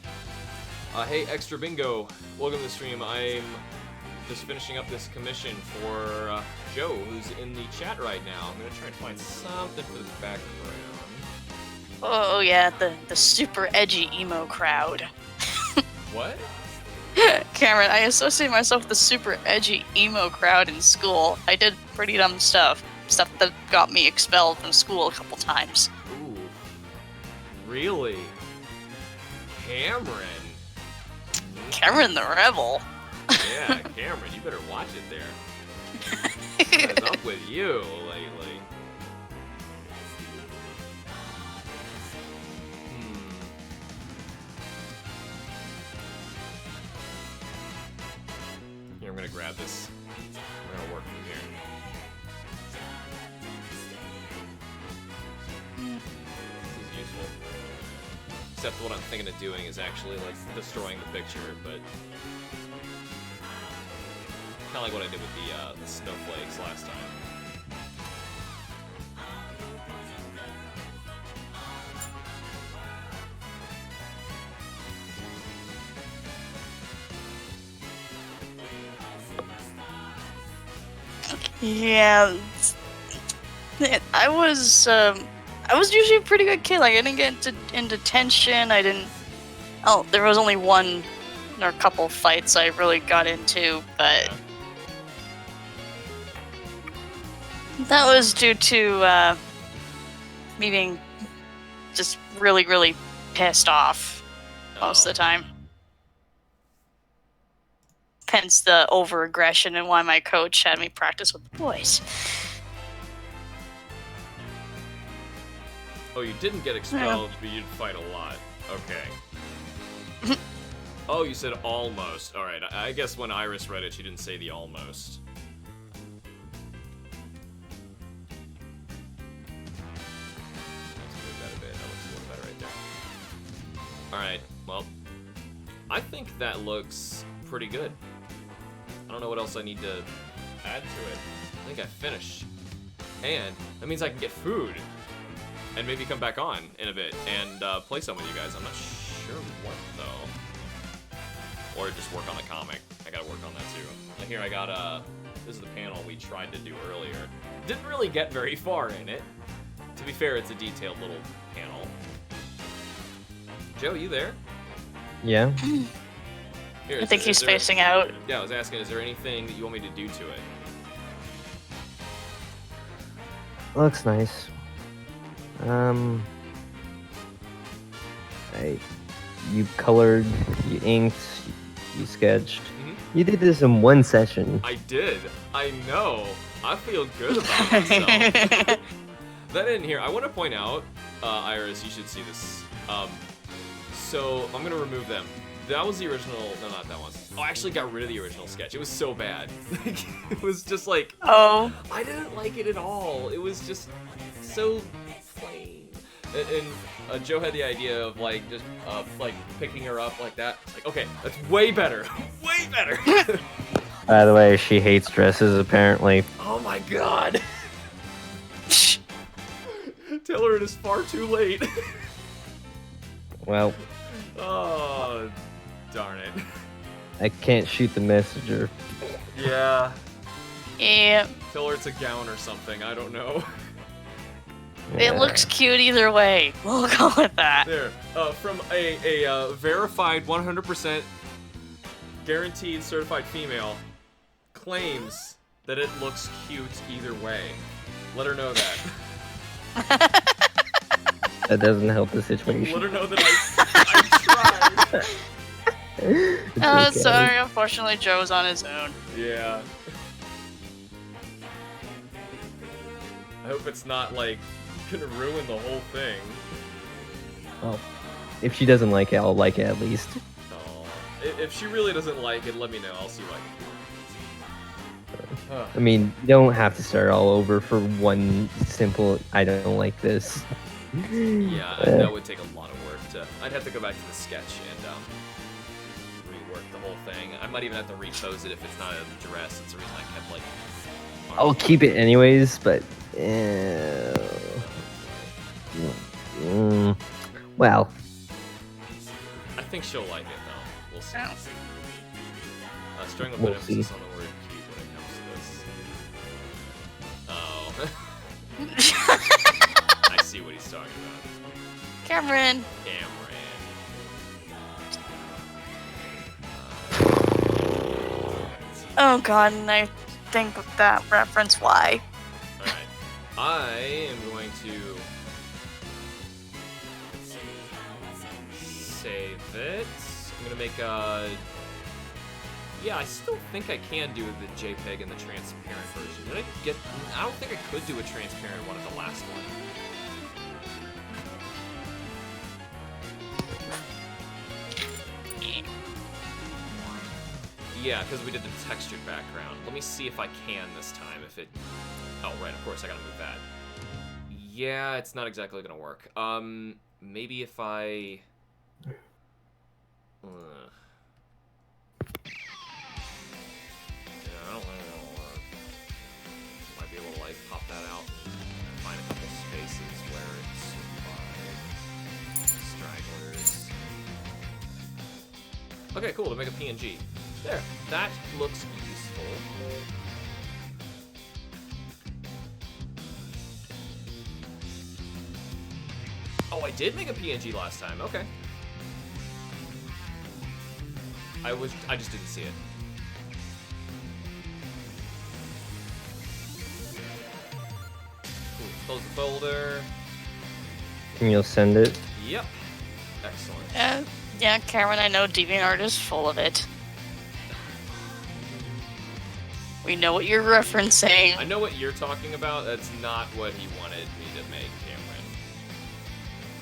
S1: Hey, Extra Bingo, welcome to the stream. I'm just finishing up this commission for Joe, who's in the chat right now. I'm gonna try and find something for the background.
S8: Oh yeah, the super edgy emo crowd.
S1: What?
S8: Cameron, I associate myself with the super edgy emo crowd in school. I did pretty dumb stuff. Stuff that got me expelled from school a couple times.
S1: Ooh. Really? Cameron?
S8: Cameron the Rebel.
S1: Yeah, Cameron, you better watch it there. What's up with you lately? Here, I'm gonna grab this. We're gonna work from here. This is useful. Except what I'm thinking of doing is actually like destroying the picture, but kind of like what I did with the snowflakes last time.
S8: Yeah, I was usually a pretty good kid. Like I didn't get in detention. I didn't. Oh, there was only one or a couple fights I really got into, but that was due to me being just really, really pissed off most of the time. Hence the over-aggression and why my coach had me practice with the boys.
S1: Oh, you didn't get expelled, but you'd fight a lot. Okay. Oh, you said almost. Alright, I guess when Iris read it, she didn't say the almost. Let's move that a bit. That looks a little better right there. Alright, well, I think that looks pretty good. I don't know what else I need to add to it. I think I finished. And that means I can get food. And maybe come back on in a bit and play some with you guys. I'm not sure what, though. Or just work on the comic. I gotta work on that, too. And here I got, this is the panel we tried to do earlier. Didn't really get very far in it. To be fair, it's a detailed little panel. Joe, you there?
S7: Yeah.
S1: Here,
S8: I think he's spacing out.
S1: Yeah, I was asking, is there anything that you want me to do to it?
S7: Looks nice. You colored, you inked, you sketched.
S1: Mm-hmm.
S7: You did this in one session.
S1: I did. I know. I feel good about myself. That in here, I want to point out, Iris, you should see this. So I'm gonna remove them. That was the original. No, not that one. Oh, I actually got rid of the original sketch. It was so bad. It was just like.
S8: Oh.
S1: I didn't like it at all. It was just so plain. And Joe had the idea of like just like picking her up like that. Like, okay, that's way better. Way better.
S7: By the way, she hates dresses apparently.
S1: Oh my god. Tell her it is far too late.
S7: Well,
S1: Oh, darn it.
S7: I can't shoot the messenger.
S1: Yeah.
S8: Yeah,
S1: Tell her it's a gown or something. I don't know.
S8: it looks cute either way. We'll go with that.
S1: There. From a verified 100% guaranteed certified female claims that it looks cute either way. Let her know that.
S7: That doesn't help the situation.
S1: Let her know that I tried.
S7: It's okay.
S8: Sorry, unfortunately Joe's on his own.
S1: Yeah. I hope it's not, like, gonna ruin the whole thing.
S7: Well, if she doesn't like it, I'll like it at least.
S1: Oh. If she really doesn't like it, let me know. I'll see what I can do.
S7: I mean, you don't have to start all over for one simple, I don't like this.
S1: Yeah, that would take a lot of work to... I'd have to go back to the sketch and, rework the whole thing. I might even have to repose it if it's not a dress. It's the reason I kept, like...
S7: I'll keep it anyways, but... well,
S1: I think she'll like it, though. We'll see.
S8: Oh.
S1: Strong a bit
S7: We'll
S1: emphasis
S7: see.
S1: on the word cute when it comes to this. Oh. I see what he's talking about.
S8: Cameron. Oh god, and I think of that reference why.
S1: Alright. I am going to save it. I'm gonna make a... Yeah, I still think I can do the JPEG and the transparent version. Did I get... I don't think I could do a transparent one at the last one. Yeah, because we did the textured background. Let me see if I can this time, if it... Oh, right, of course, I gotta move that. Yeah, it's not exactly gonna work. Maybe if I... Yeah, I don't think it'll work. Might be able to, like, pop that out and find a couple spaces where it's by stragglers. Okay, cool, to make a PNG. There, that looks useful. Oh, I did make a PNG last time, okay. I just didn't see it. Cool, close the folder.
S7: and you'll send it.
S1: Yep. Excellent.
S8: Yeah, Cameron, I know DeviantArt is full of it. We know what you're referencing.
S1: I know what you're talking about. That's not what he wanted me to make, Cameron.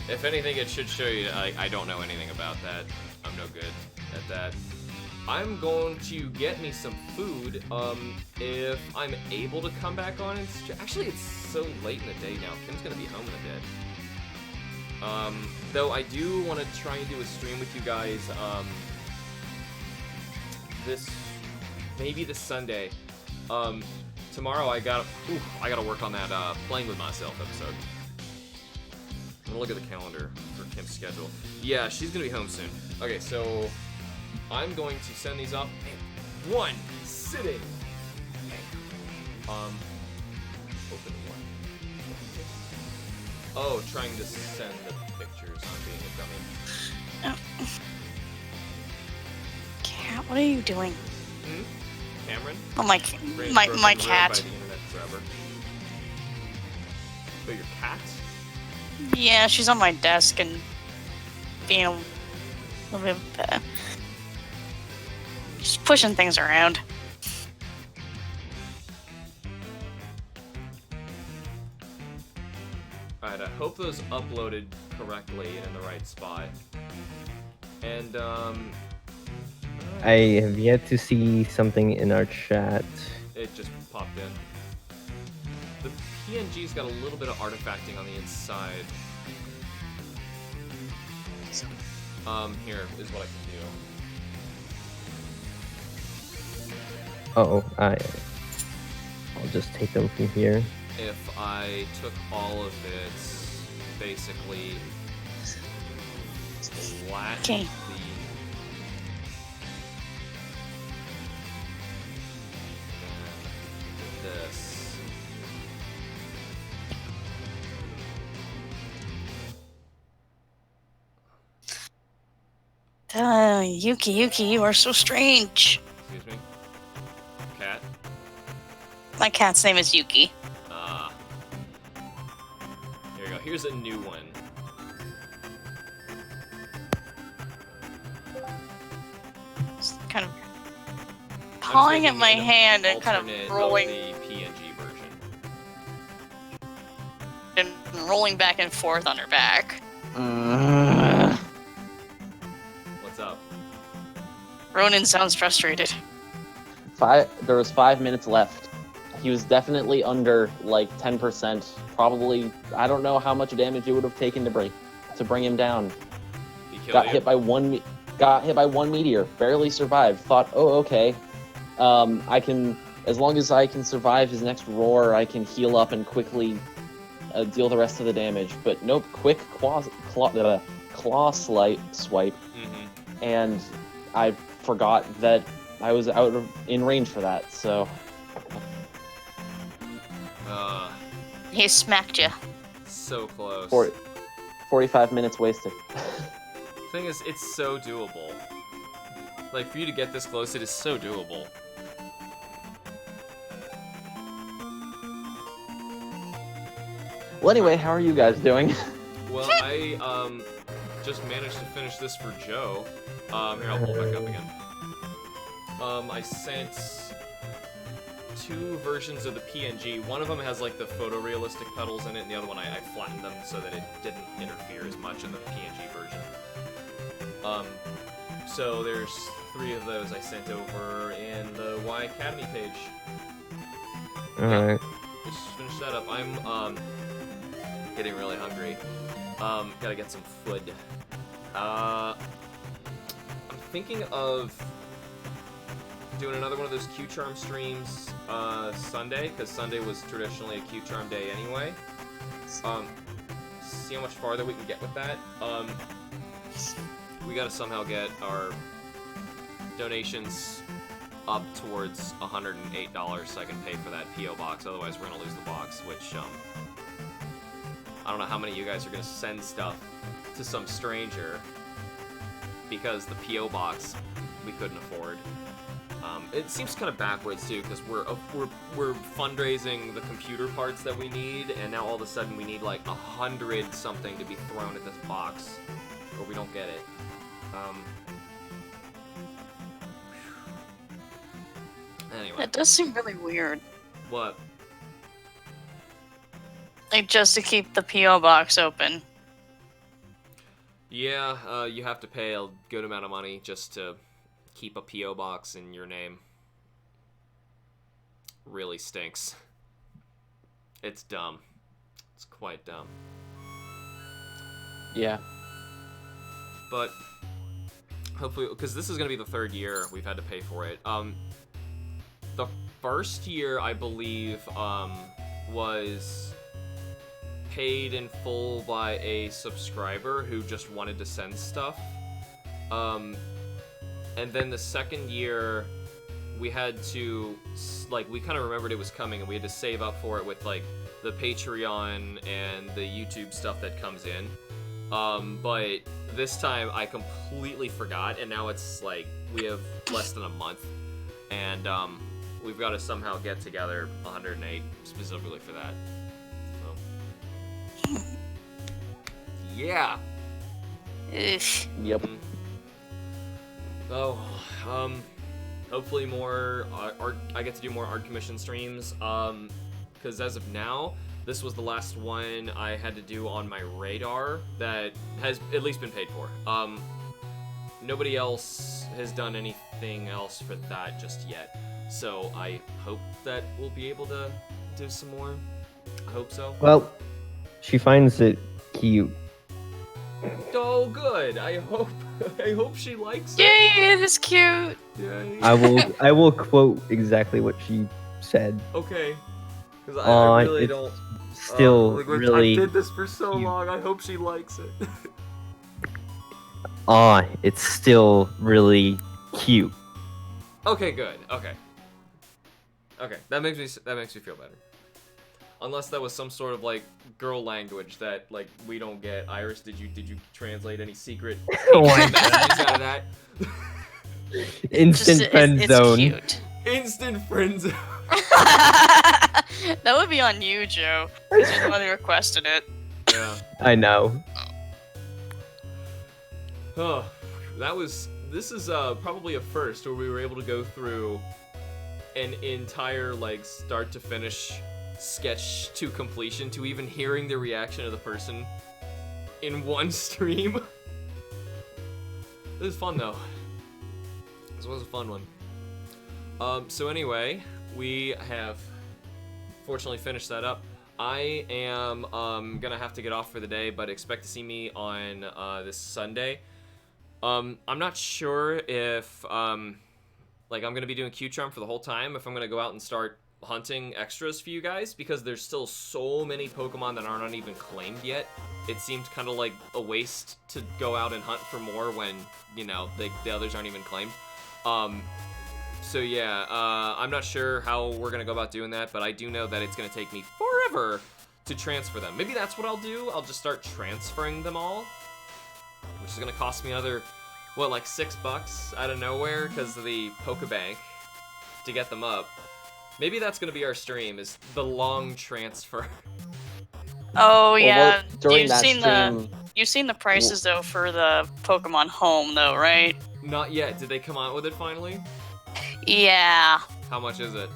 S1: If anything, it should show you I don't know anything about that. I'm no good at that. I'm going to get me some food, if I'm able to come back on. Actually, it's so late in the day now. Kim's gonna be home in a bit. Though I do want to try and do a stream with you guys, maybe this Sunday. Tomorrow I gotta work on that, Playing With Myself episode. I'm gonna look at the calendar for Kim's schedule. Yeah, she's gonna be home soon. Okay, so I'm going to send these off in one sitting. Open one. Oh, trying to send the pictures on being a dummy.
S8: Cat, what are you doing?
S1: Cameron?
S8: Oh, my cat.
S1: By the internet forever. But your cat?
S8: Yeah, she's on my desk and being a little bit, just pushing things around.
S1: Alright, I hope those uploaded correctly and in the right spot. And,
S7: I have yet to see something in our chat.
S1: it just popped in. The PNG's got a little bit of artifacting on the inside. Here is what I can do.
S7: I'll just take them from here.
S1: If I took all of it basically flatten
S8: Okay.
S1: this.
S8: Yuki, you are so strange.
S1: Excuse me. Cat.
S8: My cat's name is Yuki.
S1: Here we go. Here's a new one.
S8: Just kind of pawing at my hand and kind of
S1: Alternate
S8: rolling
S1: the PNG version.
S8: and rolling back and forth on her back.
S1: What's up?
S8: Ronan sounds frustrated.
S6: There was 5 minutes left. He was definitely under like 10%. Probably, I don't know how much damage it would have taken to bring him down.
S1: He killed
S6: Got
S1: you?
S6: hit by one meteor. Barely survived. Thought, oh okay. I can, as long as I can survive his next roar, I can heal up and quickly deal the rest of the damage. But nope, quick claw swipe, and I forgot that I was in range for that. So.
S8: He smacked you.
S1: So close.
S6: 45 minutes wasted.
S1: Thing is, it's so doable. Like, for you to get this close, it is so doable.
S6: Well, anyway, how are you guys doing?
S1: Well, I just managed to finish this for Joe. Here, I'll pull it back up again. I sent 2 versions of the PNG. One of them has like the photorealistic petals in it, and the other one I flattened them so that it didn't interfere as much in the PNG version. So there's 3 of those I sent over in the Wycademy page.
S7: Alright.
S1: Just finish that up. I'm getting really hungry. Gotta get some food. I'm thinking of doing another one of those Q-Charm streams Sunday, because Sunday was traditionally a Q-Charm day anyway. See how much farther we can get with that. We gotta somehow get our donations up towards $108 so I can pay for that P.O. box, otherwise we're gonna lose the box, which, I don't know how many of you guys are gonna send stuff to some stranger, because the P.O. box we couldn't afford. It seems kind of backwards too, because we're fundraising the computer parts that we need, and now all of a sudden we need like 100 something to be thrown at this box, or we don't get it. Anyway.
S8: That does seem really weird.
S1: What?
S8: Like, just to keep the P.O. box open.
S1: Yeah, you have to pay a good amount of money just to keep a P.O. box in your name. Really stinks. It's dumb. It's quite dumb.
S6: Yeah.
S1: But hopefully, because this is going to be the 3rd year we've had to pay for it. The first year, I believe, was paid in full by a subscriber who just wanted to send stuff. And then the second year, we had to, like, we kind of remembered it was coming, and we had to save up for it with, like, the Patreon and the YouTube stuff that comes in. But this time I completely forgot, and now it's, like, we have less than a month. And, we've got to somehow get together 108 specifically for that. So. Yeah.
S8: Ugh.
S6: Yep.
S1: Oh, hopefully more art. I get to do more art commission streams. Because as of now, this was the last one I had to do on my radar that has at least been paid for. Nobody else has done anything else for that just yet. So I hope that we'll be able to do some more. I hope so.
S7: Well, she finds it cute.
S1: Oh, good. I hope she likes it.
S8: Yay, it is cute.
S1: Yay.
S7: I will quote exactly what she said.
S1: Okay. Because I really don't.
S7: still
S1: Like,
S7: really.
S1: I did this for so
S7: cute.
S1: long. I hope she likes it.
S7: It's still really cute.
S1: Okay, good. Okay. Okay, that makes me feel better. Unless that was some sort of like girl language that like we don't get. Iris, did you translate any secret
S7: Oh my
S1: messages out of that?
S7: Instant friend zone.
S8: It's cute.
S1: Instant friends.
S8: That would be on you, Joe. Because you're the one who requested it.
S1: Yeah.
S7: I know.
S1: Oh, this is probably a first where we were able to go through an entire like start to finish sketch to completion to even hearing the reaction of the person in one stream. This is fun though. This was a fun one. So anyway, we have fortunately finished that up. I am gonna have to get off for the day, but expect to see me on this Sunday. I'm not sure if like I'm gonna be doing Q-Charm for the whole time, if I'm gonna go out and start hunting extras for you guys, because there's still so many Pokemon that aren't even claimed yet. It seemed kind of like a waste to go out and hunt for more when, you know, the others aren't even claimed. So yeah, I'm not sure how we're gonna go about doing that, but I do know that it's gonna take me forever to transfer them. Maybe that's what I'll do. I'll just start transferring them all, which is gonna cost me another, what, like $6 out of nowhere because of the Pokebank to get them up. Maybe that's gonna be our stream, is the long transfer.
S8: Oh yeah,
S6: during
S8: you've
S6: that
S8: seen
S6: stream,
S8: you've seen the prices though for the Pokemon Home though, right?
S1: Not yet. Did they come out with it finally?
S8: Yeah,
S1: How much is it?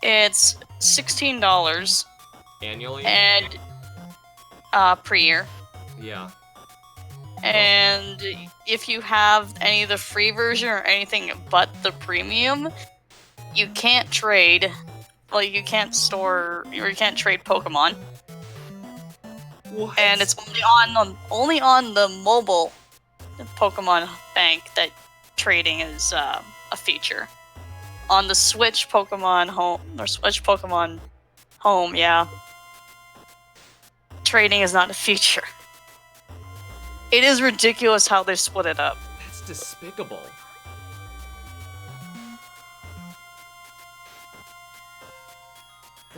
S8: it's $16
S1: Annually?
S8: and per year.
S1: Yeah.
S8: And if you have any of the free version or anything but the premium, you can't trade. Well, you can't store or you can't trade Pokemon.
S1: What?
S8: And it's only on the mobile Pokemon Bank that trading is a feature. On the Switch Pokemon Home, yeah, trading is not a feature. It is ridiculous how they split it up.
S1: That's despicable.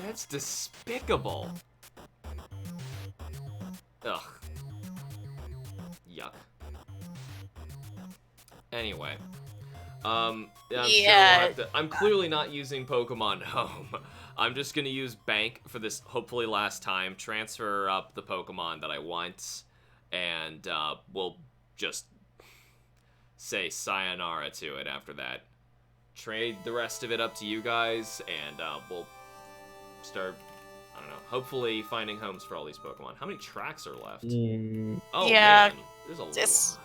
S1: That's despicable. Ugh. Yuck. Anyway. I'm sure we'll have to, I'm clearly not using Pokemon Home. I'm just gonna use Bank for this hopefully last time, transfer up the Pokemon that I want, and we'll just say sayonara to it after that. Trade the rest of it up to you guys, and we'll start, I don't know, hopefully finding homes for all these Pokemon. How many tracks are left? Oh,
S8: Yeah,
S1: man, there's a lot.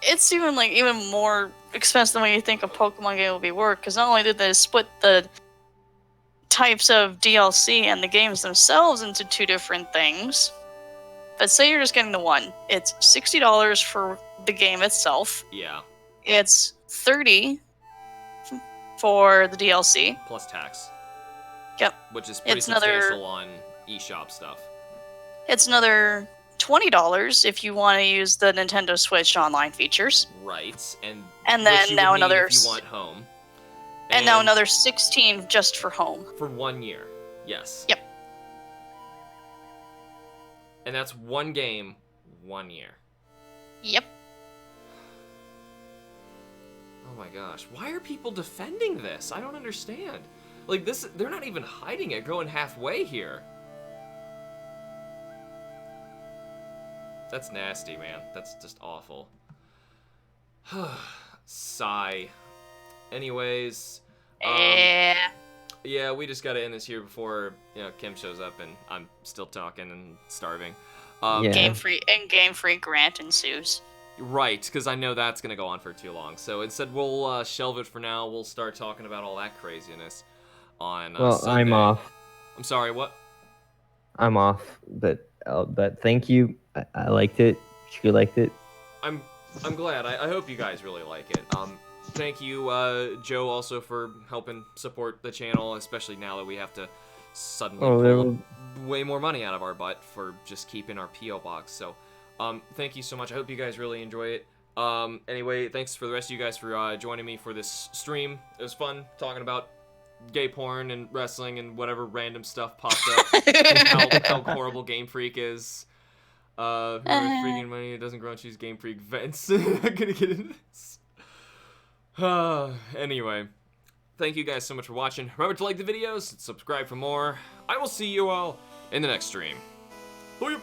S8: It's even more expensive than what you think a Pokemon game will be worth, because not only did they split the types of DLC and the games themselves into two different things, but say you're just getting the one, it's $60 for the game itself.
S1: Yeah.
S8: It's $30 for the DLC.
S1: Plus tax.
S8: Yep.
S1: Which is pretty
S8: It's another-
S1: substantial on eShop stuff.
S8: It's another $20 if you want to use the Nintendo Switch online features.
S1: Right, and
S8: And
S1: which
S8: then
S1: you
S8: now
S1: would need
S8: another
S1: if you want home.
S8: and now another $16 just for home.
S1: For 1 year. Yes.
S8: Yep.
S1: And that's one game, 1 year.
S8: Yep.
S1: Oh my gosh. Why are people defending this? I don't understand. Like this, they're not even hiding it, going halfway here. That's nasty, man. That's just awful. Sigh. Anyways, yeah, we just gotta end this here before, you know, Kim shows up and I'm still talking and starving.
S7: Yeah.
S8: Game free grant ensues.
S1: Right, because I know that's gonna go on for too long. So instead, we'll shelve it for now. We'll start talking about all that craziness on Sunday.
S7: I'm off.
S1: I'm sorry, what?
S7: I'm off, but thank you. I liked it. She liked it.
S1: I'm glad. I hope you guys really like it. Thank you, Joe, also for helping support the channel, especially now that we have to suddenly
S7: Oh, there
S1: pull
S7: will-
S1: way more money out of our butt for just keeping our P.O. box. So, thank you so much. I hope you guys really enjoy it. Anyway, thanks for the rest of you guys for joining me for this stream. It was fun talking about gay porn and wrestling and whatever random stuff popped up. how horrible Game Freak is. Whoever freaking money it doesn't grow and choose Game Freak vents. I'm not gonna get into this. Anyway, thank you guys so much for watching. Remember to like the videos, subscribe for more. I will see you all in the next stream. See ya.